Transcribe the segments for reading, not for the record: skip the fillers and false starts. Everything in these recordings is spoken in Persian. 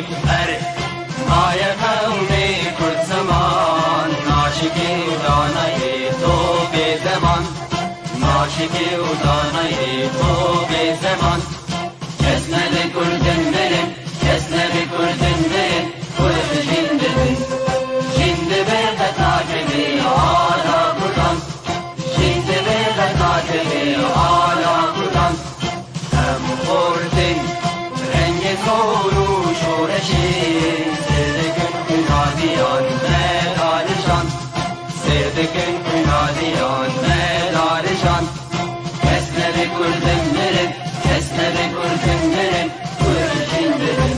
بر مای قومی کرد زمان ناشکی و دانه تو به زمان ناشکی و دانه تو به زمان کس نبی کردن برن کس نبی کردن برن کرد جنده بن جنده برد ناکبی آلا کردن جنده برد ناکبی آلا کردن هم خوردن رنگ کورو شورشی سردکن کنادیان مدارشان سردکن کنادیان مدارشان کس نبی کردن برن کس نبی کردن برن کرد جنده بن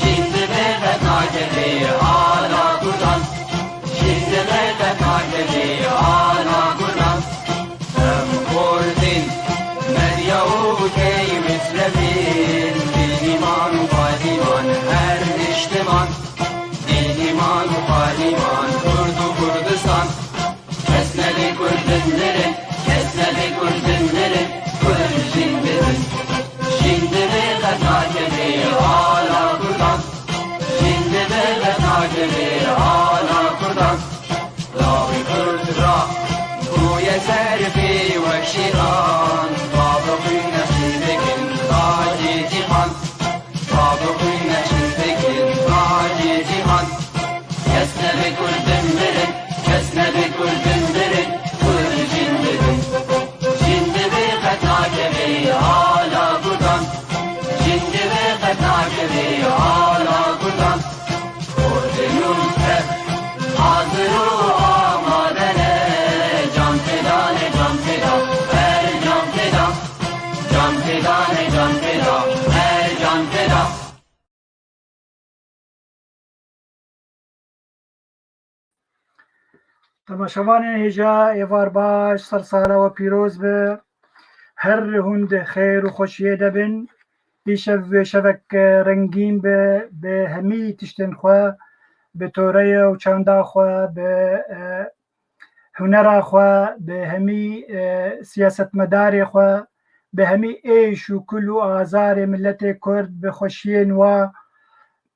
جنده برد ناکبی آلا کردن جنده برد ناکبی آلا کردن هم خوردن مدیاو کی مثلبین دیمان و پادیمان هر اجتماع دیمان و پادیمان کرد و کردستان کس نبی کردن برن کس نبی کردن برن کرد جنده بن جنده برد ناکبی آلا کردن جنده برد ناکبی آلا کردن لاوی کرد را گوی سرفی و شیران بابقی نشیدکن راجی جیهان بابقی نشیدکن راجی جیهان کس نبی کردن برن کس نبی کردن برن کرد جنده بن جنده برد ناکبی آلا کردن جنده برد ناکبی آلا کردن کردنون تر حاضر و آمادنه جان فدانه جان فدا هر جان فدا جان فدانه جان فدا هر جان فدا تماشاوان هجا ایوار باش سرساله و پیروز به هر هند خیر و خوشیه دبن ایشو شبک رنگین به همی تشتن خواه به توره و چانده خواه به هنر خواه به همی سیاست مدار خواه به همی ایش و کل و آزار ملت کرد به خوشی نوا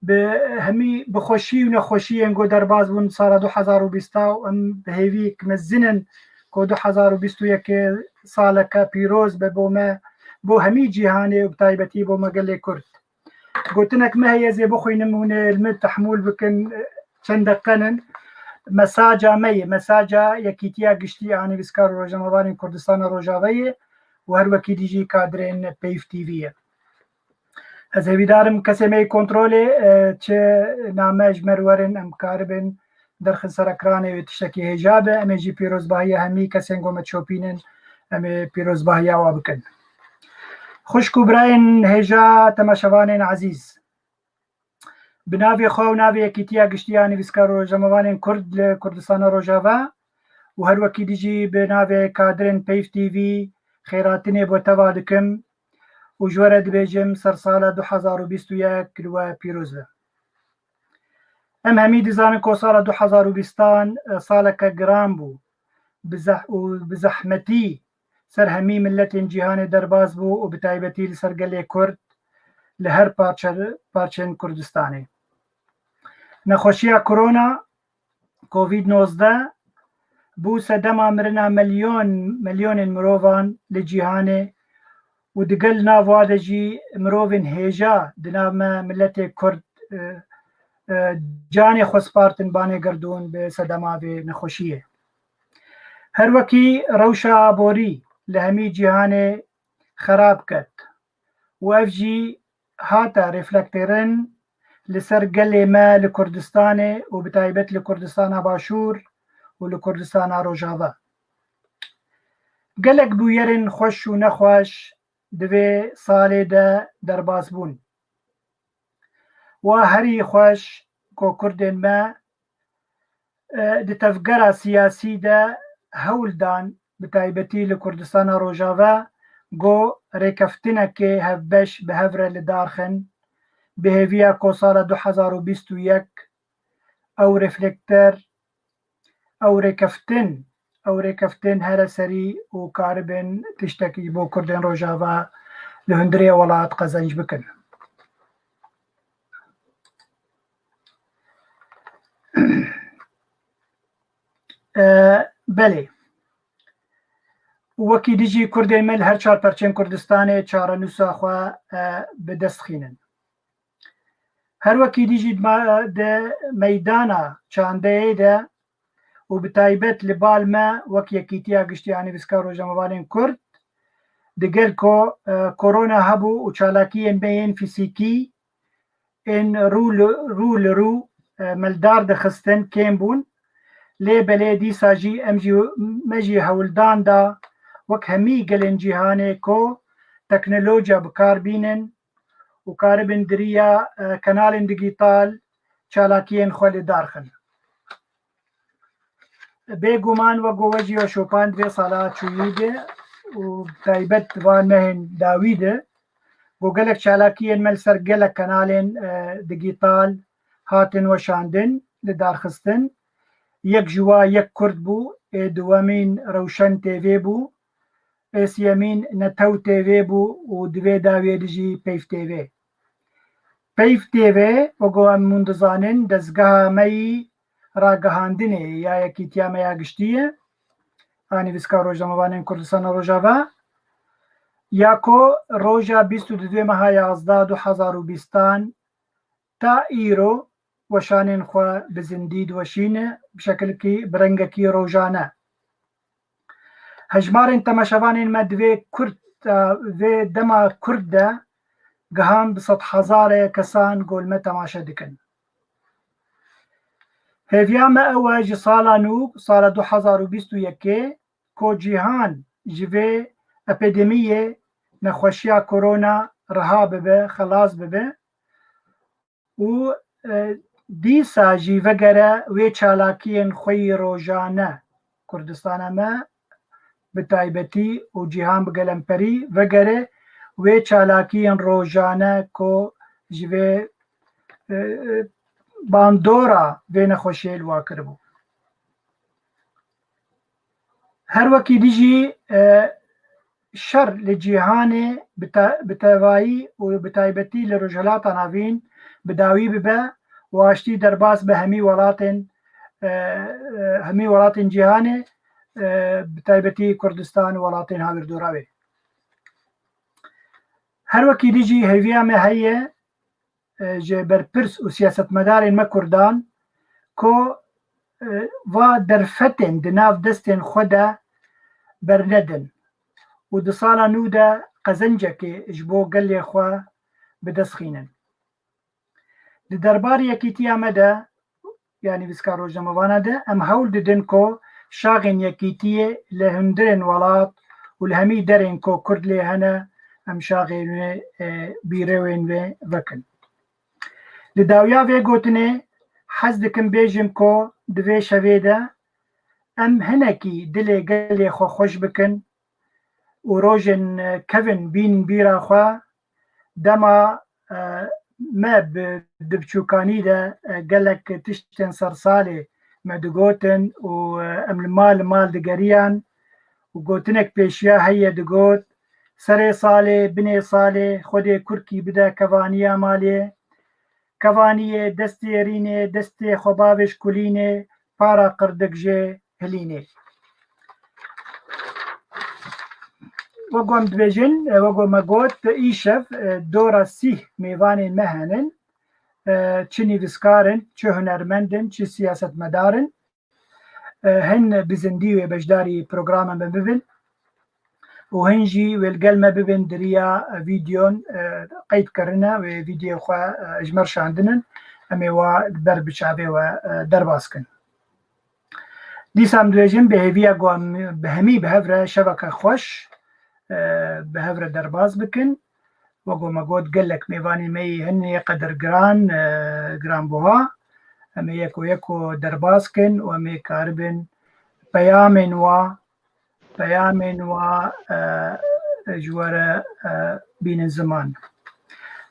به همی بخوشی و نخوشی انگو در باز بون سال 2020 ام به هیوی کمزنن که 2021 سال که پیروز به بومه بو همی جهانی و بتایبتی بو مگل کرد گوتنک مهیزی بخوینم هونه المد تحمول بکن چند دقنن مساجا مساجا یکیتیا گشتی آنی بسکار روژنوانی کردستان روژاویه و هر وکی دیجی کادرین پیف تیویه از هیویدارم کسی می کنترولی چه نامج مرورن امکاربن در خسر اکرانه و تشتکی هجابه امی جی پیروزباهی همی کسی انگو مچوپینن امی پیروزباهی آوا بکن خوشکو براین هجا تماشوانین عزیز بناوی خو و ناوی یکیتیا گشتیانی بسکار روژموانین کرد لکردستان روژاوا و هر وکی دیجی بناوی کادرین پیف تیوی خیراتینی بو توا دکم و جوره دبیجم سر سال 2021 و پیروز به ام همی دیزانن که سال 2020 سال که گرام بو بزحمتی سر همی ملت جهان درباز بو و بتایبتی لسر گلی کرد لهر پارچن کردستانی نخوشی کرونا کووید 19 بو سدما مرنا ملیون مروان لجهان و دگل ناواده جی مروین هیجا دنام ملت کرد جان خوسپارتن بانه گردون به سدما به نخوشیه هر وکی روشا بوری لهمی جهان خراب کد و اف جی هاتا رفلکترن لسر گل ما لکردستان و بتایبت لکردستان باشور و لکردستان روژاوا گلک بویرن خوش و نخوش دوی سال ده درباز بون و هری خوش که کردن ما ده تفگر سیاسی ده هول دان بتایبتی لکردستان روژاوا گو ریکفتنه که هفبش به هفره لدارخن به هویا که سال 2021 او رفلکتر او ریکفتن هر سری و کاربن تشتکی بو کردن روژاوا لهندری ولات قزنج بکن بله وەکی دیژی کوردی مل هەر چار پەرچێن کوردستانê çarenûsa xwe bi dest xînin. Her wekî dijî di meydana çandeyê de û bi taybet li bal me wek Yekîtiya Giştî a Nivîska Rojnamevanên Kurd digel ku korona hebû û çalakiyên me yên fîzîkî ên rû li rû meldar dixistin kêm bûn lê belê dîsa jî em jî me jî hewildan da wek hemî gelên cîhanê ku teknolojiya bikar bînin û karibin diriya kanalên digîtal çalakiyên xwe li dar xin. Bêguman wek we jî şopand vê sala çûyî de û taybet van mehên dawî de got gelek çalakiyên me li ser gelek kanalên digîtal hatin weşandin li darxistin. Yek ji wan yek Kurd bû, ê duwemîn Rewşen TV bû, ê sêmîn Netew TV bû û di vê dawiyê de jî Peyv TV. Peyv TV wek em hûn dizanin dezgeha me yî ragihandinê ya Yekîtiya me ya Giştî ye a Nivîska Rojnamevanên Kurdistana Rojava ya ku roja 22 meha 11 2020 ta îro weşanên xwe bi zindî diweşîne bi şekilekî bi rengekî rojane. Hejmarên temaşevanên me di vê dema Kurd de gihan bi sed hezarê kesan gol me temaşe dikin. Hêviya me ew e ji sala nû sala 2021 ku cîhan ji vê epidemiyê nexweşiya korona riha bibe, xelas bibe û dîsa jî vegere wê çalakiyên xwe yî rojane Kurdistana me bi taybetî û cîhan bi gelemperî vegere wê çalakiyên rojane ku ji vê bandora vê nexweşiyê li wa kiribû. Her wekî dijî şer li cîhanê bi tevayî û bi taybetî li Rojhilata Navîn bi dawî bibe û aştî derbas bi hemî welatên cîhanê bi taybetî Kurdistan û welatên hawirdûra wê. Her wekî dijî hêviya me heye ji berpirs û siyasetmedarên me Kurdan ku va derfetên di nav destên xwe de bernedin û di sala nû de qezencekê ji bo gelê xwe bi dest xînin. Li derbarê Yekîtiya me de ya Nivîska Rojnamevana de em hewl didin ku şaxên Yekîtiyê li hundirên welat û li hemî derên ku Kurd lê hene em şaxên wê bîrewên wê vekin. Li dawiya vê gotinê hez dikim bêjim ku di vê şevê de em hinekî dilê gelê xwe xweş bikin û rojên kevin bînin bîra xwe dema me bi dibçûkanî de gelek tiştên sersalê me digotin û em li mal digeriyan û gotinek pêşiya heye digot serê salê binê salê xwedê kurkî bide kevaniya malê kevaniyê destê yerînê destê xwebavê ji kulînê para qirdik jê hilînê. Wek em dibêjin wek me got îşev dora sîh mêvanên me henin çi nivîskarin, çi hunermendin, çi siyasetmedarin hin bi zindî wê beşdarî programa me bibin û hin jî wêlgel me bibin diriya vîdyon qeydkirine wê vîdyoya xwe ji me şandinin em ê wa ber bi çavê we derbas kin. Dîsa em dibêjin bi hêviya ku em bi hemî bi hev re şeveke xweş bi hev re derbas bikin. Wek me got gelek mêvanên me yî hin yê qedir giranbuha em ê yek û yek derbas kin û em ê karibin peyamên wa ji we re bînin ziman.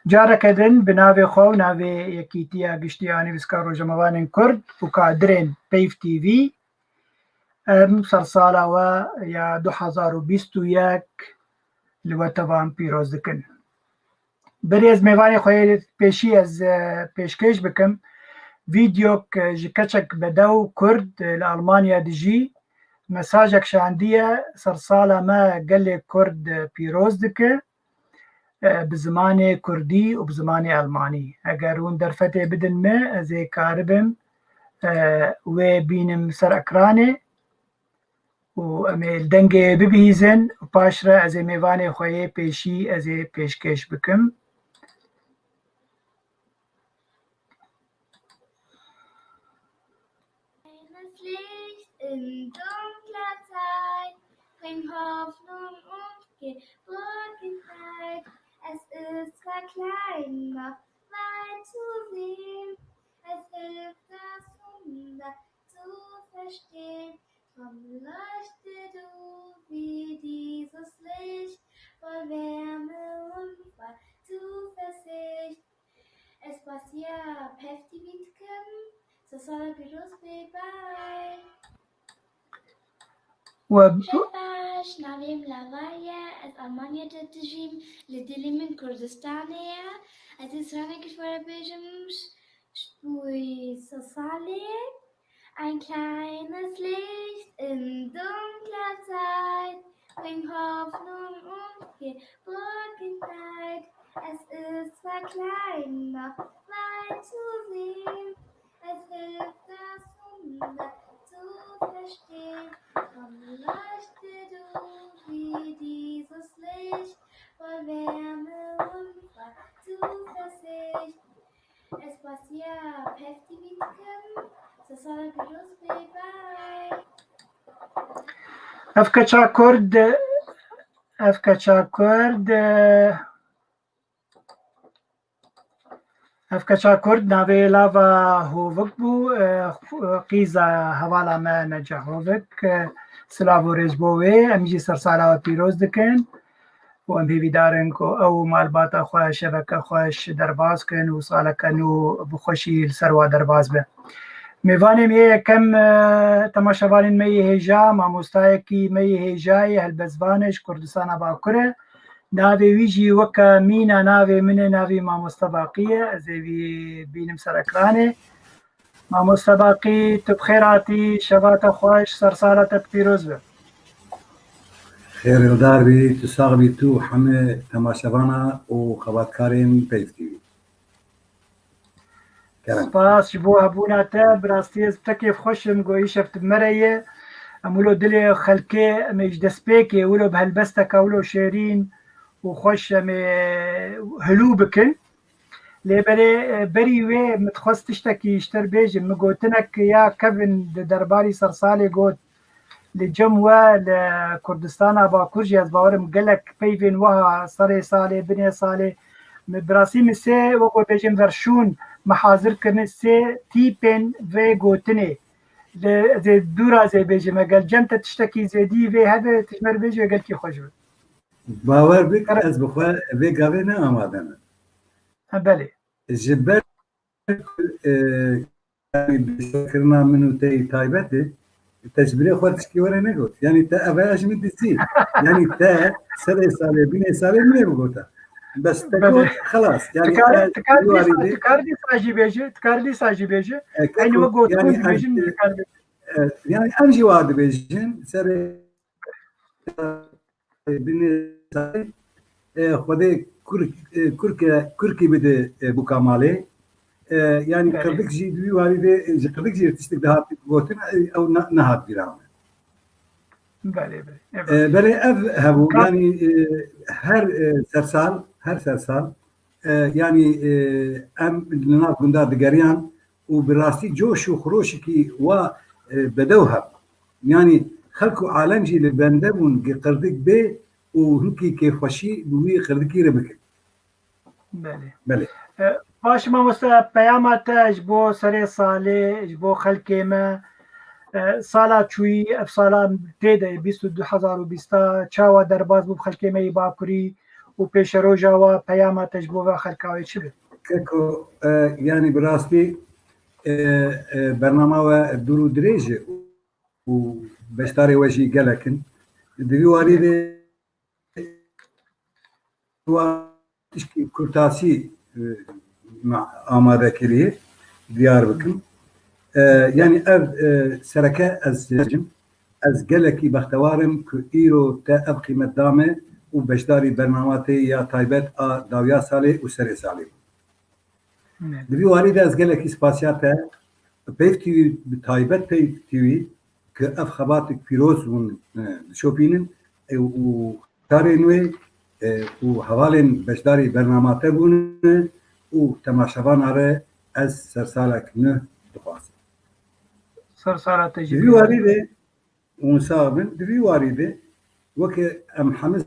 Careke din bi navê xwe û navê Yekîtiya Giştî a Nivîska Rojnamevanên Kurd û kadirên Peyv TV em sersala we ya 2021 li we tevan pîroz dikin. Berê ez mêvanê xwe pêşî ez pêşkêş bikim فيديوك جكتشك بدو كرد لألمانيا دجي مساجك شاندية صرصالة ما قال كرد بيروز دكه بزماني كردي وبزماني ألماني أجرون درفتي بدن ما زي كاربم وبينم سر أكراني وأميل دنجي ببيزن وباشرة أزي ميواني خوي بيشي أزي بيشكش بكم In dunkler Zeit bringt Hoffnung und Geborgenheit. Es ist zwar klein, noch weit zu sehen. Es hilft, das Wunder zu verstehen. Drum leuchte du wie dieses Licht, voll Wärme und voll Zuversicht. Es passiert heftig mitkem, so soll Virus bye. شباش نعلم لغاية از ألمانيا تتجيب لدلي من كردستانية از إسرائيل كشورة بيجمش شبوي سوسالي ein kleines Licht in dunkler Zeit bringt Hoffnung und Geborgenheit. Es ist zwar klein, noch weit zu sehen. Es hilft, das Wunder zu verstehen. Drum leuchte du wie dieses Licht, voll Wärme und voll Zuversicht. Es passiert heftig mitkem, so soll Virus bye. أفكتشا كرد ناوي لافا هوفك بو قيزا هوالا ما نجا هوفك سلافو ريزبوي أمجي سرسالة وبيروز دكن وأم بيبي دارنكو أو مالباتا خواه شبكة خوش درباز كن وصالة كنو بخوشي السروا درباز به میوانم یه کم تماشاوانین می هجا مامۆستایەکی می هێژای هەلبەزبانش کوردستانە باکوورە ناوێ ویژی وەکە مینە ناوێ منە ناوی مامۆستا باقیە ئەزێوی بینم سەرەکرانێ مامۆستا باقی تو بخێراتی شەباتە خۆش سەرساڵەتە پیرۆز بێ خێرێدار بی تو ساغ بی تو هەمێ تەماشەوانە و خەباتکارین پێویستی سپاس ji bo hebûna te bi rastî ez tekê xweşim goî şeftim mereye em wilo dilê xelkê em ê ji destpêkê wilo bi helbesteka wilo şêrîn û xweş em ê hilû bikin lêberê berî wê min dixwest tiştekî ji te re bêjim min gotinek ya kevin di derbarî Sersalê got li cem we li Kurdistana Bakur jî ez bawerim gelek peyvên wiha serê salê binê salê bi rastî min sê wek bêjim verşûn محاضر کرنے سے تیپن و گوتنے زی دورا زی بیجم اگر جمت تشتکی زیدی و هده تشمر بیجم اگر کی خوش بود باور بکر از بخواه و گاوه نه آمادن بله جبر کرنا منو تی تایبته تجبیره خود تشکی وره نگوت یعنی تا اوهاش می دیسی یعنی تا سر ساله بینه ساله منه بگوتا بس تقول خلاص يعني تكاردي ساجي بيجي يعني وقت يعني امشي واد بيجن سر بني خدي كركي بده بوكامالي يعني قردك جي دوي والدي قردك جي تشتك دهات بوتن او نهات بيرام بله هبو يعني هر سرسال يعني ام لنات قندار دقاريان وبراسي جوش وخروش كي و بدوها يعني خلقوا عالم جي لبندبون قردك بي وهنكي كيف خوشي بوي قردكي ربك بله باش ما مسا پیامات اجبو سر ساله اجبو خلقه ما سالا چوی اف سالا تیده 22,020 چاوا درباز بو خلقه ما باکوری و پیش روژا و پیامات اجبو و خلقاوی چی بید؟ كيكو يعني براستي برنامج دورو دريجه وبشتاري وجهي قالكن ديواري تشكي كرتاسي مع آماده كريه diyar bikim. Yani ev sereke ez diyeceğim. Ez geleki baxtewarim ku îro te ev qîmet dame û beşdarî bernamatê ya taybet a dawiya salê û serê salê. Di vî warî de ez gelekî spasiya te peyv tîwî bi taybet peyv tîwî ki ev xebatek pîroz hûn dişopînin û karên wê û hevalên beşdarî bernamate bûne û temaşevan re ez sersalek nû dixwazim. Sarsara Di vî tecrübe. warî de hûn sağ bin, di vî warî de weke em hemû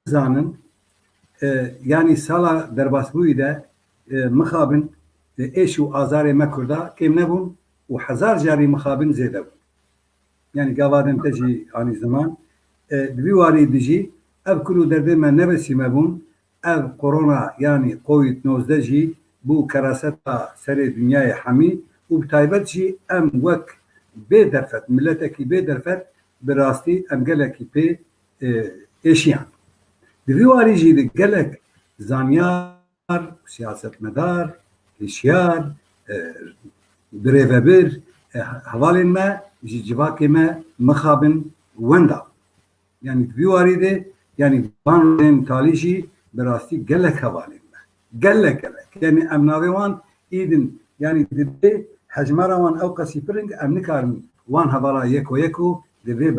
zanin yani sala derbasbûyî de mixabin êş û azarê me Kurda kêm nebûn û hezar carî mixabin zêde bûn. Yani gavadin te jî anî ziman di vî warî de jî ev kul û derdê me nebesîme bûn ev korona yani Covid-19 jî bû keraseta serê dünyayê hemî û bi taybet jî em wek bê derfet milletekî bê derfet bi rastî em gelekî pê êşiyan. Di vî warî jî de gelek zanyar, siyasetmedar, hişyar, birêvebir hevalên me ji civakê me mixabin wenda. Yani di vî warî de yani banên talî jî bi rastî gelek hevalên me. Gelek. Yani em navê wan îdin yani dibê hejmara wan ew qesî pirin em nikarin wan hevala yek û di vê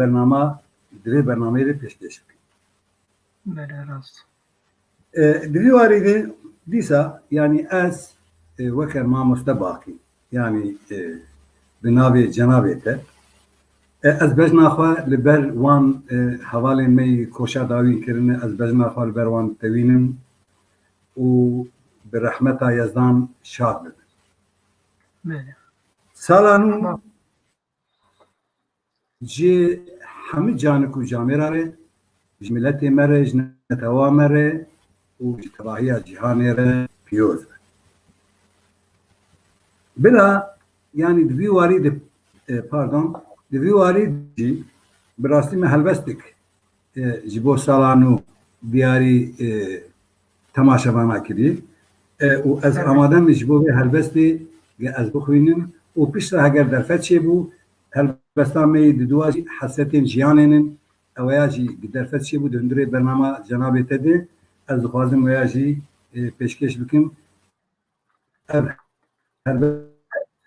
bernameyê de pêşkêş bikin. Bele rast. Di vî warî de dîsa yani ez weke mamoste bakî yani bi navê cenabê te ez bejna xwe li ber wan hevalên me yê koşa dawîn kirine ez bejna xwe li ber wan tevînim û bi rehmeta Yezdan şad bibim. Bele. Sala nû ji hemû canik û camêra re ji milletê me re ji netewa me re û ji tevahiya cîhanê re pîroz be. Bila yani di vî warî de di vî warî jî bi rastî me helbestek ji bo sala nû diyarî temaşevana kirî û ez amade me ji bo vê helbestê ez bixwînim û piştre heger derfet çêbû helbesta me yê di duwa jî hesetên jiyanê ew ya jî bi derfet çêbû di hundirê bernama cenabê te de ez dixwazim weya jî pêşkêş bikim. Ev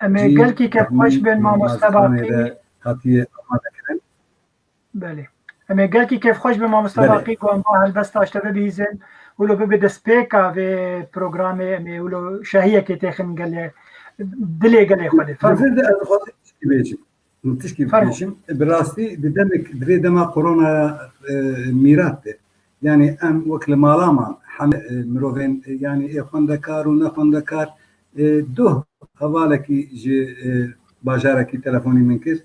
Em ê gelkî kevxweş bin mamoste Baqî. hatiye amade kirin. Bele. Em ê gelkî kevxweş bin mamoste Bele. Baqî ku em ba helbesta ji te bibîzin û li bibe destpêka vê programê em ê wilo şehiyekê têxin gelê dilê gelê xwe lê. Fermû de ez dixwazim tişkî bêjim. Tişkî bêjim. Bi rastî di demek dirê dema korona mîrat de. Yani em wek li malaman hemû mirovên yani ê xwendekar û nexwendekar duh hevalekî ji bajarekî telefonî min kir.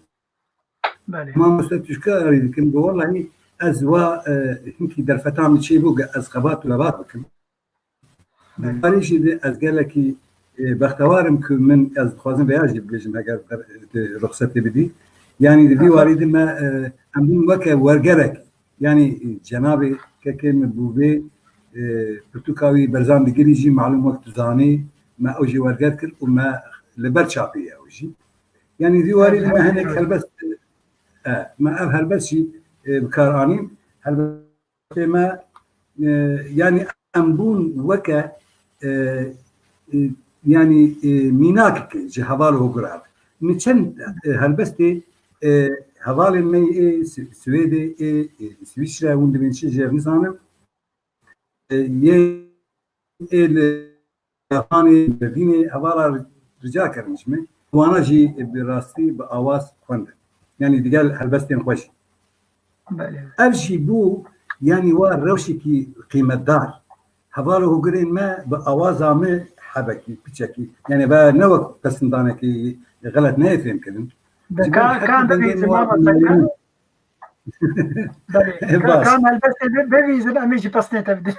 Bele. Mamoste tişkarî dikim bu wallahî ez wa hinkî derfeta min çêbû ez xebat û lebat bikim. Warî jî de ez gelekî bextewarim ku min ez dixwazim veya jî bibêjim heger ruxsetê bidî. Yani di vî warî de me em bûn weke wergerek yani cenabê kekê min bû vê pirtûka wî berzan digirî jî malûm wek tu zanî me ew jî werger kir û me li ber çapî ew jî. Yani vî warî de me hinek helbest me ev helbest jî bikar anîm. Helbestê me yani em bûn weke yani mînakeke ji heval hogurav. Min çend helbestê hevalên me ê Swêdê ê Swîsre hûn dibin çi jêr nizanim yê li Yapanê Berlînê hevala rica kirmiş me wana jî bi rastî bi awaz xwendin. Yani digel helbestên xweş. Bele. Ev jî bû yani wa rewşekî qîmetdar. Hevala hogirên me bi awaza me hebekî piçekî yani ve ne wek pesindanekî gelet neyê fêm kirin. Kan bibîzin mamoste. Bele. Kan helbestê bibîzin em ê jî pesnê te bidin.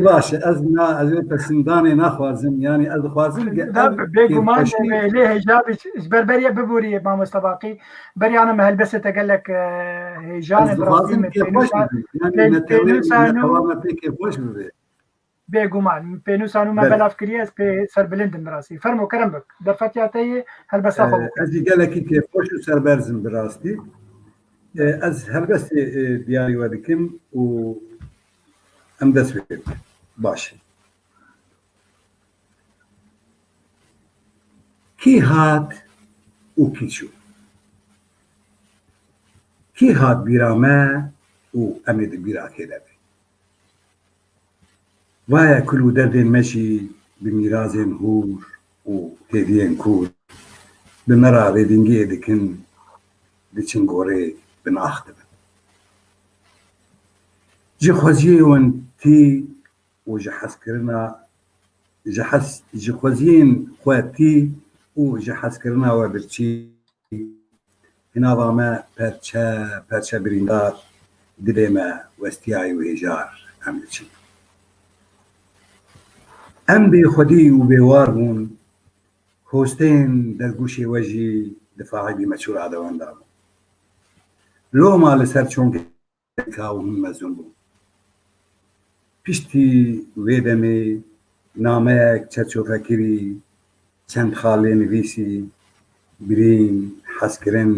Baş ez vê pesindanê naxwazim yani ez dixwazim bêguman lê hêjabî ji ber beriya bibûrî mamoste Baqî beriya me helbestê te gelek hêjan ez dixwazim kêfxweş bibî yani netewê pê kêfxweş bibe. بێگومان پێنووسان و ما بله. بەلاف کریە پێ سەر بلندم بڕاستی فەرمو کەرم بک دەرفەتیاتەیە هەلبەستا خۆ بکە. ئەزی گەلێکی تێخۆش و سەربەرزم بڕاستی ئەس هەلبەستی دیاری وە دکم و ئەم دەست پێ بکەم. باشه کی هات و کی چوو کی هات بیرامە و ئەمێ بیراکێ دەبێ وایە کول و دەردێن مەشی بمیرازێن هور و تێدیێن کوور بمەرا ڕێدنگێ دکن دچن گۆڕێ بناخ دەبن ji xweziyên tî û ji hezkirina ji xweziyên xwe tî û ji hezkirina we birçî hinava me perçe birîndar dilê me westiyayê û hêjar em diçin em bêxwedî û bêwar bûn hosteyên dergûşê we jî difacî bîmeçûl adewenda bûn loma li ser çonkeka û hûn mezûn bûn piştî vê demê nameyek çerçofekirî çend xalê nivîsî birîn hezkirin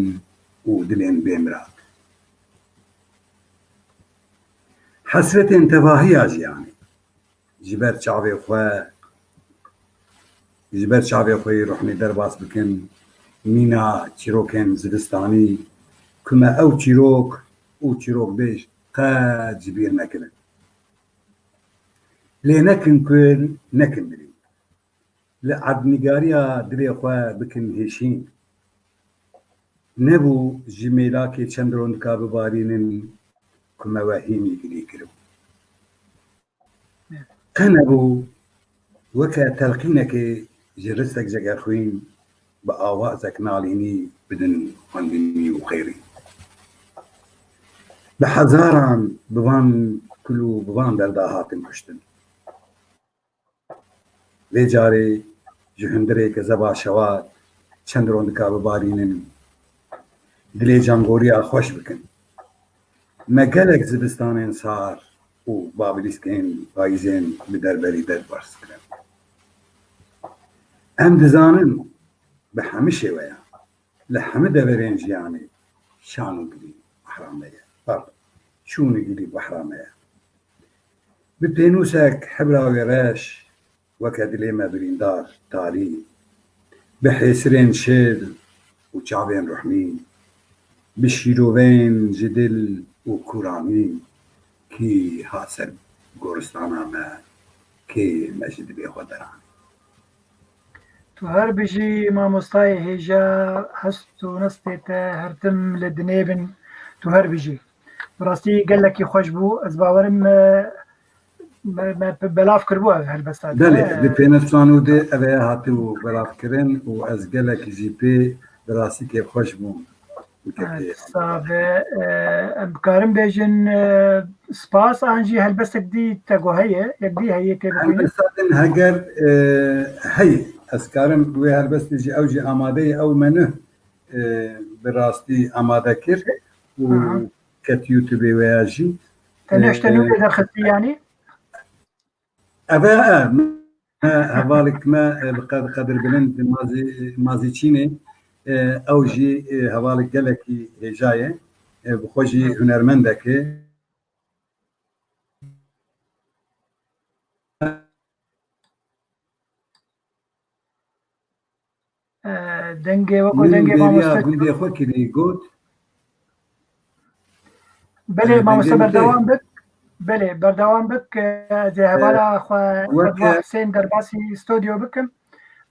û dilên bêmirat hesretên tevahiya jiyanê ji ber çavê xwe ruhnê derbas bikin mîna çîrokên zivistanî ku me ew çîrok û çîrokbêj qet ji bîr nekirin lê nekin kul nekin birîn li erdnîgariya dilê xwe bikin hêşîn nebû ji mêlakê çend rondika bibarînin ku me wehîmî gilî kiribû qe nebû weke telqînekê ji ristek jegerxwîn bi awazek nalînî bidin xwendinî û xêrî bi hezaran bivan kul û bivan derda hatin kuştin lê carê ji hundirêke zeba şewat çend rondika bibarînin dilê cangoriya xweş bikin me gelek zivistanên sar û babiliskên payîzên bi derberî derbars kirin em dizanin bi hemî şêweyan li hemî deverên jiyanê şan û gilî behram ye çûn û gilî behram ye bi pênûsek hebra wê reş weke dilê me birîndar tarî bi hêsirên şêl û çavên ruhnî bi şîrovên ji dil û kûranî kî hat ser goristana me kê me ji dilê xwe deranî تو هەر بژی مامۆستای هێژە هەست و نستێ te hertim li dinê bin tu her bijî birastî gelekî xweş bû ez bawerim me belav kiribû ev helbesta belê di pênivçan û dê ev ê hatî û belavkirin û ez gelekî jî pê bi rastî kêfxweş bûm em bikarin bêjin spas an jî helbestek dî te got heye yek dî heye tê bixwînin helbestadin heger heyê ez karim wê helbestê jî ew jî amadeyê ew me nû bi rastî amade kir û ket YouTubeê we ya jî te neşte nû lê derxistî yanî ev e hevalek me li qedir bilind mazî Çînê ew jî hevalek gelekî hêja ye bi xwe jî hunermendek e dengê wekû dengê mamoste gundê xwe kirî got belê mamoste berdewam bik belê berdewam bik dê hevala xwe Hüseyin derbasî stûdyo bikim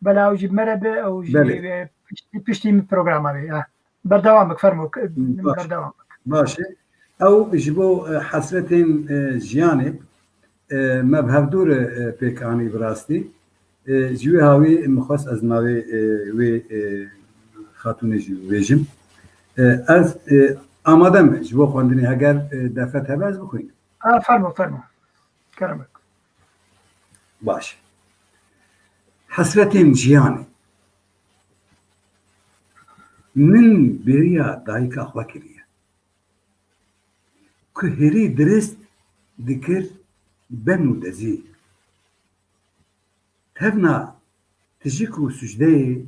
bela ew jî mere bi ew jî piştî programa wê berdewam bik fermû berdewam bik baş e ew ji bo hesretên jiyanê me bi hevdûr pêk anî bi rastî ji wê hawî mixwast ez navê wê xatûnê jî bêjim ez amade me ji bo xwendinê heger defet hebe ez bixwînim fermû kerim bik baş hesretên jiyanê min bêriya dayika xwe kiriye ku herî dirist dikir ben û dezî تهنا تجيكو سجدي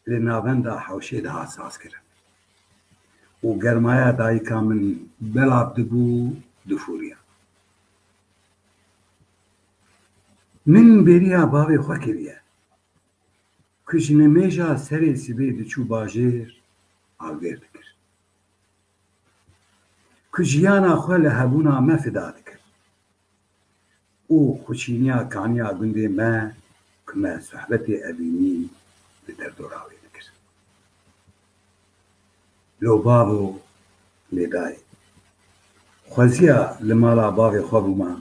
لنابندا حوشي ده حساس كده وگرمایا دایکا من بلاب دبو دفوریا من بریا باوی خوا کریه کجنمیجا سری سبی دچو باجیر آلویر دکر کجیانا خوا لحبونا مفدا دکر او خوشینیا کانیا گنده ما کما صحبت ابینی بدردوراوی دکر لو بابو لیدای خوزیا لمالا باوی خوا بوما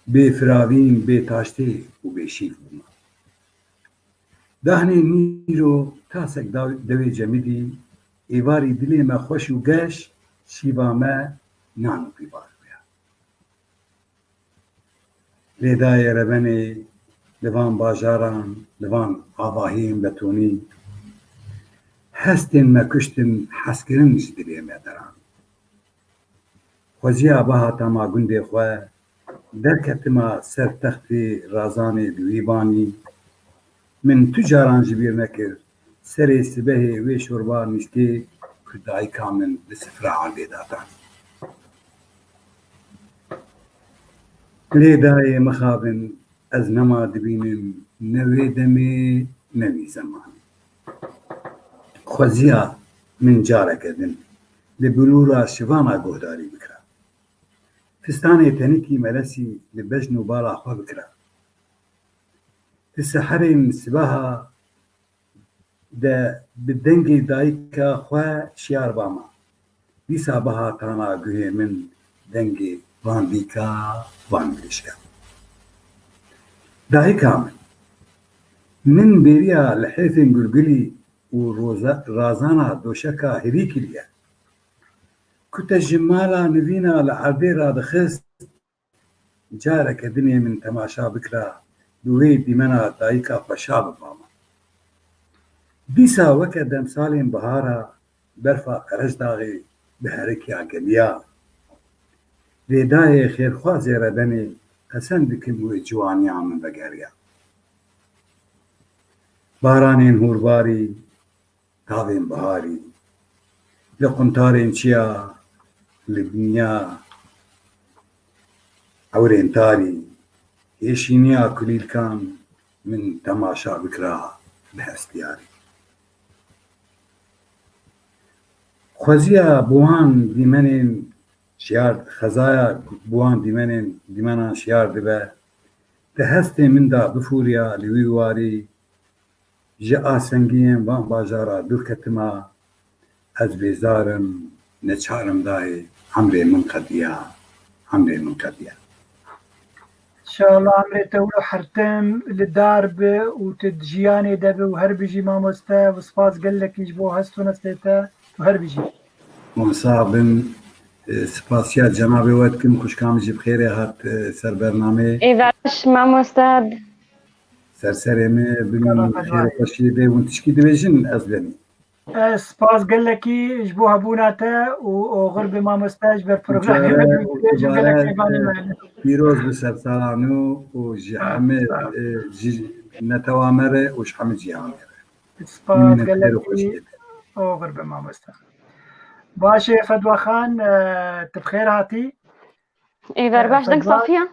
بی فراوین بی تاشتی و بی شیف بوما دهنی نیرو تاسک دوی جمیدی ایواری دلی ما خوش و گش شیوا ما نانو بیبار بیا لیدای ربنی لوان باجاران لوان آواهیم بتونی هستن ما کشتن حسکرن نجدلی ما دران خوزیا باها تاما گنده خواه درکتما سر تخت رازان دویبانی من تجاران جبیر نکر سر سبه و شوربا نشتی کدای کامن بسفر عالی داتان لیدای مخابن از نما دبینم نوی دمی نوی زمان خوزیا من جاره کردن لبلورا شوانا گهداری بکرا فستاني تنكي مرسي لبجن وبالا خوا بكرا تسحرين سباها دا بالدنجي دايكا خوا شيار باما ديسا بها تانا قوية من دنجي وان بيكا وان بلشكا دايكا من بيريا لحيثن قلقلي ورازانا دوشكا هريكي ليا كنت جمالا نبينا لعردي رادخست جارك دنيا من تماشا بكرا دوي ديمنا دايكا فشاب ماما ديسا وكا دمسالين بهارا برفا قرش داغي بهاركيا قليا ليداي خير خوازي ردني قسن بكم جوانيا من بقاريا بارانين هورباري تاوين بهاري لقنطارين شيا لدنيا عورين تالي يشينيا كليل كان من تماشا بكرا بهستياري خوزيا بوان ديمنين شيار خزايا بوان ديمنا شيار دبا تهستي من دا بفوريا لويواري جاء سنگين وان باجارا دوركتما از بیزارم نچارم دای عمري من قديا ان شاء الله عمري تولو حرتم للدارب وتدجياني دبي وهربجي ما مستا وصفاز قال لك يجبو هستو نستيتا وهربجي مصابن سپاسيات جنابي وقتكم خوش كامجي بخير هات سر برنامه ايواش ما مستاد سرسرمه بمن خير خوشي دي ونتشكي دبيجن ازلني سپاس قال لك يجبو هبوناتا وغرب ما مستاج بالبروجرام بيروز بسرسالانو وجحمد نتوامره وشحمد جيامره سپاس قال لك وغرب ما مستاج باشا فدوى خان تبخير هاتي ايوه باش دنك صافية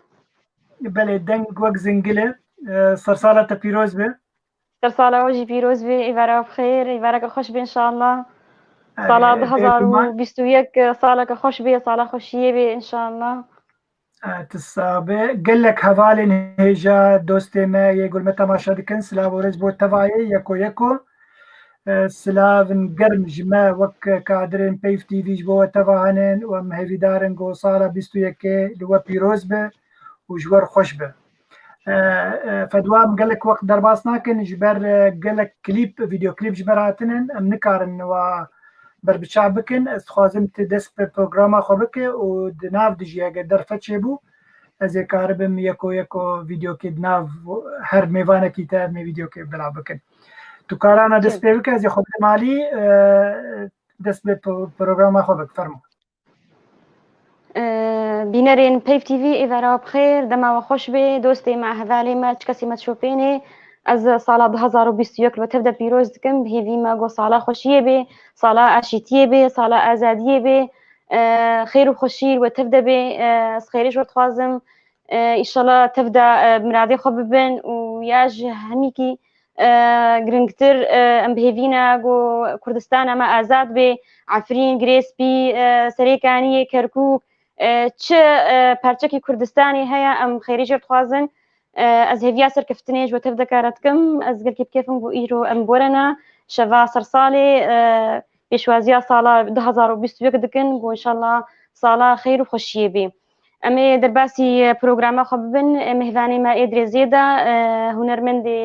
بلي دنك وقت زنقلة صرصالة بيروز به صالة وجي بيروز بي إيفارا بخير إيفارا خوش بي إن شاء الله صلاة هزار وبيستويك صالة خوش بي صلاة خوشية بي إن شاء الله تصابي قال لك هفالين هيجا دوستي ما يقول متى ما شادكن سلاف ورزبو تفاعي يكو سلاف نقرم جما وك كادرين بيف تي في جبو تفاعنين وم هيفي دارن جو صالة بيستويك لو بيروز بي وجور خوش بي فدوام قال لك وقت درباس ناكن جبر قال لك كليب فيديو كليب جبراتن ام نكارن و بر بشعبكن استخوازم تدس بروجرام خوبك ودناف دجي قدر فتشبو از كاربم يكو فيديو كي دناف هر ميوانا كيتا مي فيديو كي بلعبكن تو كارانا دس بك از خود مالي دس بروجرام خوبك فرمو بینەرێن پەیف تیڤی ئێڤەراوە بخێر دەماوە خۆش بێ دۆستێ مە هەڤالێمە چ کەسی مە چۆپێنێ ئەز ساڵا 2021 لە تەفدە پیرۆز دکم بهێڤیمە گۆ ساڵا خۆشیە بێ ساڵا ئاشیتیە بێ ساڵا ئازادیە بێ خێر و خۆشیر وە تەفدە بێ ئەس خێریش وەتخوازم ئیشەڵا تەفدا مرادێ خۆ ببن و یاژ هەمیکی گرنگتر ئەم بهێڤینە گۆ کوردستان ئەمە ئازاد بێ عفرین گرێسپی سەرێکانیە کەرکووک چ پارچەکی کوردستانی هەیە ئەم خێریژە دخوازن ئەز هێڤیا سەرکەفتنێژ وە تەف دەکارەتکەم ئەز گەلکی بکێفم بۆ ئیرۆ ئەم بۆرەنە شەڤا سەرساڵێ پێشوازیە ساڵا 2021 دکن بۆ ئینشەڵا ساڵا خێر و خۆشیە بێ ئەمێ دەرباسی پرۆگرامە خۆ ببن مهڤانەی ما ئێدرێ زێدا هونەرمەندێ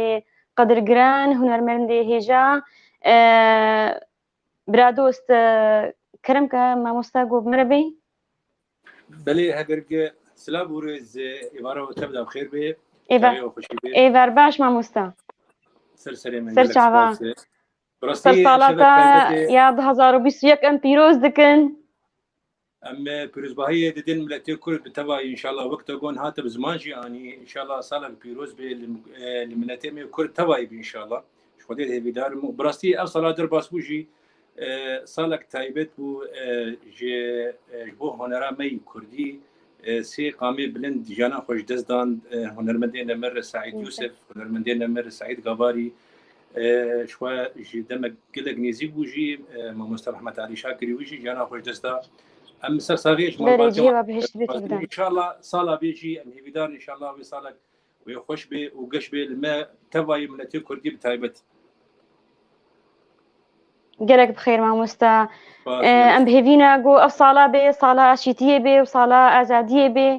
قەدرگران هونەرمەندێ هێژا برا دۆست کەرم کە مامۆستا گۆ بمرە بێ بله هەگەرگە سلا بورێز ئێوارەوە تەبدا بخێر بێ ئێڤار باش مامۆستا سەر چاوا سەر ساڵاتە یا 2021 ئەم پیرۆز دکن ئەم پیرۆزباهەیە دەدێن ملەتێ کورد بتەوای ئینشاڵڵا وەکتە گۆن هاتە بە زمانژی ئانی ئینشاڵڵا ساڵێک پیرۆز بێ لە ملەتێ مێ کورد تەوای بێ ئینشاڵڵا خودێت هێویدارم و بڕاستی ئەم ساڵا دەرباس بووژی ساڵێک تایبەت بوو بۆ هۆنەرا مەی کوردی سێ قامێ بلند ژیانە خۆش دەستدان هۆنەرمەندێ نەمەر سعید یوسف هۆنەرمەندێ نەمەر سعید گاباری شوا دەمە گەلێک نێزی بووژی مامۆستا محمەد علی شاکری وژی ژیانە خۆش دەستا ئەم سەرساغێش ئینشاڵڵا ساڵا بێژی ئەم هێویدار ئینشاڵڵا وێ ساڵێک وێ خۆش بێ و گەشت بێ لەمە تەوای ملەتی کوردی بتایبەت گەلێک بخێر مامۆستا ئەم بهێڤینە گۆ ئەف ساڵا بێ ساڵا ئاشیتیە بێ و ساڵا ئازادیە بێ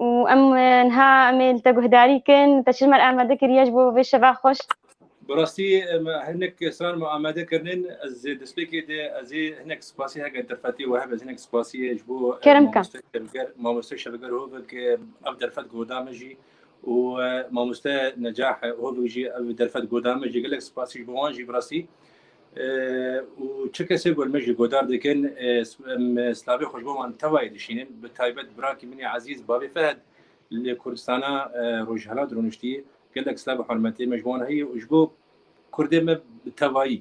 و ئەم نها ئەمێ تە گوهداریکن تەچمەر ئامادە کردیەش بۆ بێ شەڤا خۆش بڕاستی هەنێک ئێسران ئامادەکردن ئەز دەستپێکی دێ ئەزێ هەنێک سپاسی هەگە دەرفەتی و هەبە هەنێک سپاسیش بۆ مامۆستای شەڤگەر هۆبک ئەم دەرفەت گۆدامەژی و مامۆستا نەجاح هۆبژی ئەو دەرفەت گۆدامەژی گەلێک سپاسیش بۆوانژی بڕاستی و چه کەسێک گۆلمەژی گۆدار دەکەن سلاوی خۆش بۆمان تەوای دەشینن بە تایبەت براکی منی عزیز بابی فەهد لە کوردستانە ڕۆژهەڵا درۆنشتی گەلێک سلاوی حرمەتی مەجموعان هەیە و بۆ کوردێمە تەوایی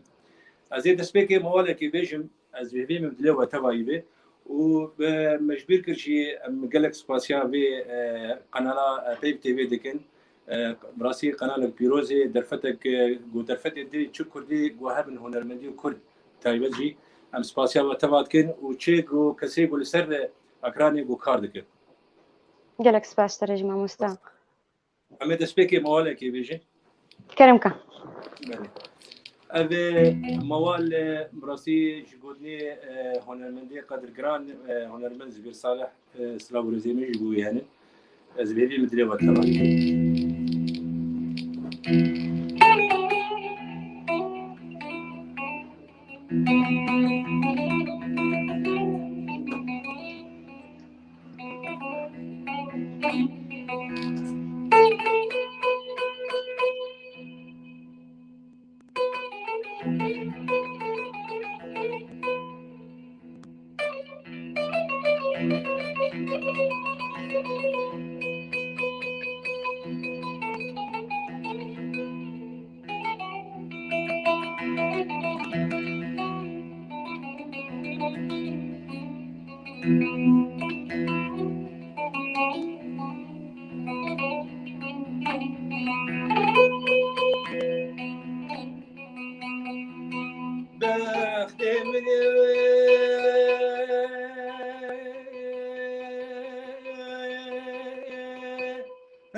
ئەزێ دەستپێکی مەواڵێکی بێژم ئەز بێبێمە دلێەوە تەوایی بێ و مەجبیر کردشی گەلێک سپاسیا بێ قەنالا پێی تێوێ دەکەن براستی قنالك پیروزی درفتك گو درفت دی چه کردی گو هبن هنرمندی کورد تایبت جی ام سپاسیا و تباد کن و چه گو کسی گو لسر اکرانی گو کار دکن گلک سپاس ترج مامۆستا ئەمێ دەستپێکی مەواڵێکی بێژێ کەرم کە ئەv مەواڵ براستی ji گوتنی هنرمندی قەدرگران هنرمند زبیر صالح سلااو ورزێمێ ji بۆ هێنن ez bêvî min dilê we tevane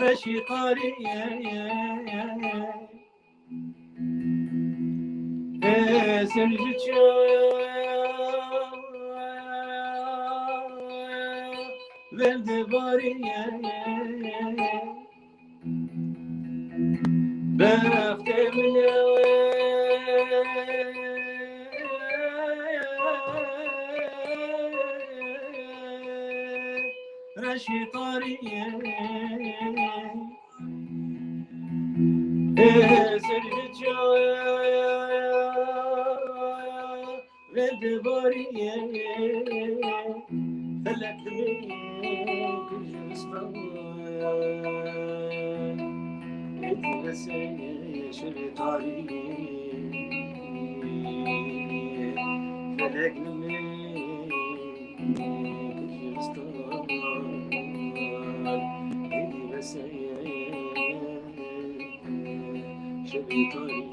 رشي طاري سمجت ولد باري بخت من رشي طاري سمجت ولد باري فلك من كردستان يتنسى شبه تاريخ فلك من كردستان يتنسى شبه تاريخ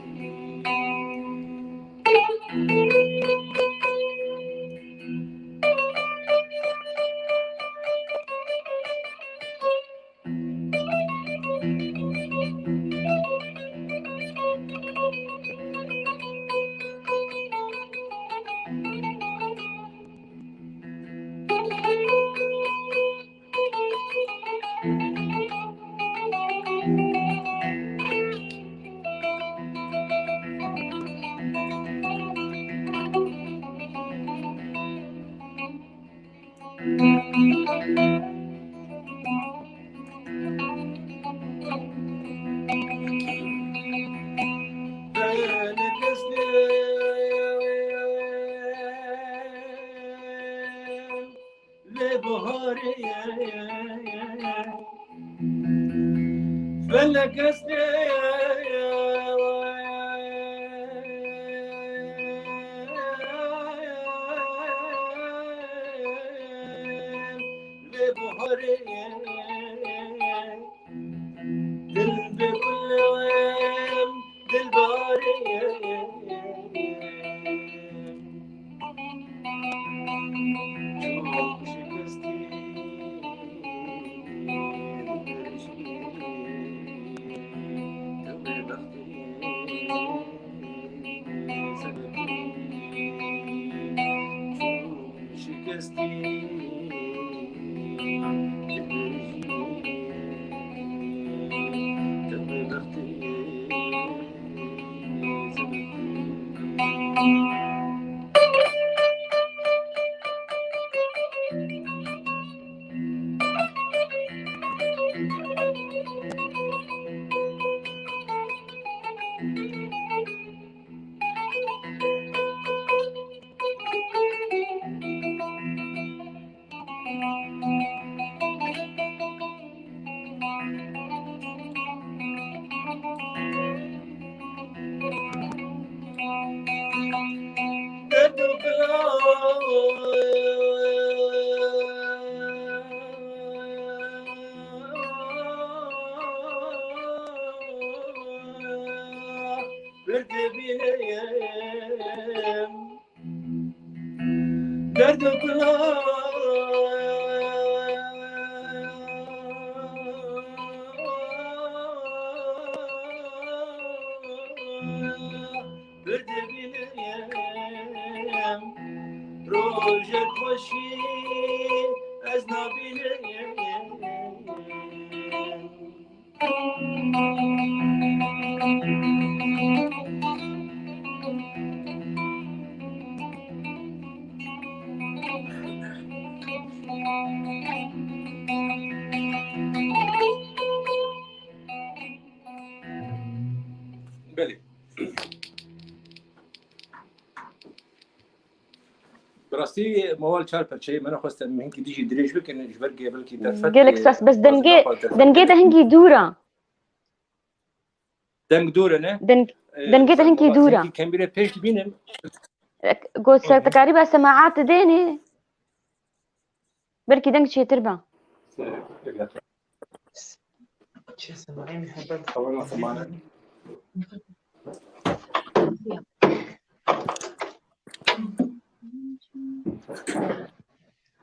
فلك دل بكل وين دل درد روجك خوشي از نبینم بله براستی موال چهار پرچه من خواستم من که دیجی دریج بکنه جبر قبل کی درفت قالك ساس بس دنگه ده هنگی دورا دنگ دوره نه دنگه ده هنگی دورا كان بيري بيش بينم قلت تقريبا سماعات ديني بركي دنگ شي تربا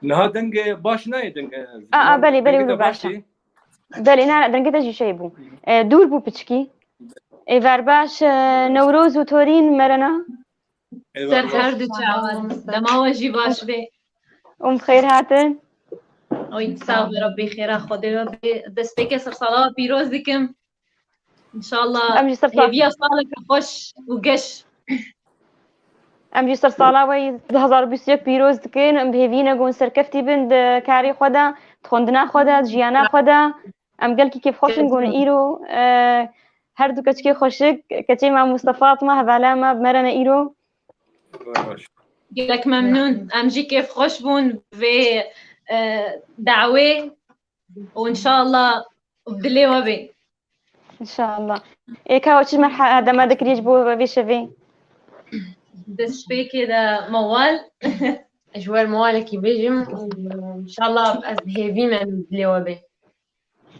نها دنگ باش نه دنگ بلي باشا بلي انا دنگه جي شي بو دور بو بچكي ايوار باش نوروز و تورين مرنا سر هر دو چاوان دماوجي باش بي خير هاتن اوي ساو ربي خير خدي دست بك سر صلاه بيروز دكم ان شاء الله هي صالك خوش وقش ام جسر صلاوي 2021 پیروز دکن ام بهوینه گون سرکفتی بند کاری خدا تخوندنا خدا جیانا خدا ام قال كيف خوشن گون ایرو هر دو کچکی خوشک کچی مع مصطفى ما هذا ما بمرنا ایرو لك ممنون ام جي كيف خوش بون في دعوة وإن شاء الله بدلي وبي ان شاء الله. كاوتش مرحبا هذا ما ذكريش بو بيشفي دسبيكي ده موال أجوال موالكي بيجم وإن شاء الله بهيفي من بدلي وبي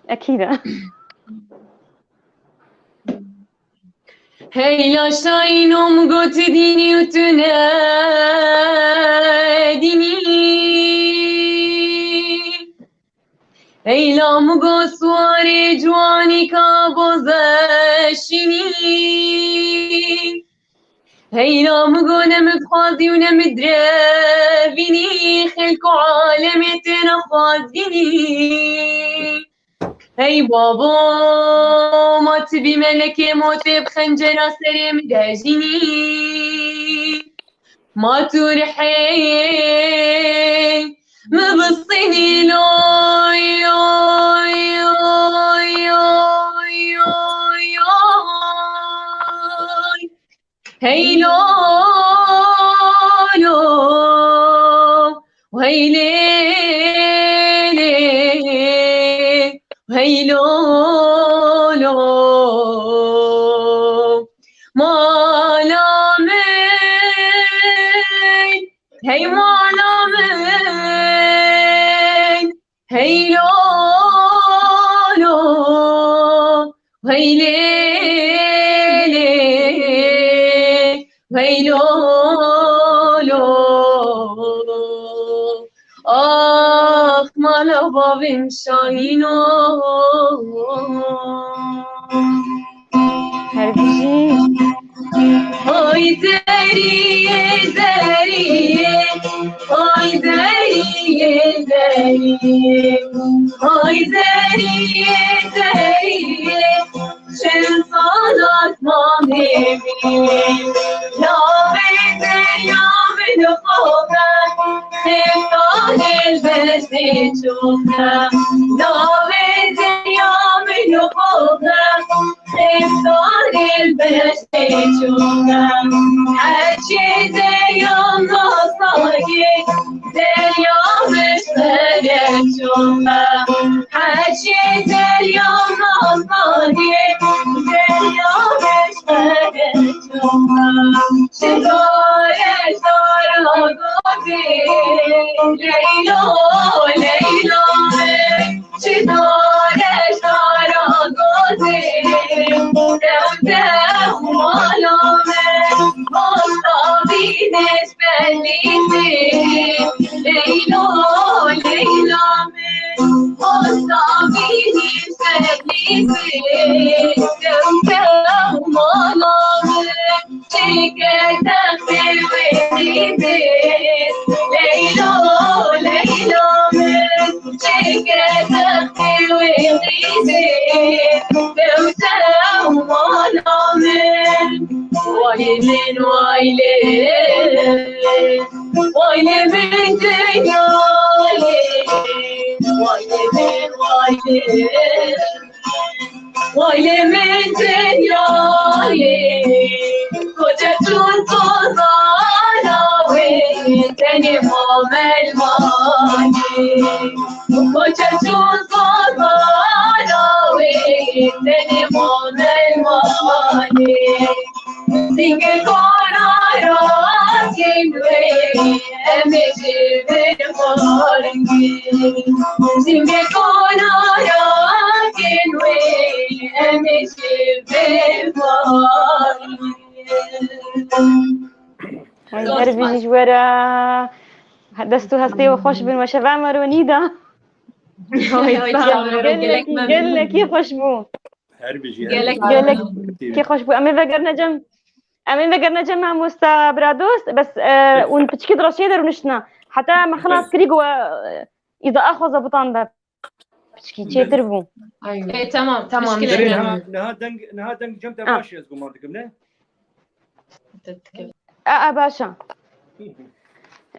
اكيد. هيلا شاينوم قوت ديني وتناديني هيلا مقو سواري جواني كابوزشيني هيلا مقو نمبخاذي ونمدرابيني خلقو عالمي تنفاذيني هی بابا ما تبی ملکه موت بخنجر سرم داجینی ما ترحي مبصيني لوي لوي لوي لوي لوي هي لو لو وهي ليلي هي لو لو ما لامين هي ما لامين هي لو لو هي ليلي هي لو لو آخ مالا بابن شاهینو هربجي آی دریه دریه آی دریه دریه آی دریه دریه چند سالات ما میبینیم لابه دریا من خوبم خفتان البس چوبم لابه دریا من خوبم خفتان البس چوبم هرچی دریام ناساگی دریامش بره چوبم هرچی دریام ناساگی دریامش بره چوبم ستارش دارا گفتی لیلا لیلا ستارش دارا گفتی دم مالامه آفتابینش بلیزی لیلا لیلا آفتابینش بلیزی دم مالامه چیکه تختی ویدیزی لیلا لیلا چیکه تختی ویدیزی دم مالامه وایلین وایلین وایلین من دنیایی وایلین وایلین وایلین من دنیایی کجاتون توزاناوی تنی مامل مانی کجاتون توزاناوی تنی مامل مانی Singe konara kinwe emeje vermoringi Singe konara kinwe emeje vermoringi هربجي جوارا دستو هستي وخوش بن وشبع مرونيدا قال لك كي خوش بو هربجي قال لك كي خوش بو امي فقرنا جمع موستا برادوس بس ونبتشكي دراسية درمشنا حتى ما خلاص كريقوا إذا أخذ بطان باب بتشكي تشي تربو ايه تمام نها دنگ جمت باشي از گماردكم نه باشا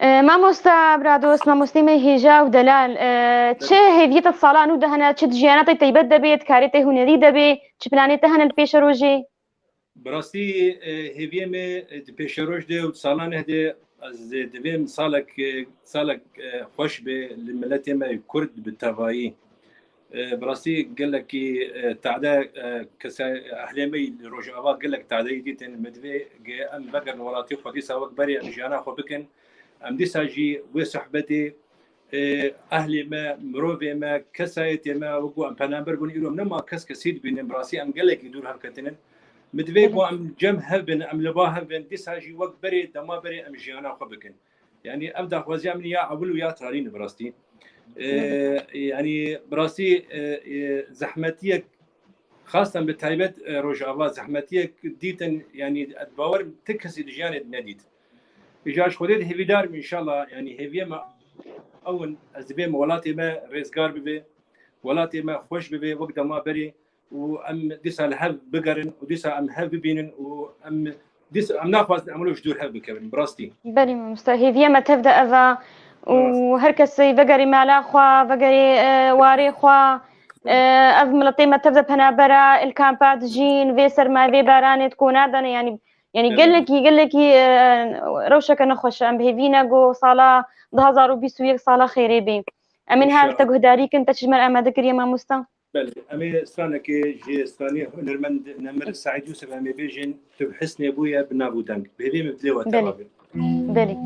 ما موستا برادوس ما مستيمة هيجا ودلال تشي هيفيت الصلاة نودا هنا تشي جياناتي تيبت دبيت كاريتي هنري دبي تشي بلانيتي هنا البيش روجي براستی هیویم پیشروش ده و سالانه ده از دویم سالك خوش به الملت ما كرد بالتفاي براسي قال لك تعدا كسا احلامي رجعوا قال لك تعدا ديتن مدوي ام بقر ولاتي خدي سواك بري ام جانا خو بكن ام دي ساجي وصحبتي اهلي ما مروفي ما كسايتي ما وقو ام بنامبر بن يروم نما كس كسيد بين براسي ام قال لك يدور هلكتن مدوي بو ام جمها بن ام لباها بن دي ساجي وقت بري دما بري ام جانا خو بكن يعني ابدا خوازي من يا اول ويا ترين براستي يعني براسي زحمتيك خاصة بالتايبت روجاوا زحمتيك ديتن يعني باور تكسي دجان نديت إجاش خديت هيفيدار إن شاء الله يعني هيفيا ما أول أزبي مولاتي ما رزقار ببي ولاتي ما خوش ببي وقت ما بري وأم ديسا الهب بقرن وديسا أم هب بينن وأم ديسا أم ناخذ نعملوش دور هب كمان براستي بري مستهيفيا ما تبدأ أذا وهركسي بقري مالا خوا بقري واري خوا أذ ملطي ما تبدأ بهنابرا الكامبات جين فيسر ما في باراني تكون هذا يعني قال لك روشك نخش أم بهيفينا جو صلاة 2021 صلاة خيري بي أمين هال تجهداري كنت تجمل أما ذكر يا ما مستا بل أمي استرانة كي جي استراني نرمند نمر سعيد يوسف أمي بيجين تبحسني أبويا بنابو دانك بهذي مبدلوة تمامي بلي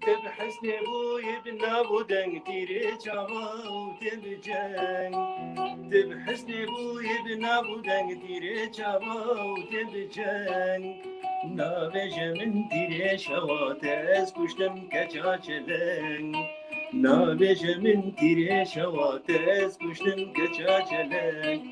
تبحسني أبويا بنابو دانك تيري جاوا وتبجان تبحسني أبويا بنابو دانك تيري جاوا وتبجان نابجا من تيري شواتس كشتم كجاجلن نابجا من تيري شواتس كشتم كجاجلن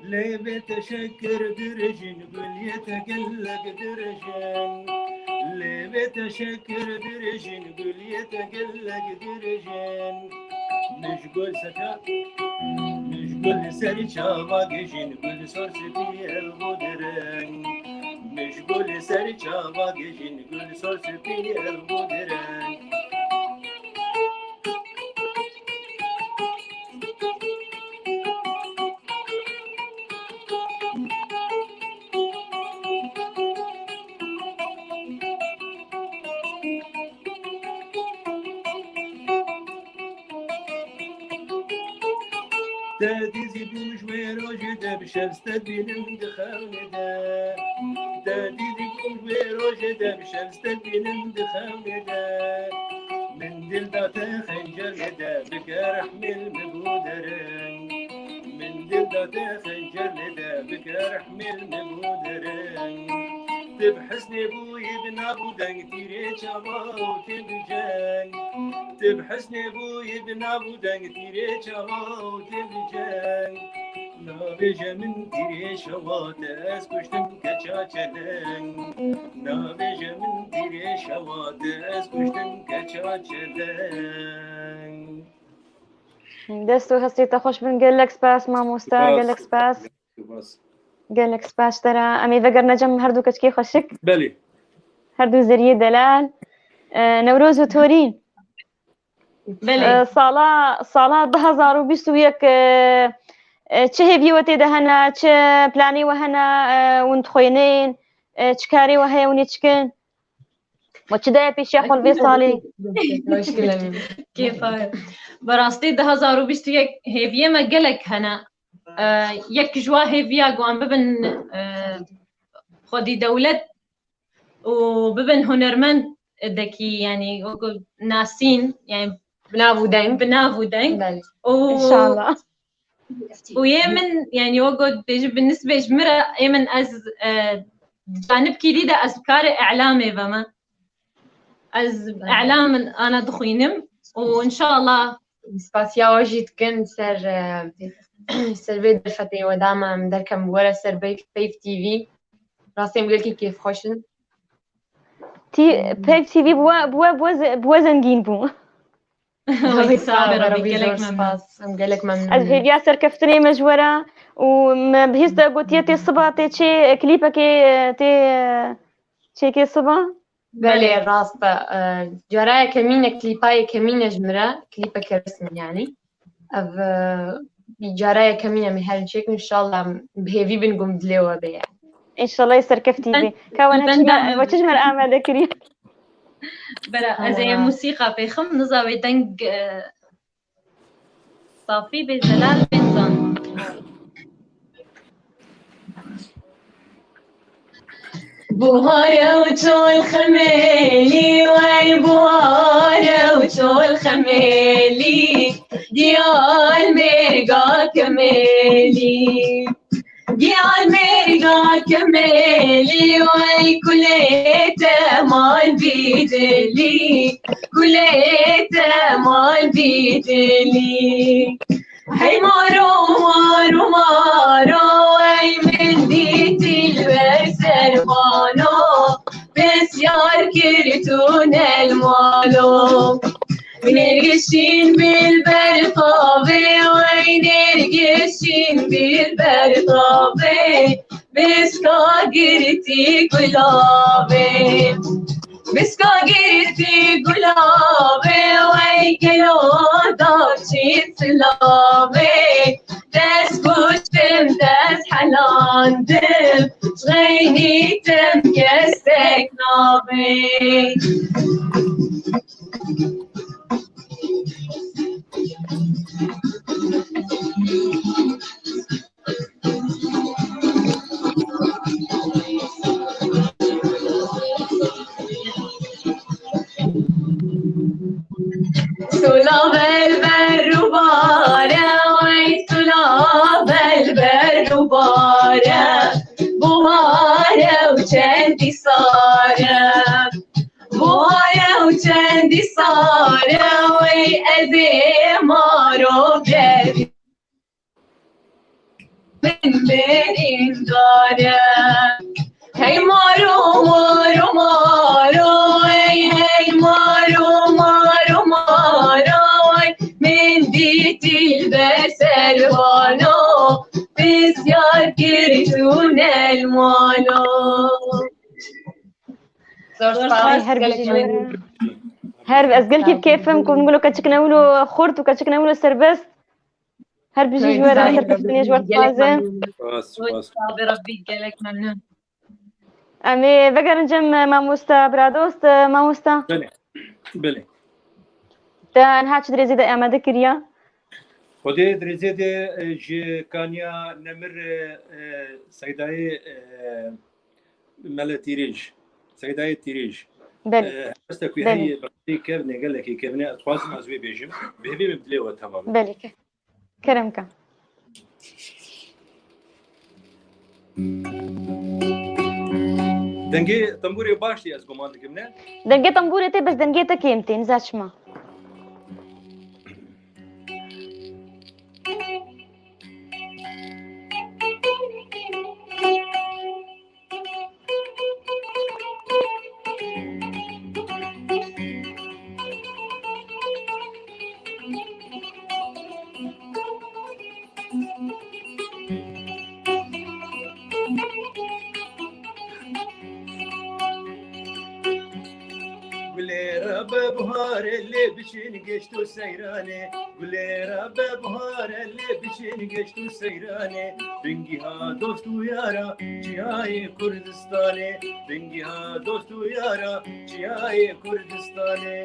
ليه بتشكر درجن قل يتقلق درجن ليه بتشكر درجن قل يتقلق درجن مش قول سكا مش قول سري شابا جيجن قل سورسي في الغدرن مش قول سري شابا جيجن قل سورسي في الغدرن تاديزي بوش ويروجدا بشمسة بينم دخامدا تاديزي بوش ويروجدا بشمسة بينم دخامدا من دلدا تخنجر بكرح من مبودرن من دلدا تخنجر بكرح من مبودرن تبحسني بوي بنابو دنك تيري شابا وتبجان تبحسني بوي بنابو دنك تيري شابا وتبجان نابجا من تيري شواتس كشتم كچاچلن نابجا من تيري شواتس كشتم كچاچلن دستو هستي خوش بن قال لك سباس ما موستا قال لك سباس قال لك سباس ترى أمي ذكر نجم هردو كشكي خشك بلي هردو زرية دلال نوروز وتورين بلي صلاة 2021 چه هیویوتی دهنا چه پلانی وهنا ونتخوينين چه كاري وهي ونيتشكن وچه ده پیش يخول في صالي كيف براستي 2021 هيفيه ما قالك هنا يك جوا هيفيا قوان ببن خودي دولت وببن هنرمند دكي يعني ناسين يعني بنافو دنگ بنافو إن شاء الله ويمن يعني وقد بالنسبة جمرة يمن از جانب كيديدة از كار إعلامي فما از إعلام أنا دخينم وإن شاء الله سباسيا واجد كن سر سربي درفتي ودعما مدركم ورا سربي بيف تي في راسي مقولكي كيف خوشن تي بيف تي في بوا زنگين بو صعبة ربي قالك ممنون قالك ممنون از هيفيا سركفتني مجورا وما بهيستا قوتيتي الصبا تي كليبا كي تي كي الصبا بله راستا جرايا كمينة كليباي كمينة جمرة كليبا كرسمي يعني اف جرايا كمينة مهالجيك ان شاء الله بهيفي بنقوم دليوة بي ان شاء الله يسركفتي بي كوانا وتجمر اعمال ذكري بلا زي موسيقى بيخم نزاوي دنج صافي بزلال بنزان بوهارة وشول خميلي وي بوهارة وشول خميلي ديال ميرقا كميلي ديال ميرقا كميلي وي كليته مال بيدلي كليته مال بيدلي هاي مارو وي من ديتي البرسر مانو بس يار كرتون المالو نرقشين بالبرطابي وي نرقشين بالبرطابي بس كاقرتي قلابي بس كاقرتي قلابي وي كلو دارشي سلابي دس كوشتم دس حلان دل شغيني تم كستك نابي سلاب البر باره وی سلاب البر باره بواره و چندی ساره بواره و چندی ساره وی از مارو گردی من برین داره هی مارو مارو مارو هی مارو مارو مارو من دیتی البسر بانو بسیار گریتون المانو هرب أزقلكي بكيفهم نقولوا كتشكناولو خرط وكتشكناولو سربست هرب بيجي جوارا سركفتني جوار طازة بربي قالك ممنون أمي بقى نجم ماموستا برادوست ماموستا بله تا نهاش دريزي دا أما ذكريا خودی درزید جی کانیا نمر سیدای مل تیریج سیدای تیریج بله بس تكوي هي بقي كرني قال لك كرني اتواصل مع زوي بيجم بهبي مبليوه تمام بله كرمك دنجي طنبوري باشي از گمان دکم نه دنگه طنبوري تي بس دنگه تكيمتين زاشما بهار اللي بشين قشتو سيراني قولي رب بهار اللي بشين قشتو سيراني بنجيها دوستو يارا جياي كردستاني بنجيها دوستو يارا جياي كردستاني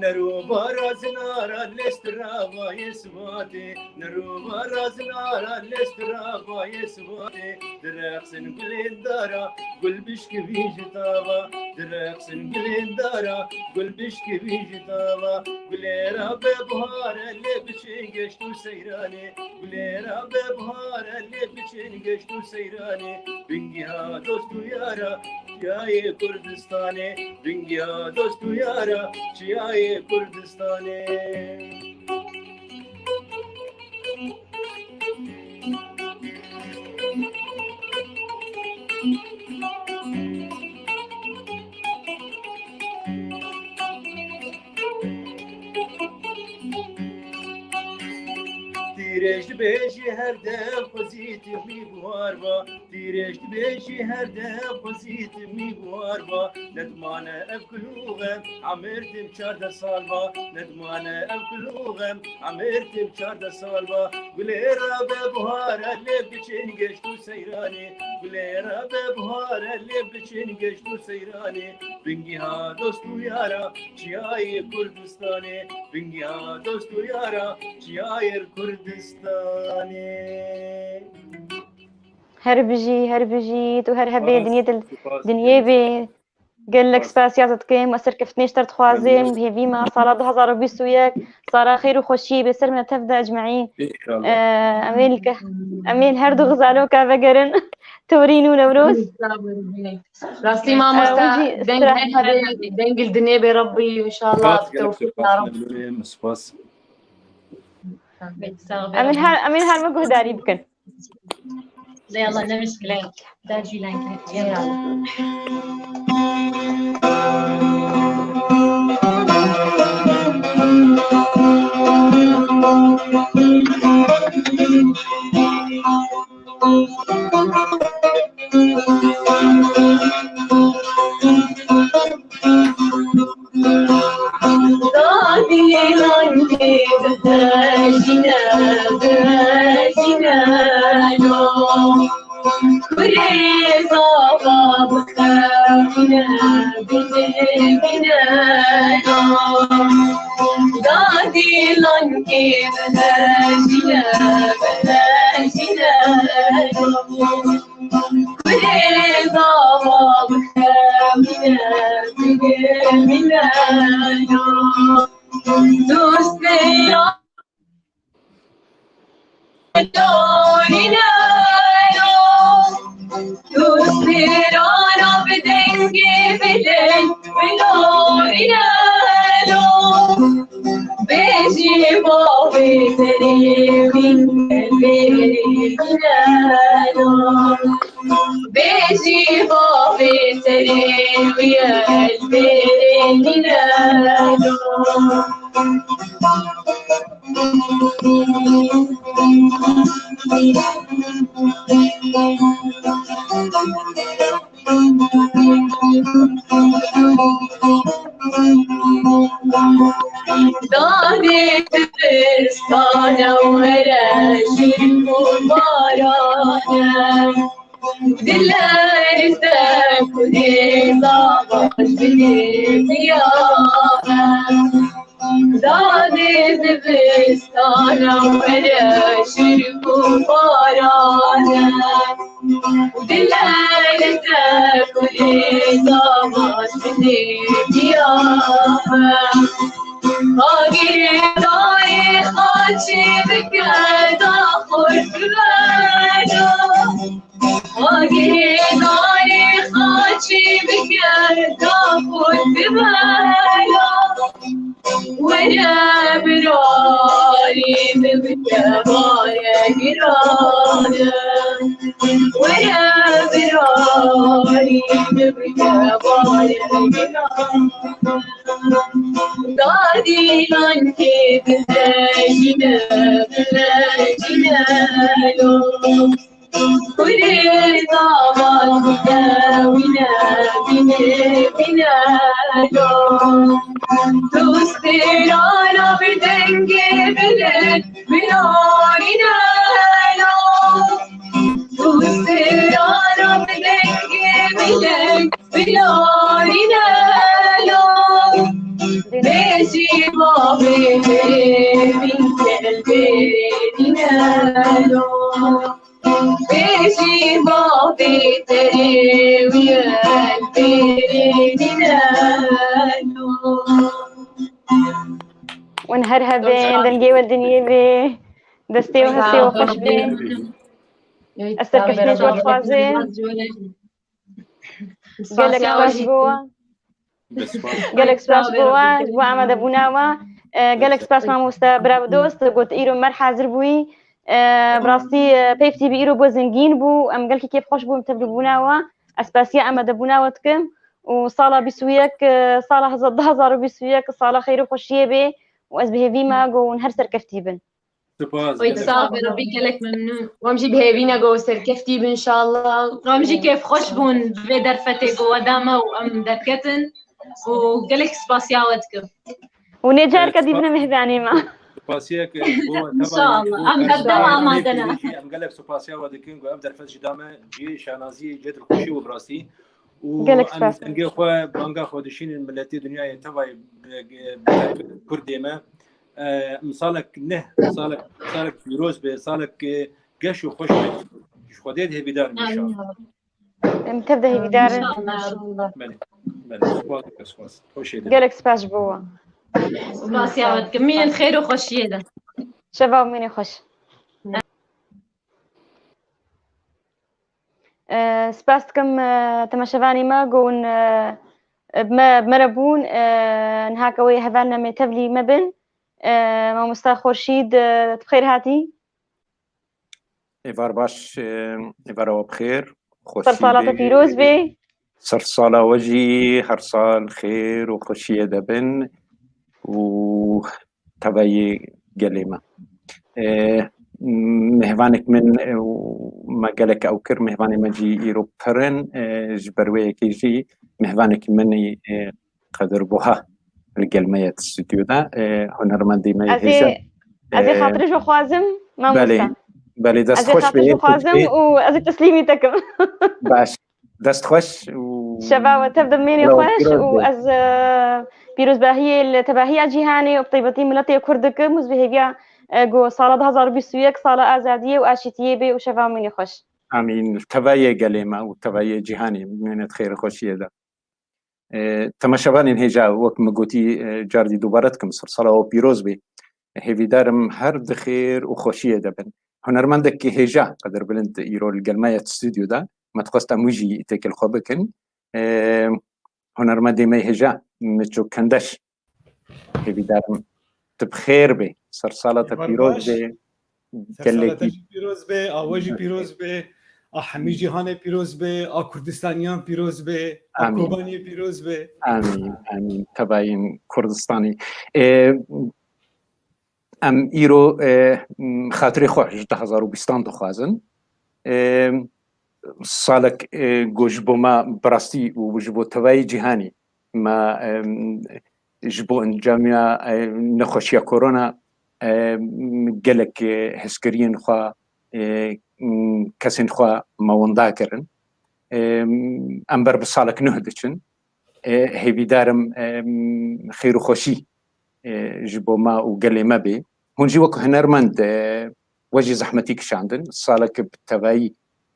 نرو باراز نارا لسترا يسواتي نرو باراز نارا لسترا يسواتي درخسن قلين دارا قل بشكي بيجتابا درخسن قلين دارا قل بشكي بيجتابا قليرا ببهار اللي بشين قشتو سيراني قليرا ببهار اللي بشين قشتو سيراني بنجيها دوستو يارا شياي كردستاني بنجيها دوستو يارا شياي كردستاني تیرشت بیشی هر دم خزیت می بواربا تیرشت بیشی هر دم خزیت می بواربا ندمانه افکلوغم عمرتم 14 سال با ندمانه افکلوغم عمرتم 14 سال با گلیرا به بهار لب بچین گشتو سیرانی گلیرا به بهار لب بچین گشتو سیرانی بنگی ها دوستو یارا چیای کردستانی بنگی ها دوستو یارا چیای کردستانی هربجي تو هرهبي دنيا بي قال لك سباسيات كيم وسر كفتنيش ترت خوازيم هي فيما صلاة 2020 وياك صار خير وخوشي بسر من تبدا اجمعين امين هردو غزالوكا بقرن تورين ونوروز راسي ما مستا دنج الدنيا بربي وان شاء الله بالتوفيق يا رب امين هار مقه داري بكن يلا لا مشكلة داجي لانك يلا نالو بيجي بابي تريوي البيري نالو ونهارها بين دنجي والدنيا بي دستي وهستي وخش بي استركشني شوات خوازي قالك سباس بوا قالك سباس بوا عمد بوناوا قالك سباس ما مستا براو دوست قلت ايرو مر حاضر بوي براستي بيفتي بإيرو بو زنجين بو ام قالك كيف خوش بو متبرو بوناوا اسباسيا عمد بوناوتكم وصالة بسويك صالة هزار بسويك صالة خير وخشيه بي واز بهيفيما جو نهر سركفتيبن ويتصافي ربي كلك ممنون وامجي بهيفينا جو سركفتيب ان شاء الله وامجي كيف خوشبون في درفتي جو داما وام دركتن وقالك سباسياوتكم ونجار كديبنا مهباني ما سوباسياك ان شاء الله ام قدمها ما دنا ام قالك سوباسيا ودكين جو ام درفت جدامه جي شانازي جد الخشي وبراسي قالك سباس نجي خو بانغا خودشين الملتي دنيا تبعي كرديمه مصالك نه صالك فيروز به صالك قش وخش خديت هي بدار ان شاء الله تبدا هي بدار ان شاء الله سباس خوش قالك سباس بوا سباس يا ود كمين خير وخشيه ده شباب مين يخش سباستكم تماشفاني ما قون بمربون نهاكوي هفالنا متبلي مبن ما مستا خورشيد بخير هاتي إيفار باش إيفار بخير صلاة فيروز بي صلاة وجهي هرصال خير وخشية دبن وتبعي قليمة مهوانك من ما قالك أو كر مهواني مجي إيروبرن جبروي كيجي مهوانك مني قدر بوها القلمية استوديو ده هنرمندي ما يهجا أزي خاطري جو خوازم ما مستا بالي دست خوش بيه خوازم وأزي تسليمي تكم باش دست خوش شباب تبدأ مني خوش وأز بيروز باهي تباهي جيهاني وبطيبتي ملتي كردك مزبهيجا جو صالة هزار بسويك صالة أزادية وأشيتية بي وشباب مني خوش آمين تباية قليمة وتباية جيهاني من خير خوشية ده تماشبان هجا وقت مقوتي جاردي دوبارتكم صلاة وبيروز بي هيفي دارم هر دخير وخوشية دبن هنرمندك هجا قدر بلند يرو القلمية استوديو ده ما تقصت موجي تيك الخوبكن هنرمندي ما هجا متشو كندش هيفي دارم تبخير بي صلاة بيروز بي صلاة بيروز بي آواجي بيروز بي همه جهان پیروز به کردستانیان پیروز به کوبانی پیروز به آمین آمین تباین کردستانی ام ایرو خاطری خوش 2020 دخوازن سالک گوجبو ما براستی و گوجبو تبای جهانی ما جبو انجامیا نخوشی کرونا گلک هسکرین خوا کسین خوا موندا کرن امبر بسالک نهدچن هیوی دارم خیر و خوشی جبو ما وقال ما بي هون جي وك هنرمند وجه زحمتي كشاندن سالك بالتبعي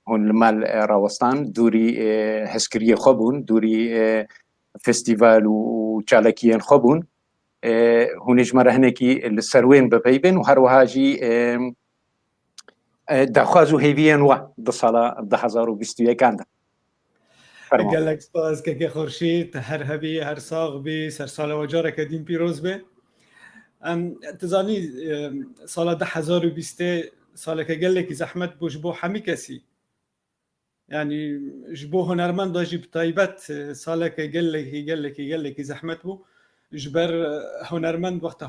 هون المال راوستان دوري هسكريه خبون دوري فيستيفال وشالكيين خبون هون جمره هناكي السروين ببيبن وهروهاجي دخوازو هيفيان وا دصالا 2021 كاندا قال لك سباس كي خورشيد هر هبي هر صاغ بي سر سالا وجارك دين بيروز بي تزاني سالا 2020 سالا که قال لك زحمت بوجبو حمي كسي يعني جبو هنرمند جيب طيبت سالا که قال لك زحمت بو جبر هنرمند وقت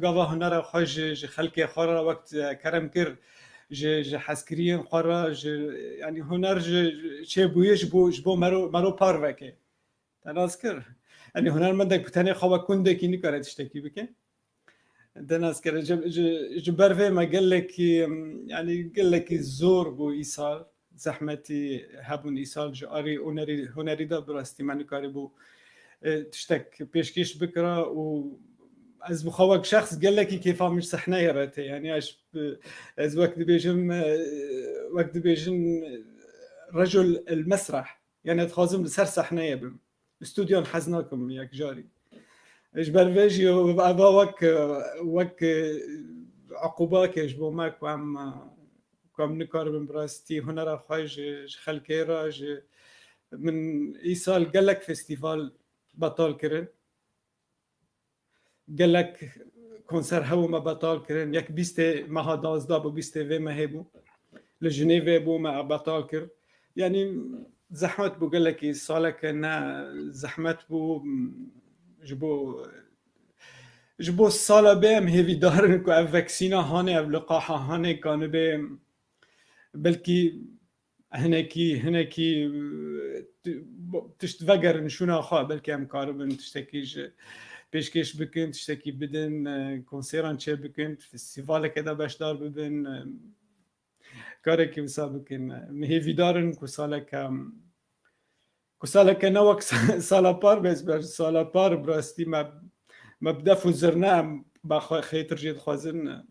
قوا هنر خوش خلق خورا وقت كرم كر ج حسكريين خورا يعني هنر چه بويش بو مرو پاروكه تناسكر يعني هنرمندك بتاني خوا كندك يني كاره تشتكي بك تناسكر جبر في ما قال لك يعني قال لك الزور بو ايصال زحمتي هبون ايصال جاري هنري دا براستي معنی کاری بو تشتك پیشکش بکرا و از مخوك شخص قال لك كيف مش صحنا يرته يعني از وقت بيجن رجل المسرح يعني تخازم لسر صحنا يبم استوديو حزناكم ياك جاري ايش برفيجي وابا وك عقوبات يجبو ماك وعم نكار من براستي هنرا خواج خلقي راج من ايصال قال لك فيستيفال بطال كرن قال لك كونسر هو ما بطال كرن ياك بيستي ما ها 12 بو بيستي في ما هبو لجنيف بو ما بطال كر يعني زحمت بو قال لك صالك انا زحمت بو جبو الصالة بهم هيفي دارن كو افاكسينا هاني او لقاحة هاني كانوا بهم بلكي هناكي تشتفقر نشونا خوا بلكي ام كاربن تشتكيش بيشكيش بكن تشتكي بدن كونسيران تشي بكن فيستيفال كذا باش دار ببن كاركي وسابكن مهيفي دارن كسالك نوك سالا بار بس سالا بار براستي ما بدا فوزرنا با خيتر جيد خوازن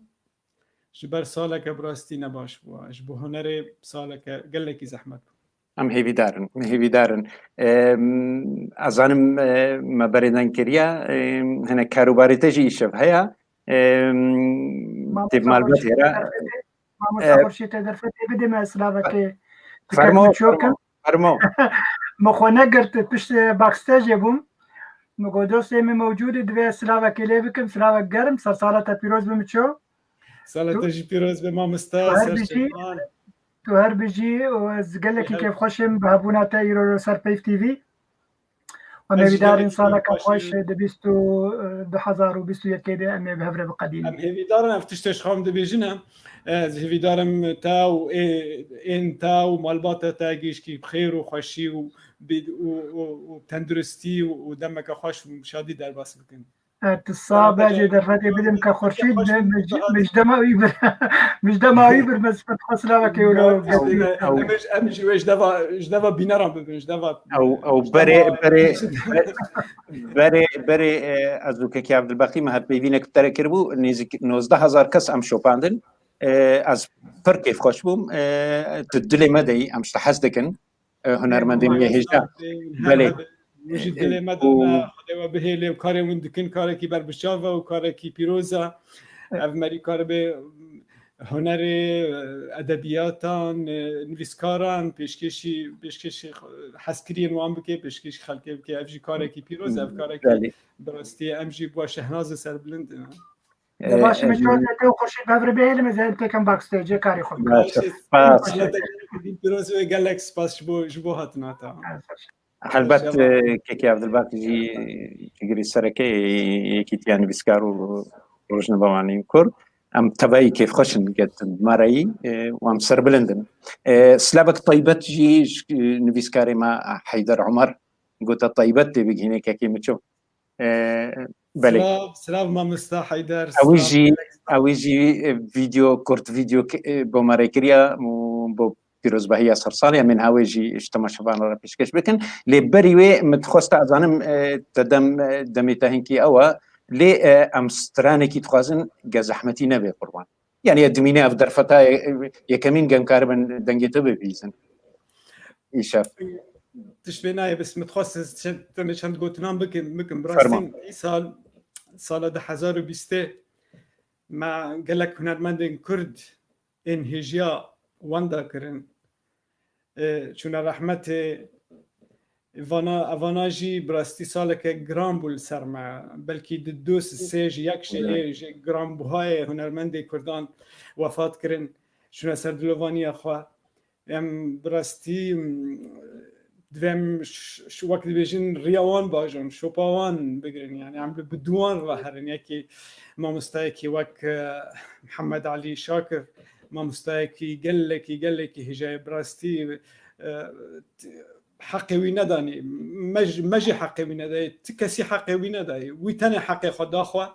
جبر سالك براستي نباش بوا جبو هنري سالك قال لك زحمت ام هيفي دارن ازانم ما بريدان كريا هنا كاروباري تجي شف هيا تب مالبت هيرا ما مسافر شي تقدر فتي بدي ما اسلافك فرمو مخونه قرت بش باكستاج بوم مقودو سيمي موجود دوي سلافك ليبكم سلافك قرم صالة بيروز بمشو صالة جي بيروز بما مستاس تو هر بيجي وقال لك كيف خوشم بهبونا تايرو سر بيف تي في وما بدارين صالة كخوش دبيستو 2021 كده امي بهفره بقديم ام هيفي دارن افتشتش خام دبيجنا هيفي دارم تاو ان تاو مالباتا تاجيش كي بخير وخوشي وتندرستي ودمك خوش شادي در باس بكن الصابة جي درفتي بدم كخورشيد مش دما يبر بس فتخص لك يقولوا مش ويش دفا بينارم مش دفا او بري ازوك كي عبد الباقي ما هاد بينك تركربو نزيك 19000 كس ام شوباندن از فرق خوش بوم تدلي مدي ام تحسدكن هنرمندي هجا بله وجد دلي مدن خدوا بهيلي وكاري وندكن كاري كي بربشافا وكاري كي بيروزا افمري كاري هنري ادبياتان نویسکاران پیشکشی حسکرین وام بکی پیشکش خلقی بکی افجی کاری کی پیروز اف کاری کی براستی امجی با شهناز سر بلند باشه میشود تو خورشید ببر بیل مزه تکم باکستیج کاری خود پیروز و گالکس پاس جبو هاتنا تا البته كيكي عبد الباقي جي سركي يكيتيان نویسکارو روشن بواني كور ام تبعي كيف خشن قد ماري وام سر بلندن سلابك طيبت جي نويسكاري ما حيدر عمر قلت طيبت بيجي هنا كي متشو بلي سلام ما مستا حيدر اويجي فيديو كورت فيديو بوماري كريا بو بيروز بهيا صرصاليا من هاويجي اجتماع شبان را بيشكش بكن لبريوي متخوست ازانم تدم دميتاهنكي اوا لي امستراني كي تخازن جزحمتي نبي قربان يعني ادميني اف درفتا يكمين جم كاربن دنجيتو بيزن يشاف تشبيناي بس متخصص تمشان قلت نام بكم براسين سال 2020 ما قال لك هنرمندن كرد ان هجيا واندا كرن چون رحمت اواناجی براستی سال که گرام بول سرما بلکی دوس سیج یک ایج گرام بوهای هنرمند کردان وفات کردن چون سر دلوانی اخوا ام براستی دوام وقت بیشین ریاوان باجن شوپاوان بگیرن یعنی عم بدوان راهرن یکی ما مستایکی وک محمد علی شاکر ما مستایکی قال لك هجای براستی حقي وينداني مجي حقي وينداي تكسي حقي وينداي ويتاني حقي خدا خوا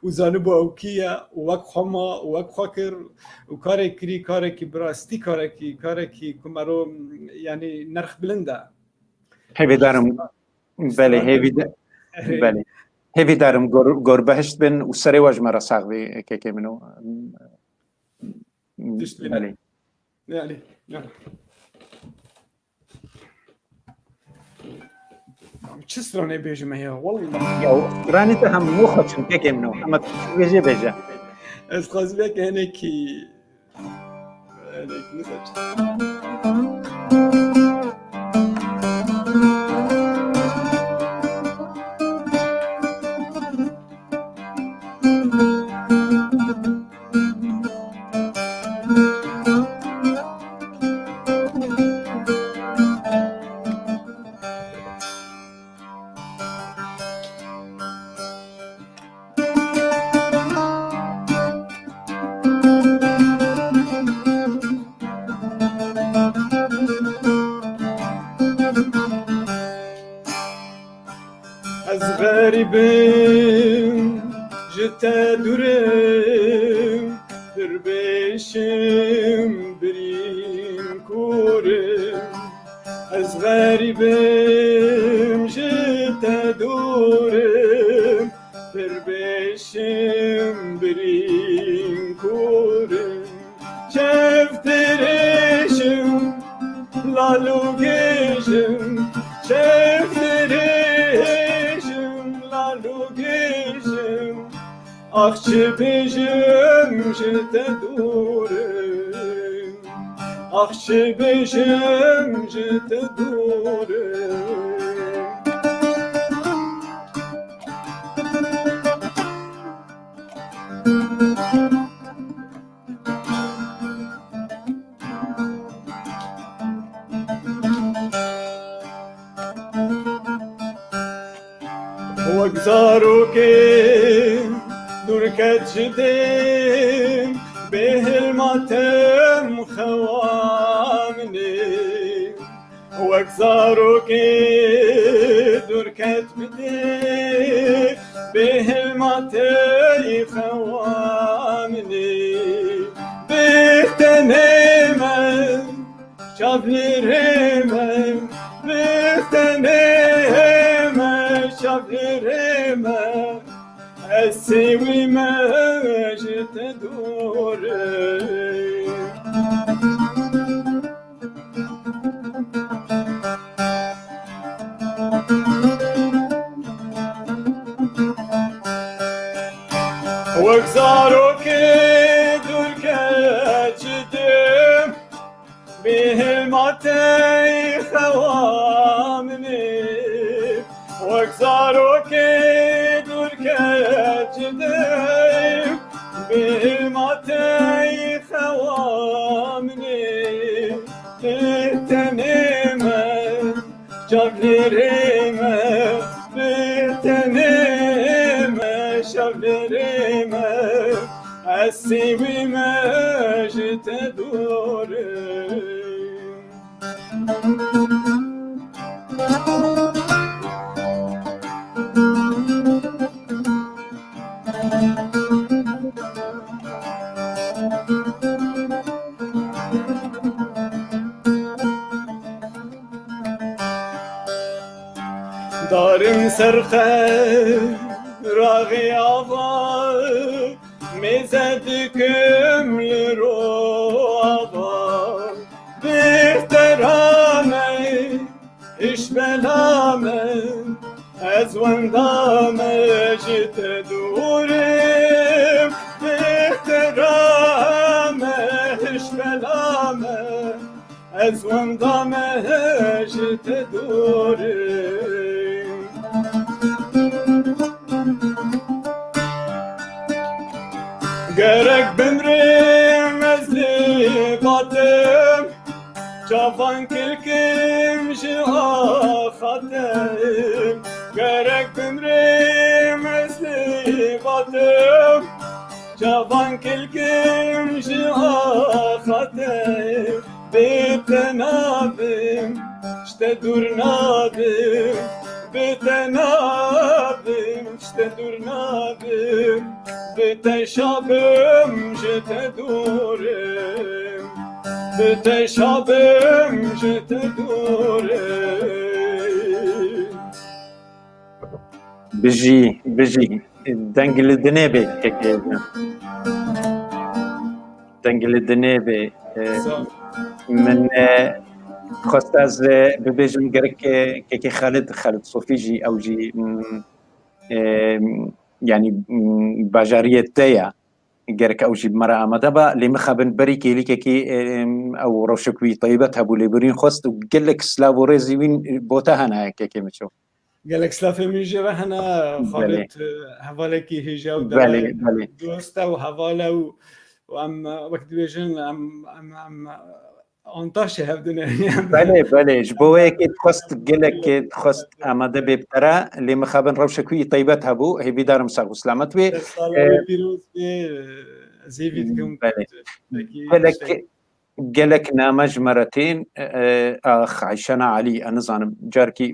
وزانبو اوكيا ووك خما ووك خاكر وكاري كري كاري كي براستي كاري كي كمارو يعني نرخ بلندا هيفي دارم بله هیوی دارم گربهشت بن و سری واج مرا ساقوی که منو بله يعني چسرانه بیجم هیا والله یا رانی تا هم مخشم که منو اما بیجه از خواست بیا که هنکی غريبم جتا دورم دربشم برين كورم از غريبم جتا دورم دربشم برين كورم شفترشم لالو گشم شفترشم لالو گشم آخ چه بجم جتا دورم آخ چه بجم جتا دورم وگذارو که دورکت جدیم به هلماتم خوامنی وگذارو که دورکت بدیم به هلماتم خوامنی بهتنه من شبلی من بهتنه شبرما السوي ما جت دور وگذارو که دور کجدم به ماتی خوامنی وگذارو که دور کجدم به ماتی خوامنی بهتنه من شبلی من بهتنه من شبلی من از سیوی من جت دوره دارم سرخه راغی آبا میزد کم لرو آبا بهترامه اش بلامه از وندامه جت دورم بهترامه اش بلامه از وندامه جت دورم gerek bimrim ezli batım Çavan kilkim şihahatim gerek bimrim ezli batım Çavan kilkim şihahatim Bitenabim işte durnadim Bitenabim işte durnadim بتشابم جت دورم بتشابم جت دورم بژی دەنگل دنێ بێ دەنگل دنێ بێ من خواست از ببێژم گەرەکێکی خالد سۆفیژی ئەوژی ینی باژاریەت دەیە گەرەکە ئەوژی بمەرە ئامادە بە لێ مخابن بەری کێلیکێکی ئەو ڕەوشەکوی تایبەت هەبوو لێ برین خواست و گەلێک سلااو و ڕێزی وین بۆتە هەنایەکێکی مچۆ گەلێک سلافێ میژێرە هەنا خالد هەواڵێکی هێژا و دۆستە و هەواڵە و ئەم وەک دبێژن ئەم ئۆنتاشی هەبدنێ بەێ ji bo yekê xwest gelekê xwest amade bê btere lê mixabin rewşekûyî taybet hebû hêvîdarim sağ û selamet wê gelek name ji me re tên Ayşena Alî ez nizanim carkî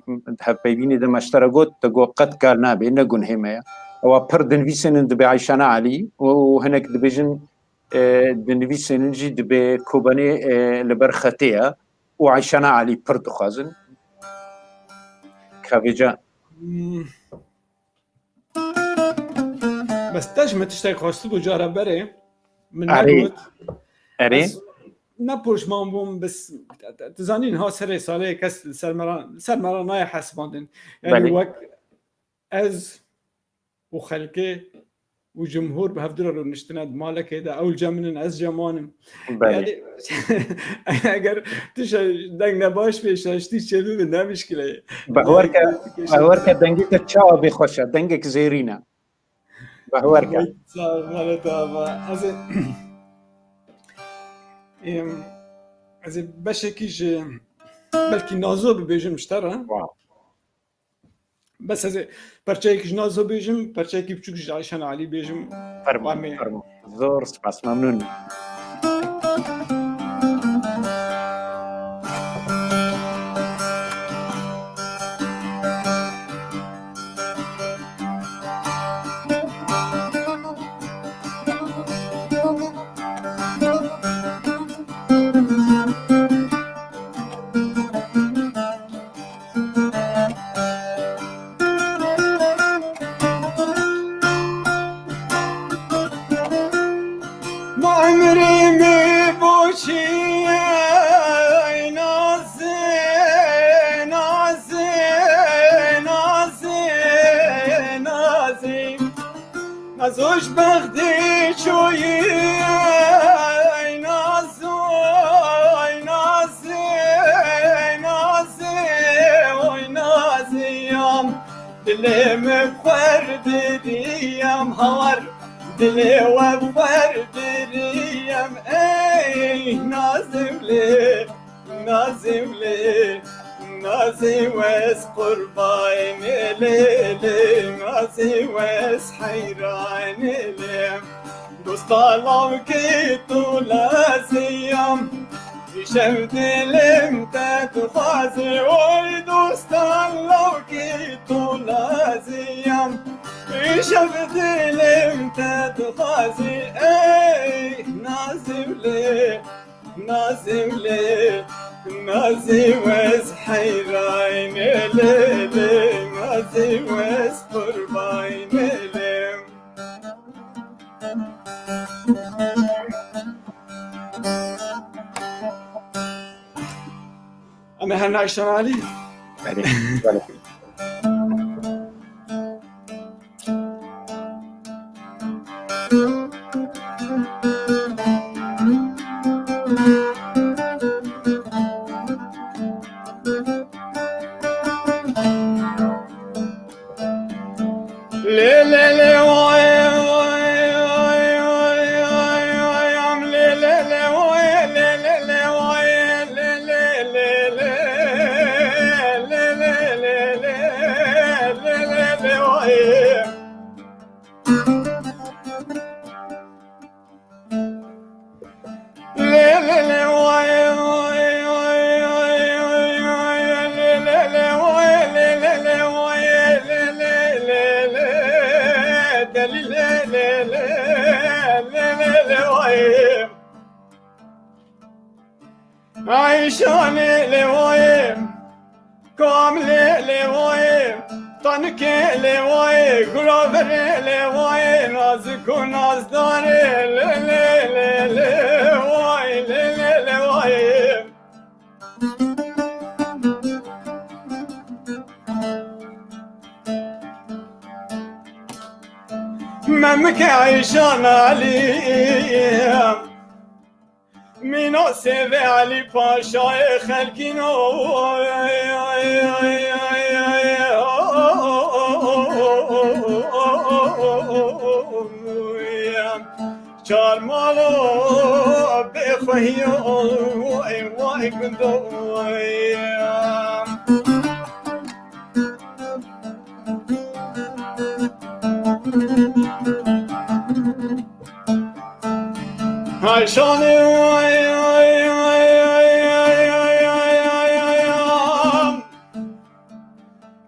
hevpeyvînê de meştere got te got qet kar nabe ne gunhê me ye ewa pir dinivîsinin dibe Ayşena Alî û hinek dibêjin dinivîsinin jî dibe kobanê li ber xetê ye û Ayşena Alî pir dixwazin kevêca bes te ji me tiştek xwastî bû cara berê min negot erê nepoşman bûm dizanîn ha serê salê kes ser me re naye hesibandin yani wek ez û xelkê û cumhur bi hevdira rûniştine di malekê de ew ceminin ez cemanim eger tu deng nebaş pê şaştî çêbî min ne mişkile ye bawerke dengê te çawa bê xweş e dengek zêrîn e bawerke ez ê beşekî ji belkî nazo bibêjim ji te re بس از پرچه‌ای که نازو بیجم پرچه‌ای بچوک ji Ayşena Alî بیجم فرمو زۆر سپاس ممنون نازوش بختی چویی ای نازو ای نازی نازی ای نازیم دلم فردیم هوار دلم فردیم ای نازم لی نازم لی نازي وس قربان ليلي نازي وس حيران ليلي دوست الله كيتو لازيام يشفت لم تتخازي وي دوست الله كيتو لازيام يشفت لم تتخازي اي نازم لي نازم لي نازي وس حيران ليلي نازي وس قربان ليلي أنا هنا عشان علي عيشاني لوايم كاملي لوايم تانکه لوای گلابر لوای نازک و نازداره لوای لوای ممك عيشان عليهم مينو سيفي علي باشا خلقينو چار مالو بخوهيو واي كندو عشاني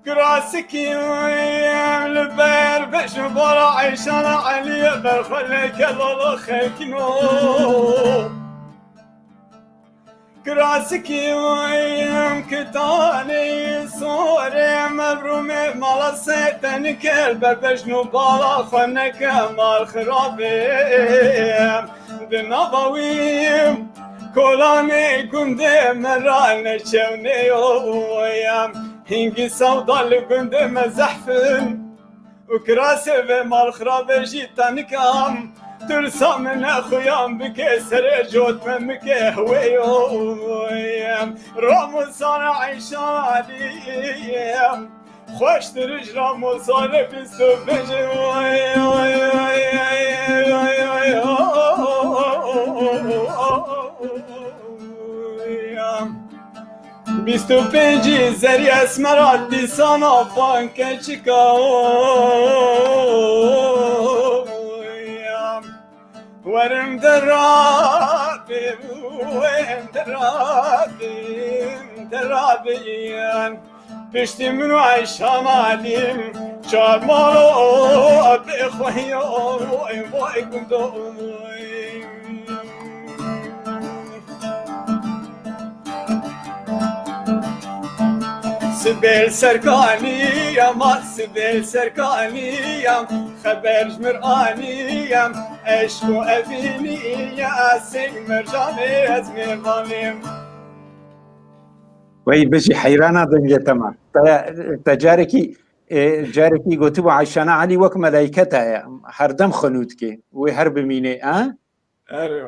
كراسكي البير بش برا عشان علي بخليك الله خلكنو كراسكي كتاني صوري مبرومي مالا سيتن كلب بشنو بالا خنك مال خرابي دنابويم كولاني كندي مران شوني ويام هنجي سودال كندي مزحفن وكراسي بمال خرابي جيتن كام ترسى من اخويام بكسر جوت ممك هويام رامو صار عيشاني خوش ترج رامو صار بيستو بجي بيستو بيجي زري اسمرات دي سانا فانكا ورم درابي وين درابي بشتي منو عيشان عليم شار مالو بإخوهيو واي كندو سبيل سركاني يا ما سبيل سركاني يا خبر جمراني يا اشكو افيني يا سيك مرجاني ازمي ظالم وي بجي حيرانة دنجة تمام تجاركي جاركي قوتبو عشان علي وك ملايكتها هردم خنوتك وهرب ميني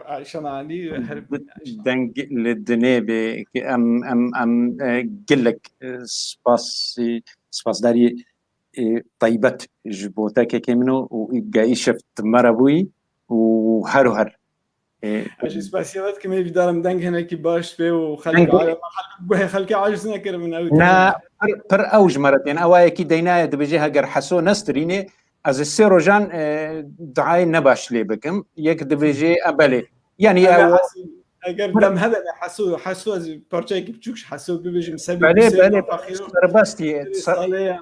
عشان علي هرب دنج للدنيا ام قلك سباس داري طيبت جبوتك كمنو وقاي شفت مربوي وهرو هر اجي سباسيات كما بدارم دنج هنا كي باش بي خلق عاجز نكر من اوت نا بر اوج مرتين اوايكي دينايا دبجيها قر حسو نستريني از السيروجان دعاي نباش لي بكم يك دبجي ابلي يعني اگر دم هذا حسو از پارچه بچوكش حسو ببجي مسبب بله سربستي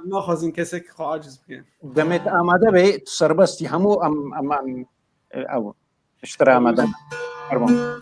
ناخذ كسك عاجز بكين دمت اماده به سربستي همو ام او اشترى اماده ارمون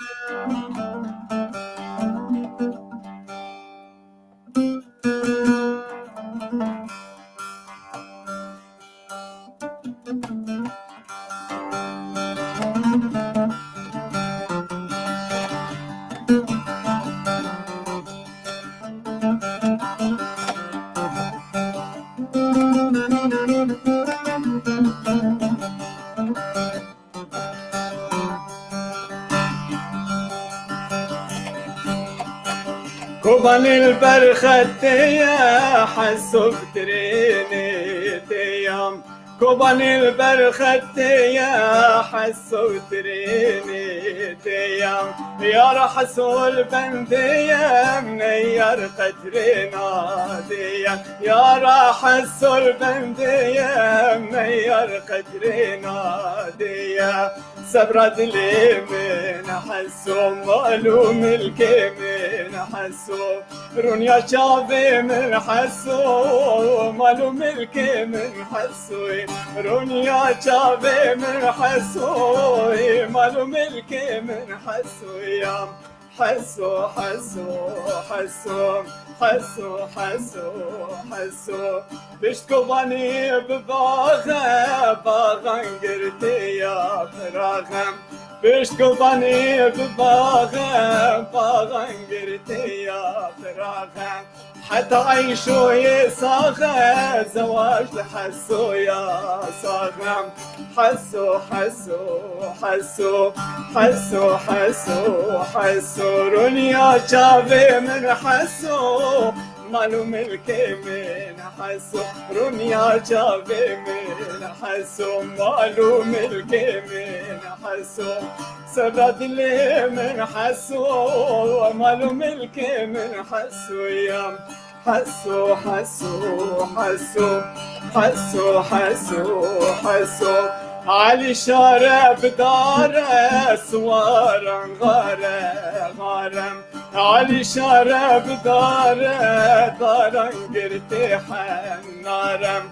كوبان البرختيا حسو بتريني تيام كوبان البرختيا حسو بتريني تيام يا رحسو البنديا منير قدرنا ديا يا رحسو البنديا منير قدرنا ديا سبرت لي من حسو مالو ملكي من حسو رونيا شافي من حسو مالو ملكي من حسو رونيا شافي من حسو مالو ملكي من حسو يا حسو حسو حسو حسو حسو حسو بشتكو باني بباغا باغا قرتي يا فراغم بشتكو باني بباغا باغا قرتي يا فراغم حتى عيشو يصاغا زواج لحسو يا صاغم حسو حسو حسو حسو حسو حسو رنيا جابي من حسو مالو ملكي من حسو رنيا جابي من حسو مالو ملكي من حسو سرد لي من حسو مالو ملكي من حسو يا حسو حسو حسو حسو حسو حسو علي شارع بداره سوارا غاره غارم علي شارع بداره دارا قرتي حنارم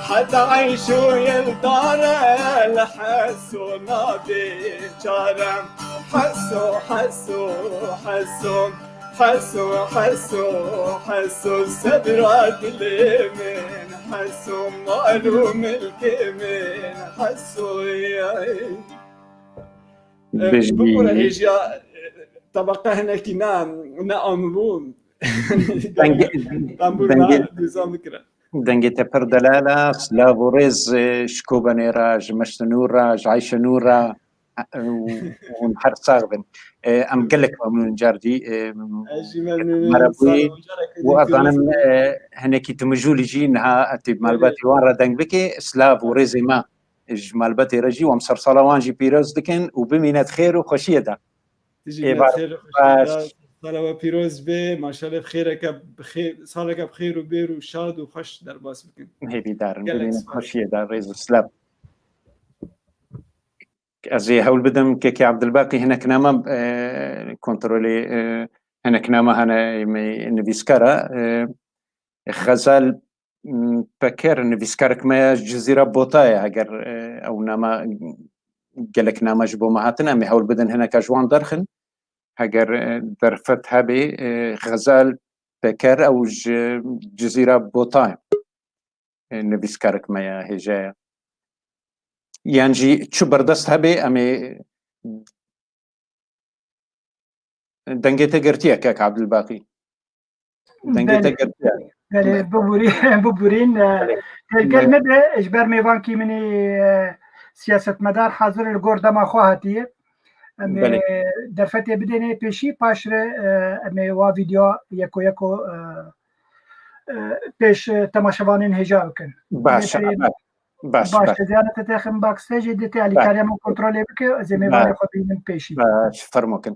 حتى عيشو يلداره لحسو نادي جارم حسو حسو حسو حسو حسو حسو سدرات لي من حسو مالو ملكي من حسو ياي بكرة هيجي طبقة هناك نعملون دنگت پر دلاله سلاو و رز شکوبنی راج مشتنور راج عیش نور را ونحر صاغبن ام قلك ممنون جاردي مربوي واظن هناك تمجولي جي انها اتب مالباتي وان دنگ بكي سلاف وريزما مالباتي رجي ومسر صلوان جي بيروز دكن وبمينات خير وخشيه ده تجي خير وخشيه صلوا بيروز به ما شاء الله بخيرك بخير صالك بخير وبير وشاد وخش در باس بكن هيبي دار بمينات خشيه ده ريز سلاف ازي هول بدم كي عبد الباقي هنا كنامه كنترولي هنا كنامه هنا نفيسكارا غزال بكر نفيسكارا كما جزيره بوطايا اگر او نما قالك نما جبو مهاتنا مي هول بدن هنا كجوان درخن اگر درفت هبي غزال بكر او جزيره بوطايا نفيسكارا كما هجايا يعني شو بردست هبي امي دنگيتا قرتيا كاك عبد الباقي دنگيتا قرتيا بله ببورين الكلمة اجبر ميوانكي مني سياسة مدار حاضر القردما خواهتية امي درفتي بديني بيشي باشر امي وا فيديو يكو بيش تماشوانين هجاوكن باش باش زیانه تتخم باکستیج دیتی علی کریم کنترل بکه زمینه خود بینن پیشی باش فرموكن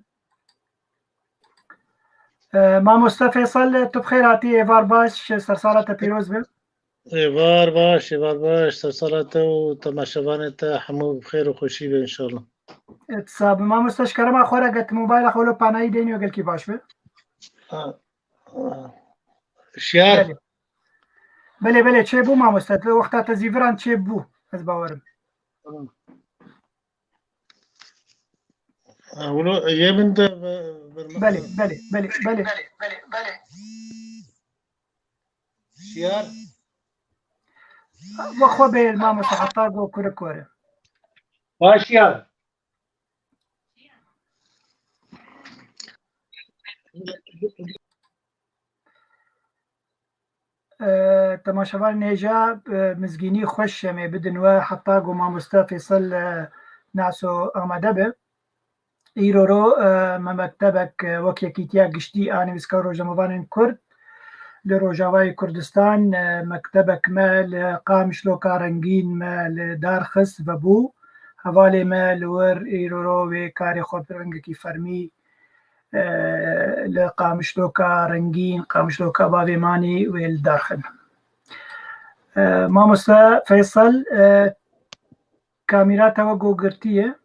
ما مصطفى فيصل تو بخير عطيه ايفار باش سرسالة بيروز بل ايفار باش سرسالة وتماشوانت حمو بخير وخوشي ان شاء الله تصاب ما مستشكر ما خورا قلت موبايل اخولو باناي ديني وقال كي باش بل شيار بله چه بو ما مستد وقتا تزیوران چه بو از باورم اولو يبنت بله شيار وخو به ما مستحطا گو كوره باشيار تماشاوان نيجا مزگینی خوش می بدن و حتی گو ما مصطفى فيصل ناسو آماده به ایرو رو ممکتبک وکی کیتیا گشتی آنی وسکارو جمعوان کرد لروجاوای کردستان مکتبک ما لقامش لو کارنگین ما لدارخس و بو حوالی ما لور ایرو رو و کاری خود رنگ کی فرمی لقامشلوكا رنگين قامشلوكا بابيماني والدارخن ماموستا فيصل كاميرا توقو قرتية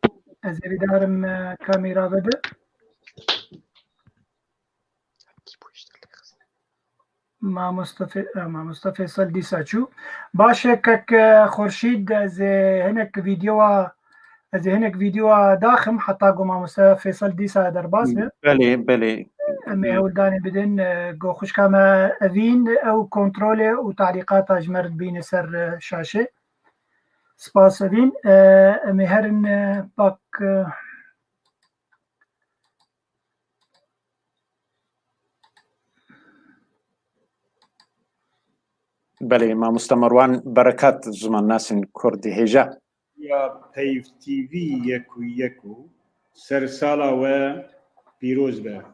از بدارم كاميرا بده ماموستا فيصل دي ساچو باشه كك خورشيد از هناك فيديو از هناك فيديو داخم حتى قوم فيصل ديسا درباس به بله أما هولداني بدن جو خوش كما أفين أو كنترول وتعليقات أجمرت بين سر شاشة سباس أفين أما هرن باك بله ما مستمروان بركات زمان ناس كردي هجا يا بيف تي في يكو سرسالة و بيروز به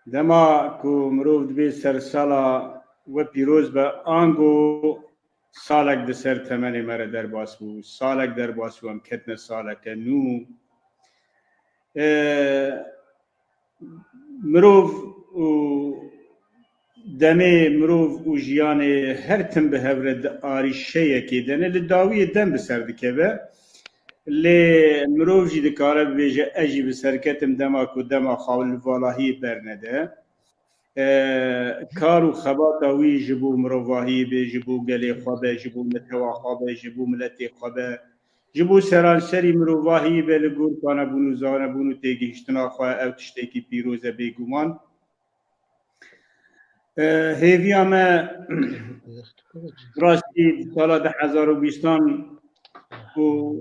دما کو مروف دبی سرسالة و بيروز به آنگو سالک ده سر تمنی مره در باس بو سالک در باس بو هم کتن سالک نو مروف دمه مروف و جیان هر تن به هورد آریشه یکی دنه لداوی دم بسر دکه لی مروف جی دکاره بیجه اجی بسرکتم دما کو دما خاول والاهی برنده کار و خباتا وی جبو مروفاهی بی جبو گلی خوابه جبو متوا خوابه جبو ملتی خوابه جبو سرانسری مروفاهی بی لگور کانا بونو زانه بونو تیگی هشتنا خواه او تشتیکی پیروزه بی گومان هیوی همه راستی سالا 2020 و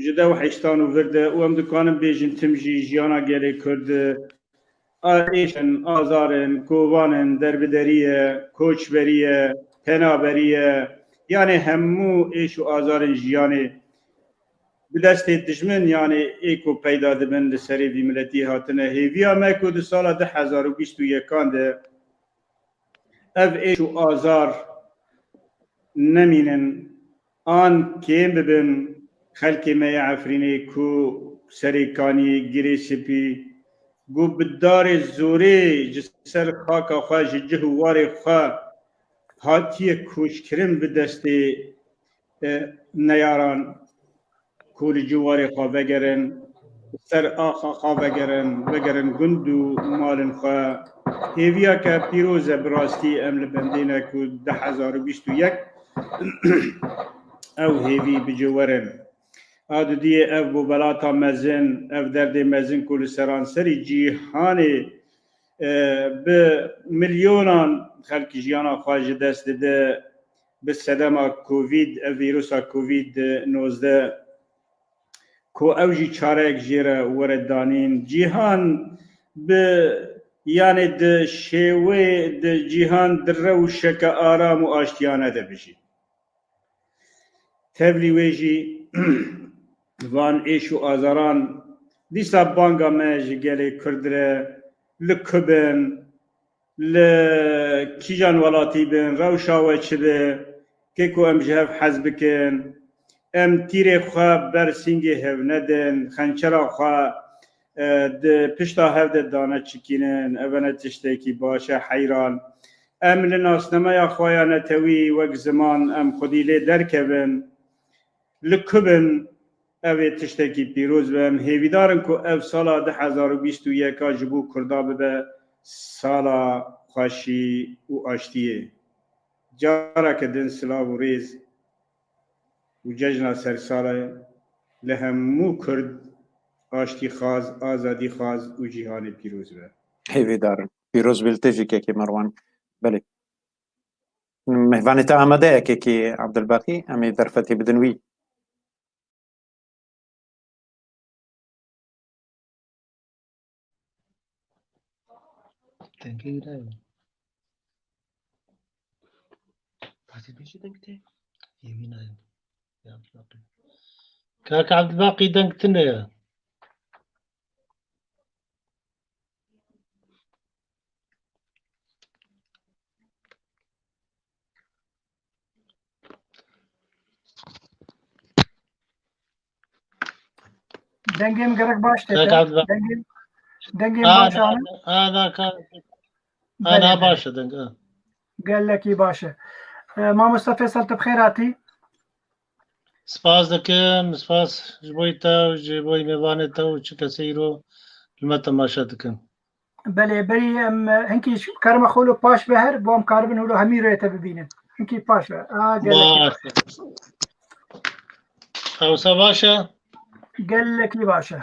جده و حیشتان و ورده و هم دکانم بیجن تمجی جیانا گلی کرد آریشن، آزارن، کووانن، دربدریه، کوچبریه، پنابریه یعنی همو ایش و آزارن جیانی بدست دشمن یعنی ایکو پیدا دبن لسری وی ملتی هاتنه هیوی همه که دو سالا 2021 ده اف ایش و آزار نمینن آن کیم ببن خلقی می عفرینی کو سریکانی گری سپی گو بدار زوری جسر خاکا خواه جهوار خواه هاتی کوش کرم به دست نیاران کول جوار خواه بگرن سر آخا خواه بگرن گندو مالن خواه هیویا که پیروز براستی امل بندینه که 2021 او هیوی بجوارن آدو دیه اف بو بلاتا مزن اف درد مزن کل سرانسری جیهانی به میلیونان خلق جیانا خواهج دست ده به صدما کووید ویروسا کووید 19 کو اوجی چارک جیره وردانین جیهان به یعنی ده شیوه ده جیهان در روشک آرام و آشتیانه ده بشی تبلی ویجی وان ایش و آزاران دیسا بانگا مج گلی کردره لکبن لکیجان ولاتی بن روشاوه چه به که کو ام جهف حزب کن ام تیر خواه بر سینگی هف ندن خنچرا خواه ده پشتا هف ده دانه چکینن اوانه تشتکی باشه حیران ام لناسنمه خواهانه توی وک زمان ام خودیله درکبن لکبن اوی تشتکی پیروز بهم هیویدارن که او سالا 2021 جبو کردا به سالا خوشی و آشتیه جارا که دن سلاو و ریز و ججنا سر سالا لهمو کرد آشتی خواز آزادی خواز و جیهان پیروز به هیویدارن پیروز بلتجی که مروان بله مهوانتا آمده که عبدالباقی امی درفتی بدنوی Thank you. كاك عبد الباقي دنكتنا يا دنگم قرق باش دنگم باش انا كان انا باشا دنگ قال لك باشا ما مصطفى صلت بخيراتي سپاس دکم سپاس جبویتا و جبوی میوانتا و چه کسی رو لما تماشا دکم بله بری هنکی کارم خولو پاش بهر بام کاربن هلو همین رو ببینن هنکی پاش بهر ئەوسا باشە گەلێکی باشە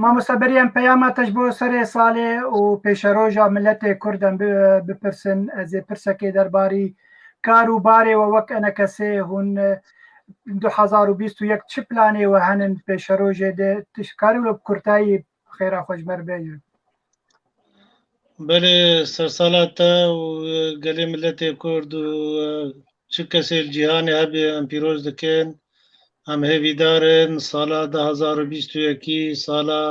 مامۆستا بەریان پەیاماتەش بۆ سەرێ ساڵێ و پێشەڕۆژە ملەتێ کوردم بپرسن ئەزێ پرسەکەی دەرباری کار و بارێەوە وەک ئەنە کەسێ هون 2021 چ پلانێوە هەنن پێشەڕۆژێ تشکاری و لە کورتایی خێرا خۆشبەر بێژن بەێ سەرساڵاتە و گەلێ ملەتێ کورد و چ کەسێ جیهانی هەبێ ئەم پیرۆز دەکەن ئەم هێویدارن ساڵا 2021 ساڵا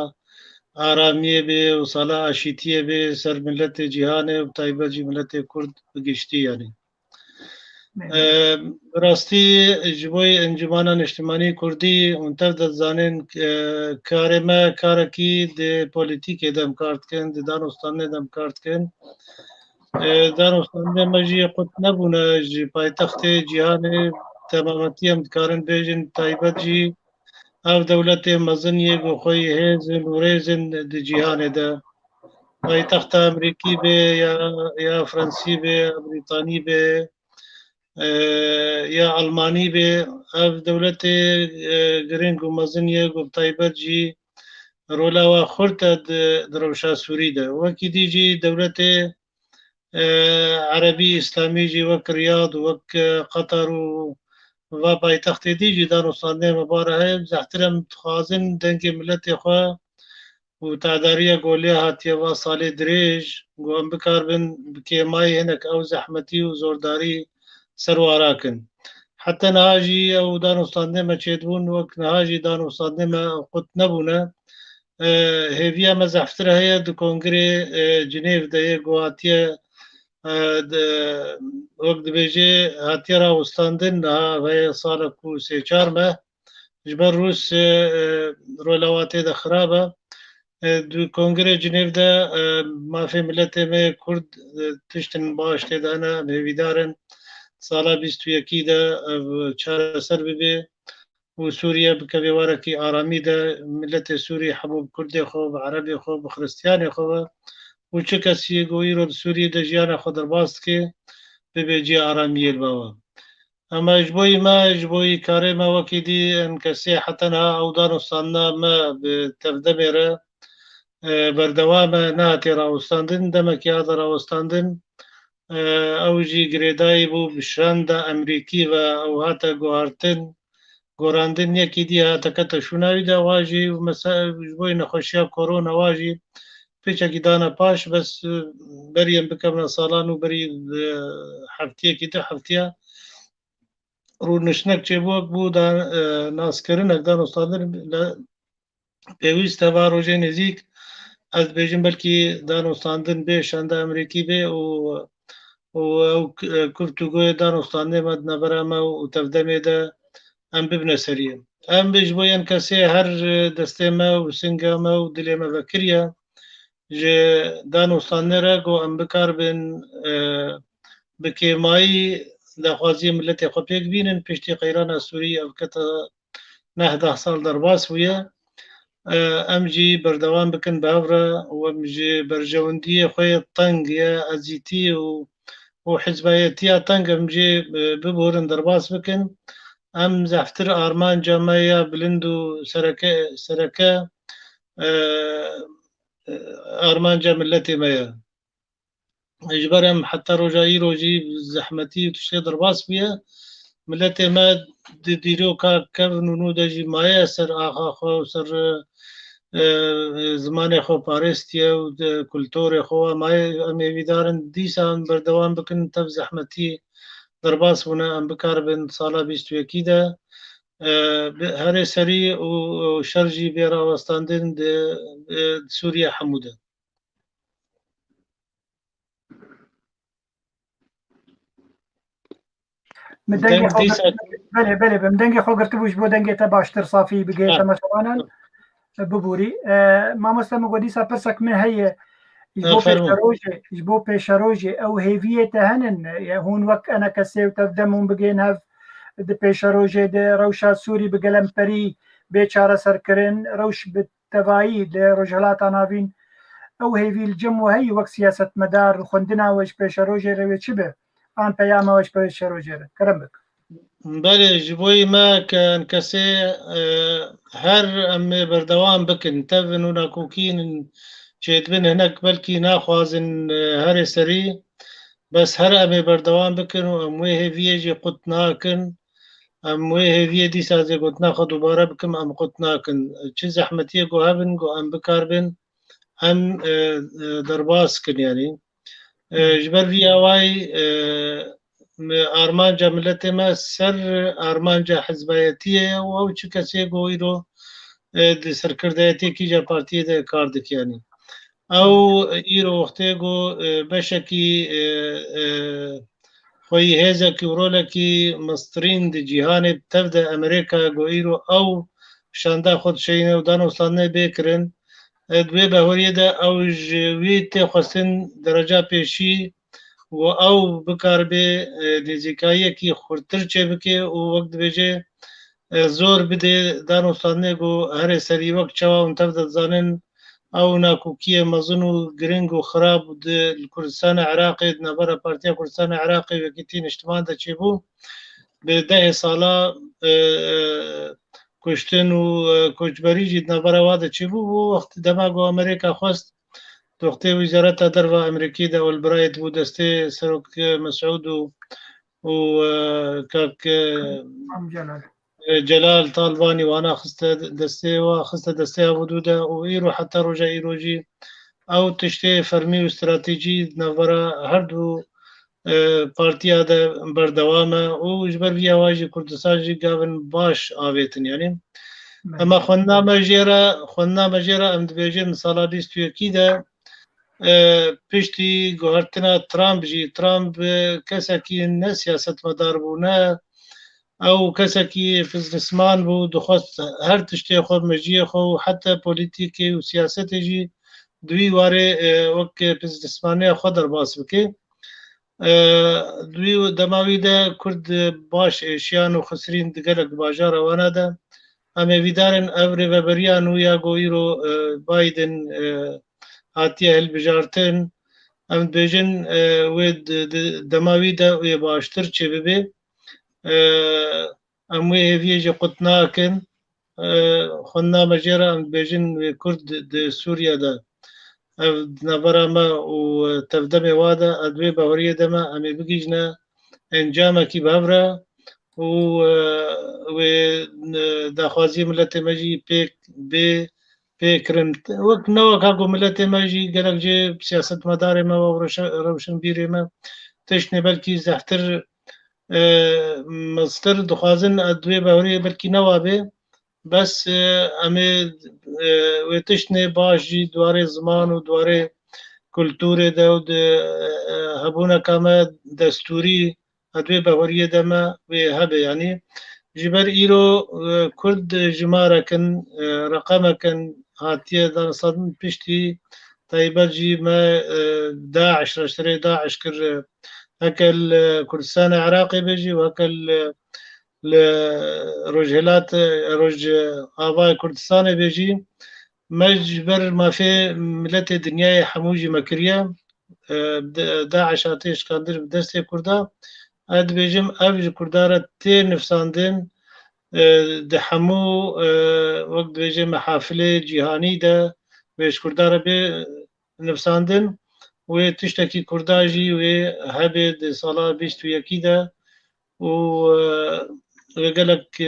ئارامیە بێ و ساڵا ئاشیتیە بێ سەر ملەتێ جیهانێ و تایبەتجی ملەتێ کورد بگشتی یانی ڕاستی ji bo Encûmana Niştimanî Kurdî hûn tev dizanên karê me karekî di polîtîkê dem kar dikin di danûstanê dem kar dikin danûstanê me jî qut nebûne ji paytextê cîhanê temametiye em dikarin bêjin taybet jî ev dewletê mezin yê xwe hêzin û rêzin di cîhanê de paytexta Emerîkî bê ya Fransî bê ya Brîtanî bê یا ئەلمانی بێ ئەف دەولەتێ گرنگ و مەزنیە و تایبەت جی ڕۆلاوە خورتە درەوشا سووریدا وەکی دیجی دەولەتێ عەربی ئیسلامیجی وەک ریاد و وەک قەتەر و پایتەختێ دیجی دانوستاندێ مەبارە هەیە زەحترم دخوازن دەنگێ ملەتێ خوا و تعداریە گۆلێ هاتیەوە ساڵێ درێژ گوان بکار بن بکێمای هەنێک ئەو زەحمەتی و زۆرداری سەرواراکن حتى نهاجي او دانوستاندێمە چێتبوون وەک نهاجی دانوستاندێمە قوت نەبوونە هێڤیا مەزەحفترە هەیە di کۆنگرê Cinêv de yê guhatiye wek dibêjê hatiye rawistandin niha veye salek û sê çar me ji ber Rûs rolewatê de xirab e di kongirê Cinêv de mafê milletê me Kurd tiştin baş tê de hene em hêvîdarin ساڵا 21 de çareser bibe û Sûriye bikeve warekî aramî de milletê Sûrî hemû bi Kurdê xwe bi Erebê xwe bi Xristiyanê xwe ve û çi kesî goîro di Sûriyê de jiyana xwe derbas dike bibe cî aramiyê li bava ama ji bo me ji bo karê me wekî dî em kesê heta niha ew danûstandina me bi tevdemê re berdewam e nehatiye rawistandin demekî hate rawistandin ئەو ژی گرێدایی بوو بشراندا ئەمریکی و ئەو هاتە گۆهارتن گۆڕاندن یەکی دی هاتەکەتە شووناویدا واژی بۆی نەخۆشیە کۆرۆنا واژی پێچێکی دانە پاش بەس بەریەم بکەمە ساڵان و بەری هەفتەیەکی دو هەفتەیە ڕوونشنەک چێبووەک بوو ناسکردنێک دانوستاندن پێویستە با ڕۆژێ نزیک ئەس بێژم بەلکی دانوستاندن بێ شاندا ئەمریکی بێ و گفتوگۆیە دانوستاندێمە نەبەرەمە و تەفدەمێ de em bibne seriye em bêj bo yên kesê her destê me û singê me û dilê me vekiriye ji danûstandê re got em bikar bin bi kêmayî daxwaziyê milletê xwe pêk bînin piştî qeyrana Sûrî ev kete 9 sal derbas bûye em jî berdewam bikin bi hev re û em ji berjewendiyê xwe teng ya ezîtî û hizbayetiya teng em jê biborin derbas bikin em zehftir armanca me ya bilind û sereke armanca milletê me ye ji ber em heta roja îro jî zehmetî û tiştê derbas bûye milletê me di dîroka kevn û nû de jî maye ser axa xwe û ser zimanê xwe parêstiye û kulturê xwe maye em hêvîdarin dîsan berdewam bikin tev zehmetî derbas bûne em bikarbin sala 21 de herê serî û şer jî bê rawestandin di Sûriye hemû de بله بم دەنگی خۆ گرتبووش بۆ دەنگێتە باشتر سافی بگێتە مەشەوانان ببووری مامۆستا مەگۆدیسا پرسێک من هەیە ji bo pêşerojê ew hêviyê te henin hûn wek ene kesê tev dem hûn bigên hev di pêşerojê de rewşa Sûrî bi gelemperî bê çareserkirin rewş bi tevayî li Rojhilata Navîn ew hêvî li cem û heyî wek siyasetmedar xwendina we ji pêşerojê re wê çi be an peyama we ji pêşerojê re kerem bik بله جبوی ما کن کسی هر ام بردوام بکن تفن و ناکوکین چیت بین هنک بلکی ناخوازن هر سری بس هر ام بردوام بکن و اموی هیویه جی قط ناکن اموی هیویه دی سازی قط ناخد دوباره بکم ام قط ناکن چه زحمتیه گو هبن گو ام بکار بن ام درباس کن یعنی جبر في اواي ارمانجا ملتي ما سر ارمانجا حزبيتيه او چكسي گويرو دي سركرديتي كي جا بارتي ده كاردك يعني او ايرو وقتيگو بشكي خوي هيزا كي ورولكي مصرين دي جهان تبدا امريكا گويرو او شاندا خود شينه ودانو صانه بكرن دوی بهوریه ده او جوی تی خواستن درجه پیشی و او بکار به نزیکایی کی خورتر چه بکه و وقت بجه زور بده دانو سانه گو هر سری وقت چوا اون تفضل زانن او ناکوکی مزن و گرنگ و خراب ده کردستان عراقی نبرا پارتیا کردستان عراقی و کتین اجتماع ده چه بو به 10 سالا کشتن و کوچبری جید نبرا واده چی بو و وقت دماغو امریکا خواست وقتی وزارت درو امریکی ده والبرایت بو دسته سروک مسعود و کاک جلال طالباني وانا خست دسته و خست دسته ودوده و ایرو حتی روجا ایروجی او تشته فرمی و استراتیجی نبرا هر دو پارتیا ده بردوامه و جبر وی آواجی کردستان جی گاون باش آویتن یعنی اما خوننا مجیره ام دبیجه مثلا لیست یکی ده پشتی گوهرتنا ترامپ جی ترامپ کسا کی نه سیاست مدار بو نه او کسا کی بزنسمان بو دخواست هر تشتی خود مجیه خو حتی پولیتیکی و سیاست جی دوی واره وک بزنسمانی خود در باس بکه دوی دماوی ده کرد باش ایشیان و خسرین دگلک باجار وانه ده اما ویدارن اوری و بریان و یا گوی رو بایدن هاتیه هل بجارتن ام بیجن و دماوی ده و باشتر چه ببه ام وی هیویه جه قطناکن خوننا مجیره ام بیجن و کرد ده سوریا ده نبرا ما و تفدم وادا ادوی باوریه دما امی بگیجنا انجام کی بابرا و داخوازی ملت مجی پیکرن وقت نو کاغو ملت مجی گلک جه سیاست مدار ما و روشن بیر ما تشنه بلکی زحتر مصدر دخوازن ادوی باوریه بلکی نوابه بس امی وتشنه باش جی دواره زمان و دواره کلتور ده و هبونه کامه دستوری ادوی بهوریه دما و هبه یعنی جبر ایرو کرد جماره کن رقمه کن هاتیه دان صدن پشتی طيبات جي ما داعش رشتري داعش كر هكل كردستان عراقي بيجي وهكل رجهلات رج آباء كردستان بيجي مجبر ما في ملت الدنيا حموجي مكرية داعش آتش كاندر بدست كردا اد بيجم أبج كردارة تير نفساندن دحمو وقت بيجم محافل جهاني ده بيش كردارة بي نفساندن وتشتكي كرداجي وهبد صلاة بيشتو يكيدا وقالك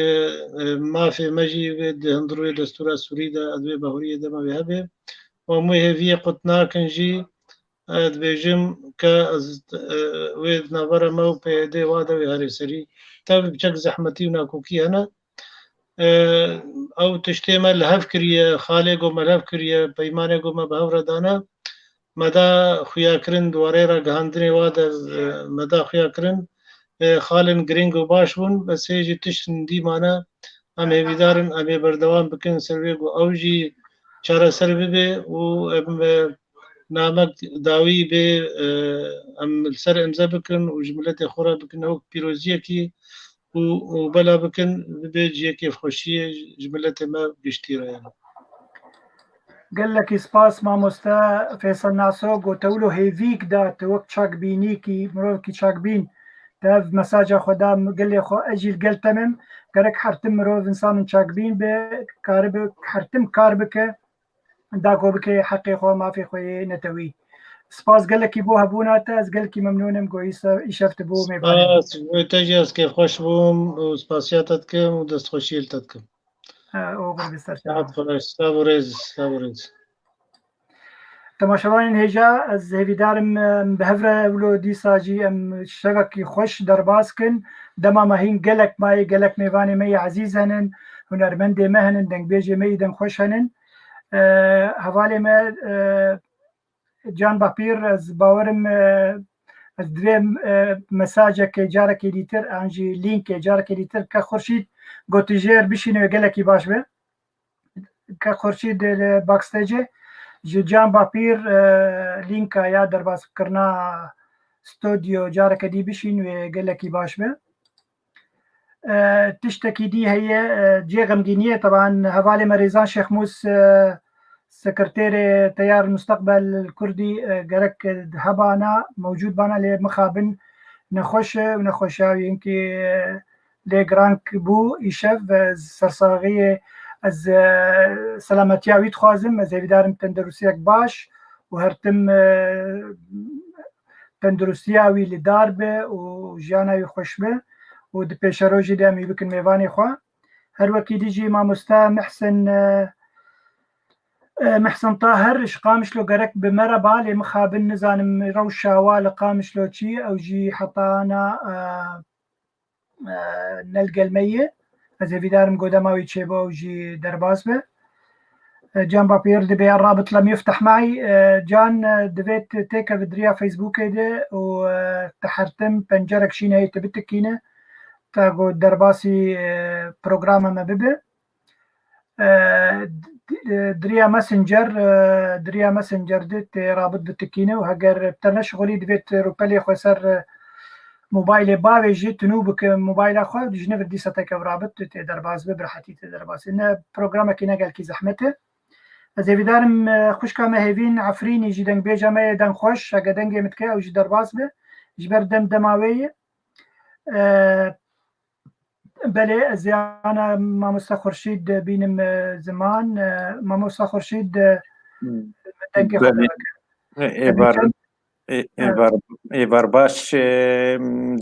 ما في مجي هندروي دستورة السوري ده أدوية بهورية ده ما بيهبه وموه في قطنا كنجي اد بيجم ويد نابرا مو بيدي وادا ويهاري سري تاب بچك زحمتي وناكوكي هنا او تشتيما لهف كريه خالق وملهف كريه بيمانه وما بهورا دانا مدى خياكرن دواريرا غاندني وادا مدى خياكرن خالن گرینگ و باش بون بس هیچ تشن دی مانا همه بیدارن همه بردوام بکن سرویگ و اوجی چاره سر ببه و نامک داوی به ام سر امضا بکن و جملت خورا بکن او پیروزیه کی و بلا بکن به جیه که خوشیه جملت ما گشتی را یعنی قال لك سباس ما مستا فيصل ناسوق وتولو هيفيك دا توك تشاك بينيكي مروكي تشاك بين تاف مساجا خدا قال لي خو اجي القل تمام قالك حرتم مروف انسان شاكبين بكارب حرتم كاربك داكو بك حقي خو ما في خوي نتوي سپاس قال لك يبوها بوناتا قال لك ممنونم كويسه يشفت بو ميفاني تجي كيف خوش بوم وسپاسياتك ودست خوشيلتك اوغر بستر سابوريز تماشاوان هجا از هیویدارم بهفره ولو دیساجی ام شبکی خوش درباسکن دما مهین گلک مای گلک میوانی می عزیز هنن هنرمند مهنن دنگ بیجی می دنگ خوش هنن حوالی ما جان باپیر از باورم از دریم مساجه که جاره که دیتر انجی لینک جاره که دیتر که خورشید گوتیجر بشینه گلکی باش به که خورشید باکستیجه جان باپیر لینک یا درباس کرنا استودیو جاره که دی بشین و گلکی باش به تشتكي دي هي جي غمدينية طبعا هوالي مريزان شيخ موس سكرتير تيار المستقبل الكردي قرك هبانا موجود بانا لمخابن نخوش ونخوشاوي يمكن لجرانك بو يشف سرساغية از سلامتياوي تخوازم از هيدارم تندرسيك باش وهرتم تندرسياوي لداربه وجاناوي خوشبه و د پیشروجی دمی بکن میوانی خوا هر وکی دیجی مامستا محسن طاهر اش قامش لو قرك بمربا لمخابن نزانم روشاوا قامش لو شي او جي حطانا نلقى المية از فيدارم قدماوي تشيبو وجي درباس به جان بابير دبي الرابط لم يفتح معي جان دبيت تيكا بدريا فيسبوك ده وتحرتم بنجرك شينا هي تبتكينه تاگو درباسی پروگرام ما ببه دریا مسنجر دت رابط بتكينه وهجر بترنا شغلي دبيت روبالي خسر موبايل باوي تنوبك موبايل اخو جنب دي ستك رابط درباز ببرحتي درباز ان بروجرام كينا قال كي زحمته از ویدارم خوش کام هیوین عفرینی جدن بیجامه دن خوش اگه دنگه متکه او درباز به جبر دم دماوی بله از انا ماموستا خورشید بینم زمان ماموستا خورشید دنگه خود ایوار باش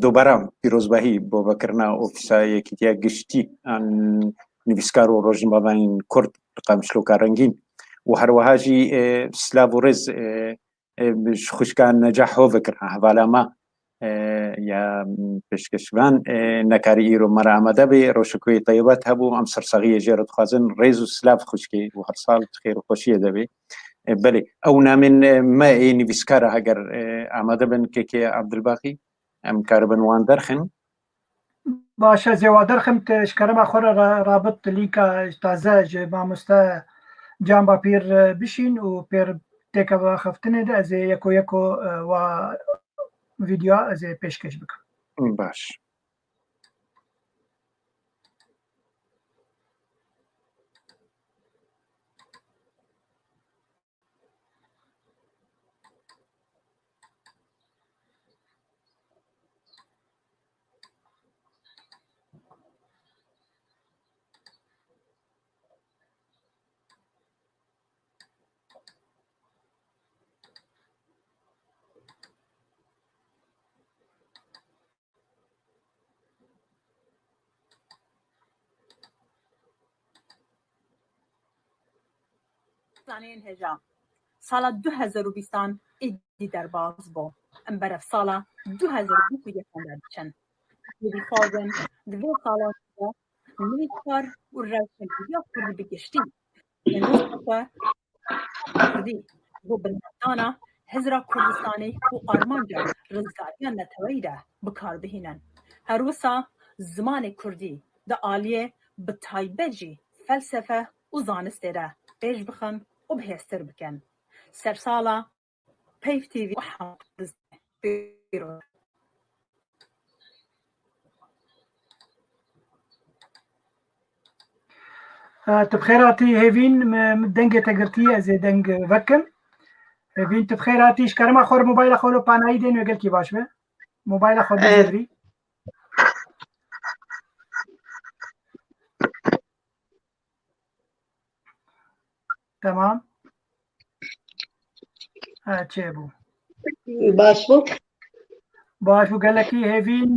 دوباره پیروزباهی با بکرنا اوفیسا یکیتیا گشتی ان نویسکار و روزنامه‌نگاران کرد قامشلو کارنگین و هر وهاجی سلاو رز خوشکان نجاح و فکر حوالا ما یا پشکشوان نکاری ایرو مرا آمده به روشکوی طیبات هبو ام سرساغی جرد خوازن ریز و سلاو خوشکی و هر سال خیر و خوشیه دبی بله او نامن ما ای نویسکار اگر آمده بن که عبدالباقی ام کاربن وان درخن باشه زیوا درخم تشکرم اخور رابط لینکا تازه ماموستا جان باپیر بشین و پیر تکا خفتنه ده از یکو و ویدیو از پیشکش بکن باش زانین هجا سال 2020 ایدی درباز بو ام برف سال 2020 یکم دادشن ایدی خوازن دوی سالات دا نیکار و روشن یا کردی بگشتی نوستفا کردی بو بلندانا هزرا کردستانی و آرمانجا رزگاریان نتویده بکار بهینن هر وسا زمان کردی دا آلیه بتایبجی فلسفه و زانستیده بیش بخن و بهستر بکن سرسالا پیف تیوی و حافظ بیرو تبخيراتي هيفين دنجة تقرتي از دنج وكم هيفين تبخيراتي شكرم اخور موبايل اخولو بانايدين وقال كي باش به موبايل اخور بزري تمام چه بو باش بو قال لك هيفين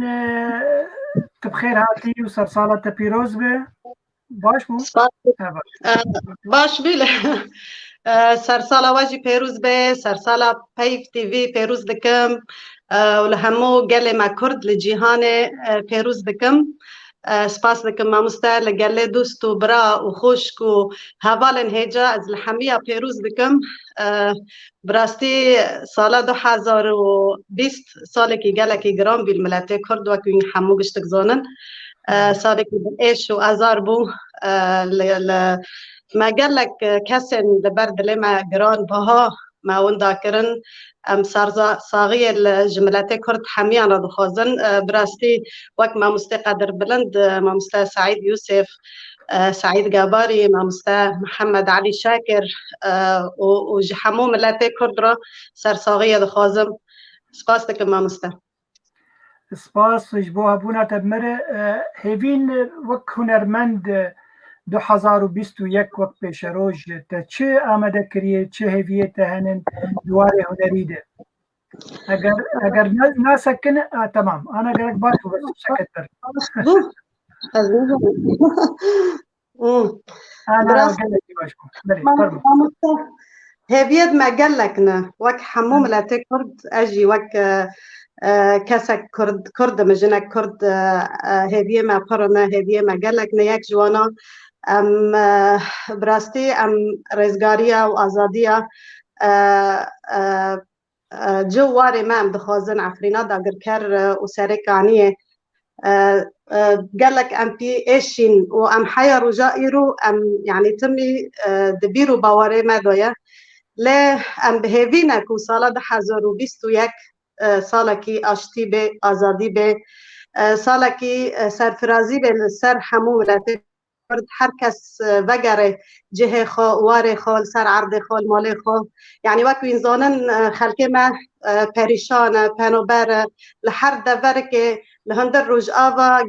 بخير هاتي وصار صالة بيروز به باش بو باش بيله سرسالة واجي بيروز به سرسالة بيف تي في بيروز دكم ولهمو قال ما كرد لجيهان بيروز دكم سپاس دکم مامستا لگله دوست و برا و خوشک و هوالن هیجا از الحمیه پیروز دکم براستی سال 2020 سالی که گله که گرام بیل ملت کرد و که این حمو گشتک زانن سالی که ایش و ازار بو ما گلک کسین دبر دلما گران بها ما وندا کرن ام صاغي الجملات كرد حميان رضو خوزن براستي وك ما مستقدر بلند ما مستا سعيد يوسف سعيد جاباري ما مستا محمد علي شاكر وجحمو ملاتي كرد را سر صاغية دو خوزم سپاس دكم ما مستا سپاس جبوها بونا تبمر هيفين وك هنرمند 2021 وقت پیشروج تا چه آمده کریه چه هویت هنن دواره هنری ده اگر ناسکن تمام انا قالك باشو بس سكتر انا قالك باشو بلي هویت ما قالكنا وك حموم لا تكرد اجي وك كسك كرد مجنك كرد هویت ما قرنا هویت ما قالكنا يك جوانا ام براستی ام رزگاریا و آزادیا جواری ما ام دخوازن عفرینا داگر کر و سرکانیه قالك ام بي ايشين و ام حيا رجائرو ام يعني تمي دبيرو باوري ما دويا لا ام بهيفينا كو سالة 2021 سالكي اشتي بي آزادي بي سالكي سرفرازي بي سر حمو ولاتي هر کس وگره جه خو واره خو سر عرض خو مال خو يعني وكو انزانن خلقه ما پریشان پنوبر لحر دور که لهندر روج آوا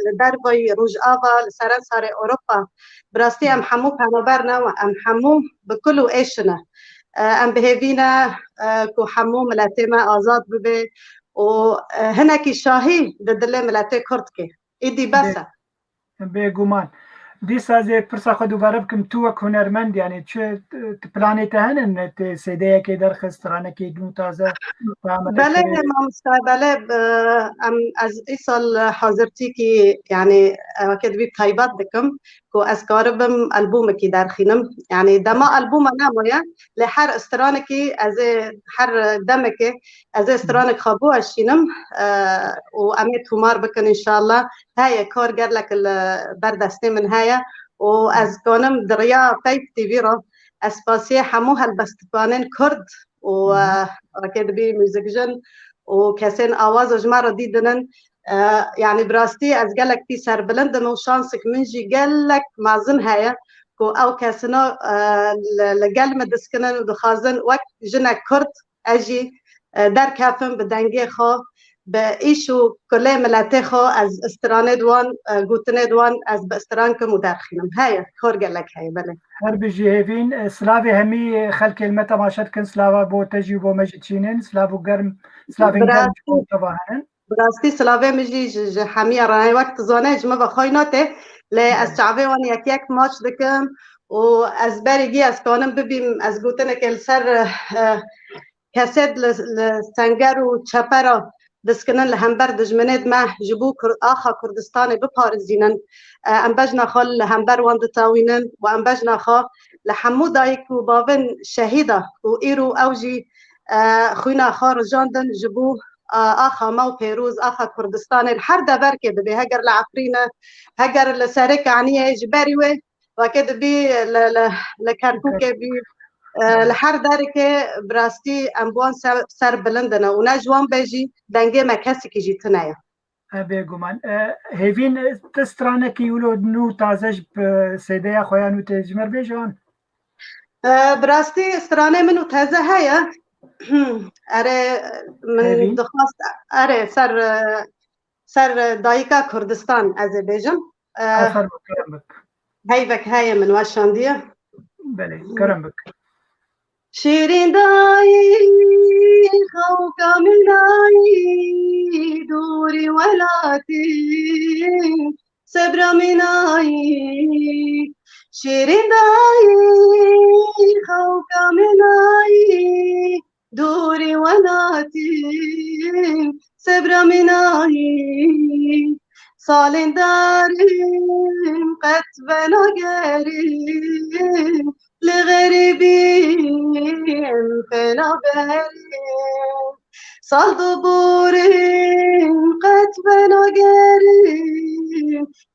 لدربای روج آوا لسرن سار اوروبا براستی ام حمو پنوبر نو ام حمو بكلو ایشنه ام بهوینا کو حمو ملته ما آزاد ببه و هنکی شاهی ددل ملته کرد که ایدی بسه بگمان دیس از پرسا خود دوباره بکم تو وک هنرمند یعنی چه پلانیت هنن سیده که در خسترانه که دون تازه بله بله ام از ای سال حاضرتی که یعنی وقت بی تایبات دکم کو از کاربم البوم کی در خینم یعنی دما البوم نمویا لحر استرانه کی از هر دم که از استرانه خابو اشینم و امی تومار بکن ان شاء الله هاي کار گر لك بردسته من هاي و از کانم دریا فیف تیوی را اسپاسی همو هالبستقانن کرد و وقت بی موزیک جن و کسین آواز و جمع را دیدنن يعني براستي از قالك في سر بلند نو شانسك منجي قالك مازن هيا كو او كاسنا لقال مدسكنن ودخازن وقت جنا كرد اجي در كافن بدنگي خو بايشو كله ملاتي خو از استرانه دوان گوتنه دوان از باستران كم وداخلهم هيا كور قالك هيا بله هر بيجي هيفين سلافي همي خلق المتا ما شد كن سلاوا بو تجي بو مجتشينن سلافو قرم سلافين قرم طبعا براستی سلاوه میجی حمیه رای وقت زانه جمع و خوایناته لی از شعبه وان یک ماچ دکم و از بریگی از کانم ببیم از گوتنه که سر کسید لسنگر و چپرا دسکنن لهمبر دجمنید ما جبو آخا کردستان بپارزینن ام بجنا خال لهمبر وان دتاوینن و ام بجنا خال لحمو دایک و باون شهیده و ایرو اوجی خوینا خار جاندن جبو آخا مو پیروز آخا کردستان هر دبر که ببی هگر لعفرینه هگر لسرک عنیه جبری و وکد بی لکرکوک بی لحر داره که براستی امبوان سر بلندنه و نجوان بیجی دنگه مکسی که جیتنه بگو من هیوین تسترانه که یولو نو تازش سیده خویانو تجمر بیجان براستی استرانه منو تازه هیا اره من دخواست اره سر دایکا کردستان از بیجم هی وک های من واشاندیه بله کرم بک شیرین دایی خوکا منایی دوری ولاتی صبر منایی شیرین دایی خوکا منایی دوری ولاتی صبر منایی سال داریم قد بناگریم لغریبیم فنا بریم سال دوباریم قد بناگریم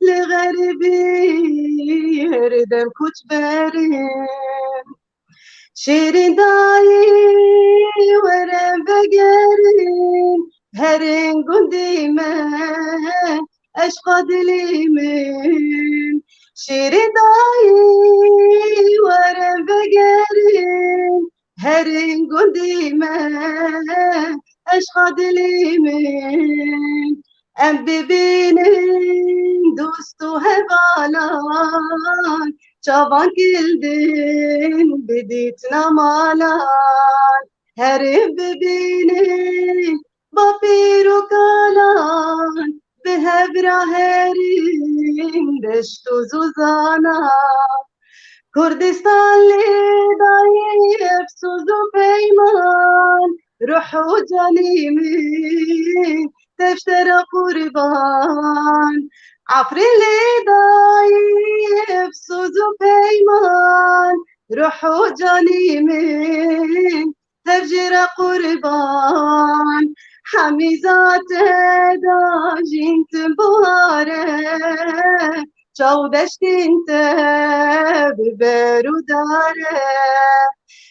لغریبیم ردم کچ بریم شیرین دایی ورم بگریم هرین گندی من عشق دلی من شیرین دایی ورم بگریم هرین گندی من عشق دلی من ام ببینیم دوست و هوالان چاوان کلدین بدیت نمالان هریم ببینیم با پیر و کالان به هبرا هریم دشت و زوزانا کردستان لیدایی افسوز و پیمان روح و جلیمی تفتر قربان عفرین لیدایی افسوز و پیمان روح و جلیمی تفجر قربان حمیزات داجین تباره چودشتین ببرو داره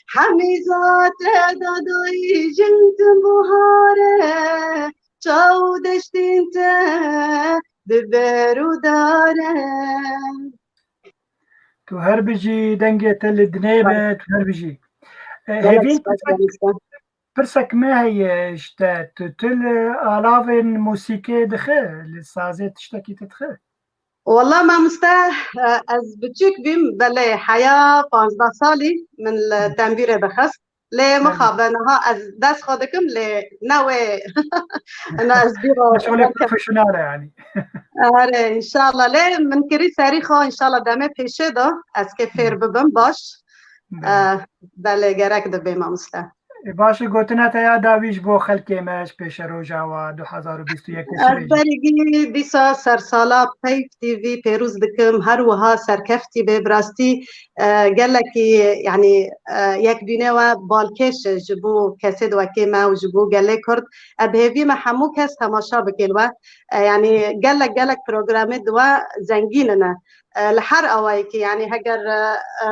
حمیزات دادایی جین تباره چودشتین ببرو داره تو هر بجی دنگ تل دنيبة تو هر بجي هيفين برسك ما هي اشتا تل آلافين موسيقى دخل للسازات تشتكي تدخل والله ما مستح از بتشيك بيم بلي حياة 15 سالي من التنبير بخص لي مخابنها از دست خودكم لي ناوي انا از بيرو شغلك بروفيشنال يعني ان شاء الله لي من كري تاريخه ان شاء الله دامه پیشه دا از که فیر ببم باش بله گرک دبی ما مستح باشی گوتنا تا داویش بو خلکی ماش پیش روژا و 2021 برگی دیسا سرسالا پیف تیوی پیروز دکم هر وها سرکفتی به براستی گلکی یعنی یک بینه و بالکش جبو کسی دوکی ما و جبو گله کرد ابهوی ما همو کس تماشا بکلوه یعنی گلک پروگرام دو زنگیننه لحر اوای که یعنی هگر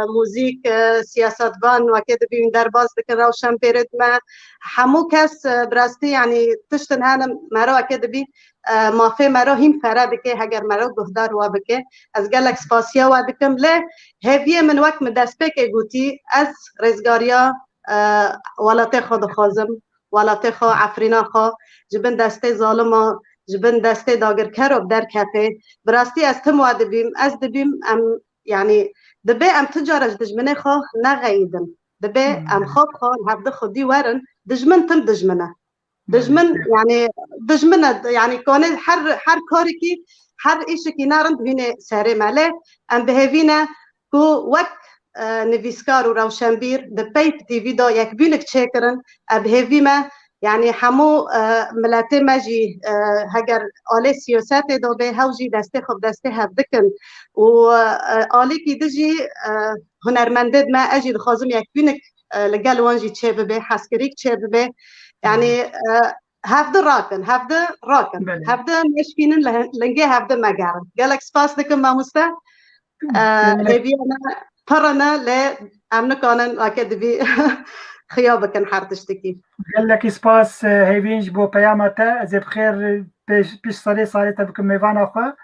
موزیک سیاستوان و کده بین در باز دکن روشن پیرد ما همو کس براستی یعنی تشتن هنم مرا کده بی مافه مرا هین فرا بکه هگر مرا گهدار و بکه از گلک سپاسیا و دکم له هفیه من وقت من دست بکه گوتی از رزگاریا ولات خود خازم ولات خو عفرینا خو جبن دسته ظالما جبن دسته داگر کرب در کفه براستی از تم وادبیم از دبیم ام یعنی دبی ام تجارج دجمنه خو نغیدن دبی ام خوب خو هفته خودی ورن دجمن تم دجمنه دجمن يعني كون حر كوركي حر إيش كي نارند هنا ساري ماله أم بهفينا كو وك نفيسكار وروشنبير دبيت دي فيديو يكبينك تشكرن أبهفيما يعني حمو ملاتي ماجي هجر آلي سياسات دو به هوجي دسته خب دسته هفدكن و آلي كي دجي هنرمندد ما أجي خازم يكبينك لقال وانجي تشابه حسكريك تشابه يعني هفده راكن هفده مشكين لنجي هفده ما قارن قالك سباس دكم ما مستا هبي أنا فرنا ل أمن كانن أكيد بي خيابك إن حرتشتكي قالك سباس هيفينج بو قيامته إذا بخير بيش صاري تبكم ميفان أخا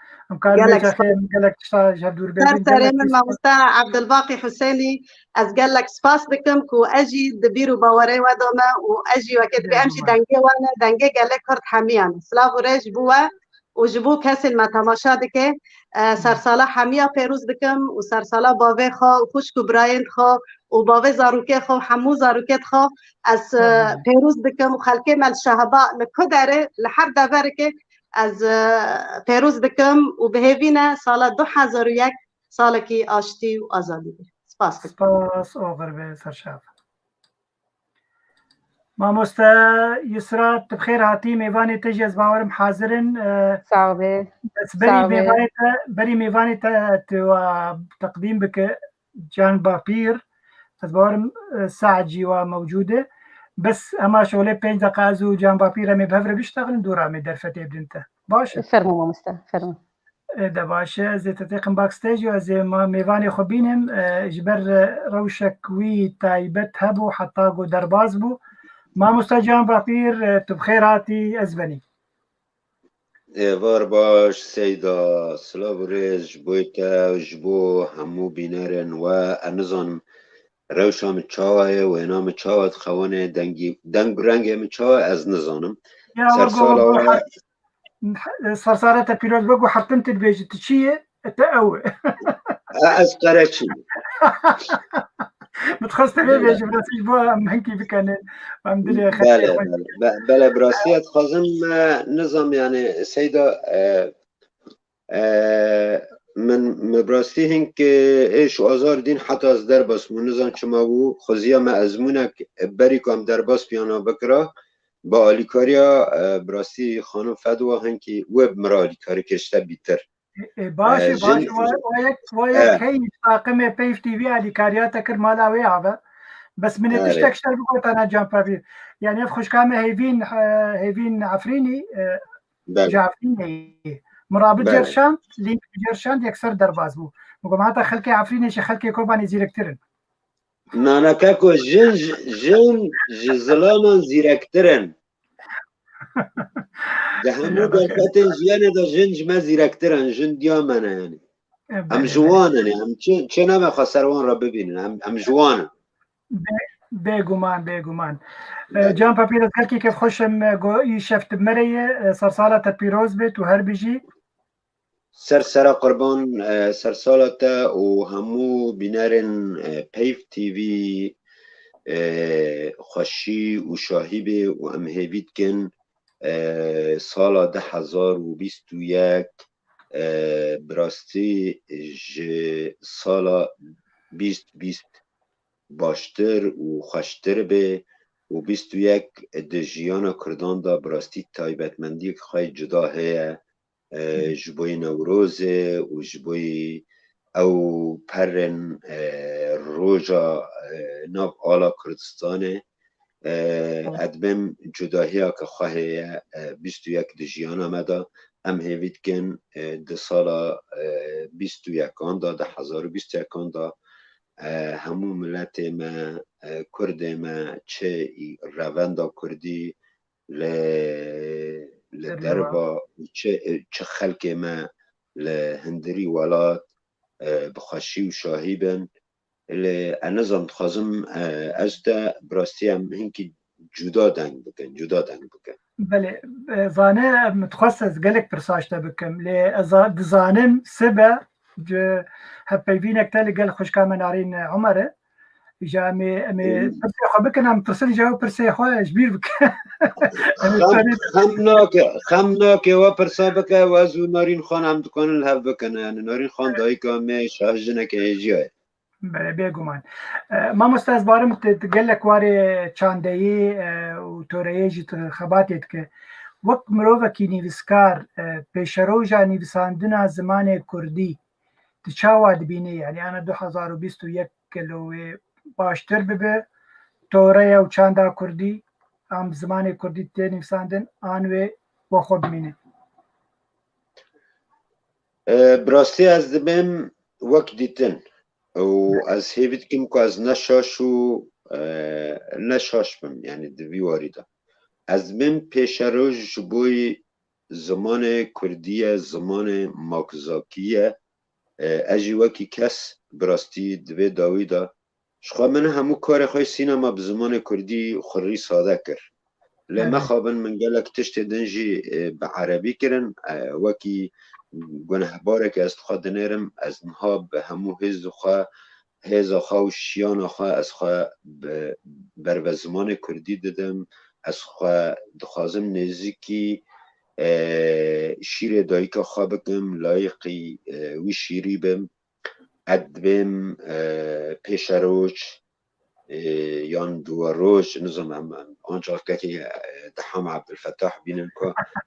قالك جدور سرسري من مامستا عبد الباقي حسيني از قالك سباس بكم كو اجي دبيرو باوري ودوما واجي وكد بامشي دنجي وانا دنجي قالك كرت حميان سلاف وريج بوا و جبو کسی ما تماشا دکه سرساله همیا پیروز دکم و سرساله باوه خو خوشک و برایند خو و باوه زاروکه خو همو زاروکت خو از پیروز دکم و خلکه مل شهبا لکدره لحر دبره که از پیروز دکم و بهوینه سال 2001 سال کی آشتی و آزادی ده. سپاس سپاس آور به سرشاف. مامۆستا یسرا بخێر هاتی میوانی تژی از باوەرم حاضرن بەری میوانی تقدیم بکە جان باپیر از باوەرم ساعجی و موجوده بس ئەما شغلێ 5 دقائق و جان باپیر ئەمێ بهەورە بیشتغلن دوورامێ دەرفەتێ بدنتە باشە فەرموو مامۆستا فەرموو دا باشە زێتەتێقم باکستێژ و ئەزێ میوانی خۆ بینم ji ber rewşek wî taybet hebû heta got derbas bû مامۆستا جان باپیر tu bixêr hatî ez benî êvar baş seyda silav û rêz ji bo te ji bo hemû bînerên we em nizanim rewşa min çawa ye wêna min çawa dixewanê deng bi rengê min çawa ez nizanim sersala سەرسارە te pîroz be got hetin tu dibêjî tu çi ye te ew e ez qereçîm متخصص بيجي براسي بو منكي بكن ام دلي بله براسي اتخازم نظام يعني سيدا من مبراسي هنك ايش ازار دين حتى از درباس من نظام چما بو خوزيا ما ازمونك بريكم درباس بيانا بكرا با آلیکاریا براسي خانم فدوا هنكي وب مرا آلیکاری کشته بیتر باشه وایک هی طاقم پیف تی وی آلیکاریات کرد مالا وی عبا بس من تشتك شتر بقول أنا جام بابير يعني أفخش كام هيفين عفريني جعفريني مرابط جرشان لينك جرشان يكسر درباز بو مقام هذا خلكي عفريني شي خلكي كوباني زيركترن نانا كاكو جن جزلانا زيركترن ده همو درفتن جيانه ده جنج ما زيركترن جن ديامنه يعني هم جوانن هم چه نمه خسروان را ببینن هم جوانن بێگومان جان پاپیرت کەرکی کە خۆشم ئی شەفت بمەرەیە سەرساڵەتە پیرۆز بێت و هەر بژی سەرسەرە قوربان سەرساڵەتە و هەموو بینەرن پەیف تیڤی خۆشی و شاهی بێ و ئەم هێویت کن ساڵە 2021 براستی ساڵە 2020 باشتر و خوشتر به و 21 د ژیان کردان دا براستی تایبەتمەندی خۆی جدا هەیە ji بۆی نەورۆزê و ji بۆی ئەو پەرن ڕۆژە ناو ئاڵا کوردستانê ئەدبێم جوداهەیە کە خۆ هەیە 21 د ژیانە me da em hêvî dikin di sala 21 da 2021 da همو ملت ما کرد ما چه روند کردی لدربا چه خلق ما لهندری ولاد بخشی و شاهی بن لانظام خازم از ده براستی هم هنکی جدا دنگ بکن بله زانه متخصص گلک پرساشته بکم لزانم سبه هپیوینک تلی گل خوشکام نارین عمره جا می پرسی خو بکنم پرسی جواب پرسی خو اجبیر بکن خمناکه و پرسا بکه و از نارین خان هم دکانن هف بکنه یعنی نارین خان دایی که همه شاه جنک ایجیه بله بگومان ما مستاز بارم گلک واری چاندهی و تورهی جی خباتید که وقت مروفه کی نیویسکار پیشروجا نیویساندن زمان کردی تشاوى دبيني يعني أنا 2021 كيلو باشتر ببه توريا وشاندا كردي أم زماني كردي تاني فساندن آنوي وخود مينه براستی از دبیم وقت دیتن و از هیوید کم که از نشاش بم یعنی دوی واریده از دبیم پیش روش بوی زمان کردی زمان ماکزاکیه اجی وکی کس براستی دوی داویدا شخوا من همو کار خوی سینما به زمان کردی خوری ساده کرد لما خابن من قالك تشت دنجي بعربي كرن وكي گنه بارك از خود نرم از نها به همو هز خوا و شیان خوا از خوا بر زمان کردی دادم از خوا دخوازم نزیکی شیر دایکا خوا بکم لایقی وی شیری بم ادبم پیش روش یان دو روش نظام آنجا که دحام عبدالفتاح بینن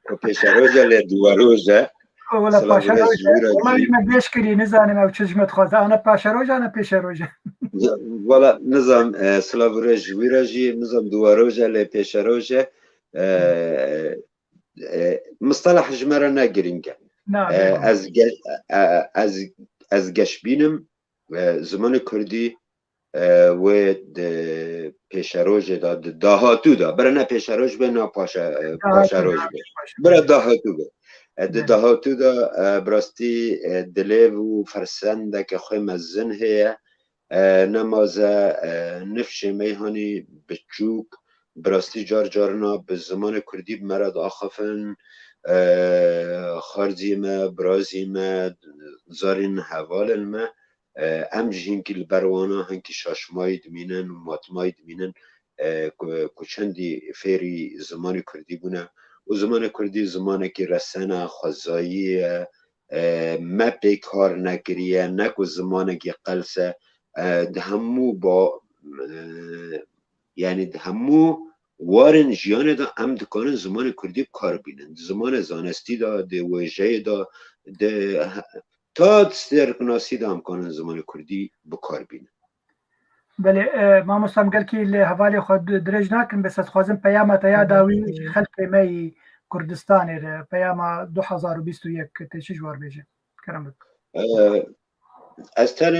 که پیش روش لی دو روزه ولا باشا ما بيش كري نزاني ما وتشجمت خاز انا باشا روجا انا بيش روجا ولا نظام سلاورج ويراجي نظام دواروجا ل بيش روجا مصطلح جمره ناگرینگه از گشبینم زمان کردی و پیش روج داهاتو دا برای نه پیش روج به نه پاشا روج به برای داهاتو به دهاتو دا براستی دلیو و فرسنده که خوی مزن هیه نمازه نفش میهانی بچوک براستی جارنا به زمان کردی مرد آخفن خارزی ما برازی ما زارین حوال ما امجین که البروانا هنکی شاشماید مینن و ماتماید مینن کچندی فیری زمان کردی بونه و زمان کردی زمانی که رسانه خوزایی مپی کار نکریه نکو زمانی که قلسه دهمو با یعنی دهمو وارن جیان دا هم دکانن زمان کردی کار بینن زمان زانستی دا ده ویجه دا تا دسترکناسی دا هم کانن زمان کردی بکار بینن بله ما مستم قال كي الهوالي خود درج ناكن بس خوازم پیام تایا داوی خلق می کردستان پیام 2021 تشج ور بيجي كرم از تن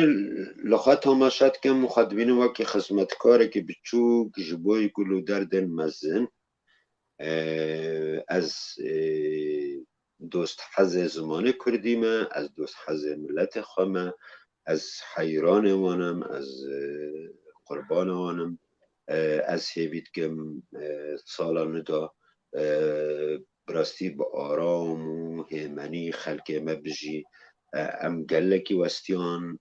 لخوا تماشات که مخاطبین وکی خدمتکار که بچو جبوی گلو دردن مزن از دوست حز زمان کردیمه از دوست حز ملت خامه از حیران وانم از قربان وانم از هیوید که سالانه دا براستی با آرام و هیمنی خلق مبجی ام گلکی وستیان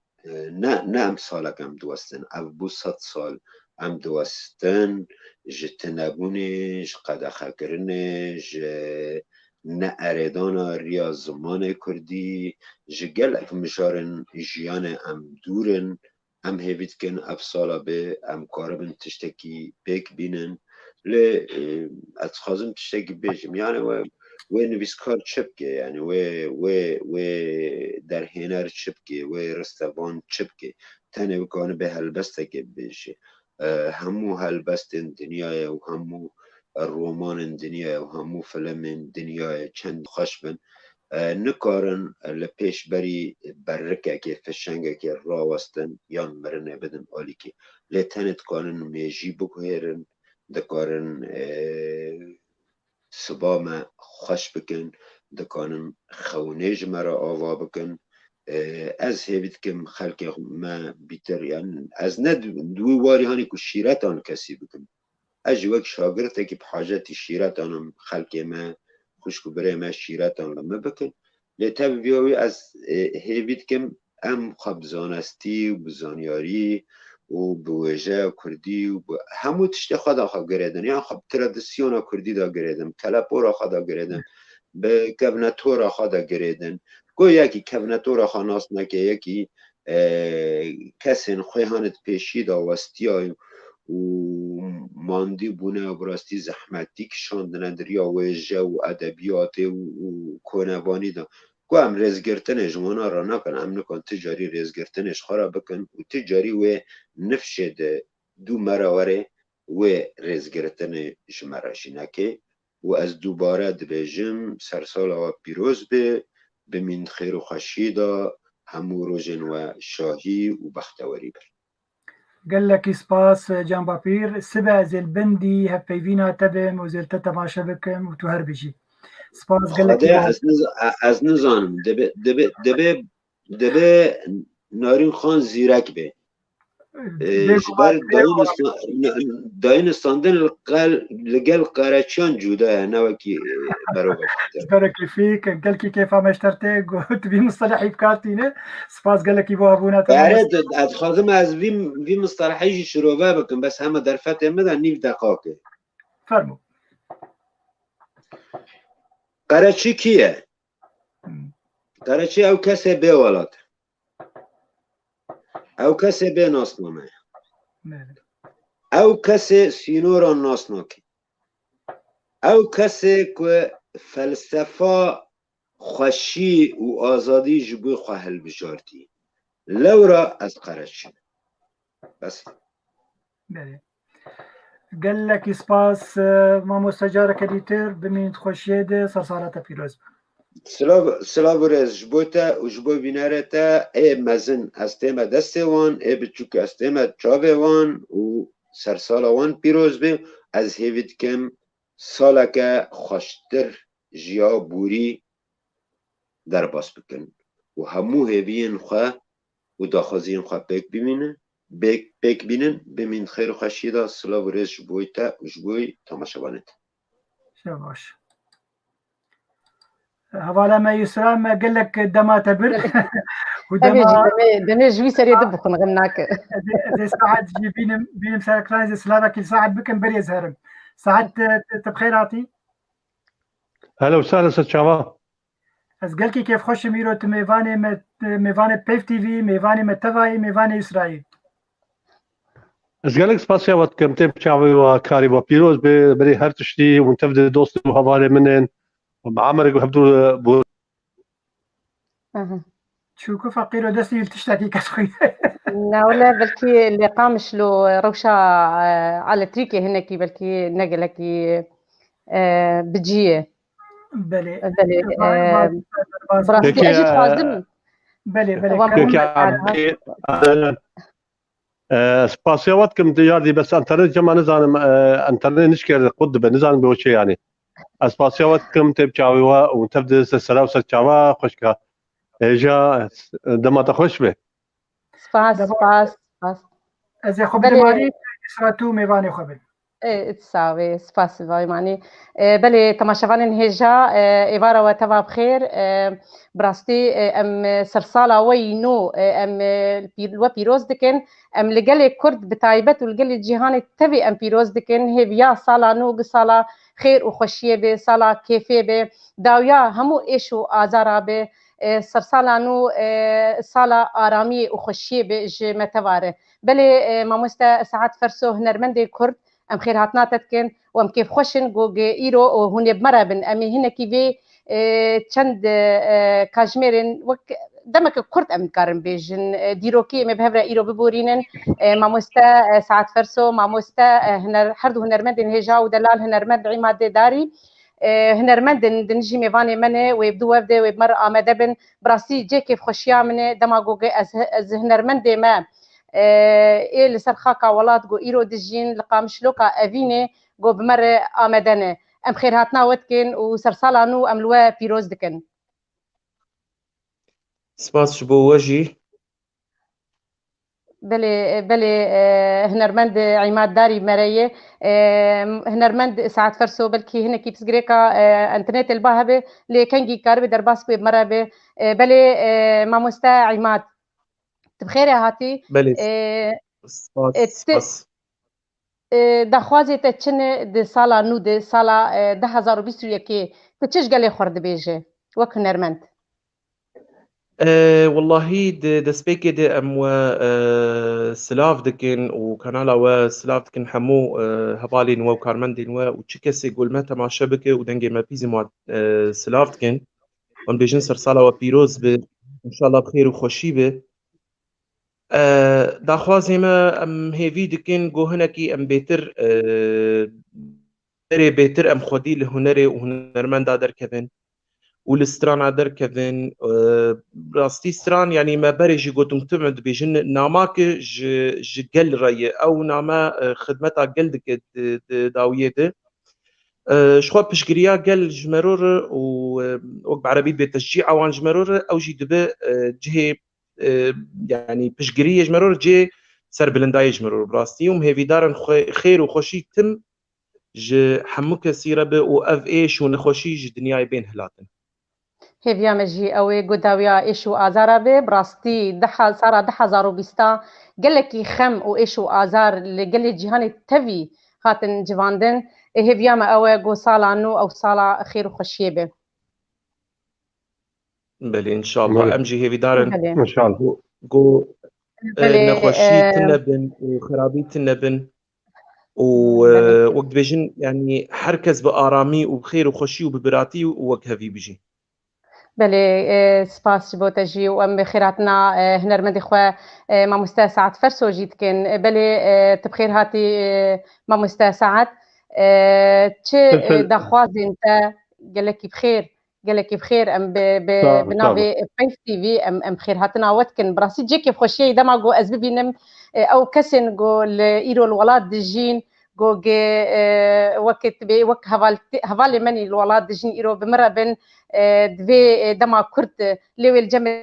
نه ام سالک ام دوستن او بو 100 سال ام دوستن جتنبونش قدخه کرنش نه اردانا ریا زمان کردی جگل اف مشارن جیان ام دورن ام هیوید کن اف سالا به ام کاربن تشتکی بیک بینن لی از خازم تشتکی بیشم یعنی و نویسکار چپکه یعنی و در هنر چپکه و رستوان چپکه تنه بکنه به هلبسته که بشه همو هلبست دنیای و همو رومان دنیای و همو فیلم دنیای چند خشبن نکارن لپیش بری برکه که فشنگه که راوستن یا مرنه بدن آلی که لتنت کارن میجی بگویرن دکارن سبا ما خوش بکن دکانن خونیج مرا آوا بکن از هیوید که خلق ما بیتر یعنی از نه دوی واری هانی که شیرتان کسی بکن از وقت شاگرده که بحاجت شیرتانم خلق ما خوشکو برای ما شیرتان لما بکن لیتا بیاوی از هیوید که ام خبزانستی و بزانیاری و بوجه کردی و همو تشت خدا خواه گریدن یعنی خب ترادیسیون کردی دا گریدن کلپورا خدا گریدن به کبنتورا خدا گریدن گوی یکی کبنتورا خاناس نکه یکی کسین خویهانت پیشی دا وستی های و ماندی بونه و براستی زحمتی کشاندن دریا وجه و ادبیات و کنوانی دا گو هم رزگرتن جوانا را نکن هم نکن تجاری رزگرتنش خورا بکن و تجاری و نفشد دو مراوره و رزگرتن جمراشی نکه و از دوباره دبیجم سرسال و پیروز به من خیر و خشیدا همو روژن و شاهی و بختواری بر قال لك سباس جان بابير سبع زي البندي هفيفينا تبم وزي تماشا بكم وتهربجي سباس قال لك از نزانم دبه نارین خان زیرک به جبر داینستاندن لقل قارچان جودا نوكي بروبر بارك فيك قال كيف مشترتي قلت بي مصطلحي بكارتينه سباس قال لك يبو ابونا بعد اتخاذم از في مصطلحي شروبه بكم بس هم درفت مدن نيف دقاقه فرمو قارچی کیه قارچی او کسی به ولات او کسی به ناسنامه او کسی سینورا ناسناکی او کسی که فلسفه خوشی و آزادی جبو خواهل بجارتی لورا از قرچی بس بله قال لك سباس ما مستجارة كديتر بمين خوشيه ده صرصارة بيروز سلام رز جبوتا و جبو بینارتا ای مزن از تیمه دسته وان ای بچوک از تیمه چاوه وان و سرسالا وان پیروز بی از هیوید کم سالا که خوشتر جیا بوری در باس بکن و همو هیوین خواه و داخوزین خواه بیک بینن بمین خیر و خوشیده سلام رز جبوتا و جبوی تماشاوانت شباش هذا ما يسرى ما قال لك دما تبر دمي جوي سري دبخ نغناك زي ساعات جيبين بين مساكران زي سلافا كل ساعات بكم بري زهرم ساعات تبخيراتي هلا وسهلا استاذ شعبان از قال كيف خوش ميرو ميفاني بيف تي في ميفاني متفاي ميفاني اسرائيل از قال لك سباسيا وقت كم تم شعبي وكاري وبيروز بري هرتشتي ونتفد دوستي وهوالي منن ومعمرك وحبدو بو شو فقير ودسي تشتكي كشخي لا ولا بلكي اللي قامش له روشة على تريكي هناكي بلكي نقلكي بجيه بلي براسي اجيت خازم بلي سباسيا وقت كم دياردي بس انترنت جمع نزان انترنت نشكر قد بنزان بوشي يعني اسباسيوات كم تبچاوي وتبدا سلسله وسچاوا خوشكا اجا دما تخش به سباس از خبر ماري اسراتو ميواني خبر تساوي سباس ماني بلي تماشافان هجا ايفارا وتبا بخير براستي ام سرسالا وينو ام بيروز دكن ام لقلي كرد بتايبت ولقلي جيهان تبي ام بيروز دكن هي بيا صالا نو صالا خير وخوشيه به صالا كيفه به داويا همو ايشو ازارا به سرسالا نو صالا ارامي وخوشيه به جمتواره بلي ماموستا ساعات فرسو هنرمندي كرد ام خير هاتنا تتكن وام كيف خوشن جوج ايرو وهن بمرابن امي هنا كيفي چند کاجمرن وک دمك كرت ام كارن بيجن ديروكي ما بهبره ايرو ببورينن ماموستا ساعات فرسو ماموستا هنر حرد هنرمندن هجا ودلال هنرمند عماد داري هنرمندن دنجي ميفاني منه ويبدو وفده ويبمر آمده بن براسي جي كيف خوشيا منه دماغوغي از هنرمند ما ايه لسر خاكا ولات جو ايرو دجين لقامش لوكا افيني جو بمر آمدنه ام خير هاتنا وتكن وسرسالا نو ام لوا بيروز دكن سباس شبو وجي بلي هنرمند عماد داري مريه هنرمند ساعات فرسو بلكي هنا كيف سجريكا انترنت الباهبه اللي كانجي كاربي درباس بمرابه بلي ماموستا عماد بخير يا هاتي بلي سباس دخوازي تتشن دي سالا نو دي سالا 2021 تتشش قالي خرد بيجي وك هنرمند والله دسبيكي دي ام سلاف دكن وكانالا وسلاف دكن حمو هبالي نوا وكارمندي نوا وتشيكسي يقول متى مع شبكه ودنجي ما بيزي مع سلاف دكن ون بيجن سرسالا وبيروز ان شاء الله بخير وخوشي به داخوازي ما ام هيفي دكن جو هناكي ام بيتر بيتر ام خودي لهنري وهنرمند دادر كفن والستران عدر كفن راستي ستران يعني ما بريجي قوتم تمعد بيجن ناماك جقل رأي أو ناما خدمتا قل دك داوية ده شخوا بشقريا قل جمرور وقب عربي بتشجيع عوان جمرور أو جي دبا جهي يعني بشقرية جمرور جي سر بلندای جمر براستي ومهيفي دارن خير وخوشي تم ج حمو كثيرة ب وأف إيش ونخوشي ج دنياي بين هلاتن هيفيا مجي أوي قداويا إيشو آزارا بي براستي دحا سارة دحا زارو بيستا قلكي خم وإيشو آزار اللي قلي جيهاني تفي هاتن جواندن هيفيا ما أوي قو صالة نو أو صالة خير وخشيه بي بلي إن شاء الله أمجي هيفي دارن إن شاء الله قو نخوشي تنبن وخرابي تنبن ووقت بيجن يعني حركز بآرامي وبخير وخشي وببراتي ووقهفي بيجي بله سپاس بۆ تەژی و ئەم خێراتنا هنەرمەندی خۆ مامۆستا سعات فەرسۆژی دکن بەلێ تبخێر هاتی مامۆستا سعات چ داخوازین تە gelekî bixêr em bi navê Payf TV em xêr hatina we dikin birasî cêkê xweşiyê dema got ez bibînim ew kesên got li îro li welat dijîn got wekê tibê wek hevalê me li welat dijîn îro bi min re bin divê dema Kurd lê wê li cemê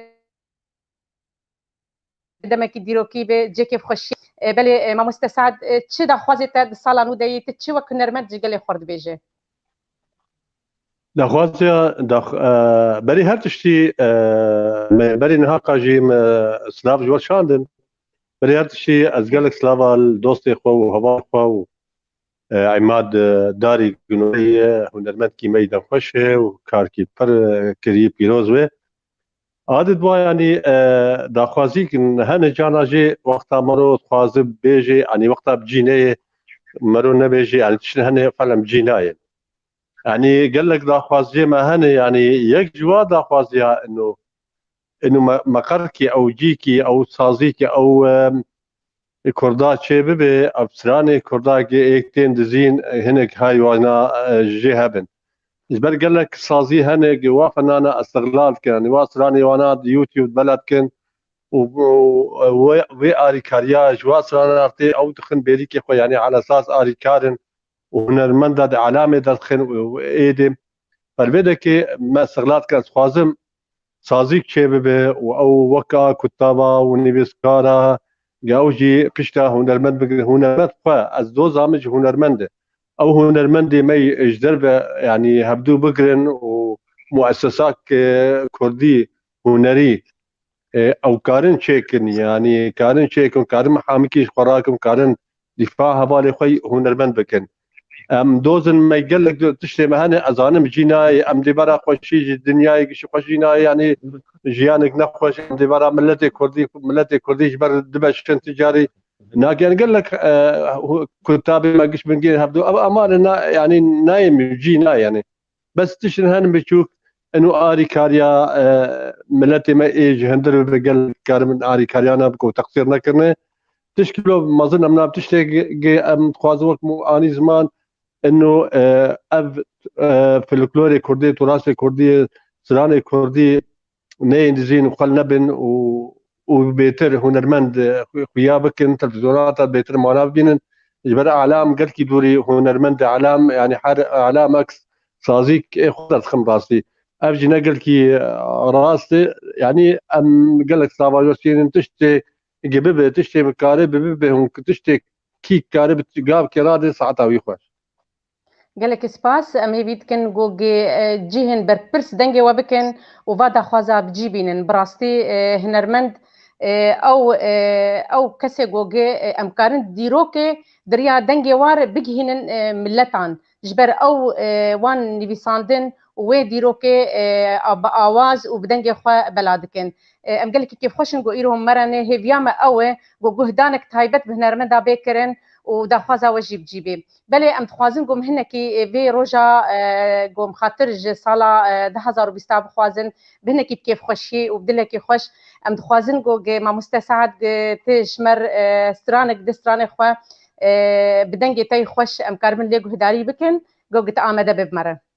demekî dîrokî bê cêkê xweşiyê belê mamoste Saad çi daxwazê te di sala nû deyî tu çi wek hunermend ji gelê xwe dibêje داخوازيا بري هر تشتي بري نهاقا جيم سلاف جوال شاندن بري هر تشتي ازقالك سلافا الدوستي خو وهوا خو عماد داري قنوية هنرمند كي ميدان خوشه وكاركي پر كري بيروزوه عادت با يعني داخوازي كن هن جانا جي وقتا مرو خوازب بيجي يعني وقتا بجينيه مرو نبيجي يعني تشن هن فعلا بجينايه يعني قال لك داخوازي ما هن يعني يك جوا داخوازيها انه مقركي او جيكي او سازيكي او كردا شبه ابسراني كردا ايكتين دزين هنك هاي وانا جهبن جبر قال لك سازي هنك وافنانا استغلال كان واسراني وانا يوتيوب بلد كان وي اري كارياج واسراني ارتي او دخن بيريكي خو يعني على اساس اري كارن وهنرمند هذا علامه دخن وايدم فالبدك ما استغلال كان خوازم سازيك شبه او وكا كتابه ونبسكارا جاوجي بشتا هنرمند هنرمند از دو زامج هنرمند او هنرمند مي اجدرب يعني هبدو بقرن ومؤسسات كردي هنري او كارن شيكن يعني كارن شيكن كارن محامكي خوراكم كارن دفاع هبالي خوي هنرمند بكن ام دوزن ما يقول لك تشتري مهنه ازانم جيناي ام دي برا خوشي دنياي شي خوشينا يعني جيانك نخوش ام دي برا ملتي كردي جبر دبشن تجاري ناقي قال لك كتابي ما قش بنجي هبدو امانه يعني نايم جينا يعني بس تشن هن بتشوف انه اري كاريا ملتي ما ايج هندر بقل كارمن اري كاريانا بكو تقصير نكرنه تشكلوا ما ظن امنا بتشتي ام خوازوك مو اني زمان انه فلكلوري كردي تراث كردي سراني كردي نيندزين وخل نبن وبيتر هنرمند خيابك تلفزيونات بيتر معناها بينن جبر اعلام قال كي دوري هنرمند اعلام يعني اعلام اكس صازيك خطر خم راسي افجي نقل كي راسي يعني ام قال لك صافاجوسين تشتي جبب تشتي مكاري ببهم تشتي كي كاري بتجاب كرادي ساعتها خوش قال لك سباس ام هيفيد كن جوجي جيهن بربرس دنجي وبكن وفادا خوازا بجيبين براستي هنرمند او كسي جوجي امكارن ديروكي دريا دنجي وار بجيهن ملتان جبر او وان نيفيساندن وي ديروكي باواز وبدنجي خو بلادكن ام قال لك كيف خوشن جو ايرهم مرنه هيفياما او جو جهدانك تايبت بهنرمندا بكرن وداخوازا وجيب جيبي بلي ام تخوازن قوم هنكي في روجا قوم خاطر صالا 2020 بخوازن بهنكي كيف خوشي وبدلكي خوش ام تخوازن قو ما مستسعد تشمر سترانك دسترانك خو بدنجي تاي خوش ام كارمن ليغو هداري بكن قو قت آمده ببمره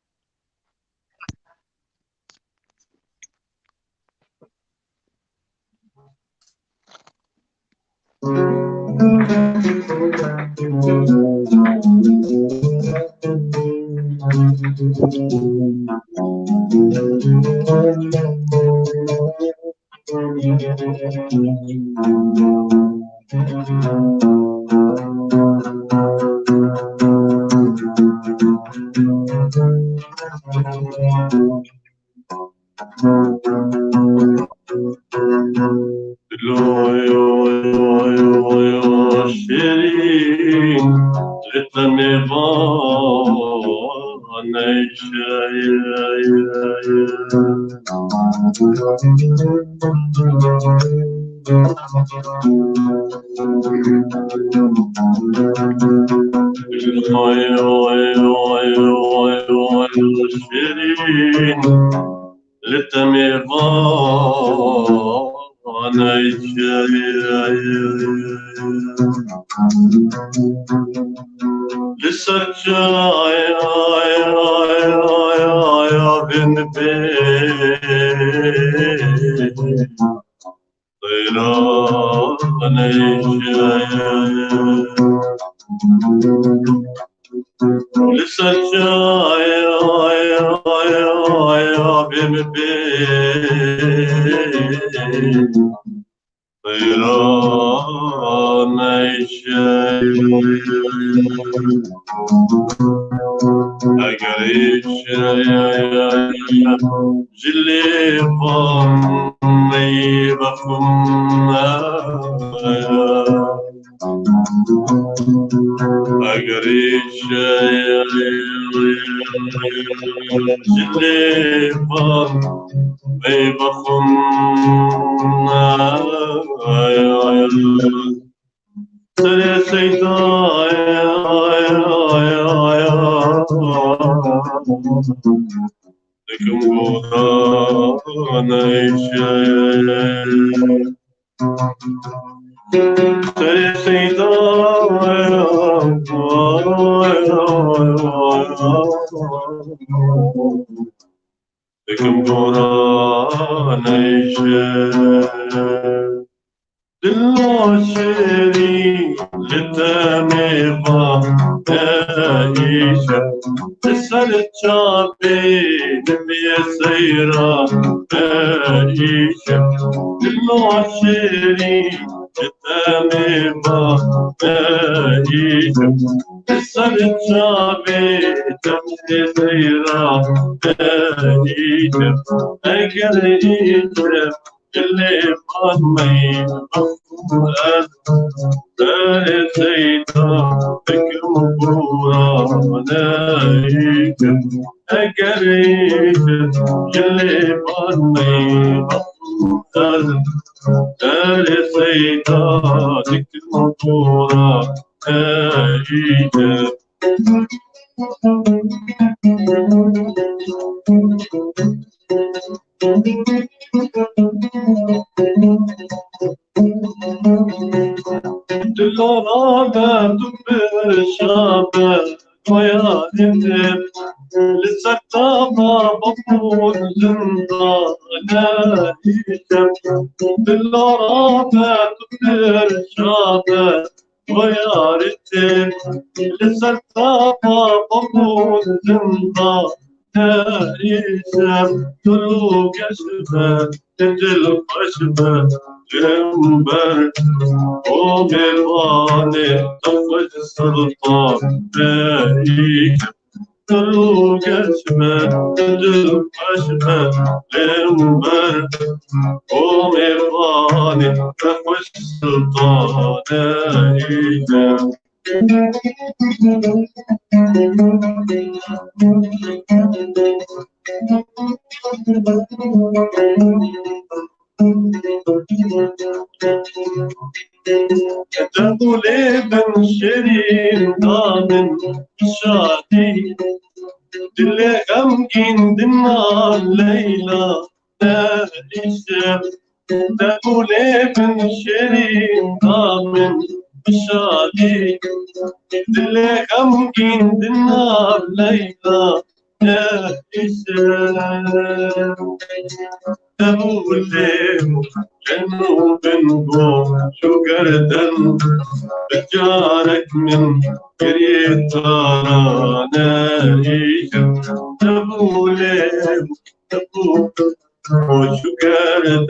وشكرا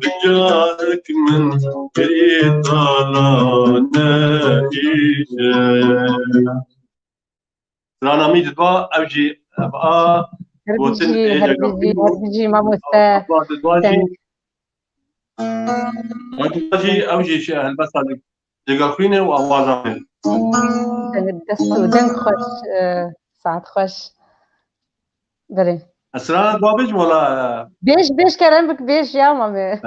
بجارك من قريت على نائشة رانا ميت دوا أوجي أبقى هربجي ما مستاهل هربجي أوجي شيء بس على دقاقينه وأوازانه دستو دنگ خوش ساعت خوش بله أسرار بابج ولا بيش كلامك بيش يا مامي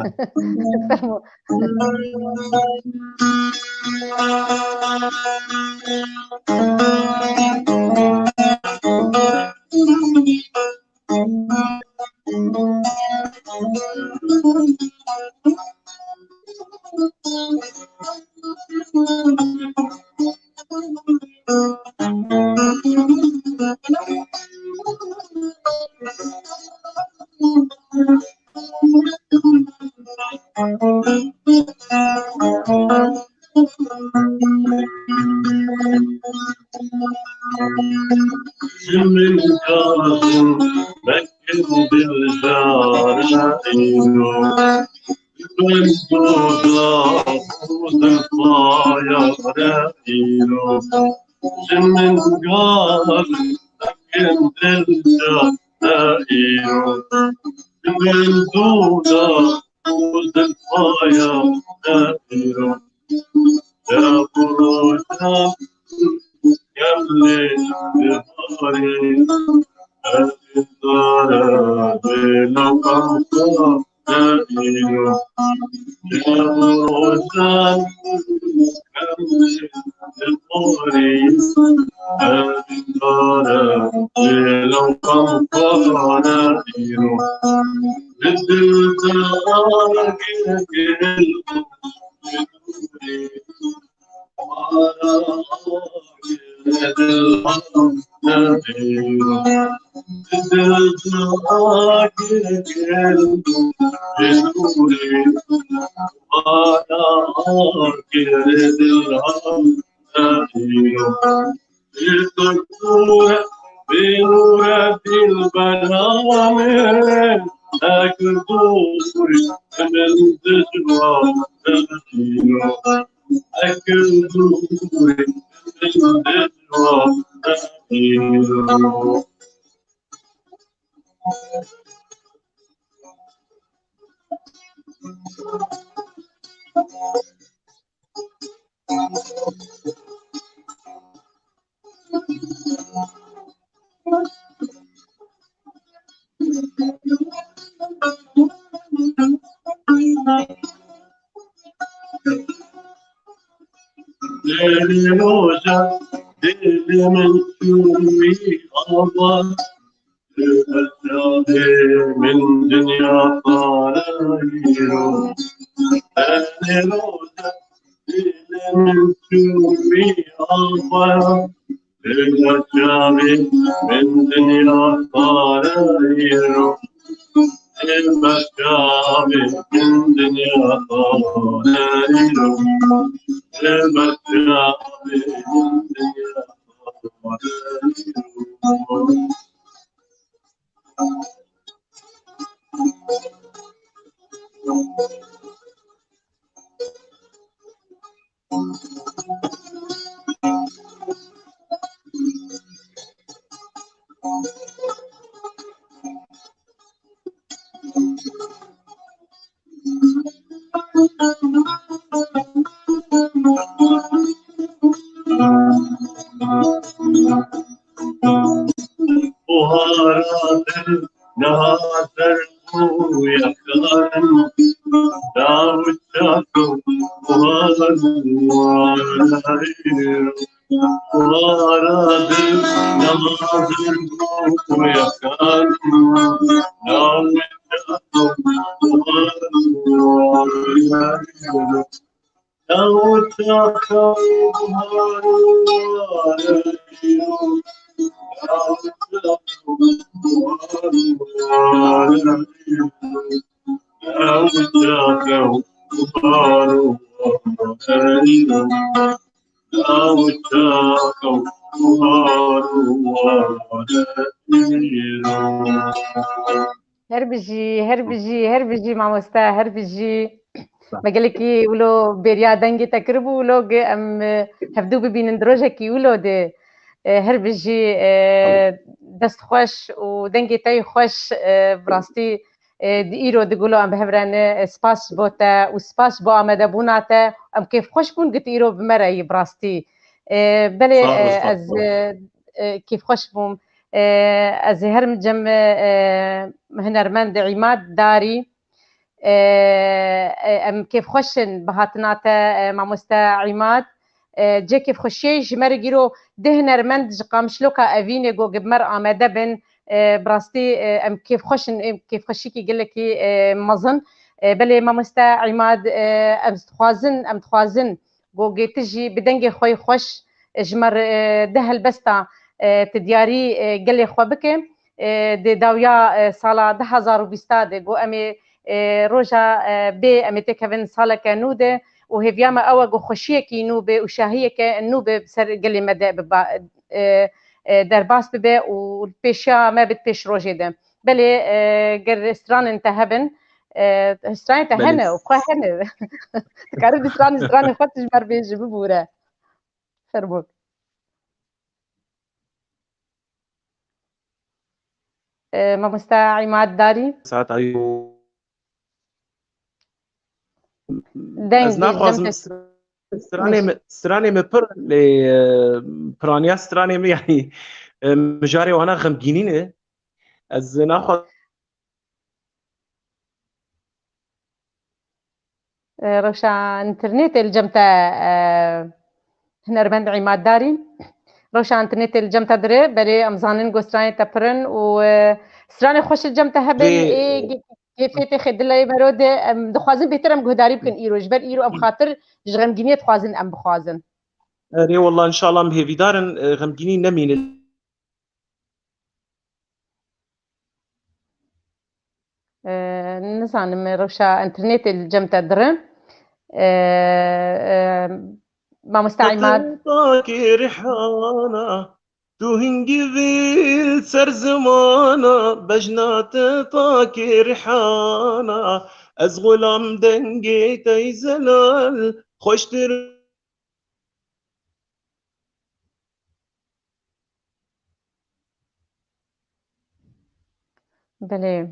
من كاظم مكن بالجارة إنه بندودا خود الفايا رأينه من كاظم مكن بالجارة إنه بندودا خود الفايا رأينه يا بروجا يملي بهاري أدارا بلا قمصا نائلو يا روزان يملي بهاري أدارا بلا قمصا نائلو بالدلدار كل بنورة البنامل لكن دوري من دجوة لكن دوري من دجوة ليلي روجة ديلي من شومي أبا من دنيا طايرو ليلي روجة ديلي من شومي أبا من دنيا طايرو المشابه من دنيا طايرو المشابه من دنيا طايرو بهارات نهار ويكرم داود شاكو بهارات بهارات نهار ويكرم داود شاكو بهارات داود شاكو هربجي مامۆستا هەربژی مەگەلێکی ولۆ بێریا دەنگی تەکرب و ولۆ ئەم هەفتوو ببینن درۆژێکی ولۆ دێ هەربژی دەست خۆش و دەنگی تەی خۆش بڕاستی ئیرۆ دگوڵۆ ئەم بەهێورانە سپاس بۆتە و سپاس بۆ ئامادەبووناتە ئەم کێف خۆش بوون گوت ئیرۆ بمەرەی بڕاستی بەلێ ئەز کێف خۆش بووم ئەز هەرمجەم هنەرمەند عیماد داری ئەم کێف خۆشن بەهاتناتە مامۆستا عیماد جێ کێف خۆشیەی ژمەرە گیرۆ دە هنەرمەند ji قامشلۆکا ئەڤینێ گۆ بمەر ئامادە بن بڕاستی ئەم کێف خۆشن کێف خۆشیکی gelekî mezin belê mamoste Îmad em dixwazin gogêti jî bi dengê xwe xweş ji me di helbesta ti diyarî gelê xwe bike dê dawiya sala 2020 de got em ê roja bê em ê têkevin saleke nû de û hêviya me ew e got xweşiyekî nû bê û şahiyeke nû bê ser gelê me de derbas bibe û pêşiya me bi pêş rojê de belê ger stranên te hebin stranên te hene û xwe hene dikarin stranên xwe ji ber bê jî bibûre ferbûk mamosta Îmad darî ساعات ayû deng stranê me pir lê piraniya stranê me yanî mijarê wana xemgînî ne ez naxwazim روشا انترنت الجمتا هنرمند عماد داري روشا انترنت الجمتا دري بري امزانين غوستراني تبرن و سراني خوش الجمتا هبن كيفيتي خدلي مرود دخوازن بهترم جهداري بكن ايرو جبر ايرو ام خاطر غمجينيه خوازن ام بخوازن ري والله ان شاء الله مهيفي دارن غمجيني نمين نزانم روشا انترنت الجمتا درن مامۆستا عیماد ريحانا تو هنگی ویل سر زمانا بجنات طاکی ريحانا از غلام دنگی تای زلال خوشتر بله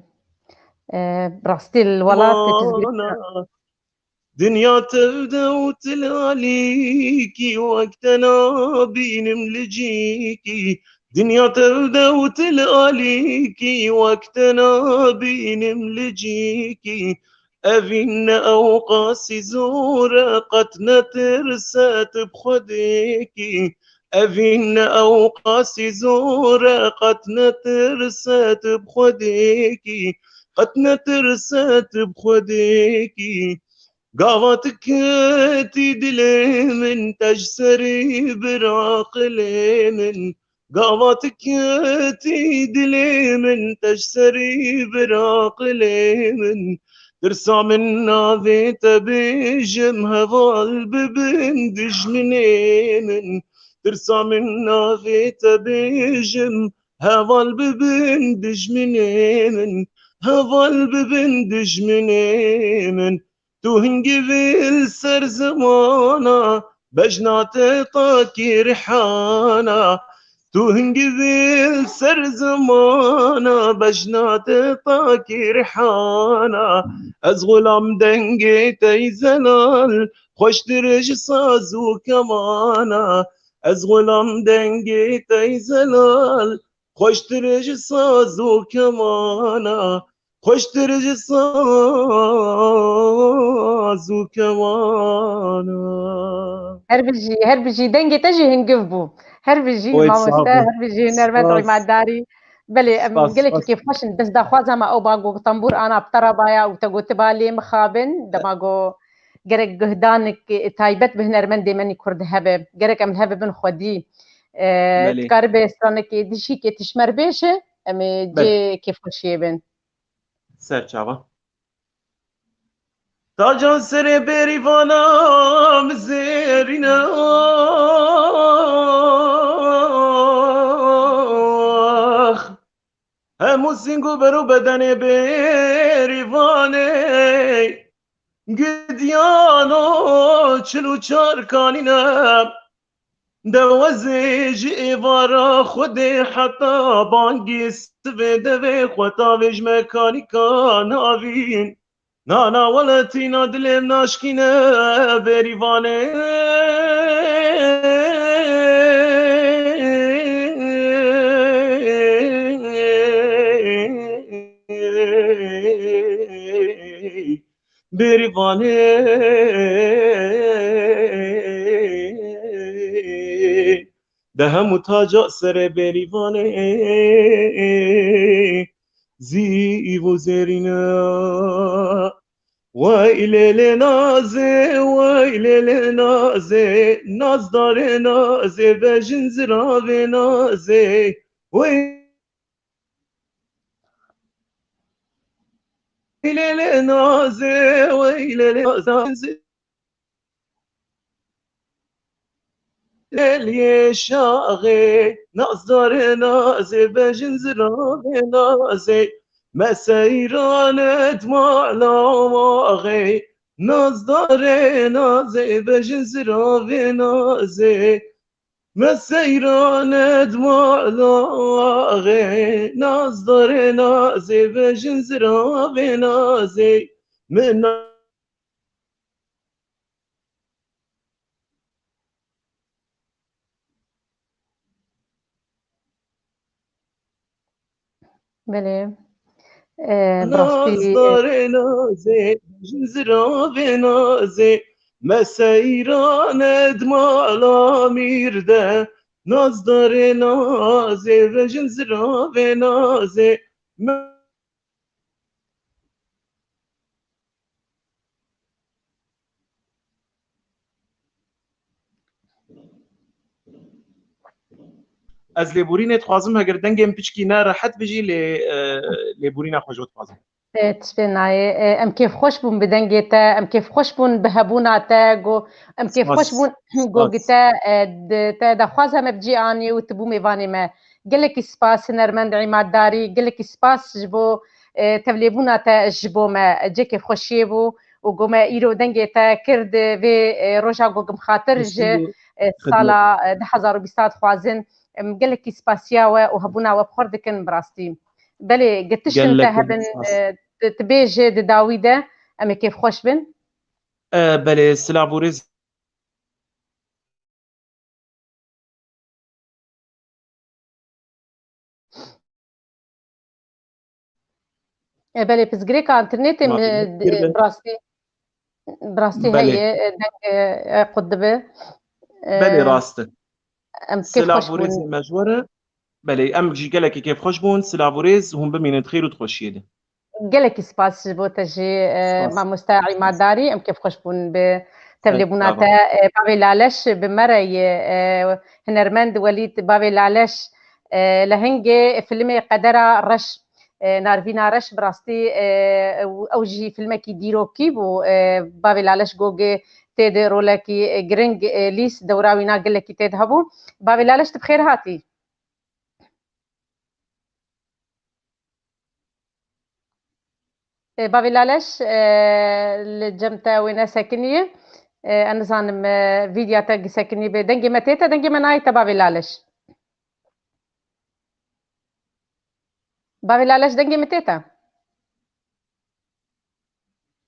براستي الولاد دنيا تبدا وتلاليكي وقتنا بينم لجيكي دنيا تبدا وتلاليكي وقتنا بينم لجيكي أفين أوقاسي زورة قتنا ترسات بخديكي أفين أوقاسي زورة قتنا ترسات بخديكي قتنا ترسات بخديكي قاواتك تدلي من تجسري براقلي من قاواتك تدلي من تجسري براقلي من ترسع من ناذيت بيجم هضال ببندج من ترسع من ناذيت بيجم هضال ببندج من هضال ببندج من تو هنگی ویل سر زمانا بجنات طاکی ريحانا تو هنگی ویل سر زمانا بجنات طاکی ريحانا از غلام دنگی تای زلال خوش درج ساز و کمانا از غلام دنگی تای زلال خوش درج ساز و کمانا خوش درج ساز و كمانا هربجي دنگي تجي هنقفبو هربجي مامۆستا هربجي هنرمند عماد داري بلي قلت كيف خشن بس دا خوازا ما او باقو طنبور انا بطربايا وتقول تبالي مخابن دماغو قرق قهدانك تايبت بهنرمند مني كرد هبه قرق ام هبه بن خودي تقارب استرانك دشي كي تشمر بيشه امي جي كيف خشي بن سرچاوا تاجان سر بریوانا مزیرینا همو سینگو برو بدن بریوانه گدیانو چلو چارکانینم دوازه جی ایوارا خود حتی بانگی سویده و خطاوش مکانیکا ناوین نانا ولتینا دلم ناشکینه بریوانه بریوانه ده همو تاجا سر بریوانه زیو و زرینا ویل نازه ویل نازه ناز داره نازه بجن زراوه نازه ویل نازه ویل نازه لیه شاغه ناز داره نازه بجن زراوه نازه مسیرانت مالا ماغه ناز داره نازه بجن زراوه نازه مسیرانت مالا ماغه ناز داره نازه بجن زراوه نازه من بله ناز داره نازه جنزرا نازه مسیرانت مالا میرده ناز داره نازه و جنزرا نازه از لیبورینت خوازم هگر دنگم پچکی نه راحت بجی لیبورین خوشوت خوازم تشبناي ام كيف خوش بون بدنجتا ام كيف خوش بون بهبوناتا جو ام كيف خوش بون جوجتا تا دخوازها مبجي اني وتبو ميفاني ما قالك سباس نرمند عماد داري قالك سباس جبو تبليبوناتا جبو ما جي كيف خوشيبو وقوما ايرو دنجتا كرد في روجا جوجم خاطر ج صاله 2020 خوازن قالك سباسيا وهبونا وبخردكن براستي بله قتش انت هبن تبيج داويده اما كيف خوش بن بله سلافوريز بله بس غريكا انترنت براستي هي دنگ قدبه بله راسته سلافوريز مجوره بله ام جي قالك كيف خوش بون سلافوريز هم بمين خير وتخشيده قالك سباس بو تجي مع مستاعي مع داري ام كيف خوش بون بتبليبوناتا بابي لالش بمري هنرمند وليد بابي لالش لهنجي فيلمي قدرة رش نارفينا رش براستي اوجي فيلمي كي ديرو كيبو بابي لالش جوجي تيد رولاكي جرينج ليس دوراوينا قالك تذهبوا بابي لالش بخير هاتي بابي لالش الجمتا وين ساكنية أنا زانم فيديو تاج ساكنية بدنجي متيتا دنجي منايتا بابي لالش بابي لالش دنجي متيتا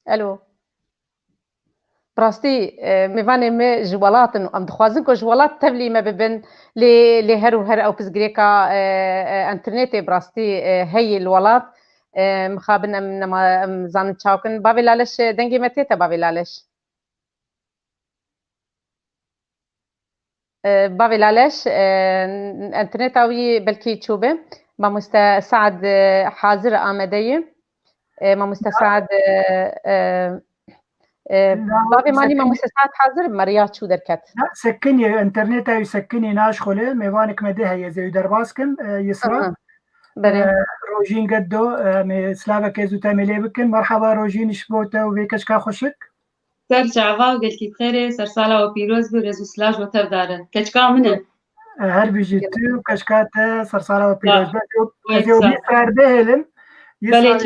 ألو براستي ميفاني مي جوالات إنه أم دخوازنكو جوالات تبلي ما ببن لهر وهر أو بزغريكا انترنت براستي هي الولات مخابن ام زان تشاوكن بابي لالش دنگي متيتا بابي لالش بابي لالش انترنتاوي بلكي تشوبه ما مستسعد حاضر آمدية ما مستسعد بابي ماني ما مستسعد حاضر مريات شو دركت سكني انترنتاوي سكني ناش خله ميوانك مدها يزيو درباسكم يسرا روژین گدو سلاوه که زوتا ملی بکن مرحبا روژین شبوتا و ویکش که خوشک سر جعوا و گلکی بخیره سر سالا و پیروز بو رزو سلاج و تب دارن کچکا منه هر بيجي تو كشكات صرصالة وبيروز بس يوم يسار بهلم يسار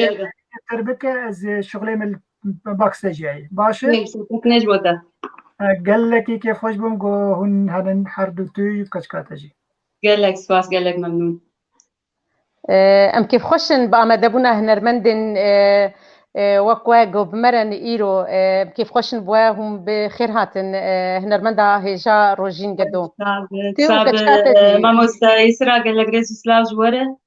تربك از شغلي من باكس جاي باشه نجوده قال لك كيف خوش بم جو هن هذن حردو تو كشكات جي قال لك سواس قال لك ممنون ام كيف خوشن بامدبونا هنرمندن وكوا جو بمرن ايرو كيف خوشن بواهم بخير هاتن هنرمندا هيجا روجين قدو ما مستيسرا قال لك ريس سلاو جوره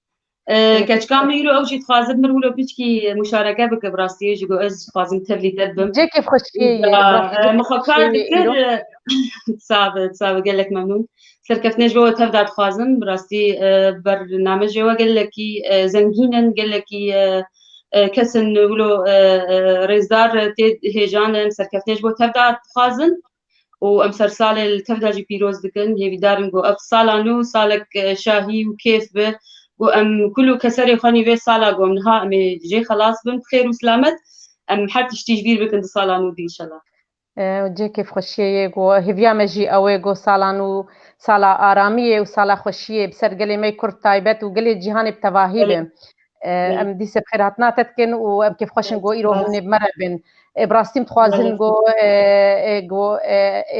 كاتشكام يرو او جيت خازم مرولو بيتكي مشاركه بك براستي جو از خازم تبلي دبم جي كيف خوشي مخكار دكر صعب قال لك ممنون سركفنا جوا تبدا خازم براستي برنامج جوا قال لك زنجينا قال لك كسن ولو ريزدار هيجان سركفنا جوا تبدا خازن وامسر سال تبدا جي بيروز دكن هي بدارن جو اف سالانو سالك شاهي وكيف به وام كله كسر خاني في صاله قوم نها جي خلاص بخير وسلامت ام حتى تجبير بك انت صالانو دي ان شاء الله جي كيف خوشيه جو هيفيا مجي اوي جو صالانو صاله اراميه وصاله خوشيه بسر قلي مي كرب تايبت وقلي جهان بتواهيب ام دي سبخيراتنا تتكن وام كيف خوشن جو ايرو هن بمربن براستيم تخوازن جو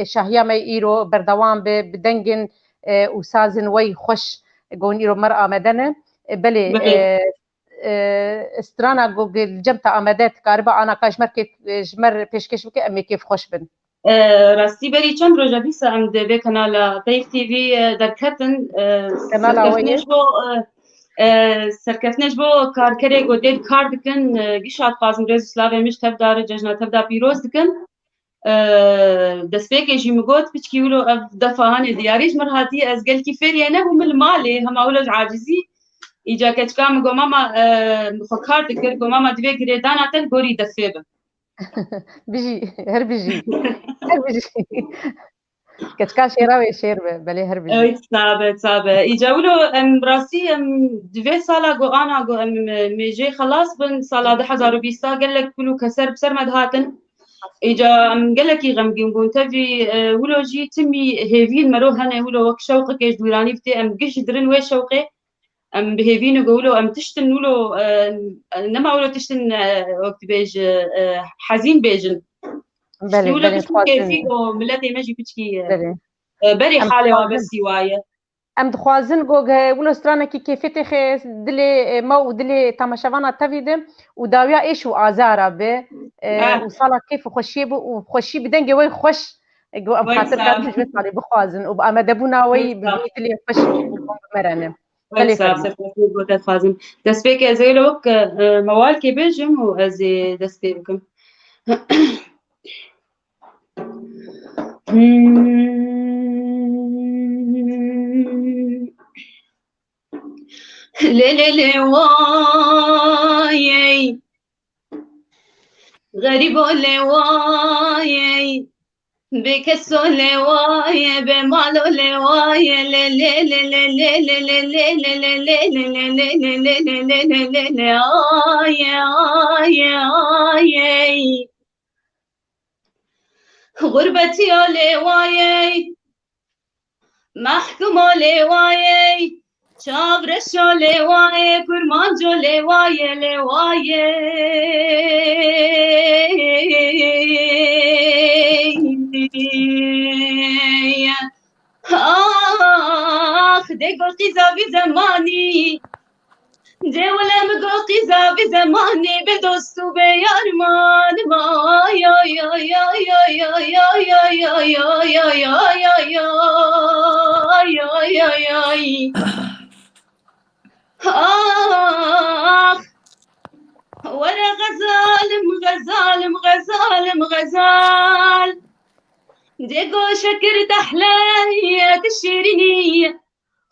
شاهيا مي ايرو بردوام بدنجن وسازن وي خوش جون إيرو مرأة مدنة بلي استرانا جوجل جمتا آمدات كاربا أنا كاش مركب جمر بيشكش بك أمي كيف خوش بن راستي بلي چند روزا بیسا ام به کانال تایف تی وی درکتن سرکفتنش بو کارکره گو دید کار دکن گیشات خازم رز سلاوی مش تبدار ججنا تبدا پیروز دکن دەستپێکێکی جی مگوت پچکی ولو اف دفعانه دیاریش مرهاتی از گل کی فریه نه هم الماله هم اولج عاجزی ایجا کچکام گو ماما خکار دکر گو ماما دوی گریدانا تل گوری دفیبه بيجي هر بيجي كتكا شيراوي شير بلي هر بيجي اي صعبه ايجاولو ام براسي ام دوی سالا گو انا گو ام ميجي خلاص بن سالا 2020 قال لك كلو كسر بسر مدهاتن ايجا ام قال لك غمجين بون تبي ولو جي تمي هيفين مرو هنا ولو وك شوقك ايش دوراني فتي ام قش درن وي شوقي ام بهيفين قولوا ام تشتن ولو نما ولو تشتن وقت بيج حزين بيجن بلي كيفي ملاتي ماجي بتشكي بري حالي وبس سوايه ام دخوازن گو ولو سترانا کی کیفیت خ دلی مو دلی تماشاوانا تفیدم و داویا ایش و آزارا به و صالا کیف خوشی و خوشی بدنگ وی خوش گو ام خاطر کار تجوید مالی بخوازن و ام دبونا وی بدلی خوش مرنه بلي صار بوت خازم دسبيك زي لوك موال كي بيجم و ازي دسبيكم ليلي واي غريب واي بكسو واي بمالو واي ليلي غربتي واي محكوم واي چاورش لواye kurman jo lewaye آخ ده گوشتی زاوی زمانی ده ولم گوشتی زاوی زمانی به دوست و به یارمان وای آی آی آی آی آی آی آی آی آی آی آی آی آخ ولا غزال ديقو شكر تحلية الشيرينية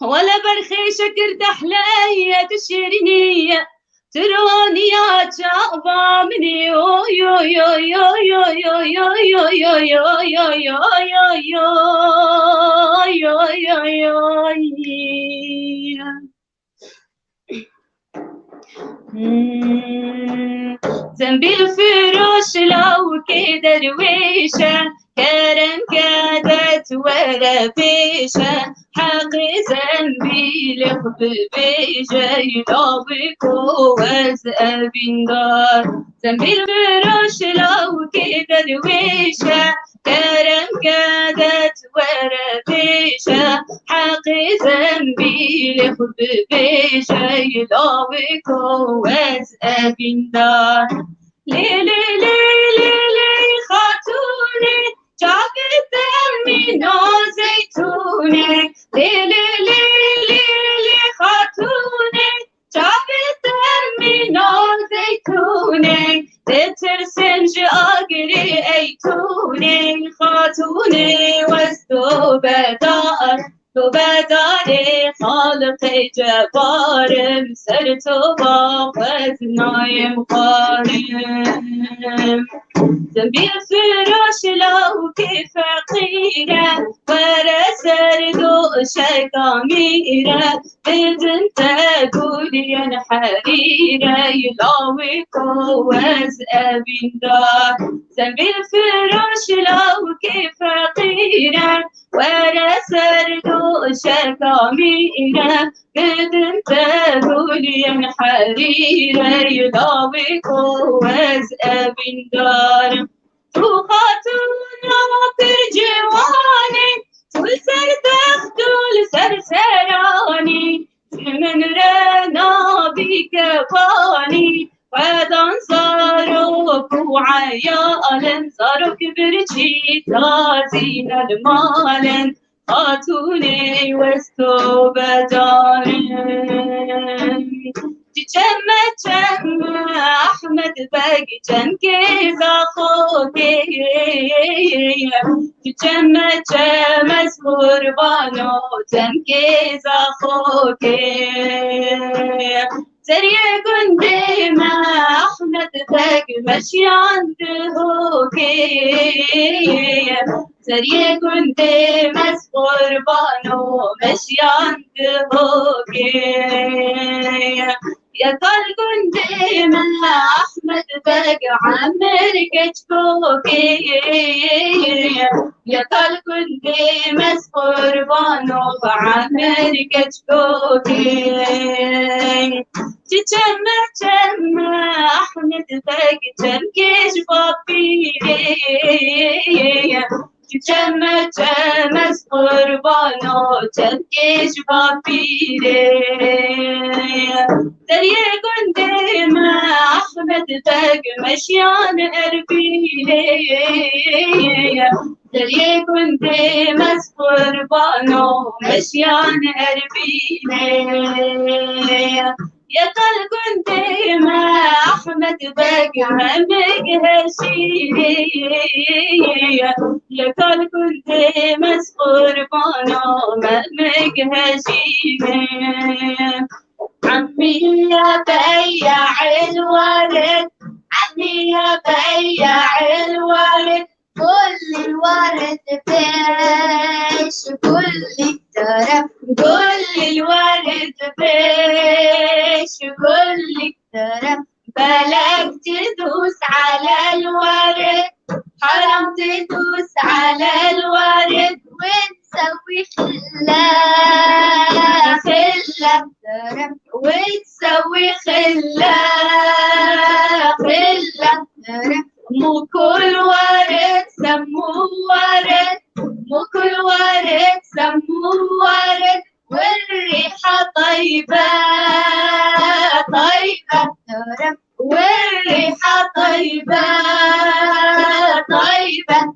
ولا برخي شكر تحلية الشيرينية تروني يا شعبا مني يو يو يو يو يو يو يو يو يو يو يو يو زنبيل فروش لو كده رويشة كرم كادت ولا بيشة حقي ذنبي لخبي جاي لابك ووز أبين دار ذنبي الفراش لو كده درويشة كرم كادت وربيشة حقي ذنبي لخبي جاي لابك ووز أبين دار ليلي ليلي لي خاتوني جابت من زيتوني ليلي ليلي لي خاتوني جابت من زيتوني تترسن جاقري ايتوني خاتوني وزدو بدار بداري خالقي جبار مسرتو باخذ نايم قارم ذنبي الفراش لو كيف فقيرة ورا سردو شيطانيرة بدن تقولي أنا حريرة يلاوي كوز أبين دار ذنبي الفراش لو كيف فقيرة ورا سردو شيطانيرة بدن تقولي أنا حريرة يلاوي كوز أبين دار وخاتونا ترجواني تلسر تختول سرسراني من رنا بكفاني ودان صاروك وعيالا صاروك برشي تازين المالا خاتوني وستو بدارن جم احمد باقي جنكي زاخوكي جم قربانو جنكي زاخوكي زريع قندي ما احمد باقي مشي عندهوكي زريع قندي مس قربانو مشي عندهوكي يا طلق ديما احمد باقي عمر كتفوكي يا طلق ديما قربانو بعمر كتفوكي تجمع احمد باقي تنكش بابي جمع قربانو تنكش بابي دريا قندي ما احمد باقي مشيان اربيلي دريا قندي مس قربانو مشيان اربيلي يا طلق ديما احمد باقي همك هشيلي يا طلق ديما قربانو همك هشيلي عمي يا بياع الورد عمي يا بياع الورد كل الورد بيش كل الترف كل الورد بيش كل الترف بلاك تدوس على الورد حرام تدوس على الورد ونسوي خلا خلا ترف ونسوي خلا خلا ترف مو كل ورد سموه ورد مو كل ورد سموه ورد والريحة طيبة طيبة والريحة طيبة طيبة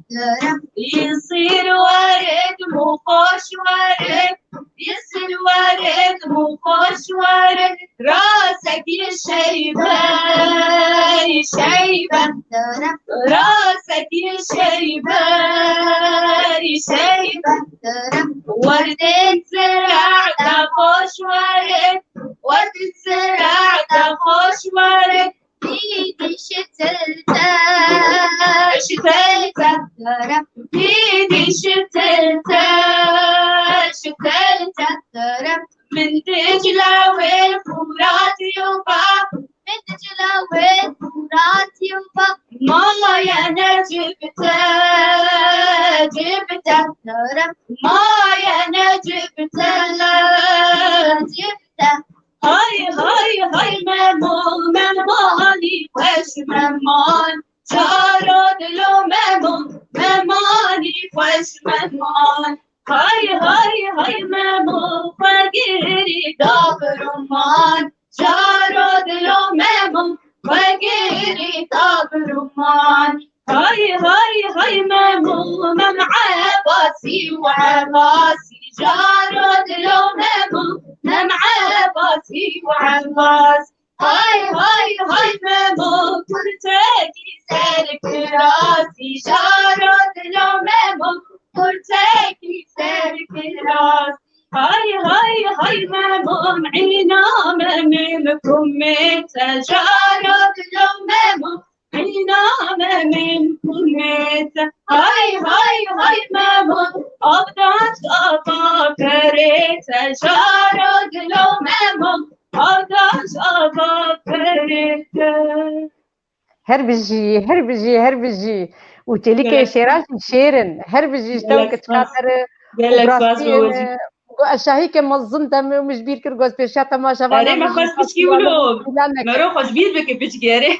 يصير ورد مو خوش ورد يصير ورد مو خوش ورد راسك يا شيبة يا شيبة راسك يا شيبة يا شيبة ورد زرع ده خوش ورد ورد زرع ده خوش ورد بيدي شتلته شتلته بيدي شتلته شتلته من دجلة والفرات يوبا من دجلة والفرات يوبا ماما يا انا جبته جبته ما يا جبت هاي مماني وش ممان شارد لو مماني وش ممان هاي ممو فقيري دابرمان شارد لو فقيري دابرمان هاي ممو عباسي وعباسي جارد لو عباسي وعباس هاي ممو كرتاكي سالك راسي جارد لو كرتاكي سالك راس هاي ممو عينا منكم متجارد لو عينا منكم مت هاي ممو أبدات أفكرت جارد لو أبدات أفكرت هربجي وتلك شيران شيرن هربجي اشتوك تخاطر وبراستين الشاهي كما ظنت مش بير كرغوز بيشاتا ما شافانا أري ما خاص بشكي ولو مرو خوش بير بك بشكي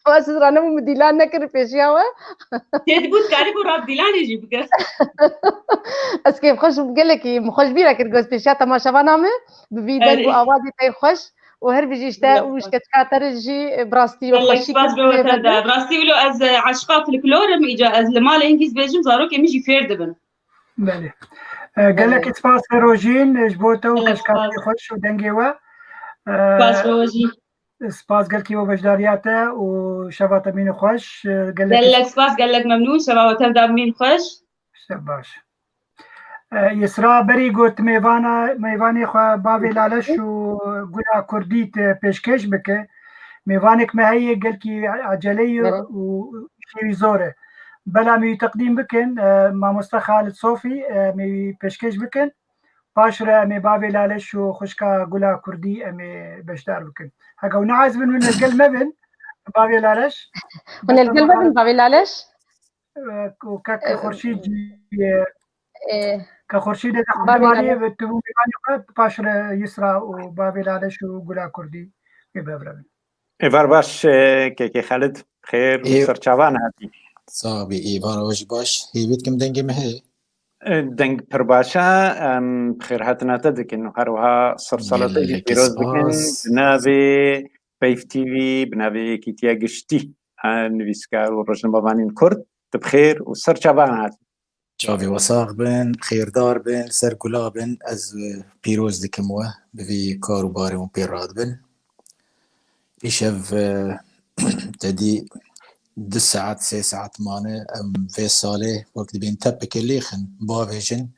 واسس رانا مديلان نكر بيشياوا تدبوت كاري براب ديلان يجيبك اسكي خوش بقلك مخوش بير كرغوز بيشاتا ما شافانا بفيدن وأوادي تاي خوش وهربجي اشتا وش كتخاطر جي براستي وخوشي براستي ولو از عشقا فلكلور ميجا از المال انجيز بيجم زارو كي ميجي فيردبن بله قال لك سباس روجين جبوتو كشكاتي خوش ودنجيوا سباس روجي سباس قال كي وبجدارياته وشبات مين خوش قال لك سباس قال لك ممنون شبات مين خوش شباش يسرا بري قلت ميواني خو بابي لالش وقولا كرديت بيشكش بك ميوانك ما هي قال كي عجلي وشي زوره بلا مي تقديم بكن ما مستخالد صوفي مي بيشكش بكن باشرة مي بابي لالش وخشكا قولا كردي مي بشدار بكن هكا ونعاز من القل مبن بابي لالش من القل مبن بابي لالش وكاك خورشيد كخورشيد مالي بتبو مالي باشرة يسرا وبابي لالش وقولا كردي يبابرن إيفار باش كي خالد خير وسرچاوان هاتي صابي إيفار وش باش هي بيتكم دنجي مهي دنگ پرباشا بخير هاتنا تدك انه هروها صرصلتي بيروز بكن بنابي بيف تي في بنابي كيتيا قشتي نويسكار ورجل مبانين كرد بخير وسرچاوان هاتي جافي وساق بن خير دار بن سرقلا بن از بيروز دكموه بفي كارو باري وبيراد بن إيشف تدي 2 ساعات 3 ساعات مانه ام في صالح وقت بين تبك الليخن بافيجن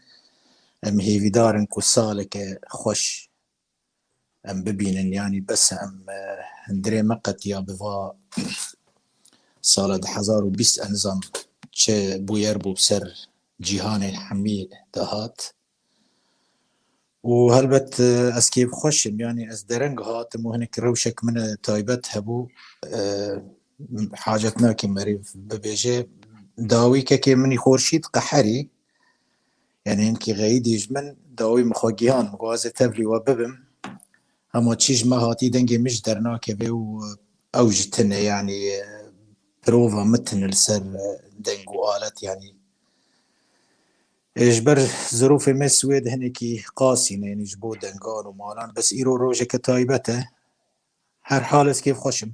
ام هي في دارن كسالك خوش ام ببينن يعني بس ام هندري مقت يا بفا صالة 1020 انظام چه بويربو بسر جيهان حمي دهات وهلبت اسكيب خوشم يعني از درنگ هات مو هنك روشك من تايبت هبو حاجتنا كي مريف ببيجي داوي كي مني خورشيد قحري يعني انكي غيد يجمن داوي مخوجيان مغازي تبلي وببم اما تشيج ما هاتي دنجي مش درنا كبي اوجتنا يعني بروفا متن السر دنجو آلت يعني اجبر ظروف ما سويد هنكي قاسين يعني جبو دنجان ومالان بس ايرو روجك تايبته هر حالس كيف خوشم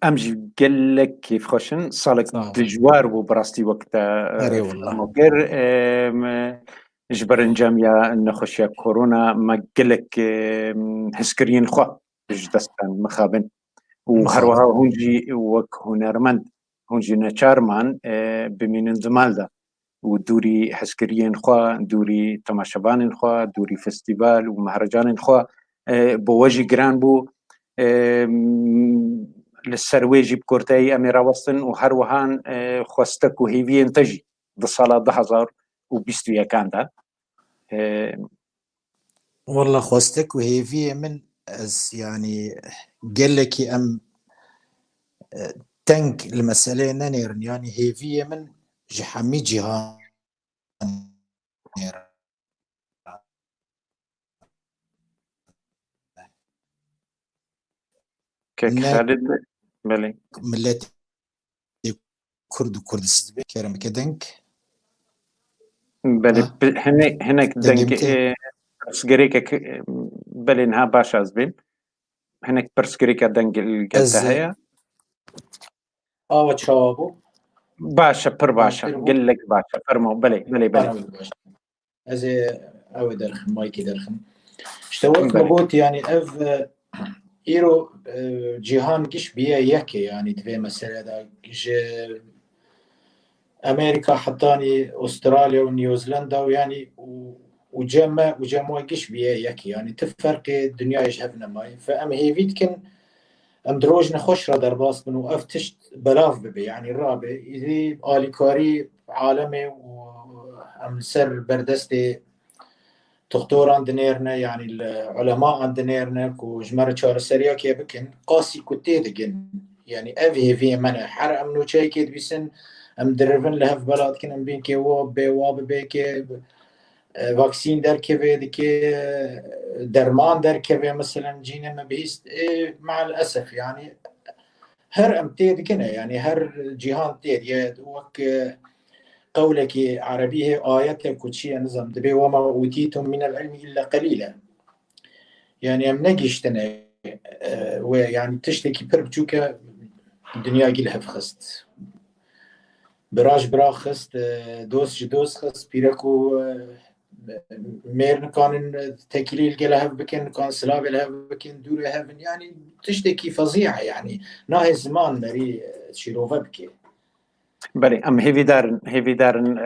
امجي قال لك كيف خوشن صالك دجوار وبراستي وقتها مقر جبر انجاميا نخشيا كورونا ما قال لك هسكرين خو جدستان مخابن وهروها هونجي وك هنرمند هونجي نشارمان بمين زمالدا ودوري حسكريين خو دوري تماشبان خو دوري فستيفال ومهرجان خو بوجي جران بو للسرويجي بكورتاي أميرا وسطن وهروهان خوستك وهيفين تجي بالصلاة 2020 كان ده والله خوستك وهيفي من از يعني قال لك ام تنك المسألة نيرن يعني هيفي من جحمي جهان كيك خالد بلي ملاتي كرد وكردستان كرم كدنك بلي هناك دنك برسكريكا بلي نها باشا زبين هناك برسكريكا دنك القلتها هي وتشابو باشا باشا قل لك باشا فرمو بلي ازي او درخم مايكي درخم اشتوت مبوت يعني اف ايرو جيهان كش بيا يحكي يعني تبي مسألة دا امريكا حطاني استراليا ونيوزيلندا ويعني وجمع كش بيا يحكي يعني تفرق الدنيا يشهفنا ماي فام هيفيت كن ام دروج نخش را در باس منو افتشت بلاف ببي يعني الرابع اذا آليكاري عالمي وام سر بردستي دكتوران دنيرنا يعني العلماء دنيرنا كوجمر شار سريا كي بكن قاسي كتي دقن يعني افي في منع حر ام نو شيء كيد بيسن ام درفن لهف بلاد كن ام بين كي واب بي فاكسين در كيفي دكي درمان در كيفي مثلا جينا ما بيست مع الاسف يعني هر ام تيد كنا يعني هر جهان تيد يد وك قولك عربيه آيات كوتشي نظام دبي وما أوتيتم من العلم إلا قليلا يعني ام نجيشتنا ويعني تشتكي بربجوكا الدنيا جلها فخست براج براخست دوس خست بيركو ميرن كان تكليل جلها بكن كان سلاب لها بكن دور هافن يعني تشتكي فظيعة يعني ناهي زمان مري شيروفا بكي بلي ام هيفي دارن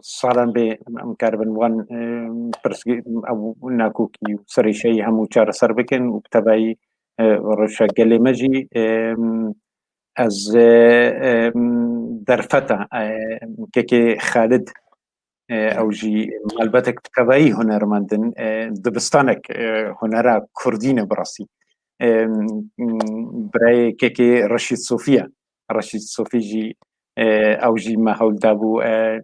صارن ب ام كاربن وان برسكي او ناكوكي سري شيء هم وشار سربكن وبتبعي رشا قلي مجي از درفتا كيكي خالد او جي مالبتك بتبعي هنرمندن دبستانك هنرا كردين براسي براي كيكي رشيد صوفي جي او جي ما هول دابو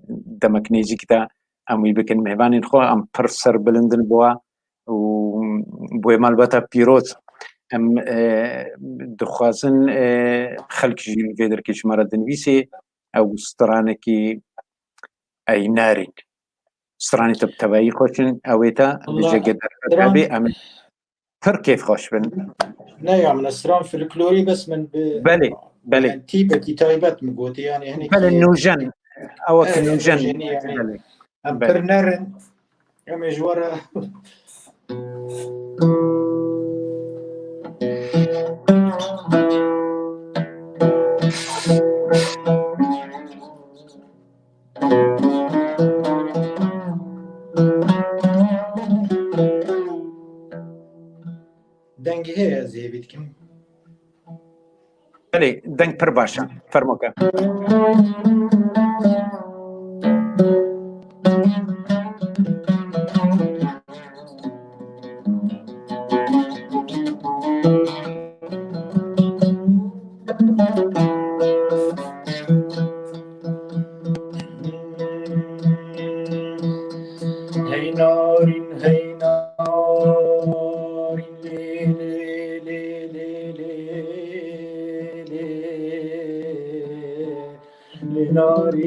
دمك نيجي كده ام يبكن مهبانين خو ام برسر بلندن بوا و بو مالبتا بيروت ام دخوازن خلق جي فيدر كيش مرة دنويسي او سترانكي اي نارين ستراني تبتبعي خوشن اويتا بجاقة دربي ام تر كيف خوش بن لا من السران في الكلوري بس من بلي يعني تيبتي تايبات مقوتي يعني هناك بل النوجن او النوجن يعني امبرنرن ام جوارا دنگی هي زي بيتكم بلي دنگ پر باشا فرموكا نار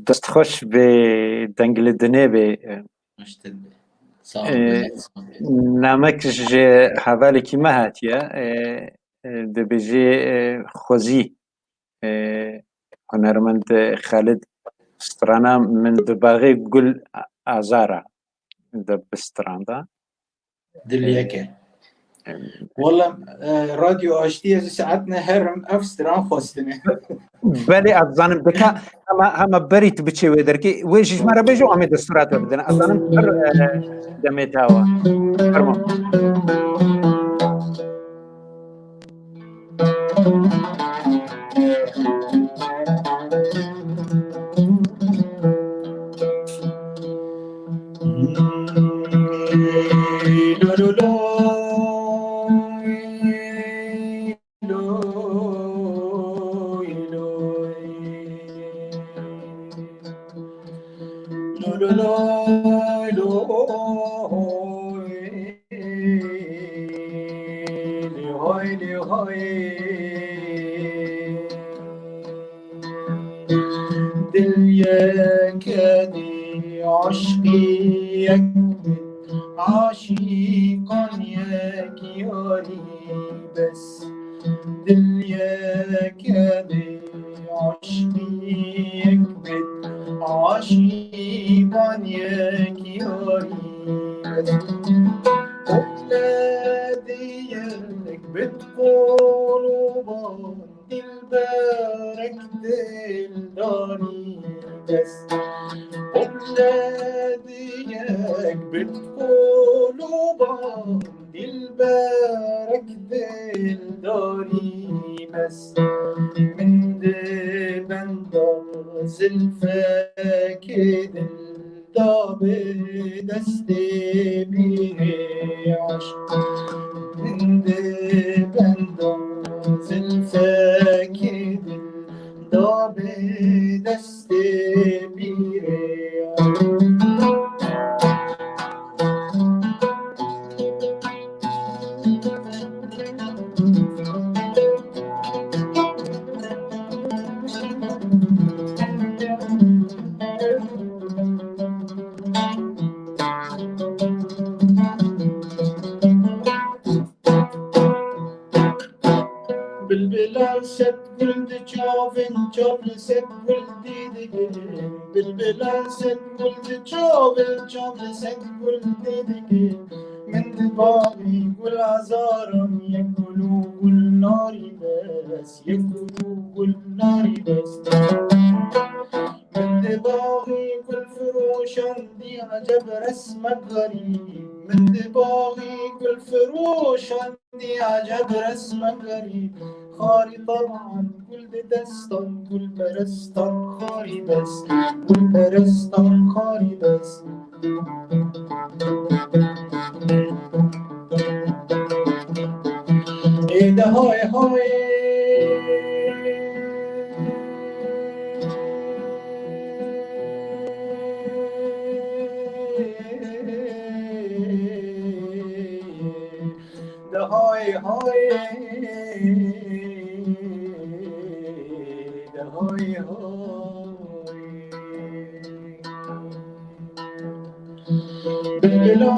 دستخوش به دنگل دنه به نامک جه حوالی کی مهاتیه دبیجی خوزی هنرمند خالد سترانا من دباغي قل أزارة بستراندا دلياكي والله راديو أشتي ساعتنا هرم أفستران خواستني بلي أظن بك هم بريت بتشي ودركي ويش مرة بيجو أمي دستورات بدنا أظن بر دميتاوا فرمو قلوبم دلبرك دل داری بس من ده بندم زلفك دل داب دست بیر عشق من ده بندم زلفك دل داب دست بیر بالبلال ست ولد جوفن جوفن ست ولد دقيق بالبلال ست ولد جوفن جوفن ست ولد دقيق من دبابي قول عزارم يقولوا قول ناري بس يقولوا قول ناري بس من دباغي كل فروش عندي عجب رسمك غريب من دباغي كل فروش عندي عجب رسمك غريب خاري طبعا كل دستان كل برستان خاري بس كل برستان خاري بس ايه ده هاي هاي ده هاي هاي ده هاي هاي بالبلاد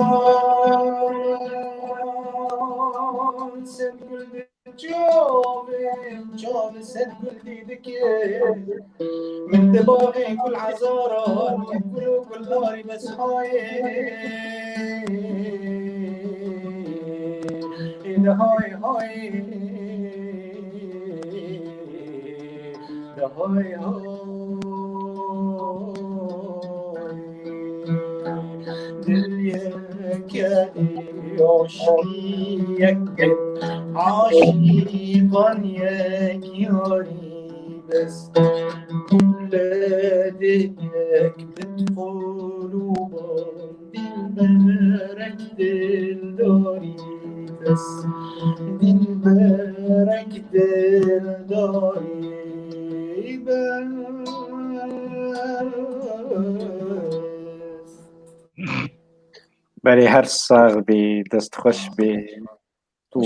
سنقول جوب سنقول ديدك من دباغي كل عزارة يقولوا كل ناري بس هاي ده هاي هاي ده هاي هاي دليك عشقي يكد عاشقا يك ياري بس ولادك بتدخلوا دلبرك دل داري بس دلبرك دل داري بس برای هر ساغ بی دست خوش بی و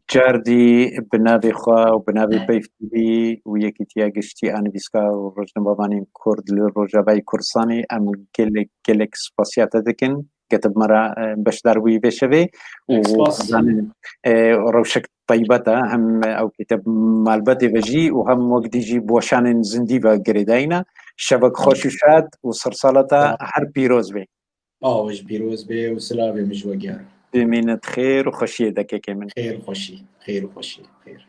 جاردی بنابی خواه و بنابی پیفتیدی و یکی تیا گشتی آنویسکا و روزنامه‌نامه‌ی کرد لروجابای کورسانی ام گلک سپاسیات دکن كتب مرة بشدار وي بشوي وروشك طيبتا هم او كتاب مالبتي بجي وهم وقت يجي بوشان زنديبا قريداينا شبك خوش شاد وصرصالتا هر بيروز بي وش بيروز بي وسلامي مجوقيار بمينة خير وخشية دكاكي من خير وخشي خير وخشي خير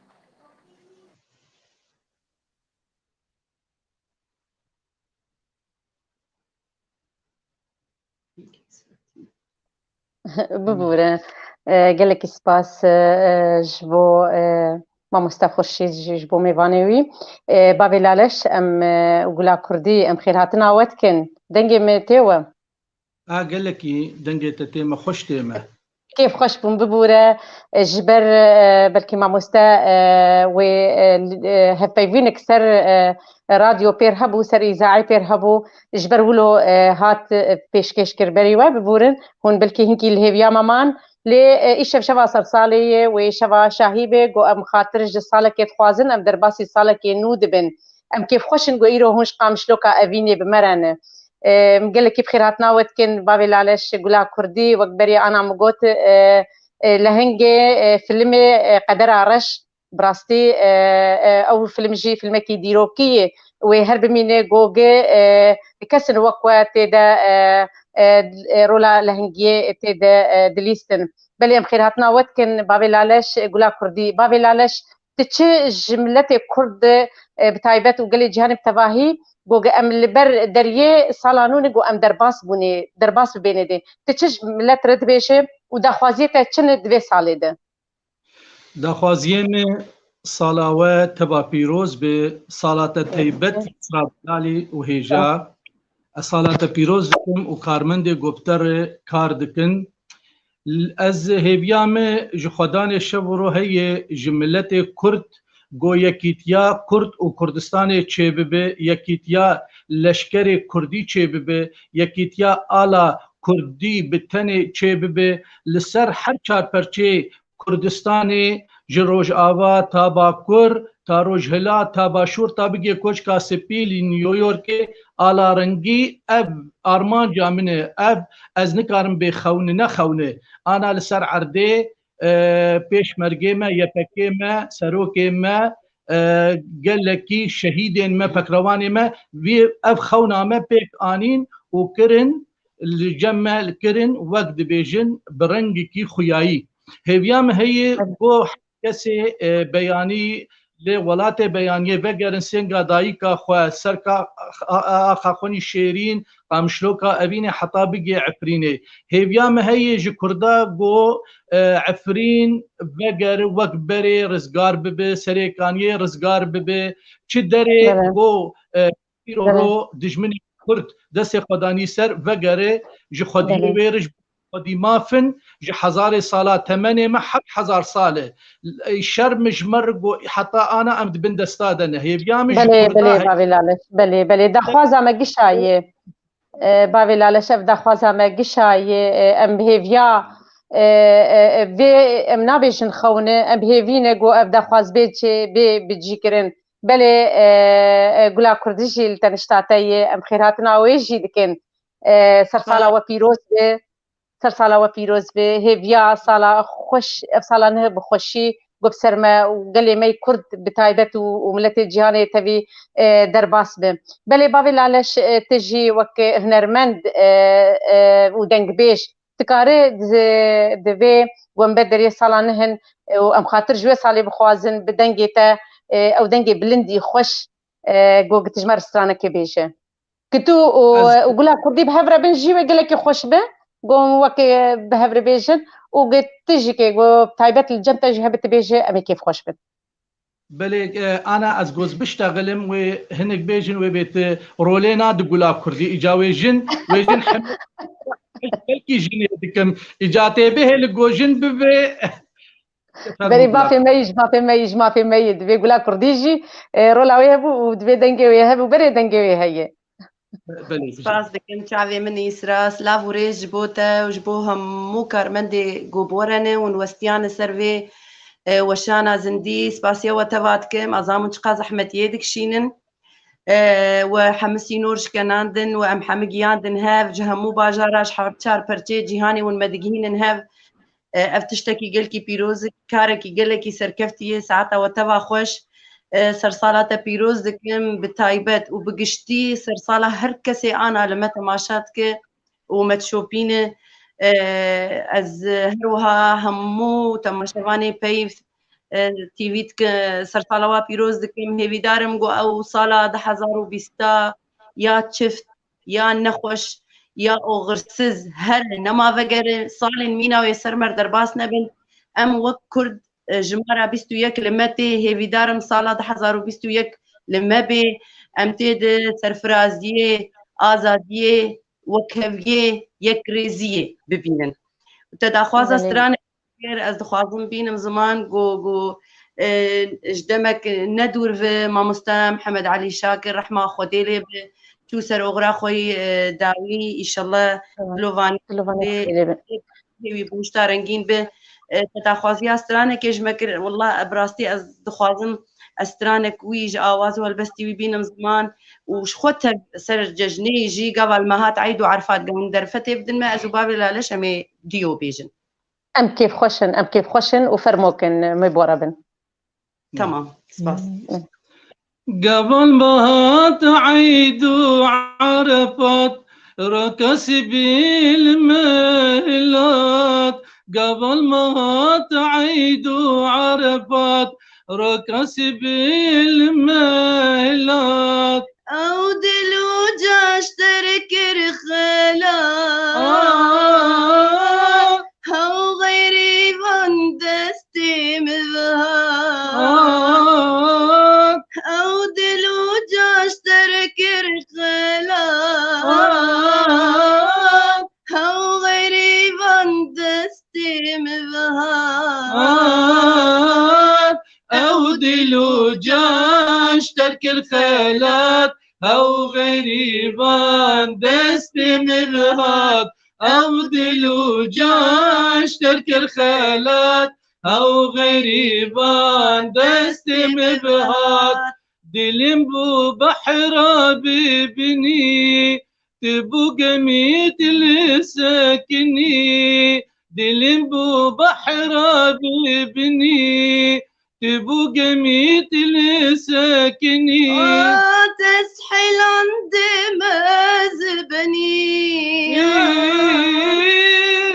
ببوره gelek spas ji bo mamoste xweşî ji bo mêvanê wî bavê laleş em gula Kurdî em xêrhatina we dikin dengê me tê we gelekî dengê te tê me xweş tê me kêf xweş bûn bibûre ji ber belkî mamoste wê hevpeyvînek ser radyo pêr hebû ser îzaî pêr hebû ji ber wilo hat pêşkêşkirberî we bibûrin hûn belkî hinkî li hêviya meman lê îşev şeva sersalê ye wê şeva şahî bê got em xatir ji salekê dixwazin em derbasî salekê nû dibin em kêfxweşin got îro hûn ji qamişloka evînê bimerane gelekî bi xêrhatina we dikin bavê laleş gula Kurdî wek berî ana min got li hingê filmê Qedera Reş bi rastî ew film jî filmekî dîrokî ye wê her bimîne gogê kesin wek we tê de rola lehengiyê tê de dilîstin belê em xêrhatina we dikin bavê laleş gula Kurdî bavê laleş تتشي جملتي كرد بتايبت وقالي جهاني بتباهي بوغ ام لبر دريه سالانون جو ام درباس بوني درباس بيني دي تتشي جملت رد بيشه ودا خوازيته چن دوي سالي ده دا خوازيين صلاوه تبا بيروز بصلاة تيبت سرابلالي وهيجا صلاة بيروز دكم وكارمند قبتر كاردكن از هیویام جخدان شورو هی جملت کرد گو یکیتیا کرد و کردستان چه ببه یکیتیا لشکر کردی چه ببه یکیتیا آلا کردی بتن چه ببه لسر هر چار پرچه کردستان جروج آوا تا باکر تا روجهلا تا باشور تا بگی کوچ کا سپیل نیویورک آلا رنگی اب آرمان جامنه اب از نکارم به خونه نخونه آنا لسر عرده پیش مرگه ما یپکه ما سروکه ما گلکی شهیدین ما پکروانی ما وی اب خونه ما پیک آنین و کرن الجمع کرن وقت بیجن برنگی کی خویایی هیویام هی بو کسی بیانی لولات بیانیه وگرن سنگا دایکا خو سرکا خاخونی شیرین قامشلوکا اوین حتا بگی عفرینه هیویام هی جکردا گو عفرین وگر وکبری رزگار ببه سریکانیه رزگار ببه چه داره گو رو دجمنی کرد دست خدانی سر وگره جخدی ویرج ودي مافن جي حزار صالة تمني ما حق حزار صالة شرمج مرقو حتى أنا أمد بند استادنا هي بيامج بلي بابي لالش بلي دخوازا ما قشاية بابي لالش اف دخوازا ما قشاية ام بهيفيا في ام نابيش نخونه ام بهيفينا جو اف دخواز بيتشي بتجي كرن بلي قولا كردجي لتنشتاتي ام خيراتنا ويجي لكن سرصالة وبيروس سرسالة وبيروز به هيفيا صالة خوش صالة نه بخوشي قبسر ما وقال ما يكرد بتايبت وملت الجهاني تبي درباس به بلي بابي لالش تجي وك هنرمند ودنگ بيش تكاري دبي ومبدري صالة نهن وام خاطر جوي صالي بخوازن بدنگي تا او دنگي بلندي خوش قوق تجمر سترانك بيشه كتو وقولا كردي بهفرة بنجي وقال لك خوش به قوم وكي بهفر بيجن وقت تجي كي قو تايبت الجنة جهبت بيجي أمي كيف خوش بت بلي أنا أزجوز بشتغلم وهنك بيجن وبيت رولينا دقولا كردي إجاوي جن ويجن حم بلكي جن يدكم إجاتي به لجوجن ببي بري ما في ميج بيقولا كرديجي رولا ويهبو ودبي دنجي ويهبو بري دنجي ويهيه سپاس دکم چاوی من اسرا سلاو ریج بوتا وجبوهم مو كارمندي غوبورنه ونوستيان سروي وشانا زندي سپاسيا وتواتكم ازامن چقا زحمت يدك شينن وحمسي نورش كناندن وام حمقياندن هاف جهمو باجاراش حرچار پرچه جهاني ونمدگهين هاف افتشتكي قلكي بيروز كاركي قلكي سركفتي ساعتا وتوا خوش سرسالة بيروز دكم بتايبت وبقشتي سرسالة هر كسي أنا لما تماشاتك ومتشوبين از هروها همو تماشواني بيف تيفيتك سرسالة بيروز دكم هيفي دارم قو أو صالة 2020 يا تشفت يا نخوش يا أغرسز هر نما فقر صالين مينا ويسرمر درباس نبن أم وكرد جمارة 21 لمتي هيفي دارم صالة 2021 لما بي امتد سرفرازية آزادية وكهوية يكريزية ببينن تدخوازة سترانة كثير از دخوازم بينم زمان جو جدمك ندور في مامستا محمد علي شاكر رحمة خديلي شو سر أغرا خوي داوي إن شاء الله لوفاني هيوي بوشتا رنگين به تدخوازي استرانة كيج مكر والله براستي از دخوازم استرانك ويج آواز والبستي ويبينم زمان وشخوتها سر ججني يجي قبل ما هات عيدو عرفات قوم درفتي بدل ما أزوبابي لالش أمي ديو بيجن أم كيف خوشن وفرموكن مبوربن تمام سباس قبل ما هات عيدو عرفات ركس بالمهلات قبل ما هات عيدو عرفات ركاسب المهلات او دلو جاش تركر خلاك هاو غيري فان دستي مبهاك او دلو جاش تركر خلاك هاو غيري فان دستي مبهاك او دلو جاش ترك الخيلات او غريبان دست مرهات او دلو جاش ترك الخيلات او غريبان دست مبهات دلم بو بحرا ببني تبو قميت لسكني دلم بو بحرا ببني تبو قميت لسكني تسحل عند مزبني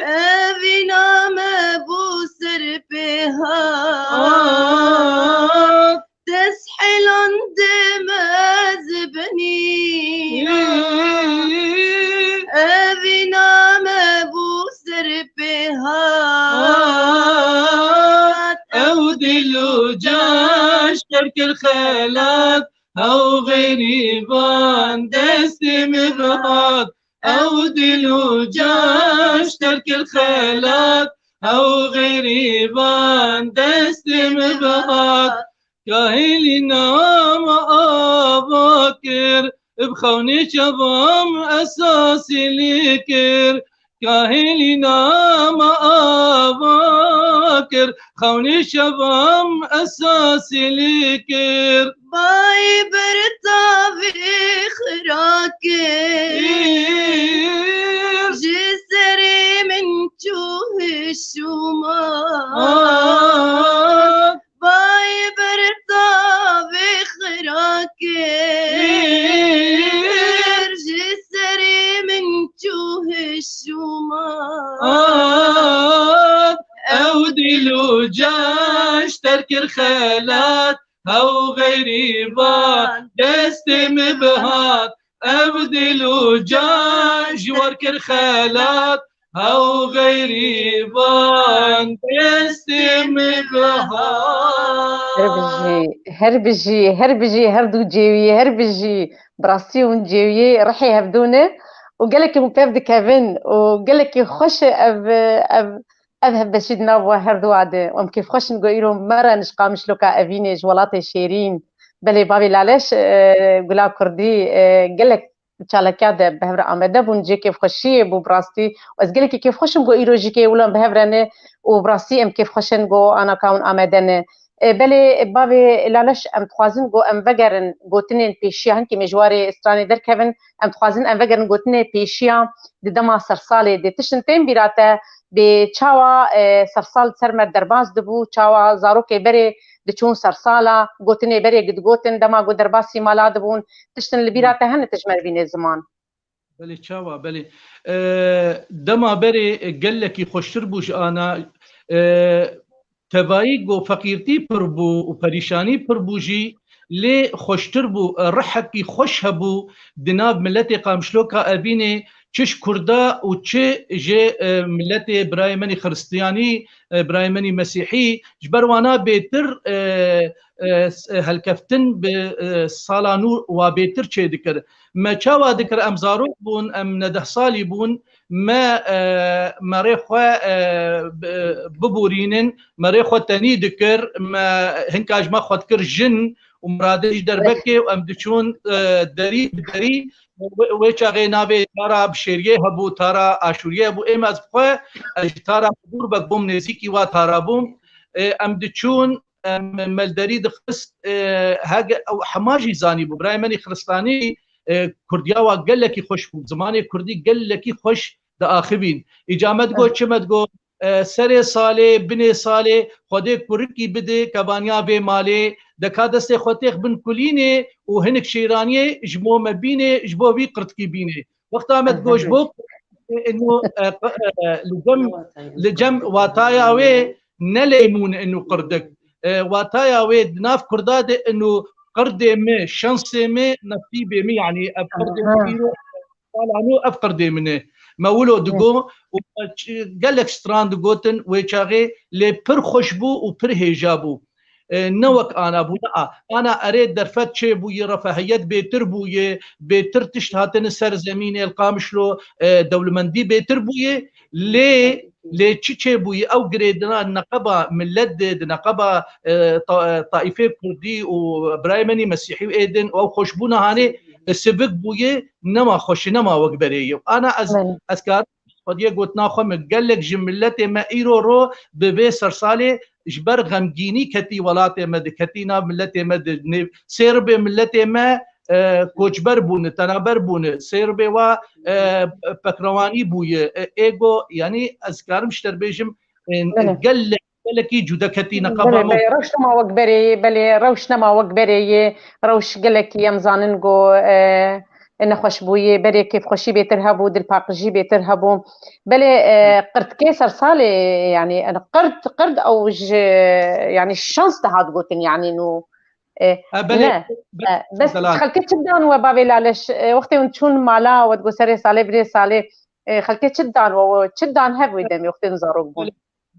أبينا مبوسر بها تسحل عند مزبني أبينا مبوسر بها او دلو جاش ترك الخيلات او غريبان دست مبهات او دلو جاش ترك الخيلات او غريبان دست مبهات كاهلي نام اباكر بخوني شبام اساسي لكر كاهلي نام اباكر خوني شبام اساسي لكر باي برتافي خراكر جسري من جوه الشمال باي برتافي خراكر جسري من جوه الشمال او دلو جاش ترك الخيلات او غريبان دست مبهات او دلو جاش ورك الخيلات او غريبان دست مبهات هربجي هردو جيوي هربجي براسيون جيوي رحي هبدونه وقالك مبابد كافن وقالك خوش اذهب بشيد نابو هردو عاد وام كيف خوش نقول مره نشقى مش لوكا افيني جولاتي شيرين بلي بابي لالاش قلا كردي قالك تشالكاد بهبر امده بونجي كيف خوشي بو براستي واز قالك كيف خوش نقول ايروجيكي ولا بهبرنه وبراستي ام كيف خوش نقول انا كون امدنه بلي بابي لالاش ام تخوازن جو ام فجرن جوتنين بيشيان كي مجواري استراني در كيفن ام تخوازن ام فجرن جوتنين بيشيان دي دما سرسالي دي تشنتين بيراته بچاوا سرسال سرمر درباز دبو چاوا زاروکي بري دچون سرسالا گوتني بري قد گوتن دما گو درباسي مالا دبون تشتن لبيراته هن تجمر بين الزمان بلي چاوا بلي دما بري قلكي خوشتر بوش انا تبایی گو فقیرتی پر بو و پریشانی پر بوجی لی خوشتر بو رحکی خوش هبو دناب ملت قامشلوکا ابینه چش کردا و چه جه ملت برایمنی خرستیانی برایمنی مسیحی جبروانا بهتر هلکفتن به سالانو و بهتر چه دکر ما چاوا دکر ام زاروک بون ام نده سالی بون ما مريخوا ببورينن مريخوا تاني ذكر ما هنكاج ما خد كر جن ومرادش دربكي وام دشون دري دري ويچا غينابي تارا بشيريه هبو تارا اشوريه ابو ام از خو تارا دور بكم نزيكي وا تارا بوم ام دشون ملدري دخست هاج او حماجي زاني بو برايمني خرستاني كرديا وقال لك خوش زماني كردي قال لك خوش دا اخبين اجامت گو چمت گو سر ساله بن ساله خود كركي بده كبانيا به ماله دكادست خوتيخ بن كلينه وهنك شيرانيه جمو مبينه جبو بي قرتكي بينه وقت امت گوش بو انه لجم واتايا وي نليمون انه قردك واتايا ويد ناف كرداد انه قردي مي شنسي مي نصيبي مي يعني قردي مي طالعنو افقردي منه ما ولو دقو قال لك ستراند قوتن ويشاغي لي بر خوشبو وبر هيجابو نوك انا بونا انا اريد درفت شي بوي رفاهيات بيتر بوي بيتر تشتهاتن سر زمين القامشلو دولمندي بيتر بوي لي تشي بوي او جريدنا النقبه ملد نقبه طائفه كردي وبرايمني مسيحي ايدن او خوشبونا هاني السبق بوي نما خوش نما وقبري انا از كار قد قلت ناخذ قال لك جملتي ما ايرو رو ببي سرسالي جبر غمجيني كتي ولاتي مد كتينا ملتي مد سيربي ملتي ما كوچبر بون تنابر بون سيربي و بكرواني بوي ايجو يعني اذكار مشتر بيجم قال لك جودا كتينا قبا بلي روش نما وقبري بلي روش نما وقبري روش قال لك يمزاننغو إن خوش بوي بري كيف خوشي بيترهبو دل باقجي بيترهبو بلي قرد كيسر صالي يعني أنا قرد أو يعني الشانس تهاد قوتن يعني إنه بس خلكت شدان وبابي لالش وقتي ونشون مالا ودقو سري صالي بري صالي خلكت شدان وشدان هبوي دمي وقتي نزاروك بون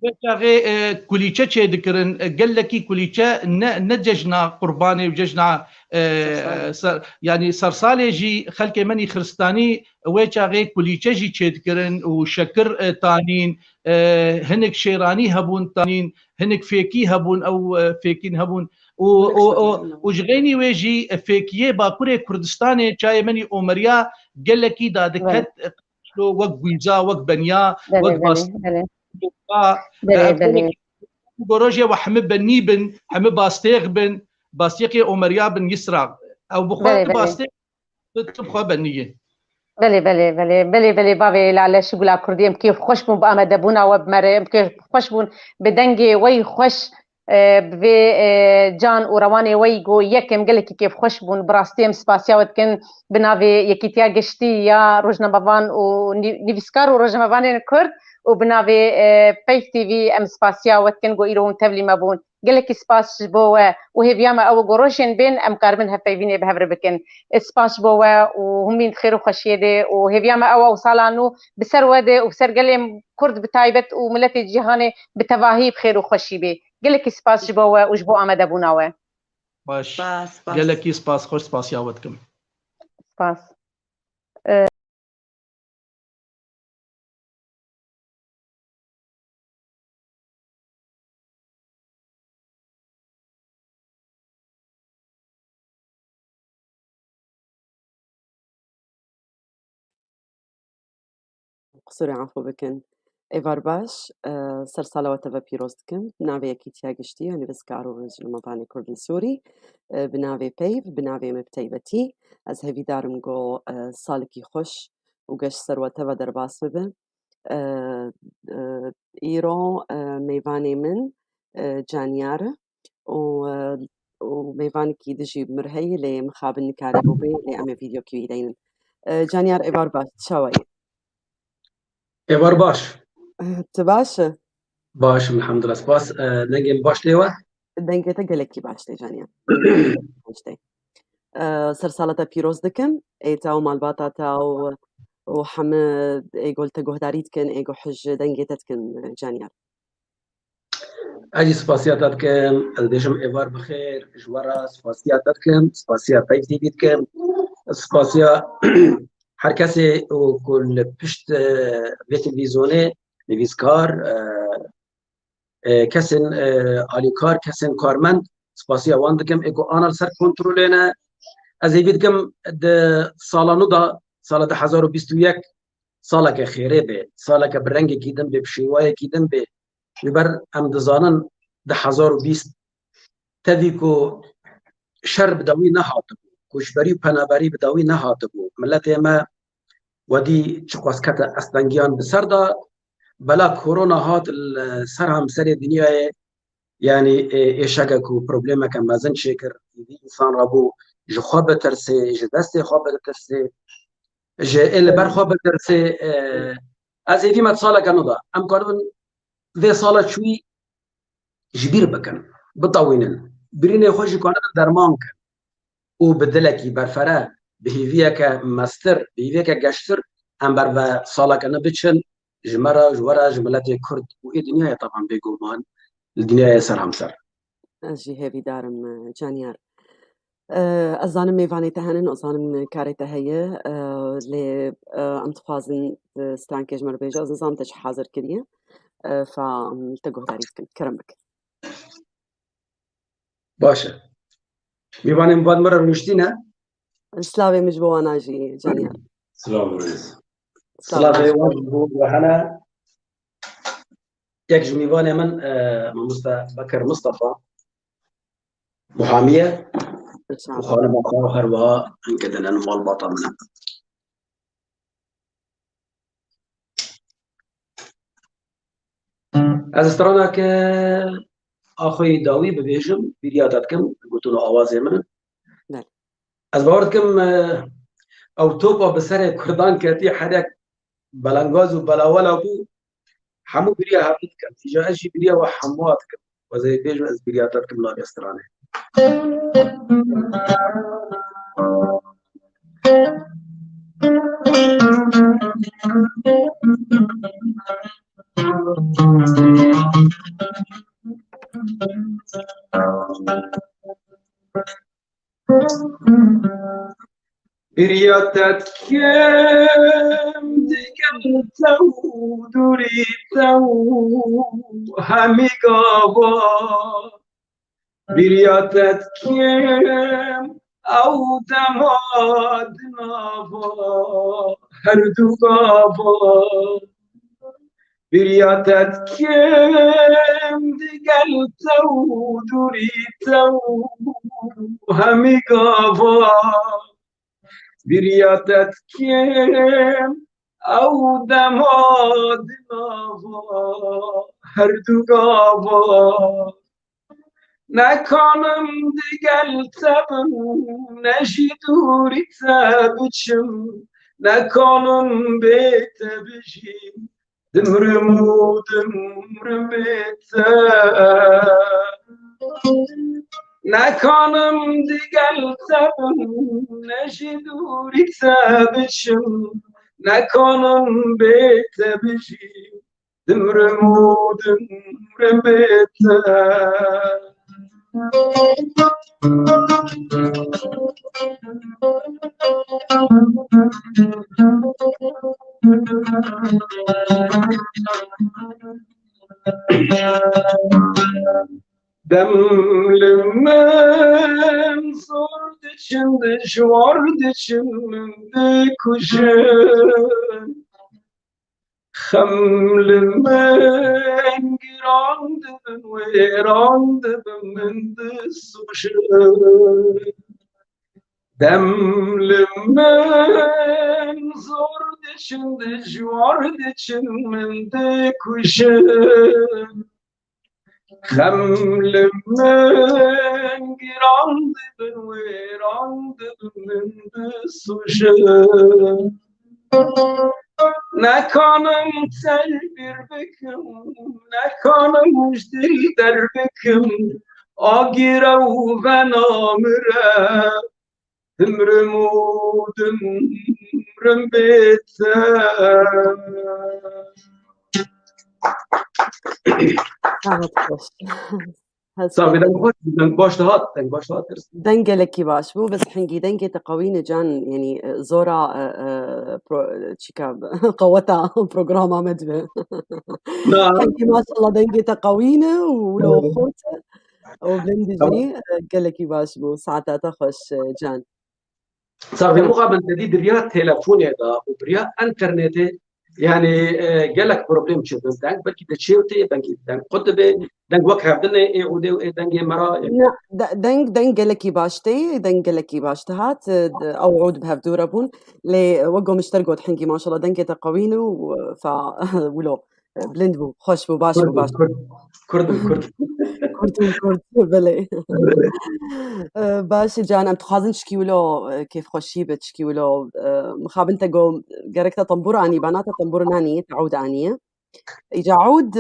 بتاغي كليتشا تشي ذكرن قال لك كليتشا نججنا قرباني وججنا يعني صرصالي جي خلكي مني خرستاني ويتاغي كليتشا جي تشي ذكرن وشكر تانين هنك شيراني هبون تانين هنك فيكي هبون او فيكين هبون وجغيني ويجي فيكيه باكوري كردستاني تشاي مني اومريا قال لك دادكت وق ويزا وق بنيا وق باس بروجيا وحمد بني بن حمد باستيغ بن باستيقي أمريا بن يسرع أو بخوات باستيغ تبخوا بنية بلي بابي لا شو قلا كرديم كيف خوش بون بأمد بونا وبمريم كيف خوش بون بدنجي وي خوش في جان ورواني ويجو يكم قال لك كيف خوش بون براستيم سباسيا وتكن بنافي يكيتيا قشتي يا روجنا بابان ونيفسكار وروجنا بابان كرد وبنافي بيف تي في ام سباسيا وتكن جو إيرون تبلي مابون قال لك سباس بوا وهي بياما او جوروشين بين ام كاربن هفيفيني بهبر بكن سباس بوا وهم خير وخشيده وهي بياما او صالانو بسروده وبسر قال كرد بتايبت وملتي جهاني بتواهي بخير وخشيبه قال لك سباس بوا وجبو امد ابوناوه باش قال لك سباس خوش سباس ياوتكم سباس قصوري عفو بكن إيفار باش سرسالة وتبا بيروستكم بنافي كيتيا قشتي يعني بس كارو رجل مباني كردي سوري بنافي بيف بنافي مبتيبتي از هفي دارم جو سالكي خوش وقش سر وتبا درباس ببن إيرو ميفاني من جانيار وميفاني كي دجي مرهي لمخابن نكاري بوبي لأمي فيديو كي يدين جانيار إيفار باش تشاوي إيفار باش تباشا باش الحمد لله سباس دنجي باش ليوه دنجي تقلكي باش لي جانيا سرسالة بيروز دكم ايتاو مالباتا تاو وحمد ايقول تقهداريت كن ايقو حج دنجي تتكن جانيا اجي سباسياتاتكم الدشم إيفار بخير جوارا سباسياتاتكم سباسيا بيف تي بيتكم سباسيا هر کسی وكل پشت في تلفزيوني نویسکار کسین آلیکار کسین کارمند سپاسیا وان دکم اگو آنال سر کنترولینه از ایوید کم سالانو دا سال 2021 سالا که خیره به سالا که برنگ کیدن به بشیوای کیدن به ببر ام دزانن 2020 تدی کو شر بدوی نهاتو کوشبری و پنابری بدوی نهاتو ملت ما ودی چقاس کت استنگیان بسردا بلا كورونا هات سر هم سر دنیا يعني ايشاكا كو بروبليما كان مازن شكر انسان رابو جو خواب ترسي جو دستي خواب ترسي جو اللي بر خواب ترسي از في ما تصالا كانوا دا ام كانوا ذي صاله شوي جبير بكن بطوينن بريني خوشي كون درمانك وبدلكي برفرا بهيفيك ماستر بهيفيك قشتر ام بر صالك انا بتشن جمرة جورا جملتي كرد وإيه دنيا طبعا بيقومان الدنيا سر همسر أجي هبي دارم جانيار أظن ميفاني تهانن أظن كاري تهية ل أمتخازن ستانكيج مربيجا أظن تش حاضر كريه فالتقوا داريتكم كرمك باشا ميفاني مباد مرة رشتينا سلاوي مجبو أنا أجي جانيار سلام رئيس سلاوي واجبو وحنا يك ميفاني من بكر مصطفى محامية وخانة مخاخر وانكدنا نمال باطمنا از استرانا که آخوی داوی ببیشم بیریادتکم گوتون آوازی من از باوردکم او توپا بسر کردان کتی حدک بلنگاز و بلاولا بو همو بریا حقیق کم تیجا اشی بریا و حموات کم و زی بیشم از بیریادتکم لابی استرانه برياتت كم دقلتو دريتو همي قابا برياتت كم او دماد نابا هردو قابا برياتت كم دقلتو دريتو همي قابا برياتت كم او دماد نابا هردو قابا نکنم دیگل تبم نشی دوری تبچم نکنم بیت بشیم دمرم بیت نکنم دیگل تبم نشی دوری تبچم نکنم بیت بشیم دمرم بیت دم لمن صرت چند شوارد چند کشن خمل من گراند ویراند من دستوشن دم لمن زرد چند جوارد چند من دکوشن خمل من گراند ویراند من دستوشن نکنم تلبیر بکم نکنم مجدی در بکم آگیره و نامره دمرم بیته صافي دنگ باش هات دنگ لکی باش بو بس حنجي دنگ تقوين جان يعني زورا تشيكا قوتا بروجراما مدبه حنجي ما شاء الله دنگ تقوين ولو خوت وبلندجي قال لك باش بو ساعتها تخش جان صافي مقابل جديد بريا تليفون هذا وبريا انترنت يعني قالك بروبليم تشوف دانك بلكي تشيوتي دانك قطبه دانك وقع بدنا اودي دانك مرا دانك لكي باشتي دانك لكي باشتهات او عود بهفدوربون لي وقو مشترقوا حنقي ما شاء الله دانك تقوينو ف ولو بلند بو خوش بو باش بو باش كرد بلي باش جان ام تخازن شكيولو كيف خوشي بتشكيولو مخاب انت جو جركتا طنبور اني بنات طنبور ناني تعود اني إجا عود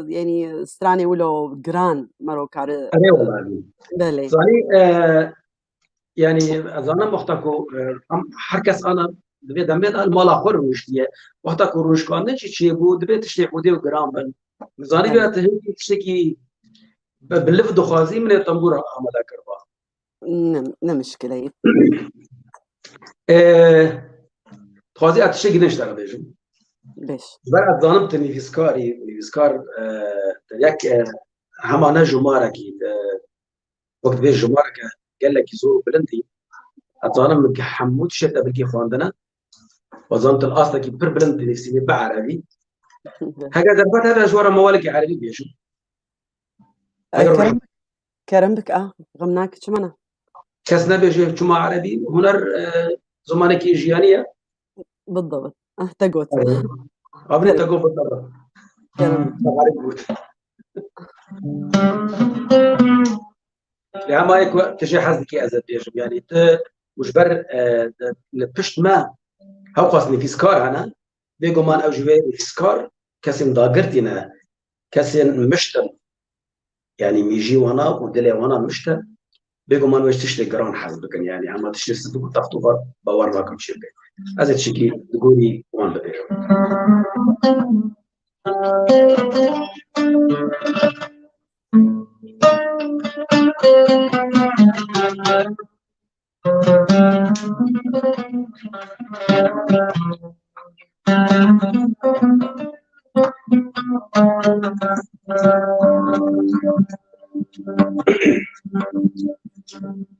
يعني ستراني ولو جران مروكار أنا والله بله صحيح يعني أنا مختكو حركس أنا دبيت دميت المال آخر وشتيه مختكو روش كان نشي شيء بود دبيت تشتي بودي وجرام بن زاني بيت هيك تشتكي باللف دخازي من التنبور عمل كربا نمشكلة خازي أتشتكي نشتغل بيجو بيش بعد ظننت إني فيسكار ياك همانا جمارة كيد وقت بيج جمارة قال لك يزور بلنتي أظن حمود شدة بالكي خواندنا وظنت الأصل كي بر بلنتي نفسي بعربي هكذا دربت هذا جوار موالك عربي بيجو كرمبك غمناك شمنا كسنا بيجي جمع عربي هنر زمانك جيانية بالضبط تقوت قبل تقوت بالضبط لما يكون تجي حزنك أزد بيجو يعني مش بر لبشت ما هو قصني في سكار أنا بيجو مان أو جوي في سكار كسم ضاقرتنا كسم مشتم يعني ميجي وانا ودلي وانا مشتم بيجو مان وش تشتري جران حسبك يعني عم تشتري صدق تخطوها باور لكم شيء هذا شيء تقولي وان بدير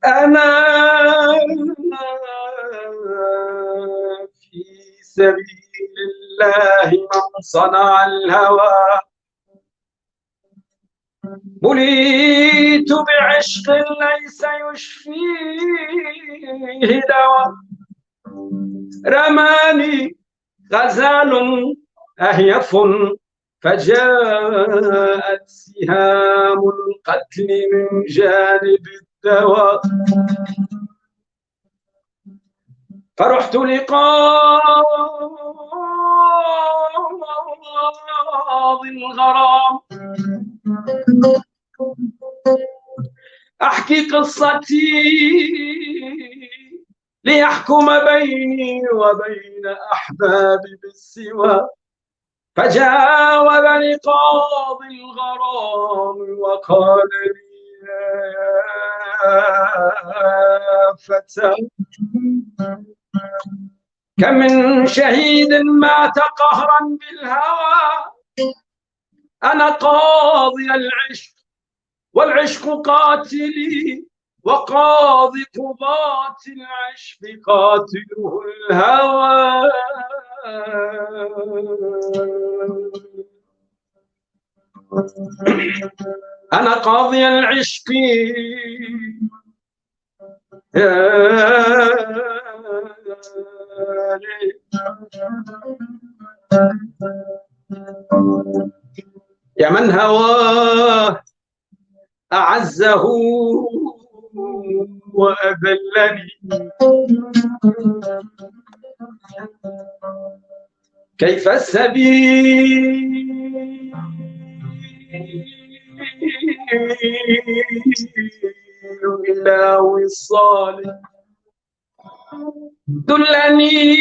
أنا في سبيل الله من صنع الهوى بليت بعشق ليس يشفيه دواء رماني غزال أهيف فجاءت سهام القتل من جانب الدواء فرحت لقاضي الغرام أحكي قصتي ليحكم بيني وبين أحبابي بالسوى فجاوبني قاضي الغرام وقال لي يا فتى كم من شهيد مات قهرا بالهوى أنا قاضي العشق والعشق قاتلي وقاضي قضاة العشق قاتله الهوى أنا قاضي العشق يا من هواه أعزه وأذلني كيف السبيل إلى وصال دلني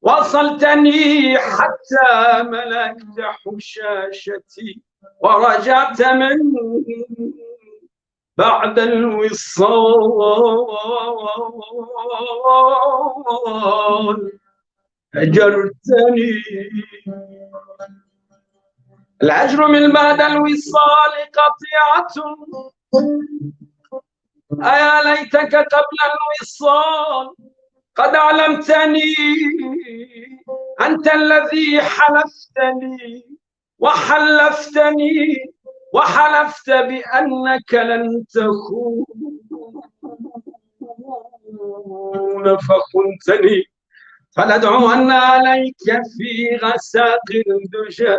وصلتني حتى ملكت حشاشتي ورجعت من بعد الوصال أجرتني العجر من بعد الوصال قطيعة أيا ليتك قبل الوصال قد علمتني أنت الذي حلفتني وحلفتني وحلفت بأنك لن تخون فخنتني فلدعون عليك في غساق الدجى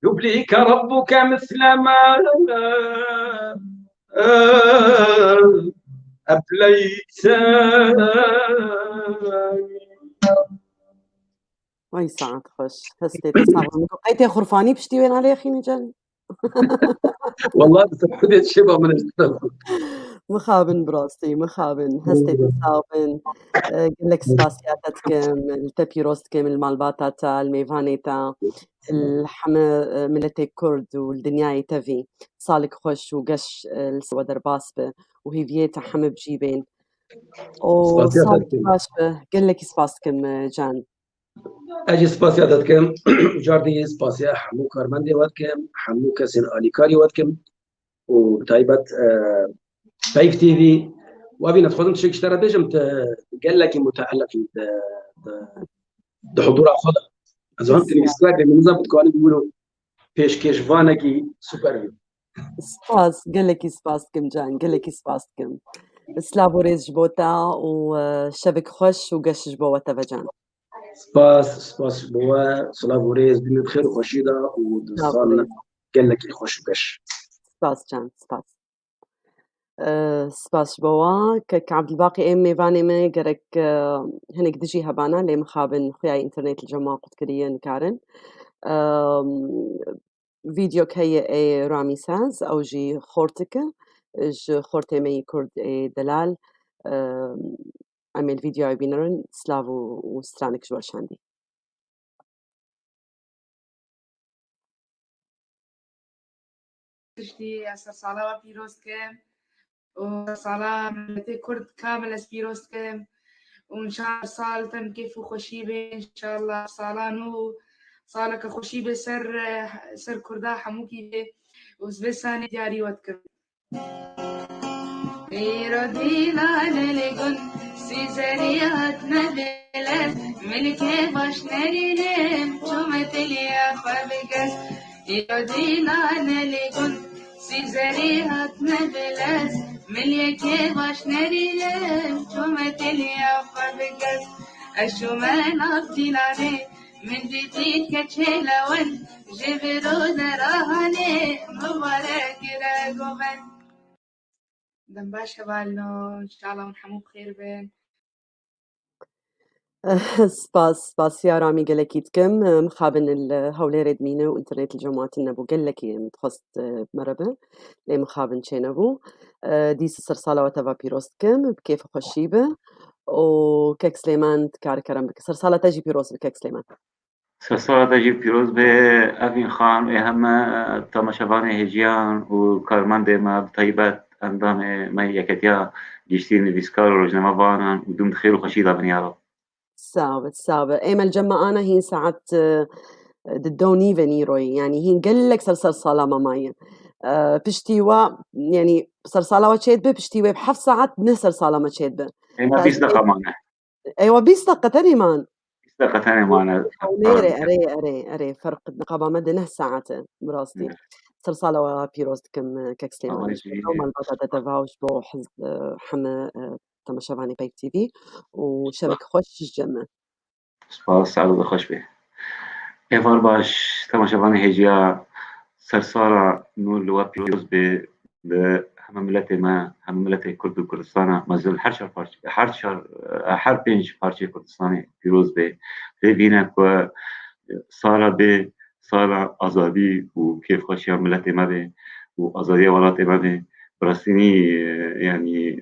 يبليك ربك مثل ما أبليتني وي ساعات خوش هستي تصاغ قيتي خرفاني بشتي وين علي أخي نجن والله تفقدت شبه من الكتاب. مخابن براستي مخابن هستي تصاغن قلك سباسياتتكم التبيروستكم المالباتاتا الميفانيتا الحما ملتي كرد والدنياي تفي صالك خوش وقش السوا درباسبه وهي فيتا حما بجيبين وصالك باشبه قلك سباسكم جان اجي سپاسیا دادکم جاردی سپاسیا حمو کارمندی ودکم حمو کسین آلیکاری ودکم و تایبت تایف تي في وابي ندخلهم تشيك اشترى بيجم قال لك متألف ده حضور خدا أظن كني بستوعب من نظام بتكون بيقولوا بيش كيش فانكي سوبر سباس قال لك سباسكم جان قال لك سباسكم سلافوريز جبوتا وشبك خوش وقش جبوتا فجان سباس بوا سلافوريز بين بخير وخشيدة ودصال قال لك خوش وقش سباس جان سباس سپاس بوا كك عبد الباقي ام ميفاني ما قرك هنك دجي هبانا لي مخابن خويا انترنت الجماعة قد كريان كارن فيديو كي اي رامي ساز او جي خورتك ج خورتي مي كرد اي دلال عمل فيديو اي بينرن سلافو وسترانك جوار شاندي تشتي أسر صلاة بيروز كم وصلاة ملتي كرد كامل أسبيروز كم وإن شاء الله صالتم كيف وخشيبة إن شاء الله صلاة نو صالك خشيبة سر كردا حموكي بي وزبساني دياري واتكم إيرودينا نلقون سيزاريات نبلت ملكي باش نريلم جمت لي أخوابقس إيرودينا نلقون سيزاريات نبلت ملكي باش نريلم جمت لي أخوابقس أشومان أبتلاني من ديتي كتشيلون جبرو دراهاني مبارك راقوبن دنباشا بالنو إن شاء الله ونحمو بخير بين سباس يا رامي قلكيتكم مخابن الهولي ريد مينو وانترنت الجماعة النبو قلكي متخصت مربة لي مخابن شينبو ديس سرسالة وتفا بيروستكم بكيف خشيبة وكيك سليمان تكار كرم بك سرسالة تجي بيروس بكيك سليمان سرسالة تجي بيروز بأفين خان أهم تماشاوان هجيان وكارماند ما بطيبات أندام ما يكتيا جيشتين نفيسكار ورجنما بانا ودوم خير وخشيدة من يارب سابت ايما الجماعة أنا هين ساعات ددوني فينيروي يعني هين قال لك سرسالة مامايا بشتيوا يعني سرسالة وشيت به بشتيوا بحف ساعات نه سرسالة ما شيت به ايما 20 دقيقة معنا ايوه 20 دقيقة تاني مان 20 دقيقة تاني معنا اري فرق نقابة مدى نه ساعات براستي سرسالة وبيروز كم كاكسليمان وما البطاطا تفاوش بو حزب حما تماشافاني بايك تي في وشبك خوش الجمع سپاس عدد خوش به ایوار باش تماشاوان هجیا سرسالة نور لوا بيروز به همه ملت ما همه ملت کرد و کردستان مازال هر پنج پارچه کردستانی پیروز به ببینه که سال به سال آزادی و کیف خوشی ملت ما به و آزادی ولات ما به براسینی یعنی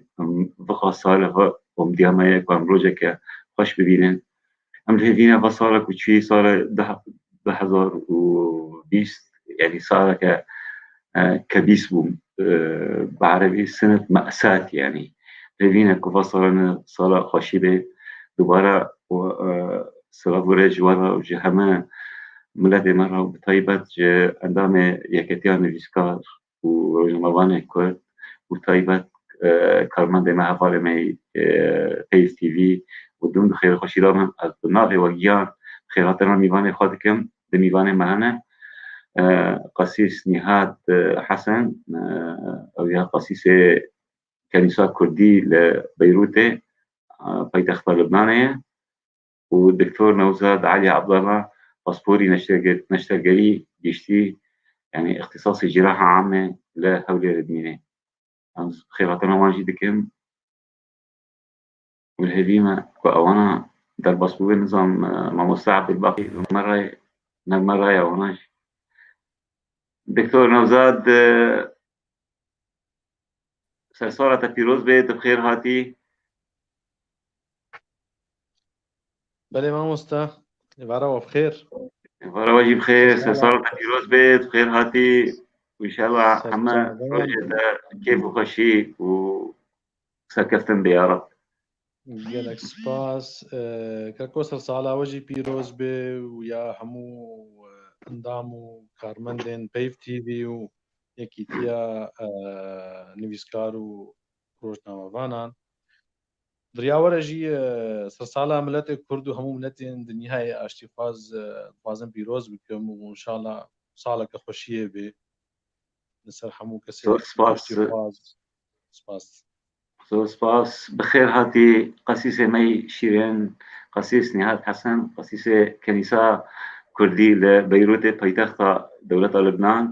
وقت سال ها ومدیامه یک امروزه که خوش ببینن هم ببینه و سال کوچی سال 2020 يعني صار كبيس بوم بعربي سنة مأساة يعني لذين كفصلنا صلاة خشيبة دوباره سلافوريج ورا وجهما ملت مرة بطيبة عندما يكتيان نفيسكار ورمضان كورد وطيبة كارمان ما هفالمي بيس تي في ودون خير خشيدة من النار وجيان خيراتنا ميوان خادكم بميوان معنا قسيس نهاد حسن أو يا قسيس كنيسة كردي لبيروت پایتخت لبنانية والدكتور نوزاد علي عبد الله باسبوري نشترجري جشتي يعني اختصاصي جراحة عامة لهولي ردمينة خيراتنا واجدكم والهديمة وأوانا در باسبوع نظام مامۆستا عەبدولباقی نەرمەڕایە وەناژ دکتۆر نەوزاد سەرساڵەتە پیرۆز بێت بخێر هاتی بله مامۆستا ێوارەوە بخێر ێوارەوەژی بخێر سەرساڵەتە پیرۆز بێت بخێر هاتی وئینشاڵڵا هەمە ڕۆژێتە کێف و خۆشی و سەرکەفتن بێ یا ڕەب gelek spas kako سەرساڵاوەژی پیرۆز بێ و یا هەموو ئەندام و کارمەندێن پەیڤ تیڤی و یەکیتیە نویسکار و ڕۆژنامەڤانان دریاوەرەژی سەرساڵا ملەتێک کورد و هەموو ملەتێن دنیای ئاشتیخواز خوازم پیرۆز بکەم و ئینشاڵڵا ساڵێکە خۆشیە بێ لەسەر هەموو کەسێک ئاشتیخواز سپاس زۆر سپاس بخێر هاتی قەسیسێ مەی شیرێن قەسیس نیهاد حەسەن قەسیسێ کەنیسا کوردی لە بەیروتێ پەیتەختە دەولەتە لبنان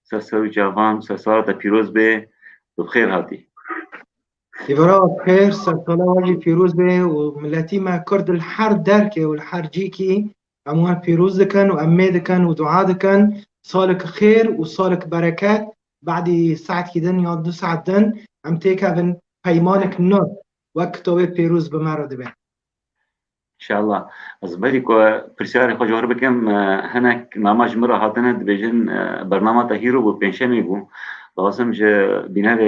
سەرسەر و جاڤان سەرساڵەتە پیرۆز بێ بخێر هاتی إيفارا بخير سرطانة واجي فيروز به وملاتي ما كرد الحر داركي والحر جيكي أموال فيروز دكان وأمي دكان ودعاء دكان صالك خير وصالك بركات بعد ساعة كدن يا 2 ساعة دن عم تيكا بن بيمانك النور وكتوبة فيروز بمارو دبن إن شاء الله أزبري كو برسالة خجور بكم هناك نماج مرة هاتنا دبيجن برنامج تهيرو وبنشمي بو لازم جه بناء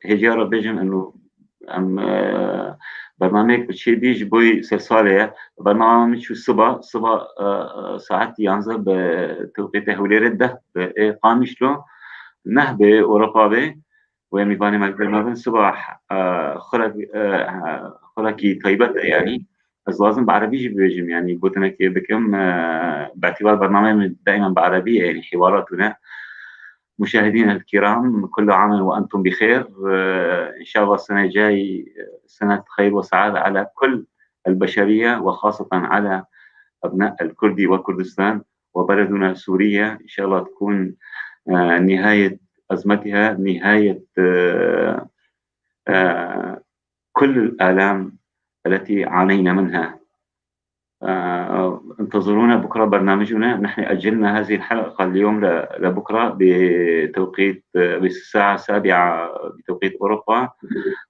هجارة بيجن إنه ام برنامج بچه بیش بوی سرساله برنامج شو صبح ساعت 11 بتوقيت هولير ده قامشلو نه به اوروبا به و میبانیم برنامج صبح خلاقی طيبة يعني از لازم بعربي بيجم يعني قلتنا كي بكم باعتبار برنامج دائما بعربي يعني حواراتنا مشاهدينا الكرام كل عام وأنتم بخير إن شاء الله السنة الجاي سنة خير وسعادة على كل البشرية وخاصة على أبناء الكردي وكردستان وبلدنا سوريا إن شاء الله تكون نهاية أزمتها نهاية كل الآلام التي عانينا منها انتظرونا بكرة برنامجنا نحن أجلنا هذه الحلقة اليوم لبكرة بتوقيت بالساعة 7 بتوقيت أوروبا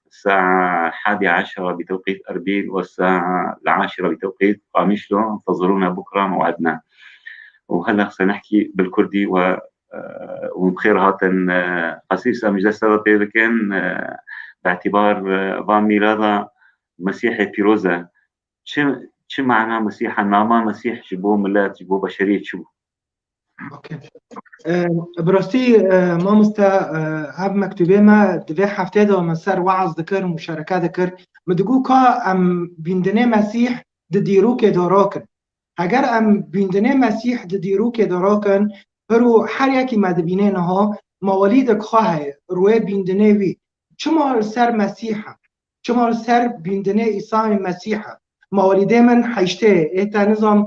الساعة 11 بتوقيت أربيل والساعة 10 بتوقيت قامشلو انتظرونا بكرة موعدنا وهلا سنحكي بالكردي وبخير هاتن قسيسة مجلسة بيبكن باعتبار فان ميلادا مسيحي بيروزا شو معنى مسيح الناما مسيح جبوه ملات جبوه بشرية شو اوكي براستي ما مستا هب مكتوبه ما دوی هفته دا مسر وعظ دکر مشارکت دکر مدگو که ام بیندنه مسیح دیرو که داراکن اگر ام بیندنه مسیح دیرو که داراکن برو هر یکی مدبینه نها موالید خواه روی بیندنه وی چما سر مسیح چما سر بیندنه عیسی مسیح مواليدي من حيشته إيه نظام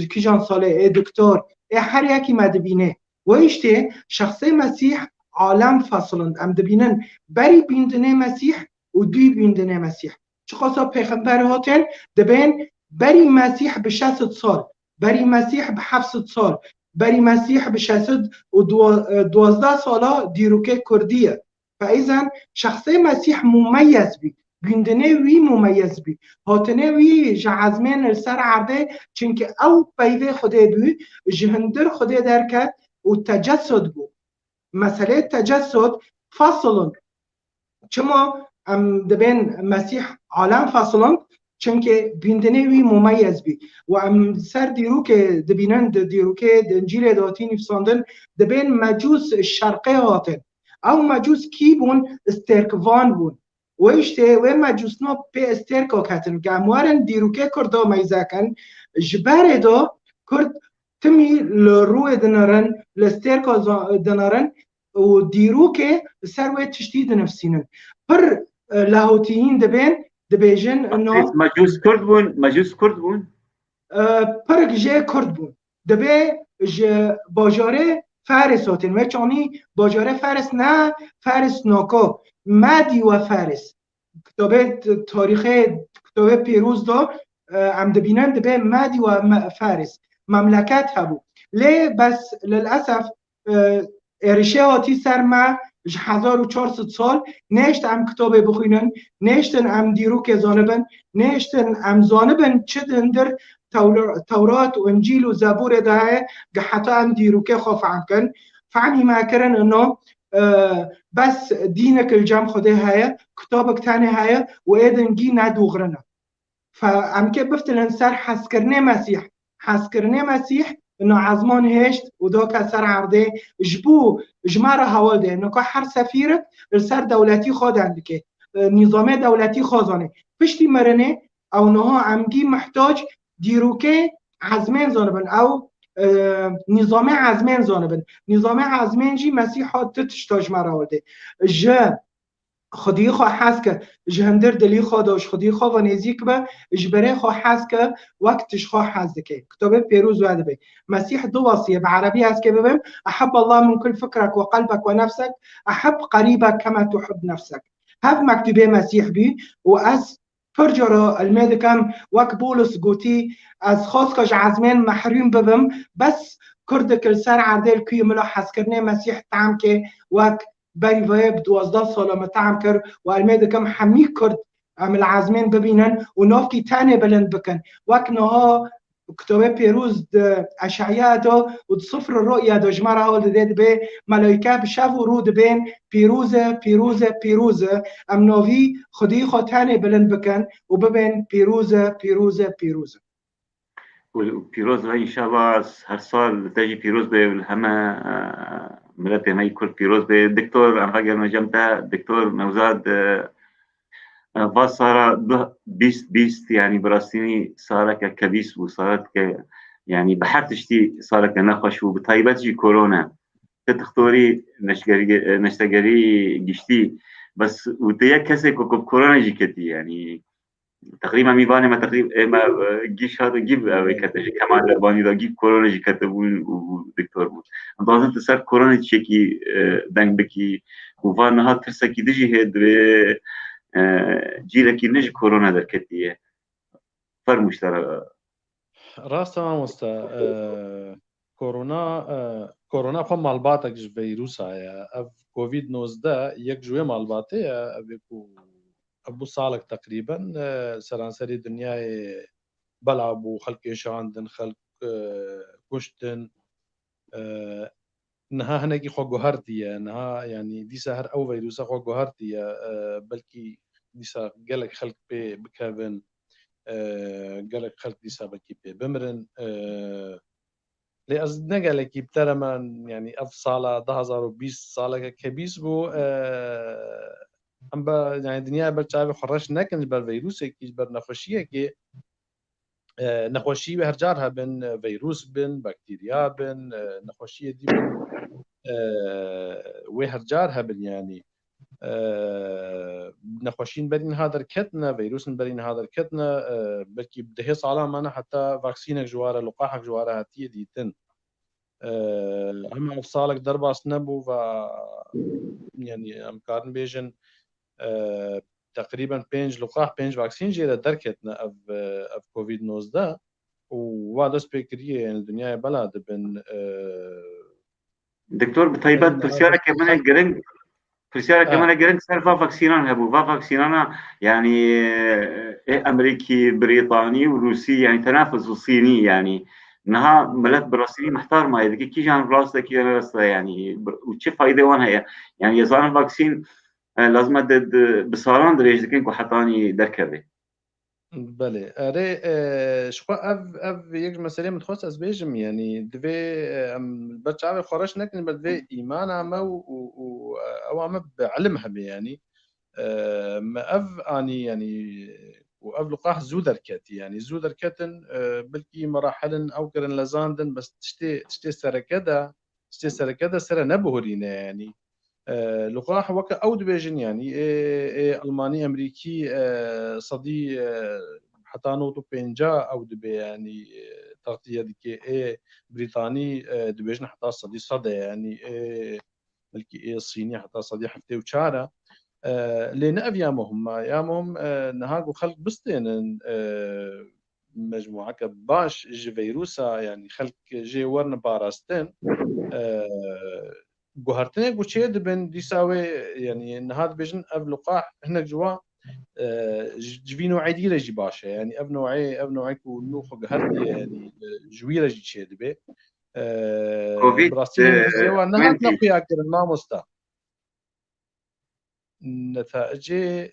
كيجان صالح إيه دكتور إيه هر يكي ما دبينه ويشته شخصي مسيح عالم فصلن أم دبينن بري بيندنه مسيح ودوي بيندنه مسيح شخصا پیغمبر هاتن دبين بري مسيح ب60 سال بري مسيح ب7 سال بري مسيح ب12 سالا ديروكي كردية فإذا شخصي مسيح مميز بي بیندنه وی ممیز بی هاتنه وی جعزمین سر عرده چونکه او پیوه خوده بو جهندر خوده درکت و تجسد بو مسئله تجسد فصلن چما دبین مسیح عالم فصلن چونکه بیندنه وی ممیز بی و سر دیرو که دبینن دیرو که انجیل داتی نفساندن دبین مجوس شرقه هاتن او مجوس کی بون استرکوان بون ويشته وما جسنا بي استركو كاتن كاموارن ديروكي كردا ميزاكن جبار دو كرد تمي لروي دنارن لستركو دنارن وديروكي سروي تشتيد نفسينن بر لاهوتيين دبين دبيجن انه مجوس كرد بون برق جي كرد بون دبي باجاره فارس هاتن وچانی باجاره فارس نه فارس ناکو مدی و فارس کتاب تاریخ کتاب پیروز دا عم دبينان دبين مادي وفارس مملكات هبو ليه بس للأسف إرشاوتي سرما 1400 سال نشت عم كتابه بخوينن نشتن عم ديروك زانبن نشتن عم زانبن چدن در تورات وانجيل وزبور ده حتى عم ديروك خوف عنكن فعني ما كرن انه بس دينك الجام خده هاي كتابك تاني هاي وإذن جي ندوغرنا فعم كيف بفتلن سر حسكرني مسيح انه عزمان هشت ودوكا سر عرضه جبو جمارة هوالده انه که هر سفیرت السر دولتی خود عندك نظام دولتی خوزانه پشتی مرنه او نها عمگی محتاج دیروکه عزمین زانبن او نظام عزمین زانبن نظام عزمین جی مسیحات تشتاج مرالده جا خودی خو حس که جهندر دلی خودش خودی خو و نزیک به اجبره خو حس که وقتش خو حس که کتاب پیروز وعده به مسیح دو وصیه بعربی هست که ببین احب الله من كل فكرك وقلبك ونفسك احب قريبك كما تحب نفسك هذا مكتوبه مسيح بي واس فرجرا الميدكم وك بولس قوتي از خاص عزمين محروم ببم بس كردك السر عردل كي ملاحظ كرني مسيح تعم که وك بری وی 12 سال متعم کرد و المید کم حمی کرد عمل عزمین ببینن و نافکی تانه بلند بکن وکنها کتاب پیروز اشعیا دا و صفر الرؤیا دا جمعه هال دید به ملائکه بشف و رود بین پیروز ام ناوی خودی خود تانه بلند بکن و ببین پیروز وبيروز ان شاء الله هر سال تجي بيروز بالهما ملت ما يكون بيروز بالدكتور انا راجل نجمته دكتور نوزاد صار بيست يعني براستيني صار كبيس وصارت يعني بحرتشتي صار كنخش وبطيبتي كورونا تختوري نشتغري جشتي بس وتيا كسي كورونا جي كتي يعني تقريبا ميباني ما تقريبا ما جيش هذا جيب كتب كمان الباني ده جيب كورونا جي كتبون ودكتور بود انتظرت تسر كورونا تشكي دنگ بكي وفان هاد ترسكي دجي هاد جيلكي نج كورونا در كتيه فرموش ترى راست تمام استا كورونا فم مالباتك ج فيروس هيا اف كوفيد 19 يك جوي مالباتي ابيكو ابو صالك تقريبا سرانسري دنياي بلعب وخلق عندن خلق كشتن نها هناكي خو جوهرتي نها يعني دي سهر او فيروس خو جوهرتي بلكي دي سهر قالك خلق بكافن قالك خلق دي سهر بكي بمرن لأز نقالك يبترى من يعني اف صالة 2020 صالة كبيس بو ام با يعني دنیا بچاوی خرش نکن بر ویروس کی بر نخوشیه کی نخوشی به هر جار هبن ویروس بن بکتریا بن نخوشیه دی بن و هر جار هبن يعني نخوشين برين هذا كتنا فيروس برين هذا كتنا بلكي بده صالة معنا حتى فاكسينك جواره لقاحك جواره هاتيه ديتن اما افصالك دربا سنبو و يعني امكارن بيجن تقريبا 5 لقاح 5 فاكسين جيرا دركتنا اف كوفيد 19 ووادس بكريه يعني الدنيا بلد بن دكتور بطيبات برسيارة كمان الجرنج برسيارة كمان الجرنج صار فاكسينان هبو فاكسينانا يعني امريكي بريطاني وروسي يعني تنافس الصيني يعني انها ملت براسيني محتار ما يدك كي جان راسته كي راسته يعني وش فايده وين هي يعني يزان فاكسين لازم ادد بصالان دريج دكين كو حطاني دركبه بله اره شخوا اف یک مسئله متخصص از بیجم يعني دوی بچه خورش نکنی بل ایمان همه و او همه بعلمها بي يعني ما اف اني يعني واف لقاح زو دركت يعني زو دركتن بلكي مراحل او كرن لزاندن بس تشتي سركدا سر نبهرينا يعني لقاح وك او دبيجن يعني الماني امريكي صدي حتى نوتو بينجا او دبي يعني تغطيه ديكي بريطاني دبيجن حتى صدي يعني بلكي الصيني حتى صدي حفتي وشاره لين افيامهم نهاجو خلق بستين مجموعة باش جي فيروسا يعني خلق جي ورن باراستن جوهرتني بوشي دبن ديساوي يعني نهاد بيجن أب لقاح هنا جوا جبي نوعي دي رجي باشا يعني أب نوعي كونو خجهرتي يعني جوي رجي شيء دبي كوفيد براستين جوا نهاد نقيا كرن ما مستا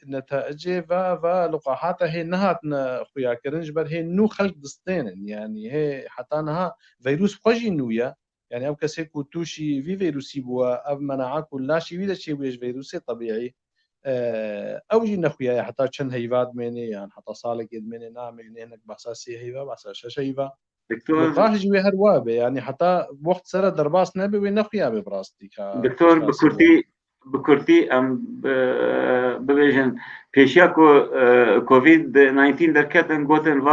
نتائج و لقاحات هي نهات خويا كرن جبر هي نو خلق دستين يعني هي حتى انها فيروس خوجي نويا يعني او كسي كوتوشي في فيروسي بوا اب مناعه كلها شي ويدا شي ويش فيروسي طبيعي او جي نخويا حتى كان هيفاد مني يعني حتى صالك مني نعم يعني هناك بحساسيه هيفا بحساسيه هيفا دكتور لقاح جوي هروابه يعني حتى وقت سره درباس نبي وين نخويا ببراستي دكتور بكرتي ام ببيجن بيشاكو كوفيد 19 دركتن قوتن و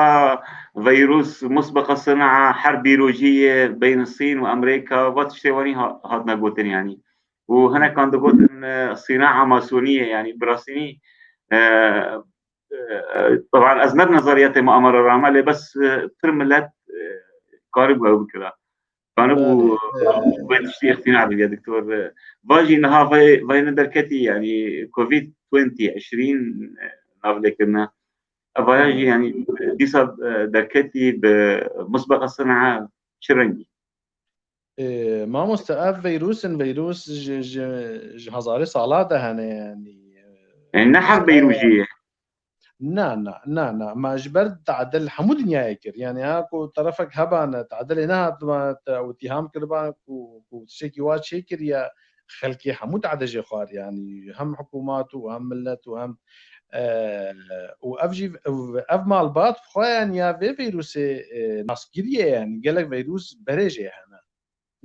فيروس مسبق الصناعة حرب بيولوجية بين الصين وأمريكا وتشتواني هادنا قوتن يعني وهنا كان قوتن صناعة ماسونية يعني براسيني طبعا أزمر نظريات مؤامرة رامة بس ترملت قارب أو بكذا كانوا بنشتي اقتناع يا دكتور باجي نها في ندركتي يعني كوفيد 2020 نافلكنا افاجي يعني ديسا دركتي بمسبق الصناعه شرنجي ما مستقاب فيروس هزاري صالات هنا يعني نحر بيروجيه نا ما جبرت تعدل حمود نياكر يعني هاكو طرفك هبان تعدل هنا واتهام كربانك وتشكي وات شيكر يا خلقي حمود عدجي خار يعني هم حكومات وهم ملت وهم وافجي اف مال بات خوان يا فيروس ناسكيريه يعني قالك فيروس بريجي هنا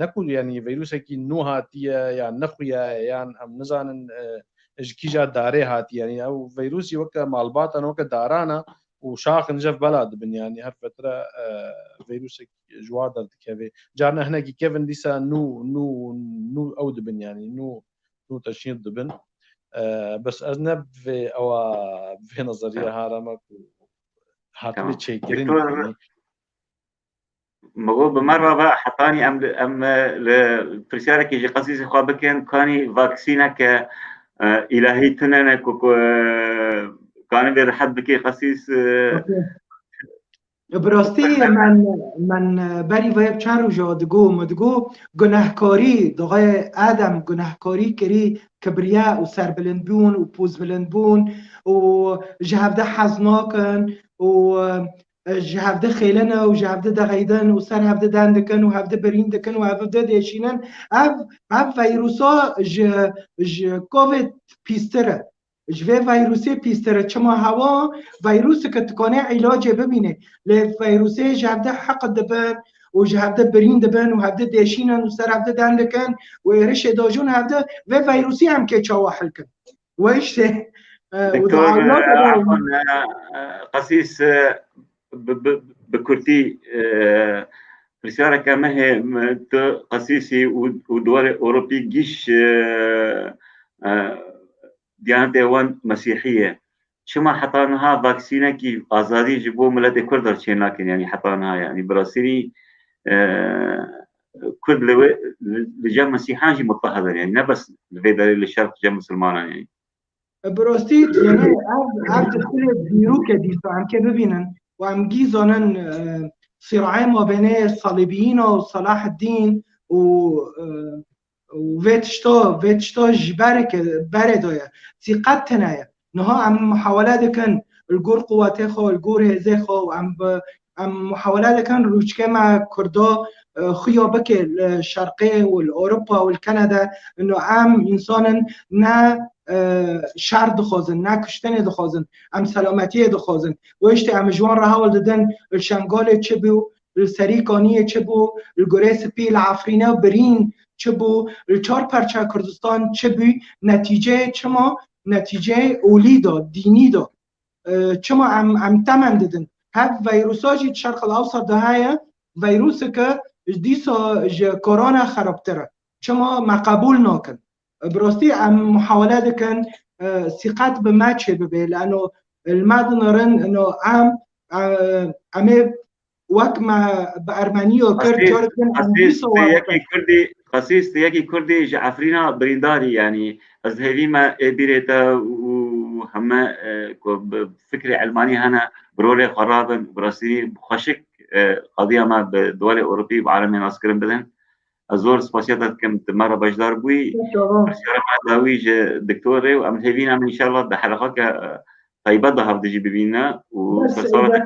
نقول يعني فيروس كي نوهاتيه يعني نخويا يعني ام نزان كيجا داري هات يعني او فيروسي وكا مالبات انا وكا دارانا وشاخ نجف بلد بن يعني هر فتره فيروس جوادر كيفي جارنا هنا كيفن ديسا نو او دبن يعني نو تشيد دبن بس اذنب في او في نظريه هارمك هاتلي تشيكرين يعني مغو بمره بقى حطاني ام الفرسياره كيجي قصيص خوابكن كاني فاكسينا ك إلهي تنانا كوكو كان بيرحب بكي قسيس براستی من بری ویب چند رو جا دگو گناهکاری دقای آدم گناهکاری کری کبریا و سر بلند بون و پوز بلند بون و جهبده حزناکن و جهبده خیلن و جهبده دغیدن و سر هفده دندکن و هفده بریندکن و هفده دیشینن اف ویروسا کووید پیستره جوه ویروسی پیستره چما هوا ویروسی که تکانه علاج ببینه لی ویروسی جهبده حق دبن و جهبده برین دبن و هفده دیشینن و سر هفده دندکن و ایرش داجون هفده و ویروسی هم که چاواحل کن و ایشته دكتور قسيس بكرتي رسالة كما قسيسي ودول أوروبي جيش ديانة وان مسيحية شما حطانها فاكسينا كي آزادي جبو ملد كردر چين لكن يعني حطانها يعني براسيلي كرد لجام مسيحان جي مضطهدا يعني نبس الفيدالي للشرق جام مسلمان يعني براستيت يعني عبد الخلق بيروكا دي عم كي ببينن وعم جيزونن صراعي ما بين الصليبيين وصلاح الدين وفيتشتا جبارك باردويا ثقات تنايا نها عم محاولات كان الجور قواتيخو الجور هزيخو وعم محاولات كان روشكا مع كردا خيابك الشرقي والاوروبا والكندا انه عام انسانا نا شر دخوازن نه کشتن دخوازن ام سلامتی دخوازن و اشتی ام جوان را حول دادن الشنگال چه بو السریکانی چه بو الگریس پی العفرینه برین چه بو الچار پرچه کردستان چه بو نتیجه چما نتیجه اولی دا دینی دا چما ام تمن دادن هف ویروساجی شرق الاوسط ده های ویروس که دیسا کرونا خرابتره چما مقبول ناکن براستی ام محاولات كان ثقات بماتش ببه لانه المادن رن انه عام أمي وقت ما بأرمانيو كرد جورجن قسيس يكي كردي جعفرينا برينداري يعني از هيفيما بيريتا وهم بفكرة علماني هنا برولي خرابن براسي خشك قضية ما بدول أوروبية بعالم ناسكرن بدن أزور سباسيات كم مرة بجدار بوي برسيارة ما داويج دكتوري وأم هيفينا إن شاء الله ده حلقات طيبة ده هبدي ببينا وصارت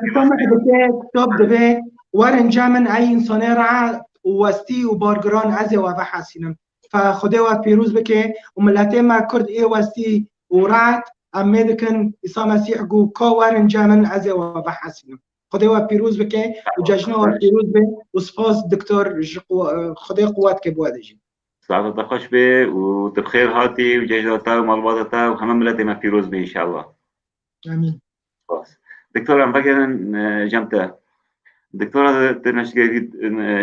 توب دبي وارن جامن أي إنسان رعا وستي وبارجران عزي وبحاسينم فخدوا بيروز بكي وملاتي ما كرد إيه وستي ورعت أميدكن إسا مسيح جو كوارن جامن عزي وبحاسينم خدوا بيروز بكي وجاجنوا بيروز بي وسباس دكتور خدوا قوات كبوادجي سعادة خوش بي وتبخير هاتي وجاجنوتا ومالباتتا وهم ملاتي ما بيروز بي إن شاء الله آمين خلاص دكتور أنا بقى جمتة دكتورة تنشجي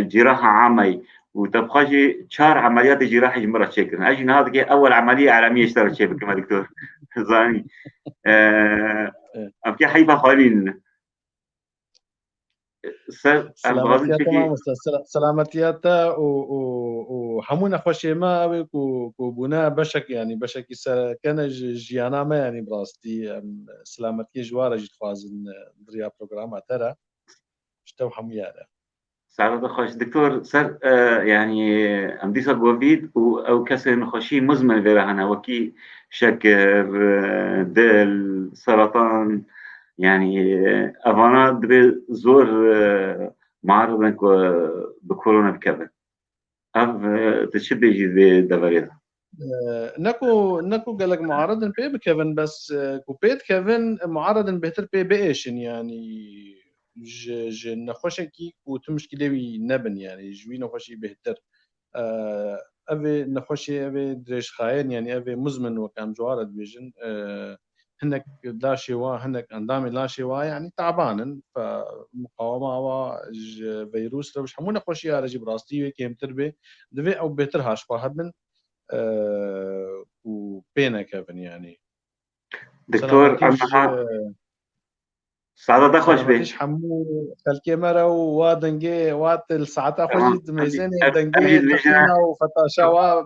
جراحة عامة وتبخاجي 4 عمليات جراحة مرة شكل أجي هذا أول عملية عالمية اشتغلت شيء كما دكتور زاني أبكي حيبة خالين سلامتياتا وحمونا خوشي ما وبنا بشك يعني بشك كان جيانا ما يعني براستي سلامتي جوارة جيت خوازن دريا بروجرام ترى اشتو حميانا سعادة خوش دكتور سر يعني أمدي صار كوفيد أو كسر خوشي مزمن فيها وكي شكر دل سرطان يعني أفانا دبي زور معرض بكورونا بكذا أف تشبه جدي دفريدا نكو قالك معرض بي بكيفن بس كوبيت كيفن معرض بهتر بي إيشن يعني ج نخوشكي وتمشكلي نبن يعني جوي نخوشي بهتر أبي نخوشي أبي دريش خاين يعني أبي مزمن وكان جوارد بيجن هنك لا شوا هنك أندامي لا شوا يعني تعبانن فمقاومة فيروس لو مش حمونا خوشي على جيب راستي وكيم تربي دفي أو بيتر هاش فهبن وبينا كيفن يعني دكتور أنا سعادة خوش بي حمو الكاميرا وادنجي وات الساعات خوش ميزان دنجي تخينا وفتاشوا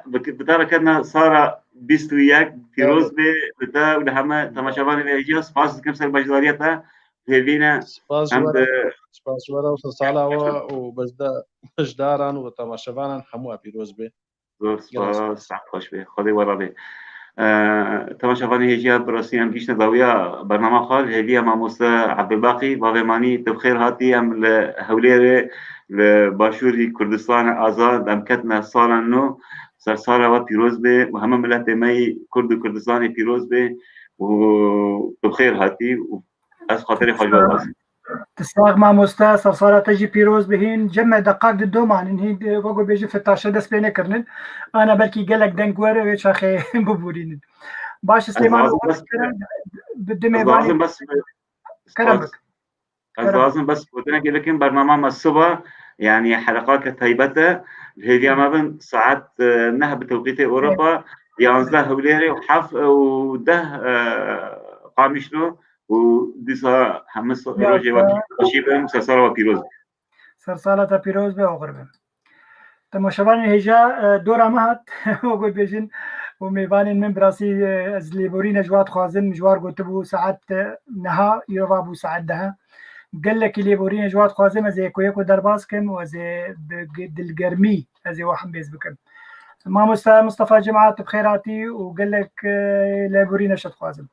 بدارا كنا صار بيستوياك فيروز بي بدا ولهما تماشابان بيجي سباس كم سر بجداريتها هيفينا سباس ورا وصالة وبجداران وتماشابان حمو فيروز بي سباس خوش بي خدي ورا بي تماشافاني هيجيا براسي ام جيشنا ضويا برنامج خال هيجيا مع موسى عبد الباقي بافماني تبخير هاتي ام هوليري لباشوري كردستان آزاد ام كتنا صالا نو سرسارة و بيروز بي وهم ملت ماي كرد كردستاني بيروز بي وتبخير هاتي از خاطري خجوات هاتي تساغ مع موسى سرسارة تجي بيروز بهين جمع دقائق الدومان انهي وقو بيجي في التاشة دس بيني كرنن انا بلكي قالك دنقواري ويش اخي ببورين باش سليمان بدمي لازم بس كرمك لازم بس بدنا لكن برنامج الصبح يعني حلقات كتيبته هي ما بين ساعات نهب بتوقيت اوروبا 11 هوليري وحف وده قامشلو وديسا حمس روجي وشيبن سرسالة وبيروز سرسالة بيروز بأغرب تماشابان هجا دورا مهات وقول بيجن وميبانين من براسي از ليبورين جوات خوازن جوار قلتبو ساعات نها يرفابو ساعات دها قال لك ليبورين جوات خوازن ازي كويكو درباس كم وازي دلقرمي ازي واحد بيز بكم ما مصطفى جماعة بخيراتي وقال لك ليبورين شد خوازن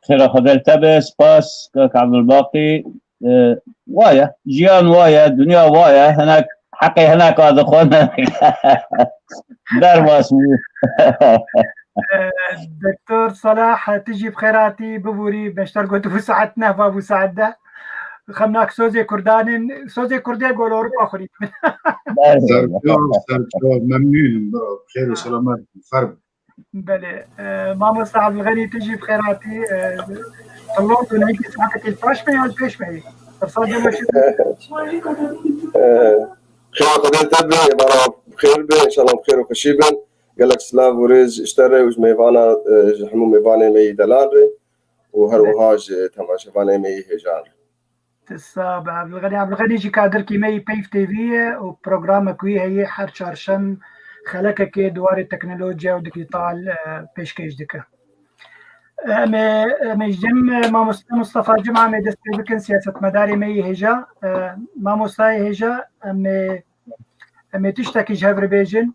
خير خدل تبس باس عبد الباقي وايا جيان وايا دنيا وايا هناك حقي هناك هذا اخونا دار واسمي دكتور صلاح تجي بخيراتي ببوري بشترقوا تبو ساعتنا بابو سعده خمناك سوزي كردان سوزي كردان قول اوروبا اخرين سرجو ممنون بخير وسلامات الخرب بله ماما عبد الغني تجي بخيراتي طلعت ونعيد ساعتك الفاش معي ولا ايش معي؟ تصادم خير قدرت تبني بخير به ان شاء الله بخير وخشيبا قال لك سلاف وريز اشتري وش ميفانا حمو ميفانا مي دلاري و هەروەهاش تەماشەبانەی هێژان تسا عبدالغنی جی کادر کیمەی پەیف تێڤە و پرۆگرامەکوی هەیە هەر چارشەم خەلەکەکێ دووارێ تەکنەلۆجیا و دیجیتال پێشکەش دکە. ئەمەژدەم مامۆستا مستەفا جمعامێ دەست پێ بکەن سیاسەتمەدارێ مەی هێژە مامۆستای هێژە ئەمێ تشتێکیش هەڤربێژن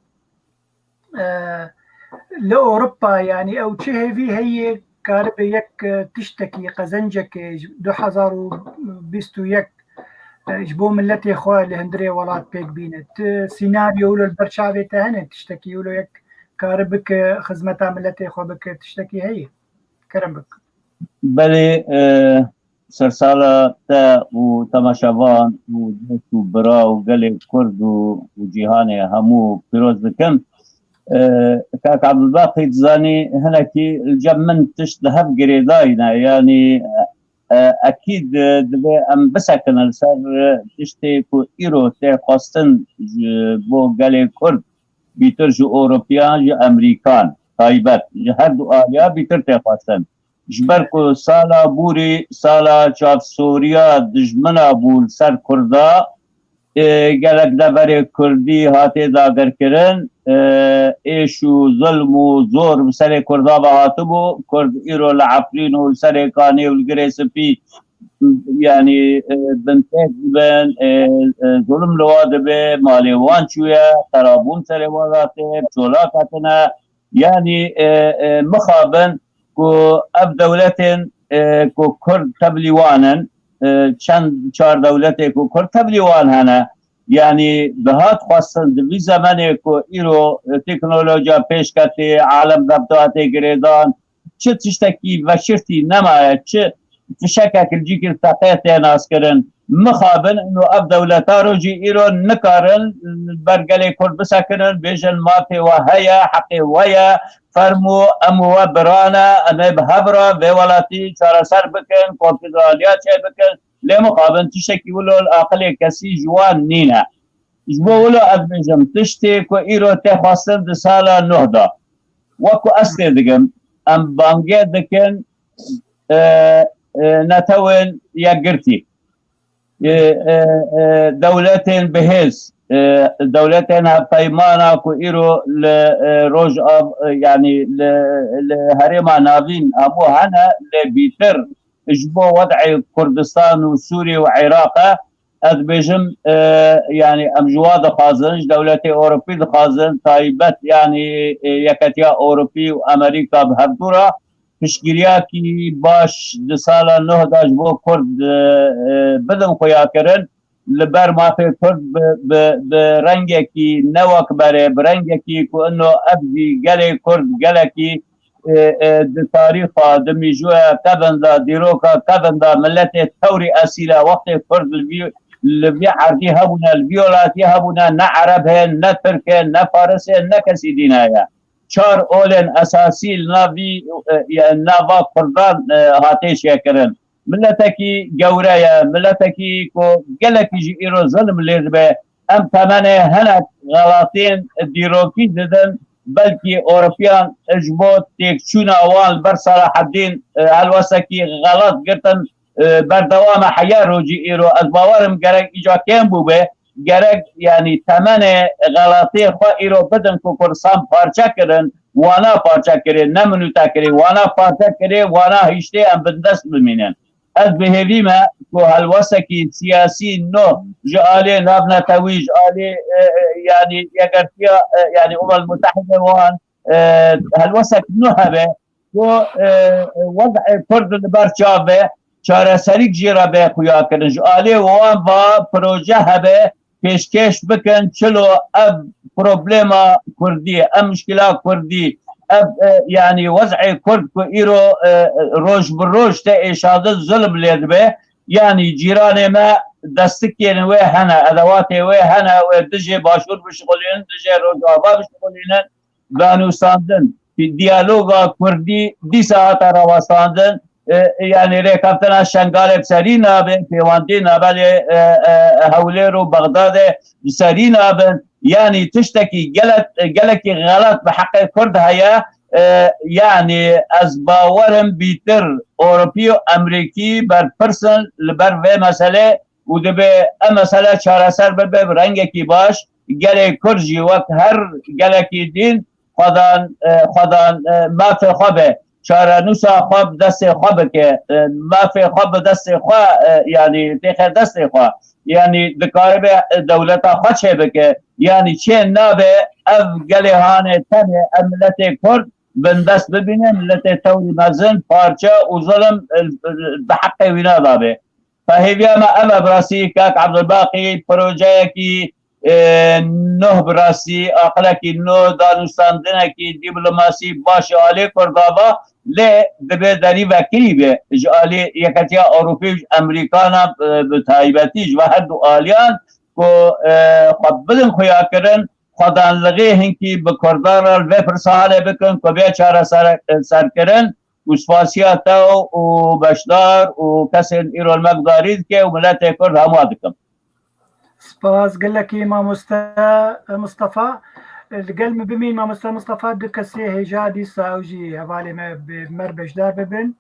لە ئۆروپا ینی ئەو چه هێوی هەیە کار بە یەک تشتێکی قەزەنجێکی 2021 ji bo milletê xwe li hindirê welat pêk bîne. Ti sînaryo li ber çavê te hene tiştekî wilo yek karî bike xizmeta milletê xwe bike tiştekî heye kerem bik. Belê sersala te û temaşevan û dost û bira û gelê Kurd û cîhanê hemû pîroz dikim. Kak Abdulbaqî dizanî hinekî cem min tişt li hev girêdayîne yanî اكيد دبي ام بسكن السر تشتي كو ايرو تي خاصن بو غالي كرد بيتر جو اوروبيان جو امريكان تايبت هر دو اليا بيتر تي خاصن جبركو سالا بوري سالا شاف سوريا دجمنا بول سر كردا گلک دبر کردی هاتی داگر کرن ایشو ظلم و زور بسر کردا و هاتبو کرد ایرو لعفرین و سر کانی و الگریس پی یعنی بنتک بن ظلم لواده به مالیوان چویا خرابون سر واداته چولا کتنا یعنی مخابن کو اف دولتین کو کرد تبلیوانن چند چهار دولتی کو کرد تبلیوان هنه یعنی بهات خواستن دوی زمانی کو ایرو تکنولوژیا پیش کتی عالم دبتواتی گریدان چه تشتکی و شرطی نمایه چه تشکه کلجی که تقیت ناس کرن مخابن انو اب دولتا رو جی ایرو نکارن برگلی کرد بسکنن بیشن ماتی و هیا حقی ویا فرمو امو و برانا امی بهبرا به ولاتی چارا سر بکن کنفدرالیات چه بکن لی مخابن تشکی ولو الاقلی کسی جوان نینا جبو ولو ادبیجم تشتی که ایرو تی خواستن دی سالا 9 دا وکو استی دگم ام بانگی دکن نتوین یک گرتی دولتين بهز دولتين بيمانا كو ايرو لروج يعني لهريما نافين ابو هنا لبيتر اجبو وضع كردستان وسوريا وعراق ادبجم يعني امجواد خازنج دولتي اوروبي خازن تايبت يعني يكتيا اوروبي وامريكا بهردورا تشکیلیاتی باش د سالا 9 داش بو کرد بدن خویا کرن لبر ما في کرد به رنگی کی نوک بره برنگی کی کو انه ابدی گله کرد گله کی د تاریخ د میجو قبندا دیروکا قبندا ملت ثوري اسيله وقت کرد البي عردي هبنا الفيولات هبنا نا عرب نا ترك نا فارس نا كسي دينايا چار اولن اساسی ناوی ناوا کردان هاتش کرن ملتکی گوریا ملتکی کو گلکی جی ایرو ظلم لید به ام تمنه هنک غلاطین دیروکی ددن بلکی اوروپیان اجبوت تیک چون اوان بر صلاح الدین الوسکی غلط گرتن بر دوام حیا روجی ایرو از باورم گرک ایجا کم بوبه گرک یعنی تمن غلطی خو ایرو بدن کو کورسان پارچه کردن وانا پارچه کرد نمونو تکری وانا پارچه کرد وانا هیچته ام بندست بمینن از بهوی ما کو هلوسکی سیاسی نو جالی نابنا تویج آلی یعنی یگرتیا یعنی المتحده وان هلوسک نو هبه کو وضع کرد برچاوه چاره سریک جیرا به خویا کردن جالی وان با پروژه هبه پیشکش بکن چلو اب پروبلما کردی ام مشکلا کردی اب يعني وضع كرد كو ايرو روج بالروج تا اشاده ظلم لید به يعني جيران ما دستكين وي هنا ادواتي وي هنا ودجي باشور بشغلين دجي روجابا بشغلين بانو ساندن في ديالوغا كردي دي ساعت رواستاندن يعني ريكابتنا شنغال بسرينا بن فيواندينا بالي هوليرو بغداد سرينا بن يعني تشتكي قالت غلط بحق الكرد هيا يعني از باورم بیتر اوروپی و امریکی بر پرسن لبر و مسئله و دبه مسئله چارەسەر ببه رنگکی باش گله کرجی وقت هر گله کی دین خدان مافی خوابه چاره نوسا خواب دست خوابه که مافی خواب دست خواه یعنی تخیر دست خواه یعنی دکاره به دولتا خواه چه بکه یعنی چه نابه اف گله هانه تنه ملت کرد بندست ببینه ملت توری مزن پارچه و ظلم بحق وینا دابه فهیویا ما اما براسی کاک عبدالباقی پروژه کی نه براسی اقلکی نه دانستاندنکی دیپلماسی باش عالی کردابا لی دبه داری وکیلی به جالی یکتیا اوروپی امریکانا بتایبتیج و هر دو آلیان که خود بدن خویا کرن خودان لغی هنکی بکردار و پرساله بکن که بیا چاره سر کرن و سپاسیاتا و بشدار و کسی ایران مقدارید که و ملت کرد همه دکم سپاس گلکی ما مصطفى القلم بمين ما مصطفى دكسي هجادي ساوجي هوالي ما بمر بجدار ببن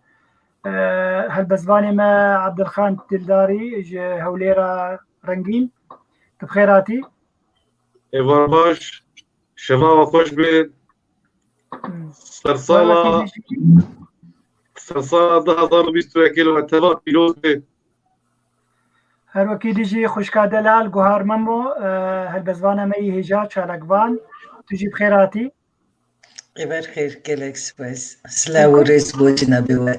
هل بزباني ما عبد الخان تلداري هوليرا رنگين بخيراتي ايوار باش شباب خوش بید سرسالة 2021 و اتفاق پیروز بید هر وکی دیجی خوشکا دلال گوهار ممو هل بزبانه مئی هجا چالکوان تجي بخيراتي غير خير كلك سباس سلاو ريس بوجنا بوا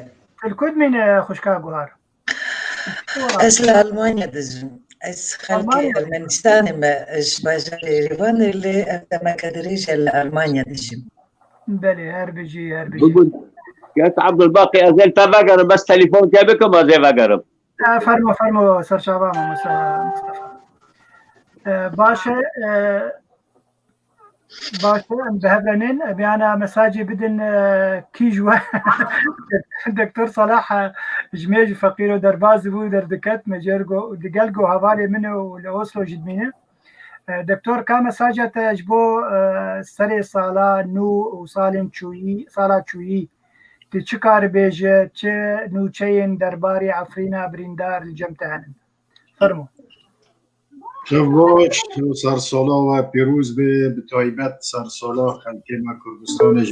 الكود من خوشكا جوهر اسلا المانيا دزم اس خلقي ارمنستان ما باجا ريفان اللي انت ما كدريش المانيا دزم بلي هربجي بقول يا عبد الباقي ازل تفكر بس تليفون كيفكم ازل فكر فرمو سر شابان مصطفى باشا بهبلنين بيانا مساجي بدن كيجوا دكتور صلاح جميج فقير ودرباز بو دردكت مجرجو دقلقو هوالي منه لأوسلو جدمينه دكتور كان مساجة تجبو سري صالة نو وصالين شوي صالة شوي تشكار بيجة تش نو تشين درباري عفرينا بريندار الجمتهن فرمو شباش سرسالا و پیروز به تایبت سرسالا خلقی ما کردستان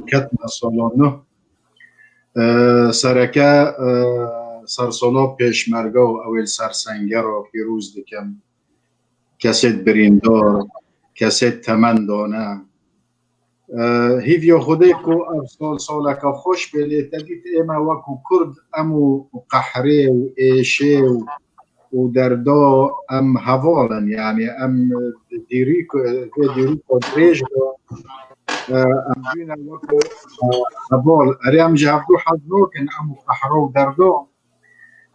کتنا سالانه سرکه سرسالا پیشمرگا و اول سرسنگر رو پیروز دکم کسید بریندار کسید تمندانه هیویا خوده که افسال سالکا خوش بلی تدید ایما وکو کرد امو قحره و ایشه و دردا ام هوالن یعنی ام دیریکو دریج ام بینا وکو هوال اری ام جهدو حضنو کن ام قحرو دردا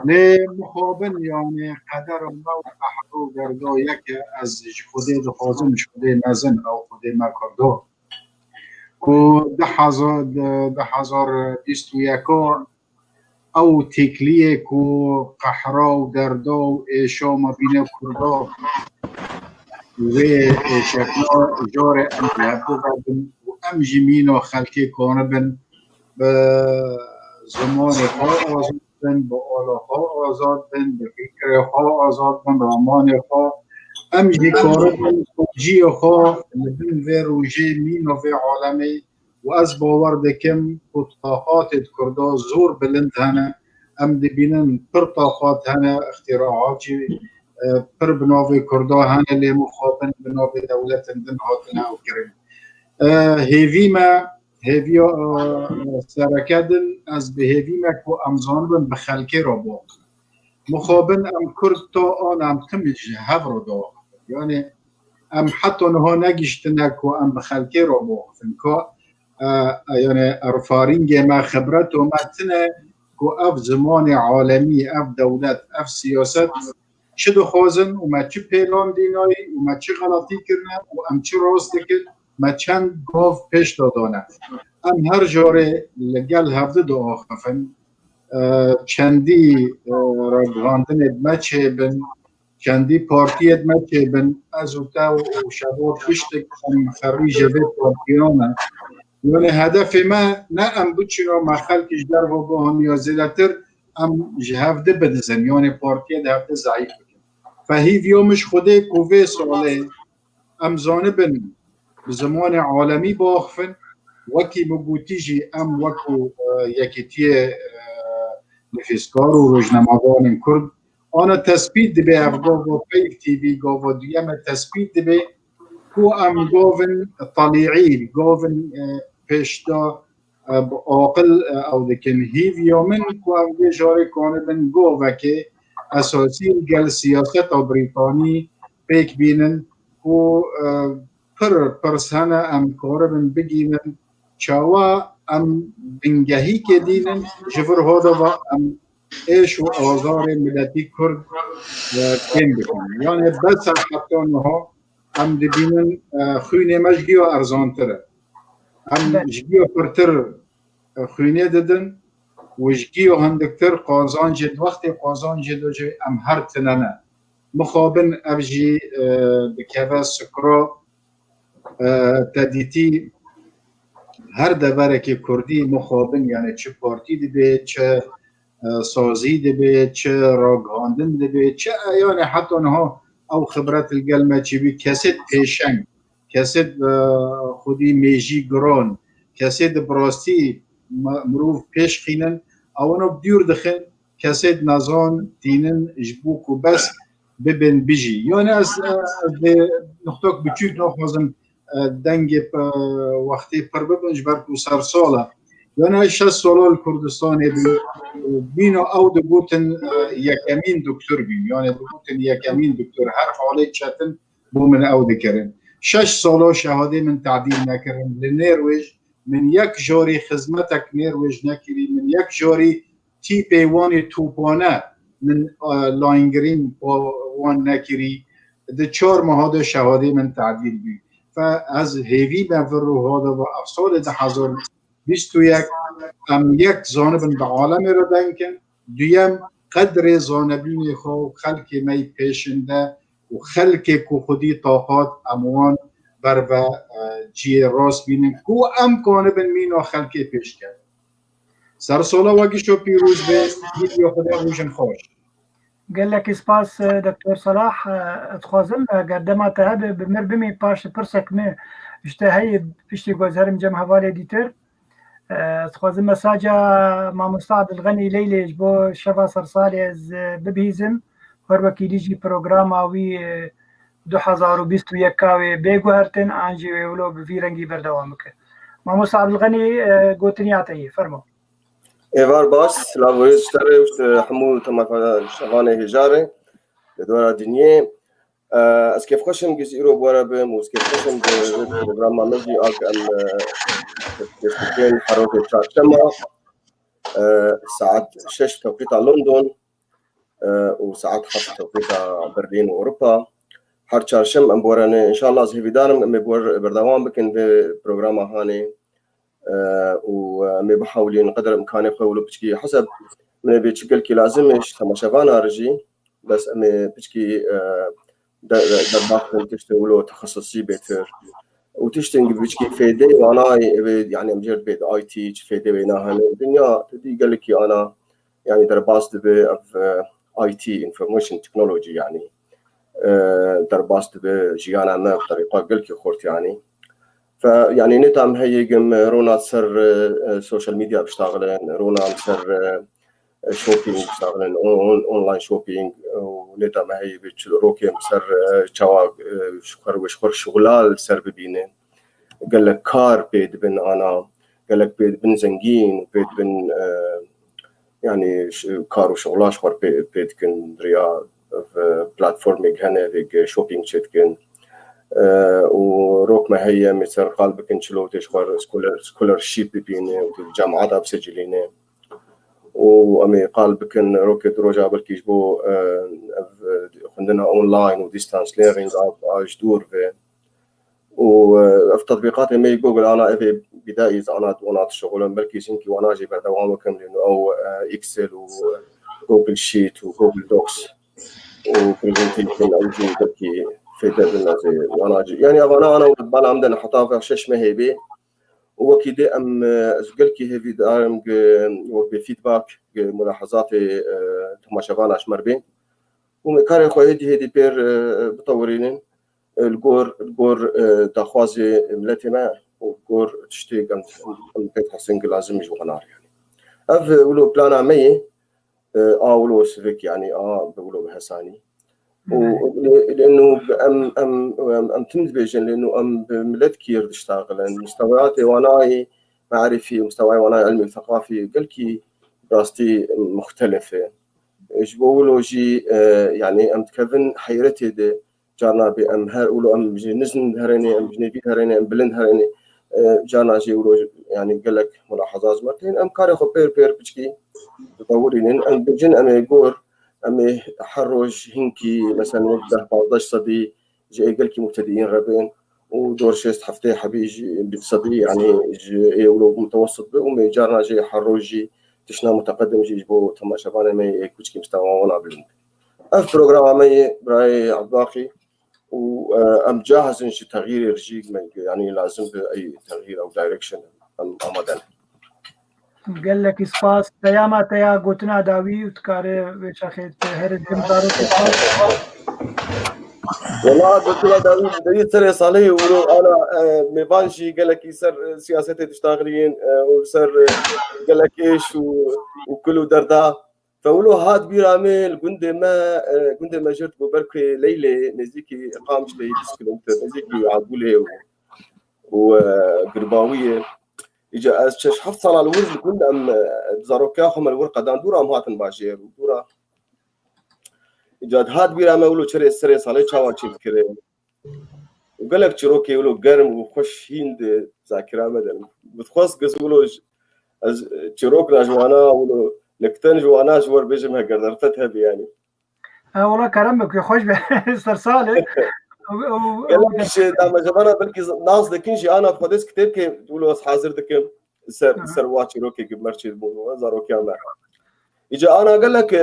لی مخابن یعنی قدر ما و قحرو دردا یک از خوده دخوازم شده نزن او خوده ما کرده که 2021 او تکلیه که قحرا و دردا و ایشا ما بینه کردا و شکلا جار املهبو بردن و ام جمین و خلقی کانه بن به زمان ها آزاد بن به آله ها آزاد بن به فکر ها آزاد بن رامان ها ام جی کانه بن جی ها لبن و روژه مین و عالمی و از باور دکم که طاقات کردا زور بلند هنه ام دبینن پر طاقات هنه اختراعات پر بناوی کردا هنه لی مخاطن بناوی دولت دن هاتنه او کرن هیوی سرکدن از به هیوی ما که امزان بن بخلکی را با مخابن ام کرد تا آن ام تمج هف را دا یعنی ام حتی نها نگشتنه که ام بخلکی را با که یعنی ارفارینگ ما خبرت و متنه که اف زمان عالمی اف دولت اف سیاست چه دخوازن و ما چه پیلان دینایی و ما چه غلطی کرنه و ام چه راست کرد ما چند گاف پیش دادانه ام هر جاره لگل هفته دو آخفن چندی رگواندن مچه بن چندی پارتیت مچه بن از اوتا و شبار پشت خریج به پارتیانه يعني هدفي ما نأم بتشنو ما خلقش دربو بهم يوزيلاتر ام جهاف دبدزن يعني بارتيا ده ضعيف فهي في يومش خدي كوفي صالي ام زانبن بزمان عالمي باخفن وكي مبوتيجي ام وكو يكتيه نفسكار و روجنمادان كرد انا تثبيت دبي افغاو بيك تي في غاو ديما تثبيت دبي كو ام غوفن طليعي غوفن بيشتا عاقل او دكن هيف يومن كو ام جاري كونبن غوفكي اساسي قال سياسه بريطاني بيك بينن كو پر سنه ام كوربن بگينن چاوا ام بنگهی كدينن جفر هذا و ام ايش و آزار ملتي كرد كين بكن يعني بس حتى انه ام دبينن خوينه مجگيو ارزانتره ام جگيو پرتر خوينه ددن وجگيو هندكتر قازان جد وقت قازان جد وجه ام هر تننه مخابن ابجي بكذا سكرو تديتي هر دبره که کردی مخابن یعنی چه پارتی دبه چه سازی دبه چه راگاندن دبه چه یعنی حتی آنها او خبرت الگلمه چی بی کسید پیشنگ کسید خودی میجی گران کسید براستی مروف پیش خینن اوانو بدیور دخن کسید نزان تینن جبوک و بس ببین بیجی یعنی از نقطه بچوک نخوازم دنگ وقتی پر ببنج برکو سر ساله یعنی 6 سال کردستان بینو او دو گوتن یکمین دکتر بیم یعنی دو گوتن یکمین دکتر هر حاله چتن بو من او دکرن 6 سال شهاده من تعدیل نکرن لنرویج من یک جاری خدمتک نرویج نکری من یک جاری تیپ وان توپانه من لاینگرین وان نکری ده 4 ماه شهاده من تعدیل بیم فاز هیوی بفرو هذا و افسال 2021 ام یک زانبن به عالم را دنکن دویم قدر زانبین خو خلق می پیشنده و خلق کو خودی طاقات اموان بر و جی راست بینن کو ام کانه بن مینو خلق پیش کرد سر سالا وگی شو پیروز به ویدیو خدا روشن خوش قال لك سباس دكتور صلاح اتخازم قدما تهب بمر بمي باش برسك ما اشتهي بشتي جوزهرم جمع هوالي ديتر اتخازم مساجا مع مستعد الغني ليلي جبو شفا صرصالي از ببهيزم هربكي ديجي بروغراما وي 2021 كاوي بيجو هرتن انجي ويولو بفيرنجي بردوامك مع مستعد الغني قوتني عطيه فرمو ایوار باش سلاویز تره و حمول تمام شغانه هجاره دورا دنیای از کیف خوشم گزیرو بورا بیم و از کیف خوشم برنامه مجی آگ ام کیفین حرکت چهارشنبه ساعت 6 توقيت لندن وساعات 7 توقيت برلين واوروبا هر چهارشنبه ام بورانه ان شاء الله از هیویدارم ام بور بردوام بکن به برنامه هانی ومي بحاولين قدر الامكان يقولوا بشكي حسب من بشكل كي لازمش تماشافانا رجي بس امي بشكي دباخن تشتغلوا تخصصي بيتر وتشتغل بشكي فيدي وانا يعني مجرد بيت اي تي فيدي بينها الدنيا تدي قال لك انا يعني درباست ب اي تي انفورميشن تكنولوجي يعني درباست بجيانا ما بطريقه قال لك خورت يعني فيعني نتام هيجم رونا سر سوشيال ميديا بشتغلن رونا سر شوبينج بشتغلن اونلاين شوبينج ونتام هي روكيم سر شواق شخر شغلال سر ببينه قال لك كار بيد بن انا قال لك بيد بن زنجين بيد بن يعني كار وشغلاش خر بيد كن ريا بلاتفورم هنا في شوبينج شتكن وروك ما هي مثل قلبك انشلو تشخر سكولرشيب بينه والجامعات بسجلينه وامي قلبك ان روك دروجا بالكيجبو عندنا اونلاين وديستانس ليرنينج اجدور في وفي تطبيقات مي جوجل انا في بدايه انا دونات شغل بلكي سنكي وانا جي بعد دوام كامل او اكسل وجوجل شيت وجوجل دوكس وبرزنتيشن او جي بلكي في دبلنا زي وانا يعني انا بال عندنا حطها في شش مهيبي وكيدي ام ازقلكي هيفي دارم بفيدباك ملاحظات تماشافانا اشمربين ومكاري خو هدي بير بطورين الجور داخوازي ملاتي ما وجور تشتي ام تحسن لازم يجوا غنار يعني اف ولو بلان عمي ولو سفيك يعني بقولوا بحساني لانه ام تمد بيجن لانه ام بملت كير تشتغل مستوياتي واناي معرفي مستواي واناي علمي ثقافي قلكي دراستي مختلفه ايش بقولوا جي يعني ام تكفن حيرتي دي جانا بام هر ولو ام جي نزن هرني ام جنبي هرني ام بلند هرني جانا جي ولو يعني قال لك ملاحظات مرتين ام كاري خو بير بشكي تطورين ام بجن ام يقول أمي حروج هنكي مثلا وده 14 صدي جاي قلكي مبتدئين ربين ودور شيست حفتي حبيجي بتصدي يعني جي ولو متوسط بأمي جارنا جاي حروجي تشنا متقدم جي جبو تما شبانا مي كوتشكي مستوى وانا بلند اف بروجرام مي براي عباقي وام جاهز انشي تغيير يرجيك يعني لازم اي تغيير او دايركشن امدن قال لك اسباس تياما تيا قوتنا داوي وتكاري ويش اخي هرد جمزارو والله قوتنا داوي دايت سر صالح ولو انا ميبانشي قال لك يسر سياستي تشتغلين وسر قال لك ايش وكله دردا فولو هاد بيرامل قند ما جرت ببركي ليله نزيكي اقامش لي 10 كيلومتر نزيكي عقوله وقرباويه إجا أشش حفصل على الورد كل أم زاروكاهم الورقة دان دورا مهاتن باجير دورا إجا هاد بيرا ما ولو شري سري صالح شاوان شيل كريم وقال لك شروكي ولو قرم وخش هند ذاكرة مدن بتخص قسولو شروك نجوانا ولو لكتن جوانا جور بيجمها قدرتها بيعني والله كرمك يا خوش بستر صالح قال لك دام جبانا بلكي ناس دكينجي انا بقدس كتير كي تقولوا حاضر دكم سر واتشي روكي مرشي بو زاروكي امر اجا انا قال لك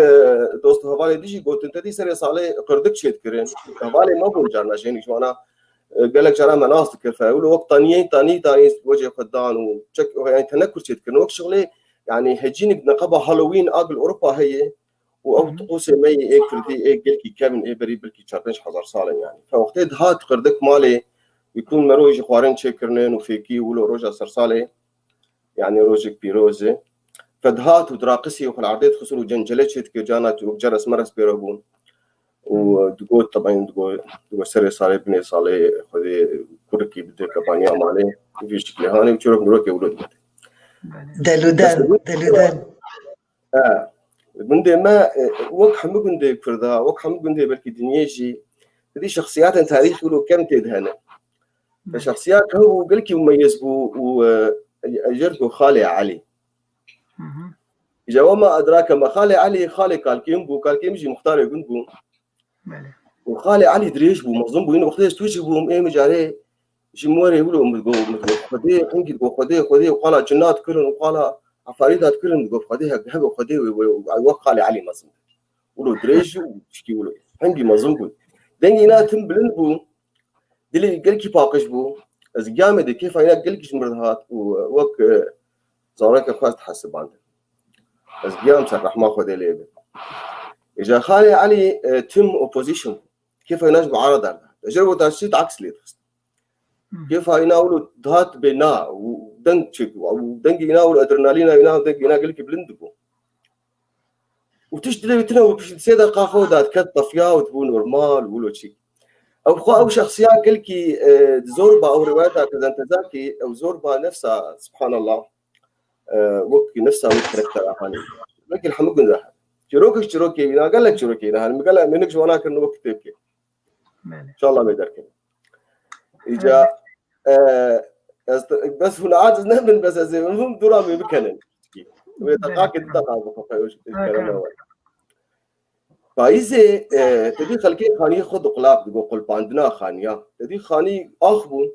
دوست هوالي ديجي قلت انت دي سر صالح قردك شيت كرين هوالي ما بقول جانا جيني شو انا قال لك جرى مناص كيف يقولوا وقت تاني وجه قدان وشك يعني تنكر شيت كرين وقت شغلي يعني هجيني نقبه هالوين اقل اوروبا هي او طقوس مي اي كردي اي قلكي كامن اي بري بلكي 14000 صالح يعني فوقت هات قردك مالي يكون مروج خوارن شكرنين وفيكي ولو روجا صالح يعني روجك بيروزه فدهات ودراقسي وخل عرضيت خسروا جنجلتشت كجانات وجرس مرس بيربون ودقول طبعا دقول سري صالح بني صالح خذي كركي بدك بانيا مالي في شكل هاني وشرب نروكي ولد دلودان قندي ما وق حمو قندي كردا وق حمو قندي بلكي دنيجي هذه شخصيات تاريخ يقولوا كم تدهنا فشخصيات هو قلكي مميز وأجرته خالي علي إذا وما أدراك ما خالي علي خالي كالكيمبو كالكيمجي مختار يقندبو وخالي علي دريش بو مظلوم إنه وقتها توجي بو إيه مجاري جموري يقولوا متقو خدي خدي وقال جنات كلهم وقال عفاريتات كلهم متقو خدي وقال علي مظلوم ولو دريش وشكي ولو عندي مظلوم دنجي ناتم بلنبو دلي قلكي باقش بو از جامد كيف انا قلكي مرضات ووك زورك خاص تحسب عندك از جام صرح ما خذ لي اجا خالي علي تم اوبوزيشن كيف ينجم عرض تجربه تشيت عكس لي كيف يناولوا ذات بنا ودنج ودنج يناولوا ادرينالين يناولوا دنج يناول قلكي بلندبو وتشتري تنو باش تسيد قاخو ذات كطفيا وتبون نورمال ولو شيء او شخصيات قلكي زوربا او رواياتها كذا انتزاكي او زوربا نفسها سبحان الله وكي نفسها كاركتر اهاني لكن الحمد لله شروكي انا قال لك شروكي انا قال لك منك وانا كان وقت تبكي ان شاء الله ما يدرك اجا بس هنا عاجز نعمل بس زي المهم دورا بكنن ويتقاك الدقه فايزه تدي خلكي خاني خد قلاب تقول باندنا خانيا تدي خاني اخبون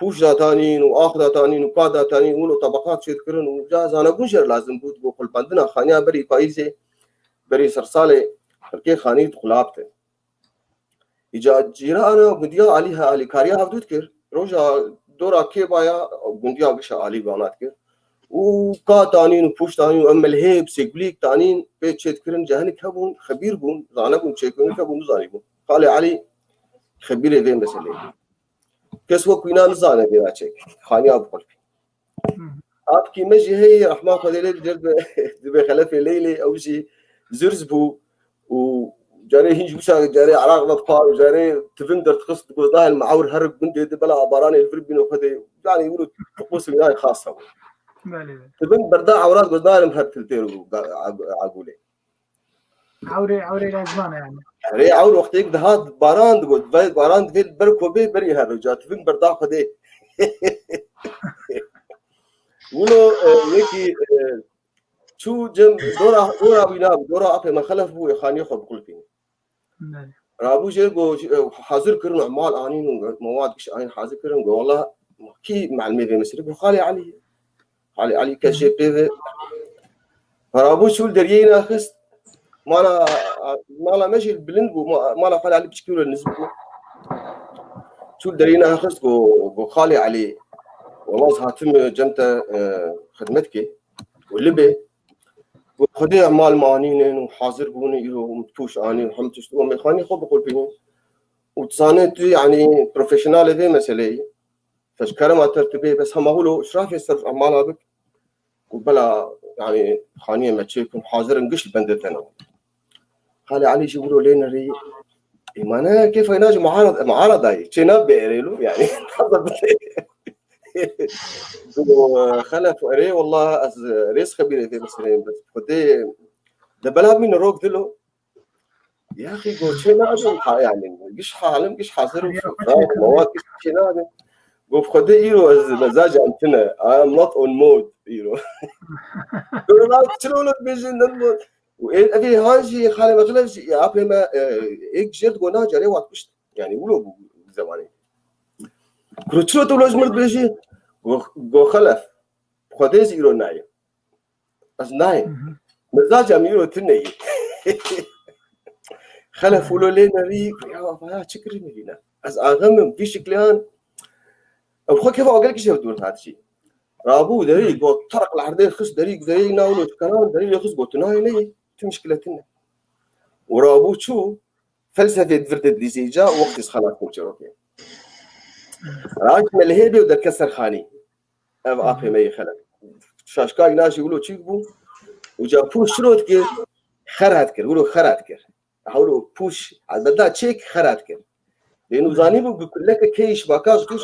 بوش ذاتانين واخ ذاتانين وكا ذاتانين ولو طبقات شيء تكرن وجاز انا قنشر لازم تقول باندنا خانيا بري فايزه بري سرساله خلكي خاني قلابته اجا جيرانه بديا عليها علي كاريا هفدوت كر روجا دورا كيبايا جنديا قشا علي بانات كر وكا تانين وبوش تانين واما الهيب سيكليك تانين بيت شيت كرن جهنك هبون خبير بون زانا بون شيكون هبون زاني بون قال علي خبير ذي مسألة كسوة كوينا نزانا بينا تشيك خاني أبو قلبي أبكي مجي هي رحمة خديلي دبي خلفي ليلي أو شيء زرزبو وجاري هنج بوشا جاري عراق نطفار وجاري تفندر تخص تقول ظاهر المعور هرب من دي بلا عباراني الفلبين وخدي يعني يقولوا تقوس ولاية خاصة تبن برداء عورات قدار مهر تلتيرو عقولي عوري لازمانه يعني ري عور وقتيك دهات باران تقول باران في بركو بي بري هذا جات تبن برداء خدي ولو يكي شو جم دورا بينام دورا أبي ما خلف بو خاني يخرب كل فين رابو جيرجو حاضر كرن عمال آنين مواد كش آنين حاضر كرن جو والله كي مع المية مسرب خالي علي كشيء بيه رابو شو الدريين أخست مالا ماشي البلند مالا خالي علي بشكله النسبة شو الدريين أخست جو خالي علي والله هاتم جمت خدمتك واللي وخدي أعمال مانين وحاضر بوني يلو متفوش أني وحمد تشتغل من خاني خب بقول فيهم وتصانت يعني بروفيشنال ذي مسألة فشكرا ما ترتبي بس هم هو إشراف يصير أعمال أبك وبلا يعني خانية ما تشيكم حاضر نقش البند لنا خالي علي يقولوا لنا ري إيمانا كيف يناجي معارضة هاي شينا بيريلو يعني خلف ري والله از ريس خبير في مسلمين بس خدي ده بلا من روك دلو يا اخي قوتشينا يعني قش حالم قش حاضر مواد قش شينا قوف خدي يرو از مزاج انتنا I am not on mode يرو قولوا لا تشلون بيجين نمود وابي هانجي خالي مغلب يا ابي ما ايك جرد قونا جري وقت قشت يعني ولو زماني كروتشو تولوز مرد بيجي جو خلف خديز يرو ناي بس ناي مزاج اميرو تني خلف ولو لينا ريك يا شكري مدينة از اغمم في شكلان او خو كيف اقول لك شو بدون هذا الشيء رابو دري جو طرق العرضين خص دري دري ناولو كلام دري خص جو تناي لي مشكلتنا ورابو شو فلسفه فرد ديزيجا وقت خلاص مجروكي راك ملهيبي ودا كسر خاني ابي ما يخلق شاشكاي ناس يقولوا تشيبو وجا بوش شروط كي خرات كر يقولوا خرات كر حاولوا بوش بدا تشيك خرات كر لانه زاني بقول لك كيش باكاز توش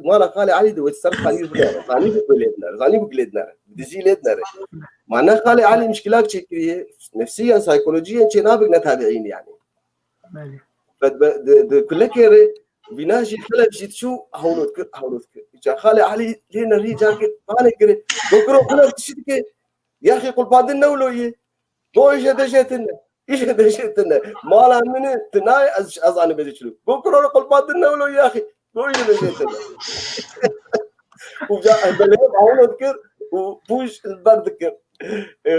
ما انا خالي علي دو تصرف خالي زاني بقولنا زاني بقولنا ديجي لدنا معناها خالي علي مشكلات شكليه نفسيا سايكولوجيا نابق نتابعين يعني بقول لك بناجي خلف جيت شو هولوت جا خالي علي لينا ري جاكيت انا كري بكره خلف شتك يا اخي قل بعد النولويه مو ايش دشيتنا مالا من تناي از انا بدي شلو بكره قل بعد النولويه يا اخي مو ايش دشيتنا وجا بلهم هولوت كر وبوش البرد كر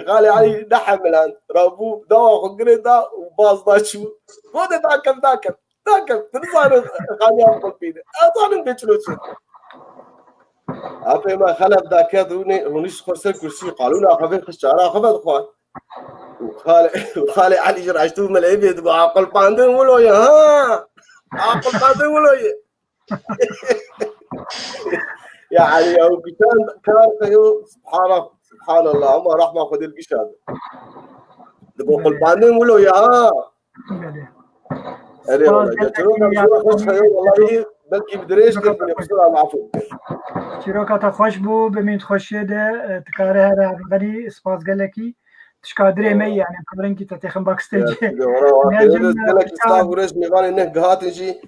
خالي علي دحم الان رابو دوا قريدا وباص داشو هذا داكم تاكل تنصار خاني أقول فينا أصلاً بيشلوش أبي ما خلف ذاك يدوني ونيش خسر كرسي قالونا خفيف خشارة خفيف أخوان وخالي علي جرعشتو ملعب يدبع عقل باندين ولويا ها عقل باندين ولويا يعني أو كان كيو سبحان الله ما راح ما خذ القشاد دبع عقل باندين ولويا ها أري والله والله بلكي بدريش كيف بسرعة معفو شيروكا خوش بو بمين خوشيه ده تكاره هذا غني سباس قالكي تشكادري مي يعني كبرين كي تتخم باك ستيج قالك استاف ورش ميغاني نه قهات نجي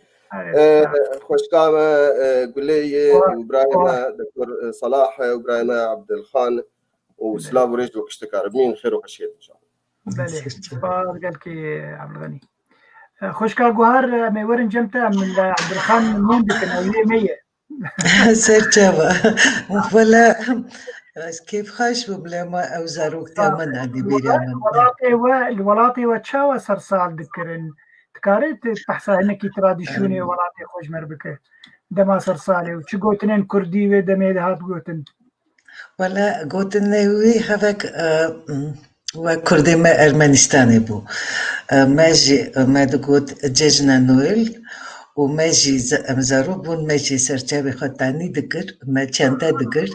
خوش كامه قول لي ابراهيم دكتور صلاح وابراهيم عبد الخان وسلاف ورش وكشتكار مين خير وخشيه ان شاء الله بله سباس قالكي عبد الغني خوشكا جوهر ميورن جمتا من عبد الخان من بكن او ليه 100 سرچوا ولا كيف خاش بلا ما او زاروك تمن عندي بيرامن الولاطي وتشاوا صرصال ذكرن تكاريت تحسا انك تراديشوني ولاطي خوش مربكه دەما سەر ساڵێ و چ گوتنێن کوردی وێ دەمێ هات گوتن وەلا گوتنێوی هەvek وەک کوردی me Ermenistanê bû me jî me digot cejna Noel û me jî em zarok bûn me jî serçavê xwe tanî dikir me çente dikir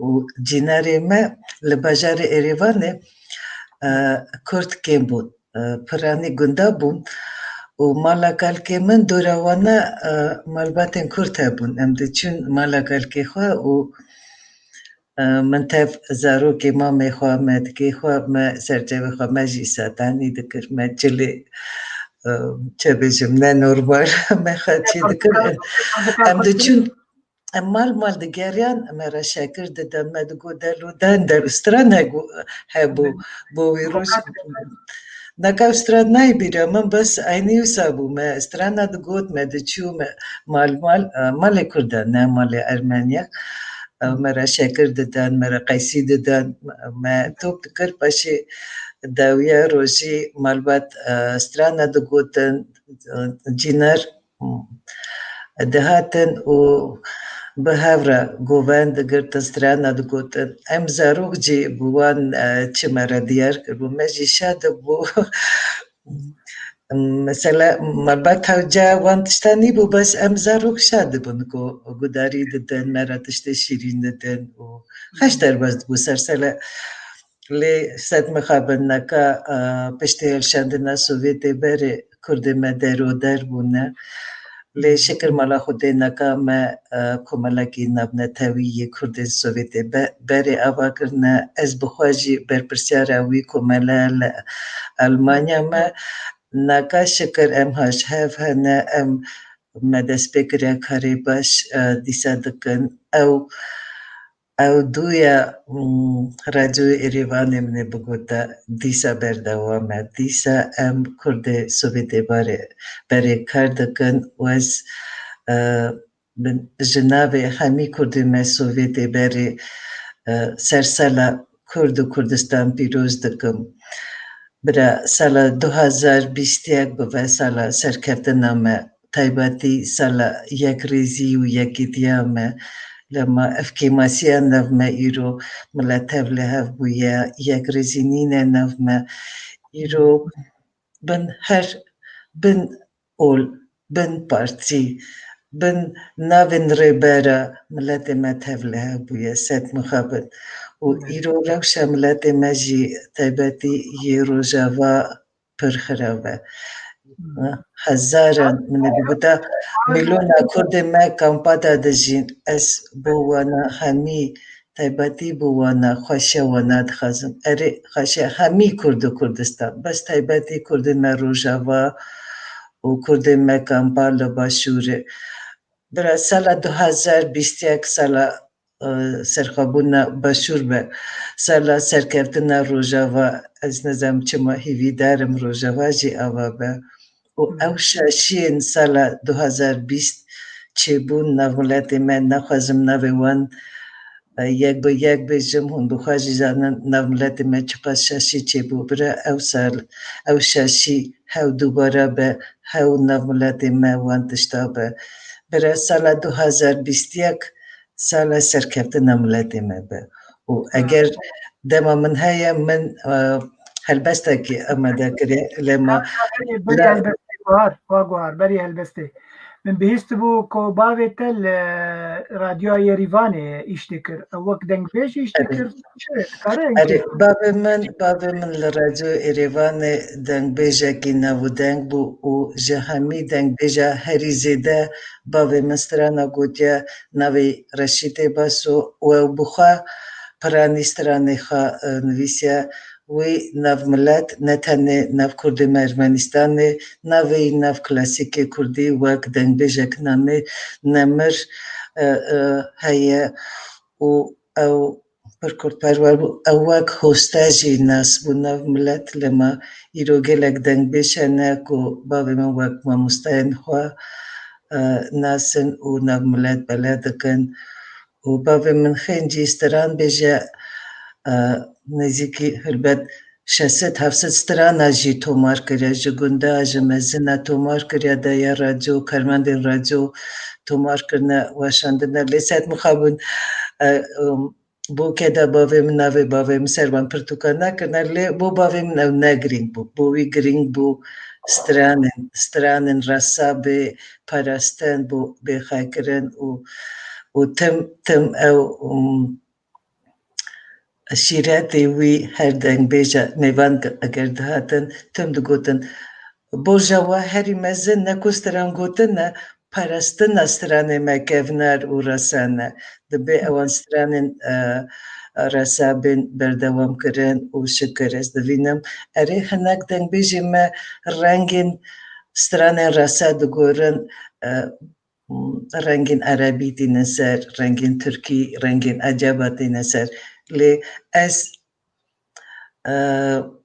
û cînarê me li bajarê Erêvanê Kurd kêm bûn piranî gunda bûn û mala kalkê min dora wan e malbatên Kurd hebûn em diçûn mala kalkê xwe û min tev zarokê mamê xwe me dikê xwe me serçavê xwe me jî tanî dikir me cilê çi bêjim ne normal me xelçî dikir em diçûn em mal digeriyan me re şekir didin me digot delûden derûstran hebû bo wî roj neka stran naybîre min bes aynî wisa bû me strana digot me diçû me malê Kurd e ne malê Ermeniya me re şekir didin me re qeysî didin me top dikir paşê dawiya rojî malbat strana digotin cînar dihatin û bi hev re govend digirtin strana digotin em zarok jî bi wan çi me re diyar kirbû me jî şad bû mesela malbat hewce wan tiştanî bû bes em zarok şad dibûn ku gudarî didin me re tiştê şîrîn didin û xweş derbas dibû sersele lê sed mixabin neka piştî hilşandina Sovyetê berê Kurdê me deroder bûne lê şikir mala Xwedê neka me komelekî navnetewî yê Kurdên Sovyetê berê ava kirine ez bi xwe jî berpirsyara wî komele li Almanya me neka şikir em haşhev hene em me destpêkiriya karê baş dîsa dikin ew dûya radyoya Erêvanê min ê bigota dîsa berdewam e dîsa em Kurdê Sovyetê berê kar dikin wez ji navê hemî Kurdên me Sovyetê berê sersala Kurd û Kurdistan pîroz dikim bira sala 2021 bi ve sala serkeftina me taybetî sala yekrêzî û yekîtiya me lema ev kêmasiya nev me îro milet hev li hev bûye yekrêzînînê nev me îro bin ol bin partî bin navên rêbera miletê me tev li hev bûye sed mixabin û îro rewşa miletê me jî taybetî yê rojava pir xirab e hezaran min ê bigota mîlûna Kurdên me kampa de dijîn ez bo wan hemî taybetî bo wan xweşiya wan dixwazim erê xweşiya hemî Kurd û Kurdistan bes taybetî Kurdên me Rojava û Kurdên me kampa li Başûrê bira sala 2021 sala serxwebûna Başûr be sala serkeftina Rojava ez nizanim çima hêvîdarim Rojava jî ava be û ew şaşiyên sala 2020 çêbûn nav miletê me naxwazim navê wan yek bi yek bêjim hûn bi xwe jî zanin nav miletê me çiqas şaşî çêbû bira ew şaşî hew dubare be hew nav miletê me wan tişta be bira sala 2021 sala serkeftina miletê me be û eger dema min heye min helbestekî amade kiriye lema berî helbestê min bihîst bû ku bavê te li radyoya Yerîvanê îş dikir ew wek dengbêj îş dikir bavê min li radyoya Erêvanê dengbêjekî navûdeng bû û ji hemî dengbêja herî zêde bavê min strana gotiye navê Reşîdê Baso û ew bi xwe piranî stranê xwe nivîsiye wê nav milet ne tenê nav Kurdê me Ermenistanê navê nav klasîkê Kurdî wek dengbêjek nemir heye û ew pir kurdperwer bû ew wek hosta jî nas bû nav milet lema îro gelek dengbêj hene ku bavê min wek mamosteyên xwe nasin û nav milet bele dikin û bavê min xên cî stran bêje nêzîkî helbet 600-700 strana jî tomar kiriye ji gunda ji mezina tomar kiriye deya radyo karmendên radyo تۆمار کردنە وەشاندنە لێ سەد مخابن بۆ کێدا باوێ من ناوێ باوێ من سەرمان پرتوکە ناکردە لێ بۆ باوێ من ئەو نەگرنگ بوو بۆوی گرنگ بوو سترانن ڕەسا بێ پاراستن بۆ بێخایکردن و تم ئەو شیرەتی وی هەر دەنگبێژە نێوان ئەگەر دەهاتن تم دەگوتن بۆ ژەوا هەری مەزن نەکو ستران گوتنە پاراستنە سترانێ مەکەڤنەر و ڕەسانە دەبێ ئەوان سترانن ڕەسا بێن بەردەوامکردن و شکرس دەبینم ئەرێ هەناک دەنگبێژی مە ڕەنگین سترانên ڕەسا دەگۆرن ڕەنگین عەرەبی دینە سەر ڕەنگین تورکی ڕەنگین ئەجەبە دینە سەر لێ ئەس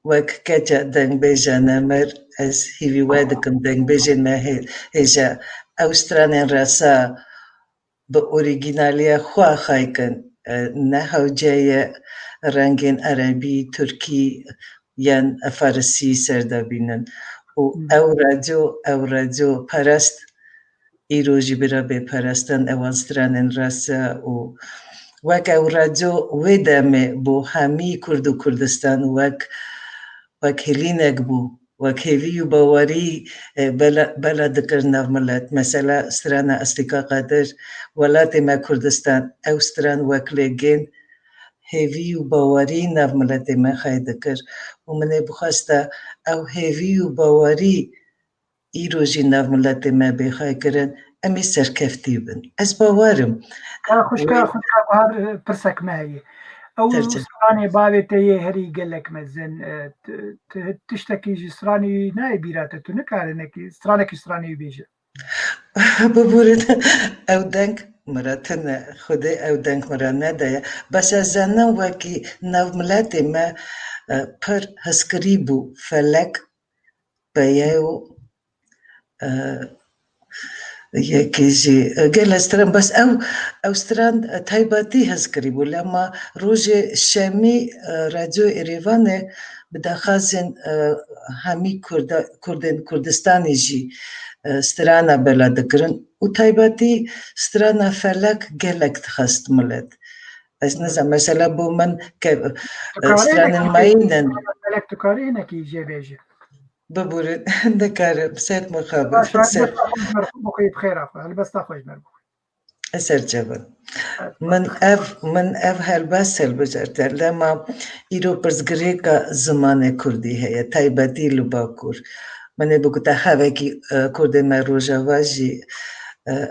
وەک کەچە دەنگبێژە نەمەر ئەس هیوی وای دەکەم دەنگبێژێن مە هێژە ئەو سترانên ڕەسا بە ئۆریگینالیە خوا خایکن نە هەوجەیە ڕەنگین عەرەبی تورکی یان فارسی سەردەبینن و ئەو ڕادیۆ پەرست ئیرۆژی برا بێپەرستن ئەوان سترانên ڕەسا و وەک ئەو ڕادیۆ وێ دەمێ بۆ هەمی کورد و کوردستان وەک هێلینێک بوو وەک هێوی و باوەری بەلا دەکرد ناو ملەت مەسەلا سترانە ئەستیکا قادر وڵاتێ مە کوردستان ئەو ستران وەک لێگێن هێوی و باوەری ناو ملەتێ مە خای دەکرد و منێ بخواستە ئەو هێوی و باوەری ئیرۆژی ناو ملەتێ مە بێخایکردن ئەمی سەرکەفتی بن ئەس باوەرم خوشکە بەهار پرسەکمە هەیە ئەو سرانێ باوێتەیە هەری گەلێک مەزن تشتێکیژی سرانی نایە بیراتە تو نکارێنێکی سترانێکی سرانی بێژە ببورن ئەو دەنگ مراتنە خودێ ئەو دەنگ مرا نەدایە بەسە زانە وەکی ناو ملەتێ مە پڕ هەسکری بوو فەلەک بەیە و یەکێژی گەلە ستران بەس ئەو ستران تایبەتی هەستکردی بوو لەما ڕۆژێ شەمی رادیۆ ئێرێڤانێ بدەخوازێن هەمی کوردên کوردستانی jî strana bela dikirin û taybetî strana felek gelek dixist millet. Ez nizam mesela bû min stranên mayînin felek tu karî hinekî jêbêje bibûrin dikarim sed mixabir helbesta xweş merbu Sercevin. Min ev helbest helbijartir lema îro pirsgirêka zimanê Kurdî heye taybetî li Bakur. Min ê bigute hevekî Kurdê me rojava jî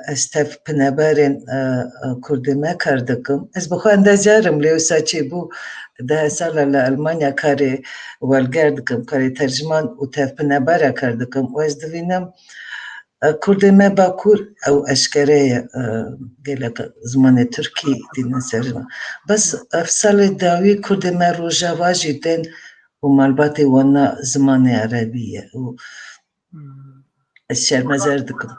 ez tev pineberên Kurdê me kar dikim. Ez bi xwe endecarim lê wisa çêbû 10 sala li Almanya karê welger dikim, karê tercüman û tev pinebera kar dikim û ez divînim Kurdê me Bakur ew eşkere ye gelek zimanê Tirkî dînin ser bes ev salê dawî Kurdê me rojava jî tên û malbatê wana zimanê Erebî ye û ez şermezer dikim.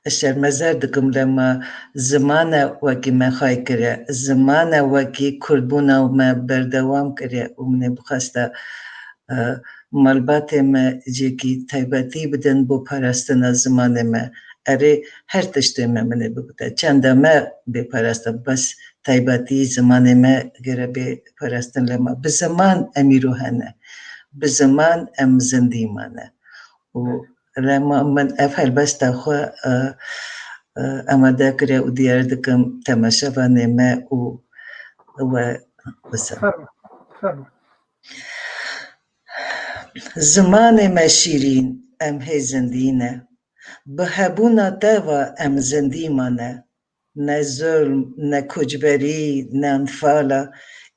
Ez şermezer dikim lema zimane wekî me xay kiriye, zimane wekî Kurdbûna me berdewam kiriye û min ê bixweste malbatê me cêkî taybetî bidin bۆ parastina zimanê me. Erê her tiştê me min ê bigute. Çenda me bêparastin bes taybetî zimanê me gere bêparastin lema. Bi ziman em îro hene. Bi ziman em zindî mane. û lema min ev helbesta xwe amade kiriye û diyar dikim temaşevanê me û we bisim. Zimanê me şîrîn em hê zindî ne. Bi hebûna te ve em zindî mane. Ne zulm, ne koçberî, ne enfala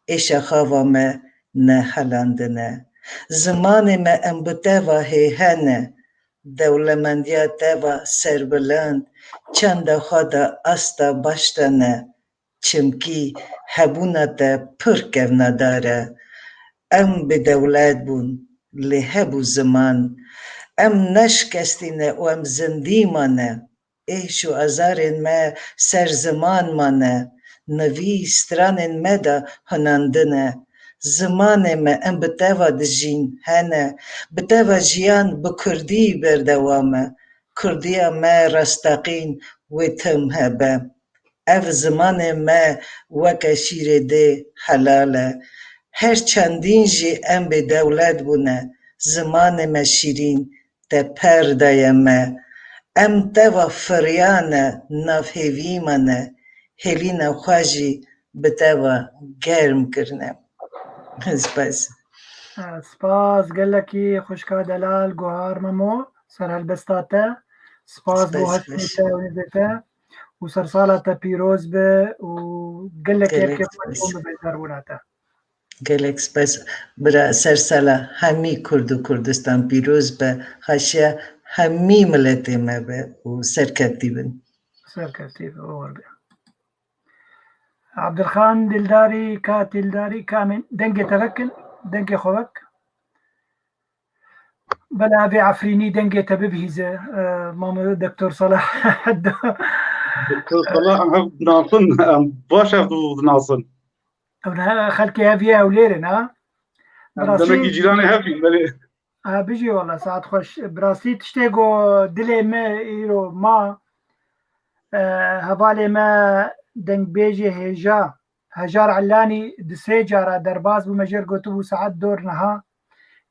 êşa xava me ne helandine. Zimanê me em bi te ve hê hene. Dewlemendiya te ve serbilind çanda xwe de asta baş te ne. Çimkî hebûna te pir kevnedar e. Em bi dewlet bûn lê hebû ziman. Em neşkestîne û em zindî mane. Êş û ezarên me ser ziman mane. Nivî stranên me de hunandine. Zimanê me em bi te ve dijîn hene. Bi te ve jiyan bi Kurdî berdewam e. Kurdiya me rastaqîn وتم هبه اف زمان ما وکه شیر ده حلاله هر چندین جی ام به دولت بونه زمان ما شیرین ده پرده ما ام توا فریانه نافهوی منه هلین خواجی به توا گرم کرنه سپاس سپاس گلکی خوشکا دلال گوهار ممو سر هالبستاته سپاس بو هشمته ونزته وسر صالة پیروز به وقلك يركب مجموع بيزاروناته گلک سپاس برا سرساله همی کرد و کردستان پیروز به خاشیا همی ملت ما به و سرکتی بن سرکتی به اور به عبدالخان دلداری کا دلداری کامن دنگي تبكن دنگي خوك بلا ابي عفريني دنگي تببهيزه ماما دكتور صلاح دكتور صلاح ام ناصن ام باشا ناصن خلكي هافيا وليرن ها دمكي جيراني هافي بلي بيجي والله ساعات خوش براسي تشتيقو دلي ما يرو ما هبالي ما دنگ بيجي هجار علاني دسي جارة درباز بمجر قوتو ساعات دور نها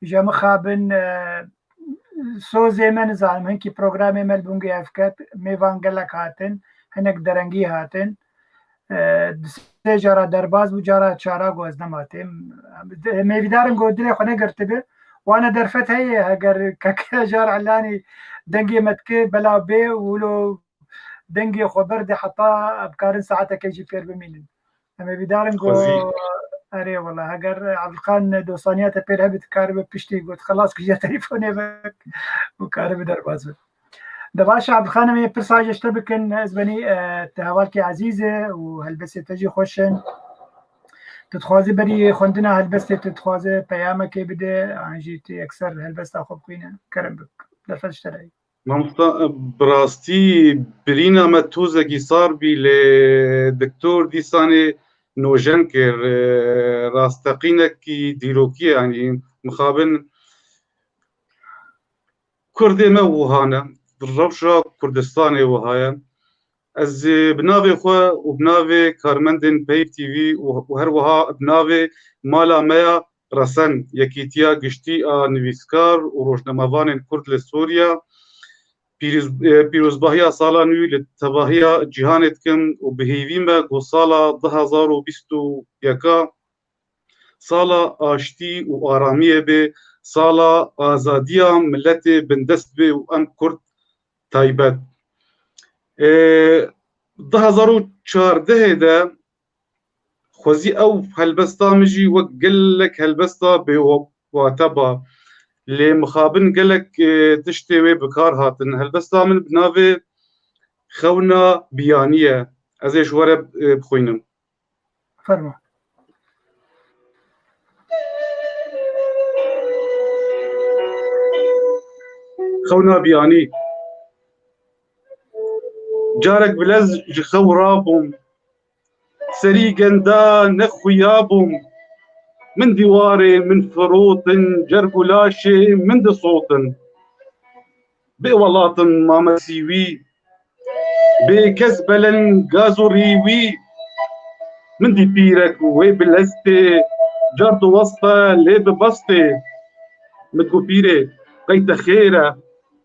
جا مخابن سوزي من زعلم هنكي بروغرامي ملبونجي افكات ميفان قلق هاتن هنك درنگي هاتن دسي جارة درباز بجارة چارا گوز نماتم ميفيدارم قو دلي خونه قرتبه وانا درفت هي هجر كجار علاني دنگي متكي بلا بي ولو دنگي خبر حتى ابكارن ساعتها كيجي بير بمينن اما بيدارن قو اري والله هجر عبد الخان دوسانيات بير هبت كارب بيشتي قلت خلاص كجا تليفوني بك وكارب درباز دباش عبد الخان مي برساج اشتبكن ازبني تهوالكي عزيزه وهلبس تجي خوشن تتخوازي بري خوندنا هلبس تتخوازي بيامك بده عنجيتي اكثر هلبس اخو قينا كرم بك لفتش تلاقي مامستا براستي برينا متوزكي صار بي لدكتور ديساني نوجنكر راستقينك ديروكي يعني مخابن كردي ما وهانا بالربشة كردستاني وهايا از بناوي خو وبناوي كارمندن بي تي في وهروها بناوي مالا مايا رسن يكيتيا قشتي نويسكار وروجنمافان كرد لسوريا پیروزباهی سالا نوی لتباهی جهانت کم و بهیوی ما گو سالا 2021 سالا آشتی و آرامیه به سالا آزادی ملت بندست به و ام کرد تایبت 2014 ده خوزی او هلبستا مجی و گلک هلبستا به واتبا اللي مخابن قالك تشتوي بكار هاتن هلبستا من بنافي خونا بيانية ازيش ورا بخوينم فرما خونا بياني جارك بلز جخو رابم سري قندا نخويابم من ديواري من فروط جرقلاشي من دي صوت بولاط ما مسيوي بكزبلن غازو ريوي من دي بيرك وي بلستي جرد وسطة لي ببسطي مدقو بيري قيت خيرة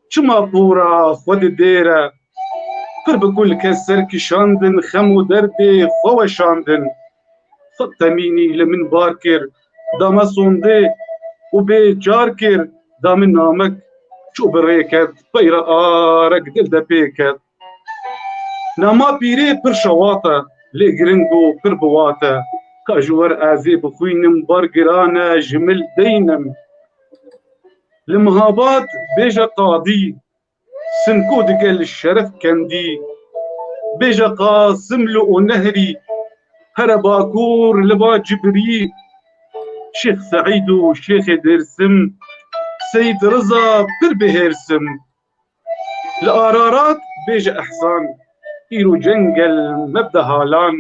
شما بورا خود ديرة فر بكل كسر كشاندن خمو دردي خو شاندن فتميني لمن باركر دام صندي وبجاركر دام نامك شو بريكت بيرا آرك دل بيكت ناما بيري برشواتا لقرنقو بربواتا كاجور آزي بخوينم بارقرانا جمل دينم المهابات بيجا قاضي سنكو دقل الشرف كندي بيجا قاسم له نهري هرباكور لبا جبري شيخ سعيد وشيخ درسم سيد رضا بربهرسم القرارات بيجا احسان ايرو جنجل مبدا هالان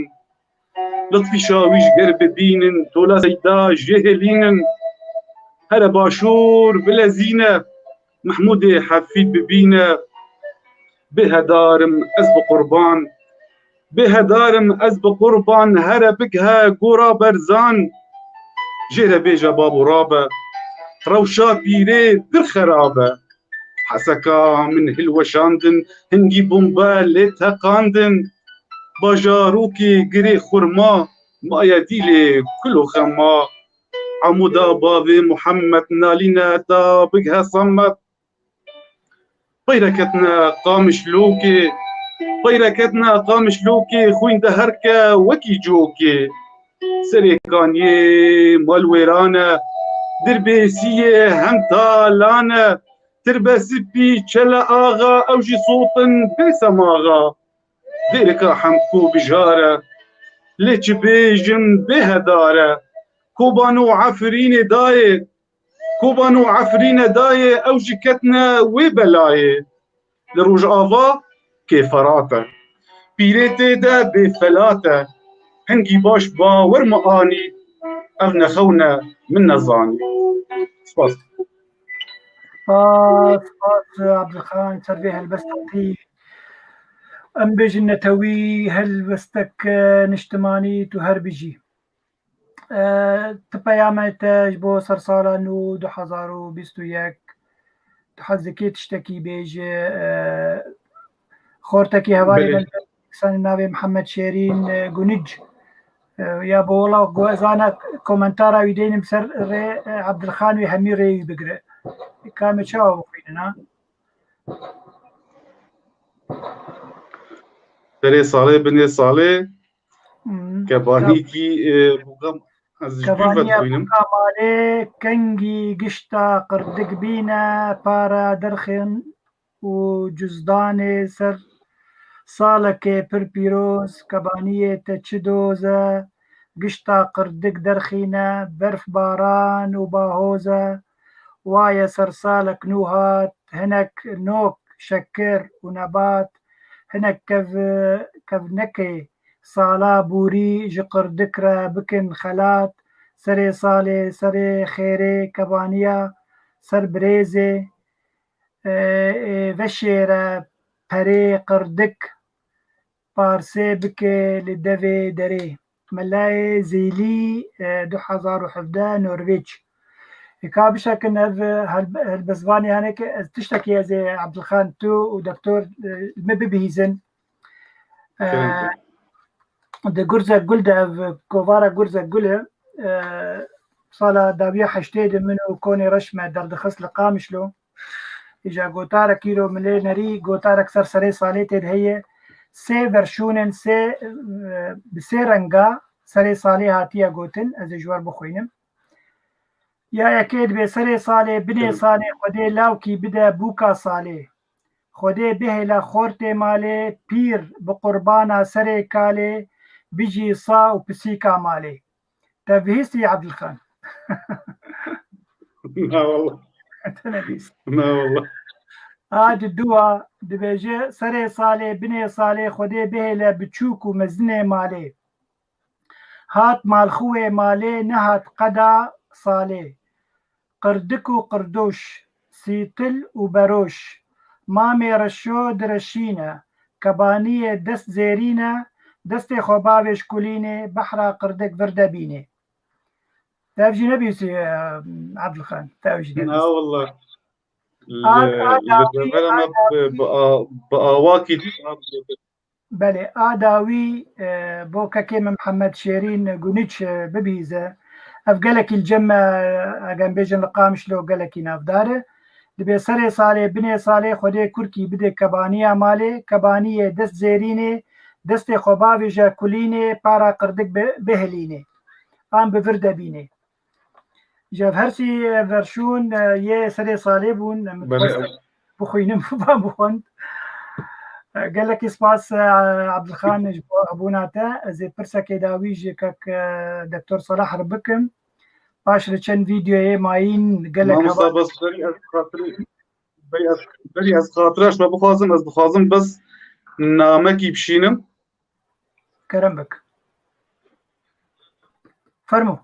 لطفي شاويش قرب بينن تولا سيدا جهلينن هلا باشور بلا زينة محمود حفيد ببينا بها دارم از بقربان بها دارم از بقربان هر بكها قورا برزان جيرا بيجا بابو رابا روشا بيري در خرابة حسكا من هلوشاندن هنجي بومبا لتقاندن باجاروكي قري خرما ما يديلي كله خما عمودا بابي محمد نالينا تا بقها صمت بيركتنا قامش لوكي بيركتنا قامش لوكي خوين دهركا وكي جوكي سريكانيه مال ويرانا دربيسيه هم تالانا تربسبي چلا آغا اوجي صوتن بسماغا ديرك حمكو بجاره ليش بيجن بهداره كوبانو عفرين دايه كوبانو عفرين دايه اوجي كتنا وبلايه لروج آفا كيفراته بيريتي دا بفلاته هنجي باش باور مقاني أغنى خونا من نظاني سباس سباس عبد الخان تربيه هلبستقي ام بيجن نتوي هلبستك نشتماني تهر بيجي تبيامت جبو سرسالة نو 2021 تحزكي تشتكي بيجي خورتكي هوالي سن ناوي محمد شيرين جونج يا بولا غوزانا كومنتارا ويدين بسر ري عبد الخان ويهمي ري بقرا كامل شاو فينا تري صالح بني صالح كبانيكي بوغام كبانيا بوغامالي كنجي قشتا قردق بينا بارا درخن وجزداني سر صالك پر پیروز کبانیه تچدوزه قشتا قردق درخينا برف باران وباهوزه وايا سرسالك نوهات هناك نوك شكر ونبات هناك كف نكي صالا بوري جقر دكرة بكن خلات سري صالي سري خيري كبانية سر بريزي وشيرة پري قردك پارسي بكي لدوي دري ملاي زيلي 2017 نرويج كابشا كنا هالبزباني هناك تشتكي زي عبد الخان تو ودكتور مبيبيزن ده جرزة جلدة كوفارا جرزة جلة صالة دابيا حشتيد منه كوني رشمة دردخص لقامشلو إجا قوتارا كيلو ملي نري قوتارا كسر سري صاليتي هي سي فرشونن سي بسي رنگا سري صالي هاتيا قوتن از جوار بخوينم يا يكيد بسري صالي بني صالي خدي لاوكي بدا بوكا صالي خدي بهلا خورتي مالي بير بقربانا سري كالي بيجي صا وبسيكا مالي تبهيستي عبد الخان لا والله لا والله هاد الدوا دبيجي سري صالي بني صالي خدي بهلا بتشوك ومزني مالي هات مال خوي مالي نهات قدا صالي قردك وقردوش سيتل وبروش مامي رشو درشينا كبانية دست زيرينا دست خبابش كليني بحرا قردك فردبيني تاوجي نبيسي عبد الخان تاوجي نبيسي لا والله بأواكي بله آداوي بوكا كيما محمد شيرين قونيتش ببيزة أفقالك الجمع أقام بيجن لقامش لو قالك نافداره دبي سري صالي بني صالي خودي كركي بدي كبانية مالي كبانية دست زيريني دست خبابي جا كليني بارا قردك بهليني آم بفرده بيني جاف هرسي فرشون يه سري صالي بون بخوينم بخوند قال لك اسباس عبد الخان ابوناتا زي برسا كيداويج كك دكتور صلاح ربكم باش رچن فيديو ماين قال لك بس بري از خاطرش ما بخوازم بس نامكي بشينم كرم بك فرمو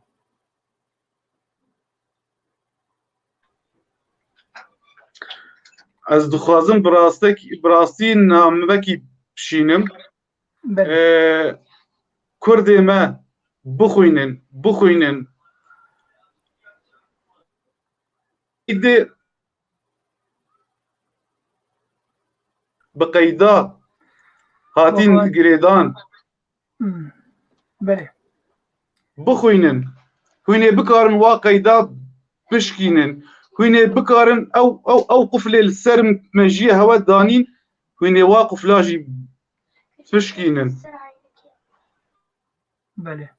از دخوازم براستی ناموکی بشینم کردی ما بخوینن ایده بقیدا هاتین گریدان بله بخوینن هونه بکارن واقعیدا بشکینن هونه بکارن او قفل السرم مجیه هوا دانین هونه واقف لاجی بشکینن بله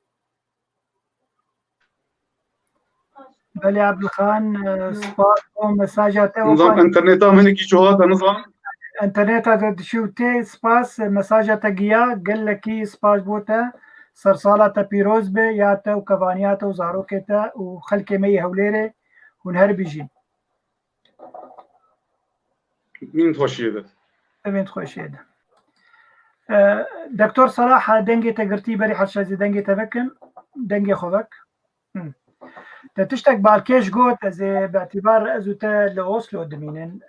بله عبدالخان سپاس و مساجات نظام انترنت هم هنگی جوهات نظام انترنت دشوتي سپاس مساجة گیا قال لك سپاس بوتا سرسالة بيروز بي ياتا وكفانياتا وزاروكيتا وخلكي مي هوليري ونهر بيجين مين تخشي ده؟ مين تخشي ده؟ دكتور صلاح دنجي تقرتي بري حشازي دنجي تفكم دنجي خوفك تشتك بالكيش قوت زي باعتبار ازوتا لأوسلو دمينن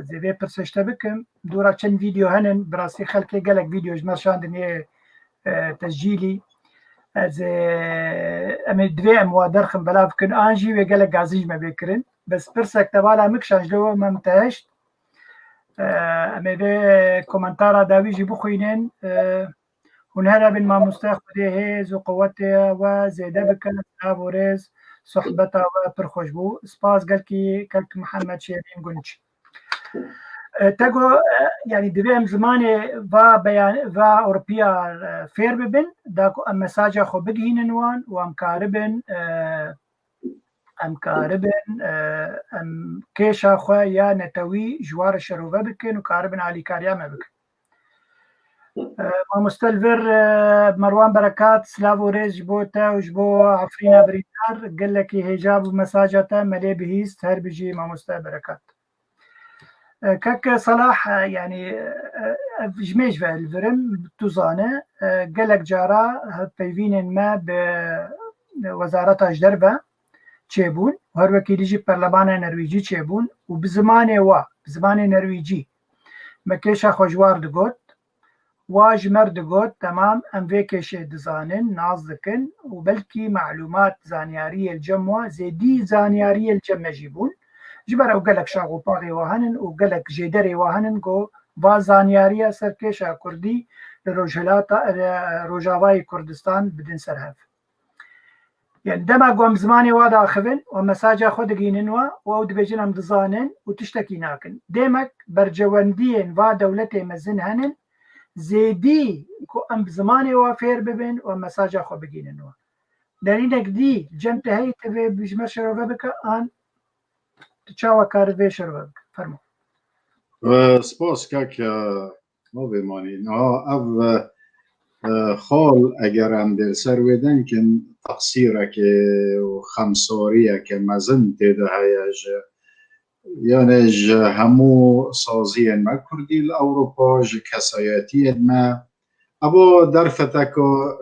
زي في برسشتا بكم دورا چند فيديو هنن براسي خلقي قالك فيديو جمر شاندن تسجيلي زي امي دوي اموادرخم بلا بكن انجي وقالك قازيج ما بيكرن بس برسك تبالا مكشاش لو ما متهشت امي في كومنتارا داويجي بخوينن هنهرا بن ما مستخدي هيز وقوته وزيدا بكن ابوريز صحبتها وبرخوش بو سباس قال كي كلك محمد شيرين قنج تاقو يعني دبيم زماني va بيان va أوروبيا فير ببن داكو أم مساجة خو بقهين نوان وأم كاربن أم كيشا خو يا نتوي جوار الشروبة بكن وكاربن علي كاريا ما بكن ما مستلفر مروان بركات سلافو ريز جبوتا وجبو عفرينا بريتار قال لك هجاب مساجته ملي بهيست هر بيجي ما مستلفر بركات كك صلاح يعني جميج في الفرم توزانه قال لك جارا بيفين ما بوزارة أجدربة تشيبون وهر وكيل يجي برلمان نرويجي تشيبون وبزمانه بزمان نرويجي مكيشا خوجوار دقوت واج مرد قوت تمام ام فيكش دزانن نازكن وبلكي معلومات زانيارية الجموة زيدي زانيارية الجمع جيبون جبر او قالك شاغو باغي واهنن وقالك جيدري واهنن قو با زانيارية سركيشا كردي روجاواي كردستان بدن سرهف يعني دما قوم زماني وادا خفن ومساجا خود قيننوا وود بيجنم دزانن وتشتكي ناكن ديمك برجواندين و دولتي مزن هنن زيدي كو ام بزماني وافير ببن ومساجا خو بگيننوا دليلك دي جنت هي تبي بجمر شروبه بك ان تشاوا كارفي شروبه فرمو سپاس كاك ما بماني او خال اگر هم دل سر ویدن کن تقصیره که و خمساریه که مزن تیده هیج یعنی همو سازی ما کردی الاوروپا کسایتی ما ابا در فتکا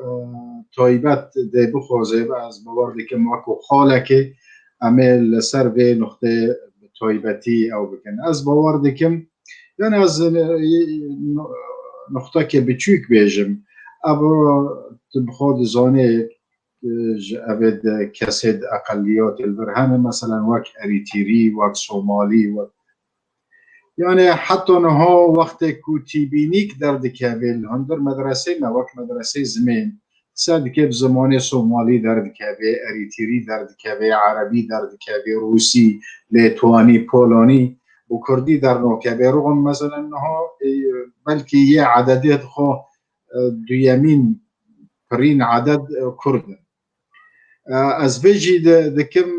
تایبت ده بخوازه از بوارد که ماکو خاله که عمل سر به نقطه تایبتی او بکن از بوارد که یعنی از نقطه که بچوک بیجم ابا بخواد زانه ابد کسد اقلیات البرهان مثلا وک اریتری وک سومالی و یعنی حتی نها وقت کوتیبینیک در دکاویل هندر مدرسه ما وک مدرسه زمین سد که زمان سومالی در دکاوی اریتری در دکاوی عربی در دکاوی روسی لیتوانی پولانی و کردی در نوکاوی رغم مثلا نها بلکه یه عددیت خو دویمین پرین عدد کردن از بيجي دكم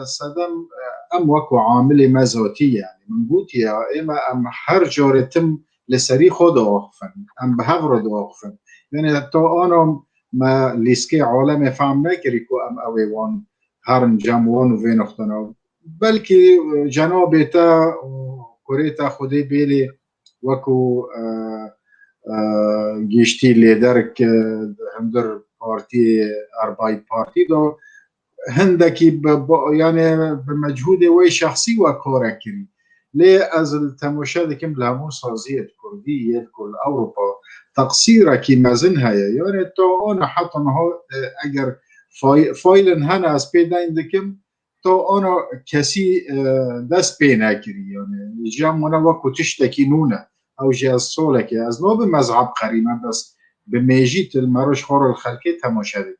صدم ام وكو عامل مزوتي يعني من قلت يا اما ام هر جارتم لسري خود واقفن ام بهفرد واقفن يعني تو انا ما ليسكي عالم فهم نكريكو ام اويوان هرن جموان وين اختنا بلكي جنابتا كوريتا خودي بيلي وكو گشتی لیدر که همدر پارتی اربای پارتی دو هندکی یعنی به مجهود وی شخصی و کار کردی ليه از التماشا دكم لامون صازية كردية كل أوروبا تقصيرة كما زنها يعني تو أنا حتى هو أجر فايلن هنا از بيدين دكم تو أنا كسي دست بينا كري يعني جام منا وقت تشتكي نونا أو جاز صولك از ما بمذهب قريبا بس بميجيت المروش خور الخلقي تماشا دكم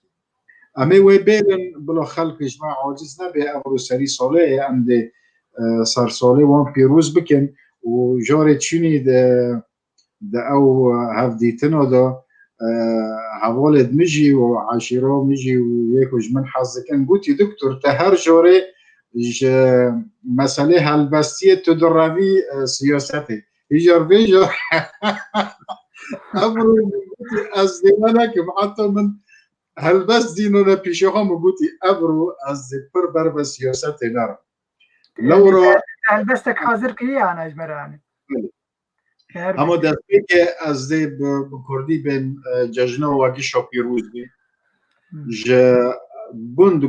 أما وبيلن بلا خلق جماعة عاجز نبي أمرو سري صالح عند صار صالح وان بيروز بكن وجاري تشيني دا أو هفديتنا دا هوالد مجي وعشيرة مجي وياكو جمن حظ كان قلتي دكتور تهر جاري مسألة هالبستية تدربي سياساتي يجار بيجار أمرو از ديمانك حتى من هالبس دينونا بيشوهم وقلتي أمرو از پر برب سياساتي نرى لورا هالبستك حاضر كي أنا أجمراني اما دستی که از دی بکردی بین ججنه و گیشا پیروز بی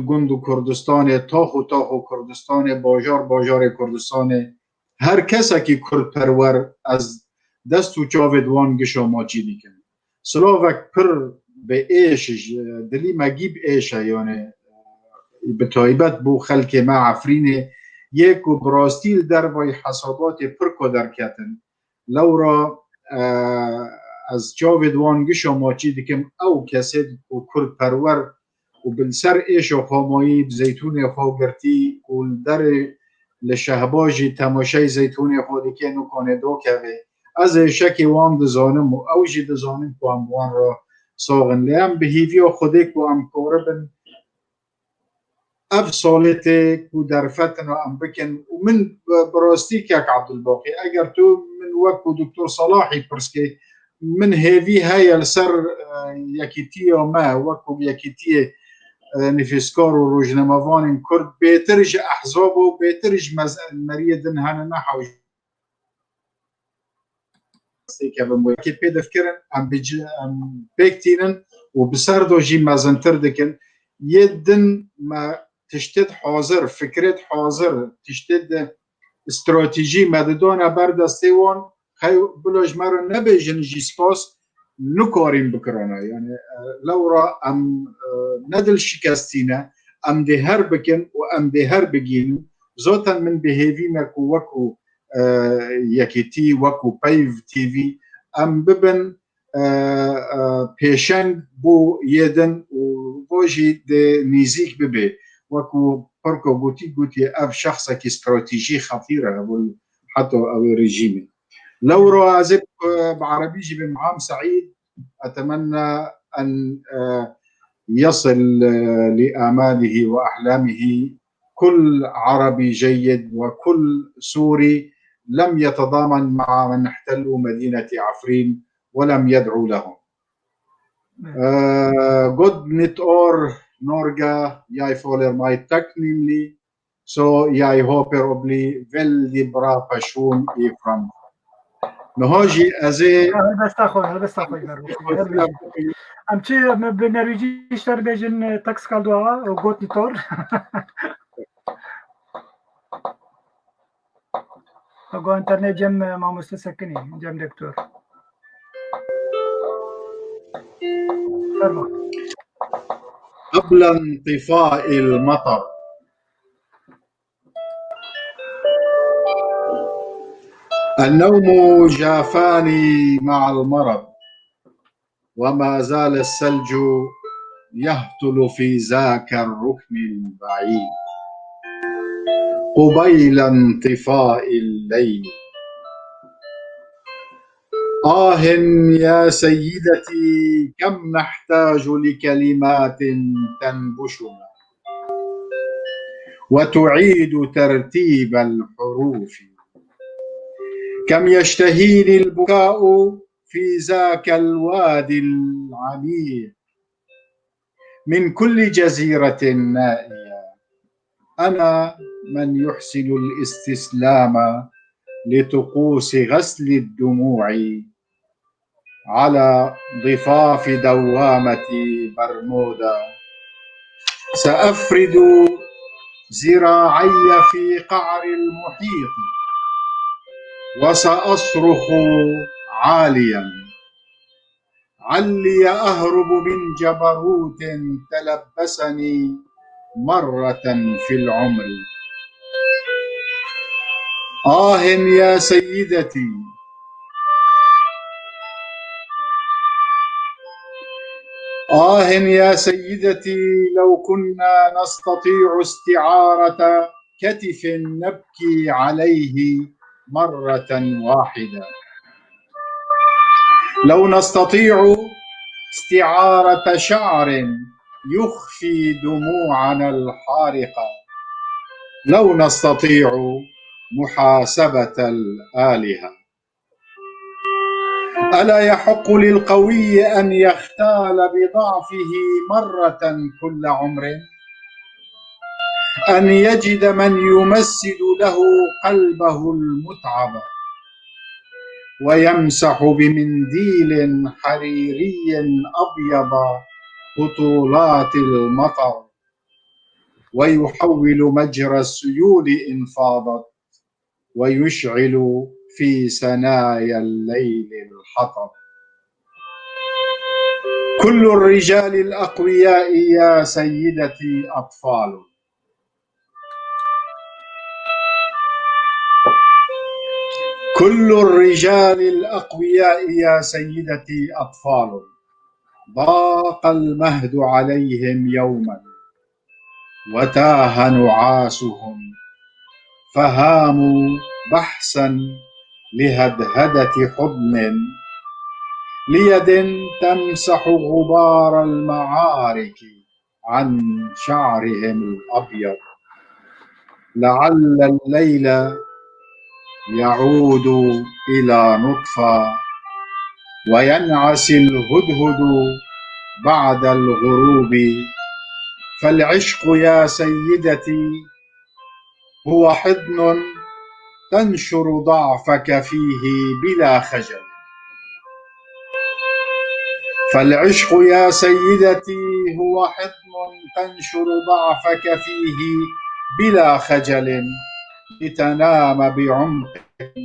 گند کردستان تاخو کردستان باجار کردستان هر کسی که کرد پرور از دست و چاوید وان گیشا ماچی دیکن سلاوک پر به ایش دلی مگیب ایشه یعنی به طایبت بو خلک ما عفرینه یک و براستیل در وی حسابات پر کدر کتن لورا از جاوید وانگش ماچی دکم او کسید و کرد پرور و بالسر ایش و خامایی بزیتون خواگرتی و در لشهباجی تماشای زیتون خودی که نکانه دو که از شکی وان دزانم و اوجی دزانم که اموان را ساغن لیم به هیوی و خودی که امکاره بن اف سالته کو در فتن و ام بکن و من براستی که عبدالباقی اگر تو من وقت دکتر صلاحی پرسکه من هیوی های السر یکیتی ما وقت یکیتی نفسکار و روزنامه‌وان کرد بهترش احزاب و بهترش مریدن هنه نحوش که به موقع پیدا فکرن ام بکتینن و بسر دوجی مزنتر دکن یدن ما تشتد حاضر فكرت حاضر تشتد استراتيجي مددونا بردستي وان خي بلوج مرة نبيجن جي سباس نكارين بكرانا يعني لو را ام ندل شكستينا ام دي هر بكن وام دي هر بجين زوتا من بهيفي مكو وكو يكيتي وكو بايف تي في ام ببن پیشنگ بو یدن و بوجی ده نیزیک ببه وكو بركو قوتي اف شخصة كي استراتيجي خطيرة أقول حتى أو رجيمي لو رازب بعربي جيب معام سعيد أتمنى أن يصل لآماله وأحلامه كل عربي جيد وكل سوري لم يتضامن مع من احتلوا مدينة عفرين ولم يدعو لهم. God nytt år Norge, jag följer mig tacknämlig så jag hoppas att bli väldigt bra person i framtiden. نهاجي أزي بس أخوي أمشي بنرويجي اشتر بيجن تاكس كالدوا وقوت نتور أقول إنترنت جم ما مستسكني جم دكتور قبل انطفاء المطر النوم جافاني مع المرض وما زال الثلج يهطل في ذاك الركن البعيد قبيل انطفاء الليل. آه يا سيدتي كم نحتاج لكلمات تنبشنا وتعيد ترتيب الحروف. كم يشتهيني البكاء في ذاك الوادي العميق من كل جزيرة نائية. أنا من يحسن الاستسلام لطقوس غسل الدموع على ضفاف دوامة برمودا. سأفرد ذراعي في قعر المحيط وسأصرخ عاليا علي أهرب من جبروت تلبسني مرة في العمر. آه يا سيدتي، آه يا سيدتي، لو كنا نستطيع استعارة كتف نبكي عليه مرة واحدة، لو نستطيع استعارة شعر يخفي دموعنا الحارقة، لو نستطيع محاسبة الآلهة. ألا يحق للقوي أن يختال بضعفه مرة كل عمر، أن يجد من يمسد له قلبه المتعب ويمسح بمنديل حريري أبيض بطولات المطر، ويحول مجرى السيول إن فاضت، ويشعل في سنايا الليل الحطب. كل الرجال الأقوياء يا سيدتي أطفال، كل الرجال الأقوياء يا سيدتي أطفال، ضاق المهد عليهم يوما وتاه نعاسهم، فهاموا بحثا لهدهدة حضن، ليد تمسح غبار المعارك عن شعرهم الأبيض. لعل الليل يعود إلى نطفة وينعسي الهدهد بعد الغروب، فالعشق يا سيدتي هو حضن تنشر ضعفك فيه بلا خجل، فالعشق يا سيدتي هو حضن تنشر ضعفك فيه بلا خجل، لتنام بعمق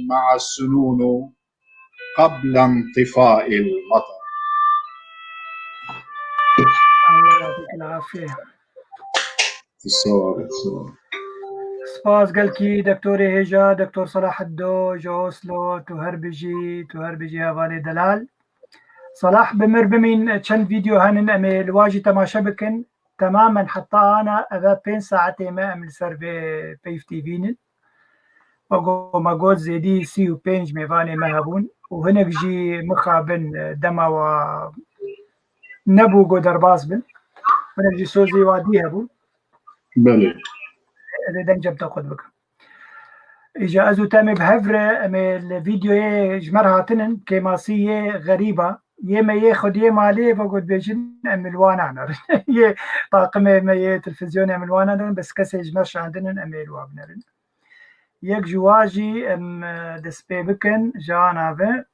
مع السنون قبل انطفاء المطر. الله يعطيك العافية. سپاس گلکی دکتور هیجا، دکتور صلاح الدو، جوسلو، توهربجي هوالي دلال. صلاح بمر بمين چند فيديو هنن امي الواجي تماشا بكن تماما، حتى انا اذا 5 ساعات ما امل سرفي بيف تي فينن وقو ما قول زيدي سي و 5 ميفاني ما هبون، وهناك جي مخابن دما و نبو قو درباس بن، هناك جي سوزي وادي هبون بله ردن جب تاخد بك إجا أزو تامي بهفرة أمي الفيديو جمرها تنن كيماسية غريبة، يما ياخد يما عليه بقول بيجن أمي الوانا يه طاقم أمي تلفزيون أمي الوانا بس كسي جمرش عندنا أمي الوابنرن يك جواجي أم دسبي بكن جانا في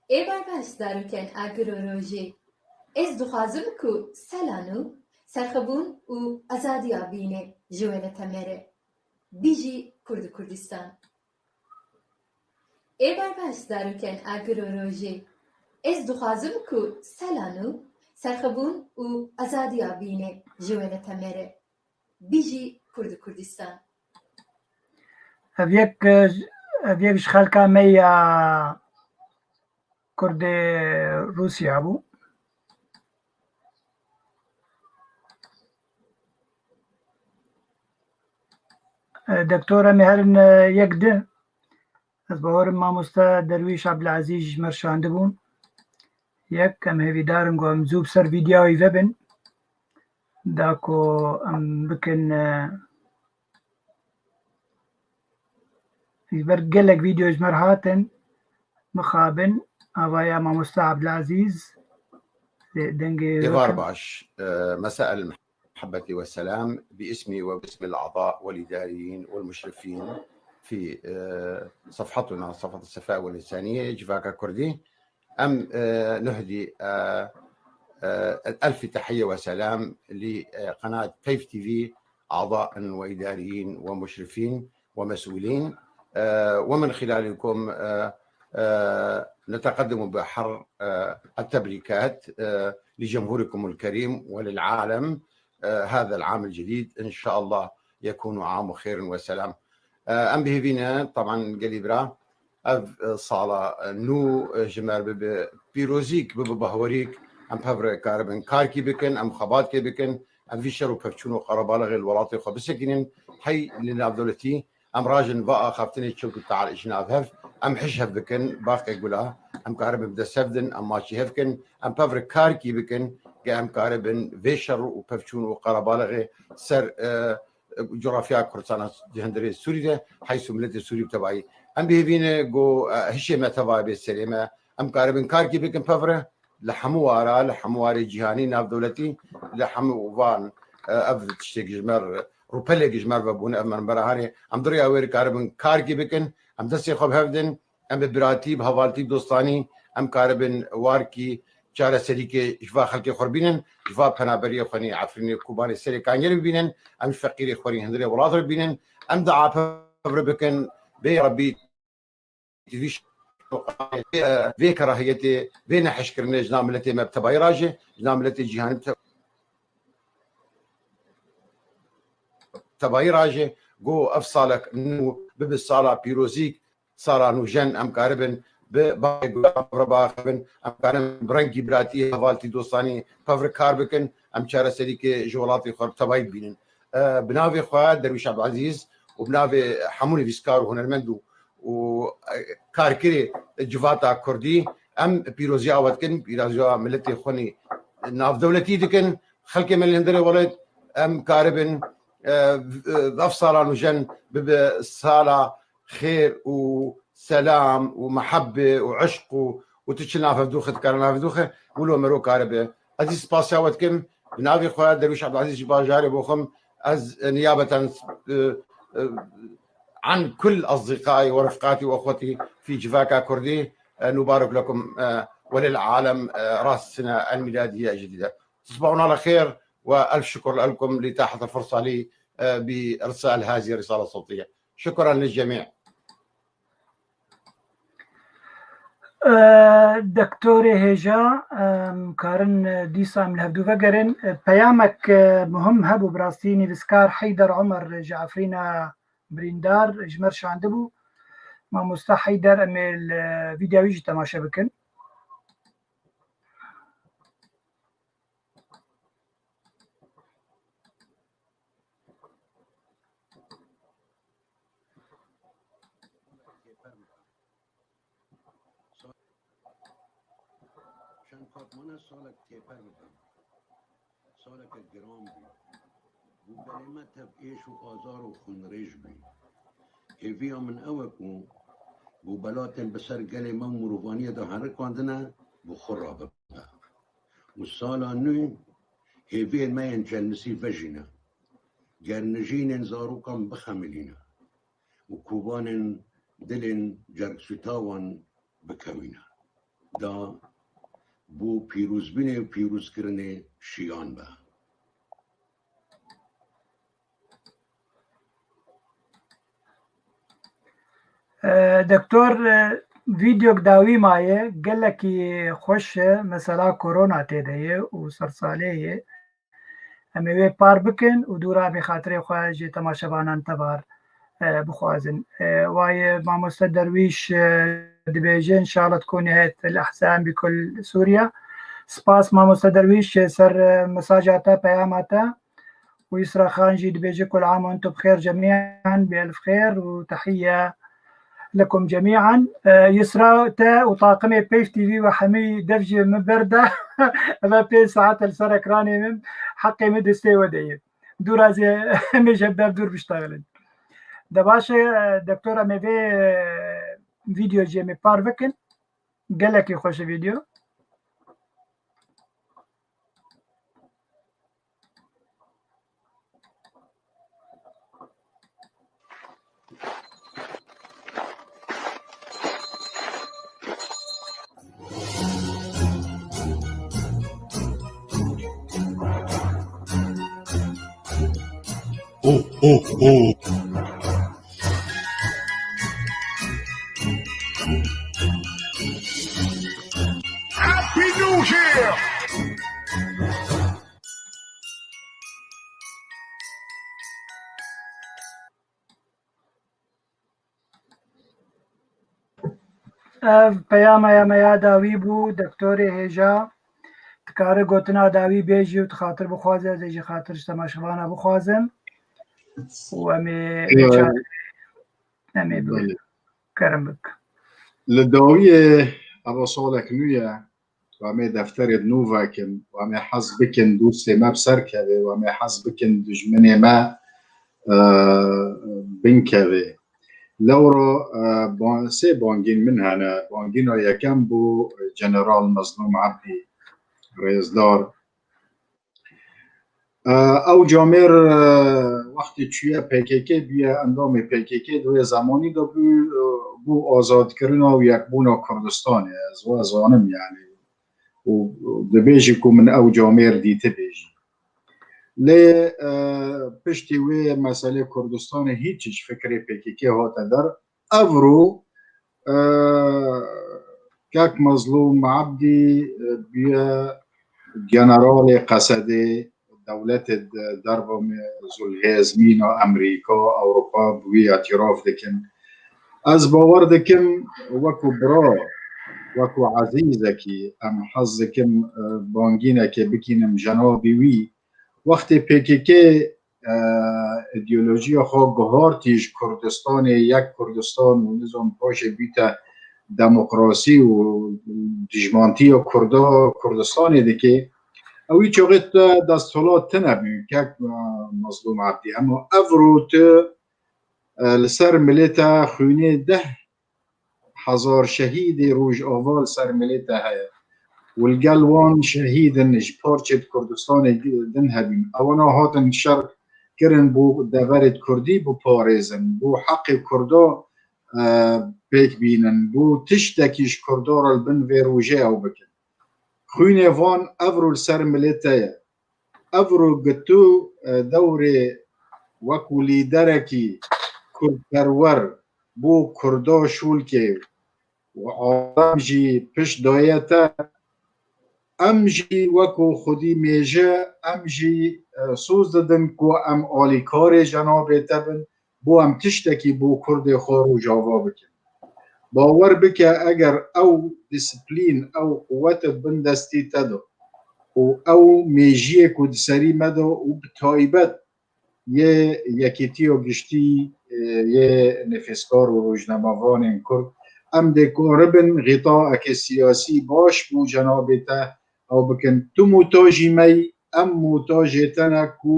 Êvar baş daroken agrorojê, ez dixwazim ku selan û serxwebûn û azadiya bîne ji welata me re, bî jî Kurd û Kurdistan. Êvar baş daroken agrorojê, ez dixwazim ku selan û serxwebûn û azadiya bîne ji welata me re, bî jî Kurd û Kurdistan. ev yek ji xelka me ya Kurdê Rûsya bû. دکتۆرە me herin yek di, ez bawerim mamoste Derwîş Abdilezîz ji me şandibûn. Yek em hêvîdarin ku em zû bi ser vîdyayê vebin da ku em bikin ber gelek vîdyo ji me re hatin mixabin avaya mamoste Abdilezîz dengê إيفار باش مساء المحبة والسلام باسمي وباسم الأعضاء والإداريين والمشرفين في صفحتنا صفحة الصفاء والإنسانية جفاكا كردي أم نهدي ألف تحية وسلام لقناة بيف تي في، أعضاء وإداريين ومشرفين ومسؤولين، ومن خلالكم نتقدم بأحر التبريكات لجمهوركم الكريم وللعالم. هذا العام الجديد إن شاء الله يكون عام خير وسلام. أم به بينا طبعا قليبرا صالة نو جمال بيروزيك ببهوريك ام بفر كاربن كاركي بكن ام خبات كي بكن ام في شرو بفتشونو قربالغ الولاطي خو بسكنين حي لنا دولتي ام راجن بقى خافتني تشوك تعال اجناب هف ام حشهف بكن باقي يقولها ام كاربن بدا سفدن ام ماشي هفكن ام بفر كاركي بكن ام كاربن فيشر وبفتشونو قربالغ سر جغرافيا كردستان جهندري سوريا حيث ملت السوري تبعي ام بيبين جو هشيمه تبع بالسلامه ام كاربن كاركي بكن بفره لحمواري جهاني ناف دولتي لحموان افد تشتيك جمر روبلي جمر بابون امر برهاني ام دري اوير كاربن كاركي بكن ام دسي خب هفدن ام براتي بهوالتي دوستاني ام كاربن واركي چاره سريكي جوا خلقي خربينن جوا پنابري خني عفريني كوباني سري كانير بينن ام فقيري خوري هندري ولاد بينن ام دعا بفر بكن بي ربي تفيش في كراهيتي في نحش كرنا جناملتي ما بتباي راجي جناملتي جهان بتباي راجي جو افصالك نو ببصاله بيروزيك صار نوجن ام كاربن برباخبن ام كان برنكي براتي هوالتي دوستاني فافر كاربكن ام شارع سريكي جولاتي خرب تباي بينن بنافي خوا درويش عبد العزيز وبنافي حموني فيسكار وهنرمندو وكاركري جفاتا كردي ام بيروزيا واتكن بيروزيا ملتي خوني ناف دولتي دكن خلقي من هندري ولد ام كاربن افصال وجن بصاله خير وسلام ومحبه وعشق وتشنا فدوخه كارنا فدوخه ولو مرو كاربه ازي سباسيا واتكن بنافي خوا درويش عبد العزيز باجاري بوخم از نيابه عن كل أصدقائي ورفقاتي وأخوتي في جفاكا كردي نبارك لكم وللعالم رأس السنة الميلادية الجديدة. تصبحون على خير وألف شكر لكم لإتاحة الفرصة لي بإرسال هذه الرسالة الصوتية. شكرا للجميع. دكتوري هيجا كارن ديسا من هفدو فقرن بيامك مهم هبو براستيني بسكار حيدر عمر جعفرينا بريندار جمرش عندبو ما مستحيدر امي الفيديو يجي تماشا بكن من سالك تيبر بكم سالك الجرام بي وكلمة بإيش وآزار وخنريش بي إيفيا من أوكو وبلاتن بسر كلمة مروفانية ده حرك عندنا بخرابة والصالة نوين إيفيا ما ينجلسي فجنا جرنجين زاروكم بخملينا وكوبان دلن جرسوتاوان بكوينا دا بو پیروز بینه و پیروز کرنه شیان به دكتور فيديو داوي مايه قال لك خوش مثلا كورونا تيديه وسرساليه امي بار بكن ودورا بخاطر خواج تماشبانان تبار بخوازن واي مع مستر درويش دبيجي ان شاء الله تكون نهايه الاحزان بكل سوريا. سباس مع مستر درويش سر مساجاته بياماته ويسرى خانجي دبيجي كل عام وانتم بخير جميعا بألف خير وتحيه لكم جميعا. يسرى تا وطاقمي بيف تي في وحمي دفجي من برده ما بين ساعات السرك راني من حقي مدستي ودي دور زي مش هبدا دور بيشتغل دباشة دكتورة ميفي فيديو جيمي بارفكن قال لك يخش فيديو Happy New Year! پەیامە ئێمەیا داوی بوو دکتۆری هێژا تکارە گوتنا داوی بێژی و خاطر بخوازێ دەژی خاطرش تەماشەوانە بخوازم و ئەمێ کەرم بک لداوی ئەوە ساڵێک نوێیە وامێ دەفتەرێت نوڤاکن وامێ حەز بکن دووسێ مە بسەرکەوێ وامێ حەز بکن دژمنێ مە بنکەوێ لەوڕۆ سێ بانگین من هەنە بانگینە یەکەم بوو جەنەرال مەزلوم عەبدی ڕێزدار ئەو جامێر وەختی چویە پێکێکێ بیە ئەندامی پێکێکێ دوێ زمانی دا بوو ئازادکردنا و یەکبوونا کوردستانê ez zanim yani û dibêjî ku min ew camêr dîtî bêjî lê piştî wê meselê Kurdistanê hiç ji fikrê PKK hate der ev rû kek Mezlûm Ebdî bûye generalê Qesedê dewletê derva zulhêzmîna Emerîka Ewropa bi wî etiraf dikin ez bawer dikim wekû bira wekû ezîzekî em hez dikim bangînekê bikînim cenabî wî wextê PKK îdeolojiya xwe gihartî ji Kurdistanê yek Kurdistan û nizam paşê bîte demokrasî û dijmantiya Kurdistanê dike ew wî çaxê te desthilat tune bû kek Mezlûm Ebdî hema ev rû tu li ser milê te xwînê 10,000 şehîdê Rojava li ser milê te heye û li gel wan şehîdin ji parçê Kurdistanê din hebîn ewana hatin şer kirin bû deverê Kurdî biparêzin bû heqê Kurda pêk bînin bû tiştekî ji Kurda re li bin vê rojê ew bikin xwînê van ev rû li ser milê te ye ev rû tu dewrê wekû lîderekî Kurdperwer bû Kurda şûlkê û alem jî pişt daye te em jî wekû xwedî mêje em jî soz didin ku em alîkarê cenabê te bin bû em tiştekî bû Kurdê xwe rojava bikin bawer bike eger ew dîsîplîn ew quwetet bin destî te da û ew mêjiyê ku di serî me da û bi taybet yê yekîtiya giştî yê nefîskar û rojnamavanên Kurd em dê karibin xîtaekê siyasî baş bû cenabê te ew bikin tu mutajî me yî em mutajê te ne ku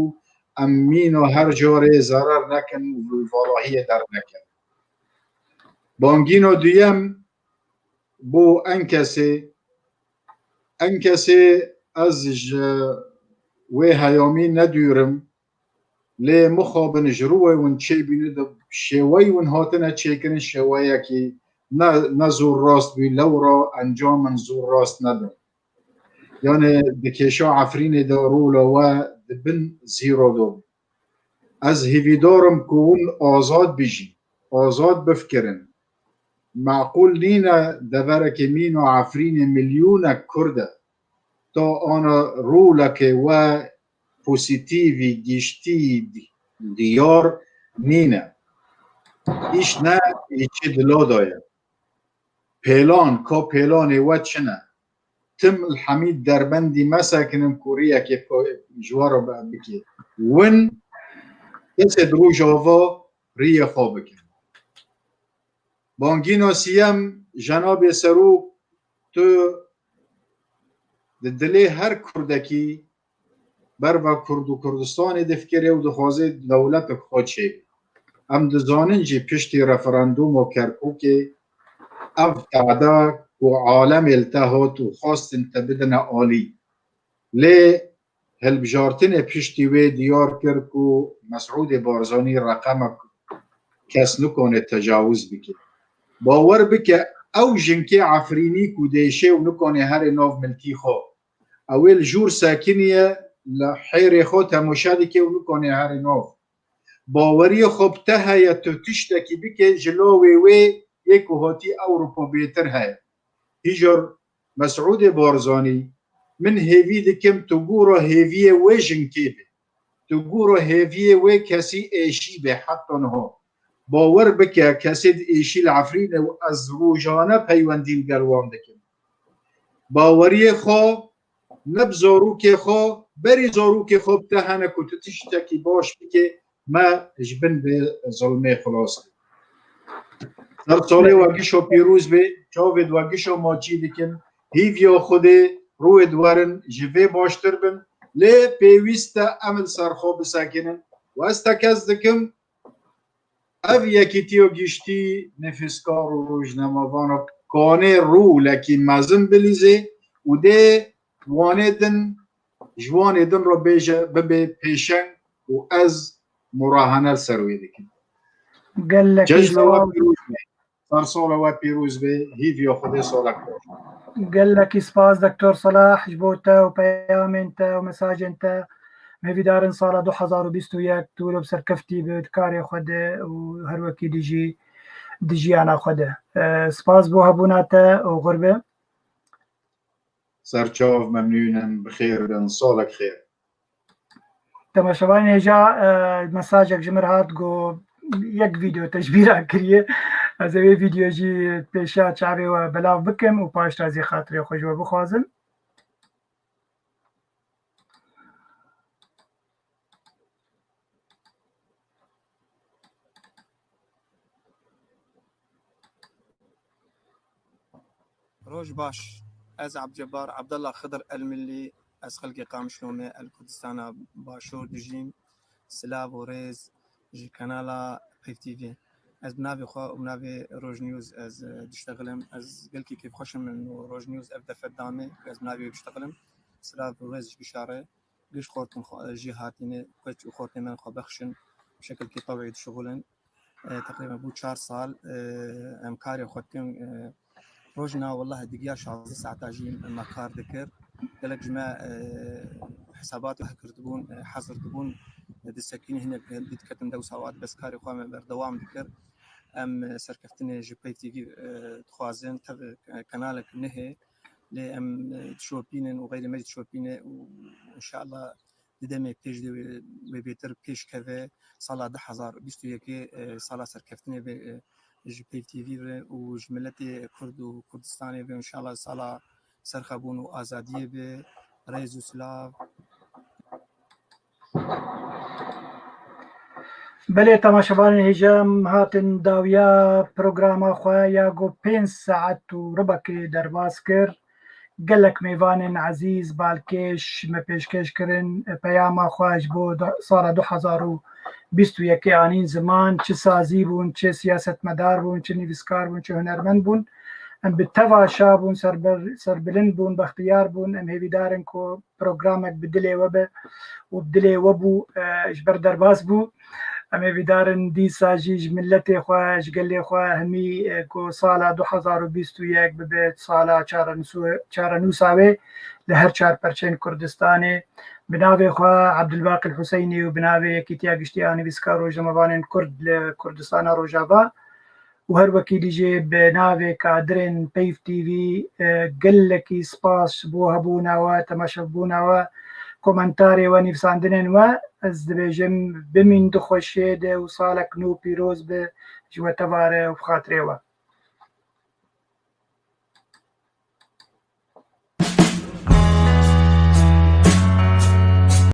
em mîna her carê zerer nekin û valahiyê dernekin bangîna duyem bû enkesê ez ji wê heyamî nedûrim lê mixabin ji rûwê hûn çêbîne di şêweyî hûn hatine çêkirin şêweyekî ne zûr rast bû lewra encamin zûr rast nedin yani di kêşa Efrînê de rûla we di bin zîro da ez hêvîdarim ku hûn azad bijîn azad bifikirin meqûl nîne deverekê mîna Efrînê milyûnek Kurd e ta ana rûlekê we pozîtîvî giştî diyar nîne îş ne îçi dila daye pêlan ka pêlanê we çi ne tim li hemî derbendî me sekinim ku rêyekê ji we re bikê win kesê di Rojava rêyê xwe bikin bangîna sîyem cenabê Serok tu di dilê her Kurdekî berva Kurd û Kurdistanê difikire û dixwaze dewletek xwe çêbî em dizanin jî piştî referandûma Kerkûkê ev teada ku alemê li te hat û xwastin te bidine alî lê hilbijartinê piştî wê diyar kir ku Mesûdê Barzanî reqemek kes nikone tecawûz bike bawer bike ew jinkê Efrînî ku dêşe û nikone herê nav milkî xwe ew ê li jûr sekiniye li hêrê xwe temoşa dike û nikone herê nav باوری خوب ته هیا تو تشتکی بکه جلوی وی یک هاتی اوروپا بیتر هیا هیجر مسعود بارزانی من هیوی دکم تو گورا هیوی ویژن که به تو گورا هیوی وی کسی ایشی به حتی نه باور بکه کسی ایشی العفرین و از روجانه پیوندیم گلوان دکم باوری خوب نب زاروک خوب بری زاروک خوب ته هنه که تو تشتکی باش بکه ما جبن به ظلمه خلاص در ساله واقعشو پیروز به چاوید واقعشو ماچی دکن هیویا خوده روی دوارن جوه باشتر بن لی پیویست عمل سرخو بساکنن و از تکز دکم او یکی تیو گشتی نفسکار و روجنموان کانه رو لکی مزن بلیزه و ده واندن جواندن رو بیجه ببه پیشن و از مراهنه سروی دکن ججل و پیروز به سرسال و پیروز به هیویا خوده سالک قال لك سباس دكتور صلاح جبوتا وبيام انت ومساج انت مهدي دارن صالة 2021 تولو بسركفتي بدكاري خده وهروكي ديجي انا خده سباس بو هبوناتا وغربه سرچاو ممنونم بخير بن صالك خير تماشاوان هجا مساجك جمر هات گو یک ویدیو تجبیره کریه از اوی ویدیو جی پیشا چاوی و بلاو بکم و پاش تازی خاطری خوش و بخوازم روج باش از عبدالجبار عبدالله خضر الملي از خلقي قامشلومي الكردستان باشور دجين سلاف وريز جي كانالا بيف تي في از بنابي خو وبنابي روج نيوز از دشتغلم از قلكي كيف خوشم من روج نيوز ابدا فدامي از بنابي بشتغلم سلاف وريز بشاره قش خورتن جي هاتيني كويت وخورتن من خو بخشن بشكل كي طبيعي شغلن تقريبا بو 4 سال امكاري خوتكم روجنا والله دقيقة شاطر ساعة تاجي مكار ذكر قالك جماعة حسابات وهكر تبون حصر تبون السكين هنا بيتكتم دو ساعات بس كاري خوام بردوام ذكر ام سركفتني جي بي تي في تخوازن كنالك نهي لام تشوبين وغير ما تشوبين وان شاء الله دمك تجدي وبيتر بيش كذا صلاة 2021 صلاة سركفتني جي بي تي في وجملتي كرد وكردستاني ان شاء الله صلاة سرخبون وازاديه به ريز وسلاف بله تماشاوان هجام هاتن داویا پروگراما خواه گو 5 ساعت و ربکی درباز کر گلک میوان عزیز بالکش مپیشکش کرن پیاما خواهش بود سال 2021 آنین زمان چه سازی بون چه سیاست مدار بون چه نویسکار بون چه هنرمند بون ام بتواشا بون سربلند بون بختیار بون ام هیوی دارن کو پروگرامک بدلی وبه و بدلی وبو اجبر درباز بو ام هیوی دارن دی ساجیج ملت خواهش گلی خواه همی کو سال 2021 ببیت سال چارنوساوه لهر 4 پرچین کردستانه بناوی خواه عبدالباقی الحسینی و بناوی کیتیا گشتیانی ویسکار و جمعوان کرد لکردستان روجاوا و هر وکیلی جه بناوی کادرین پیف تی وی گلکی سپاس بو هبونا و تماشا بونا و کومنتاری و نفساندنین و از دبیجم بمین دخوشیده و سالک نو پیروز به جوه تباره و بخاطره و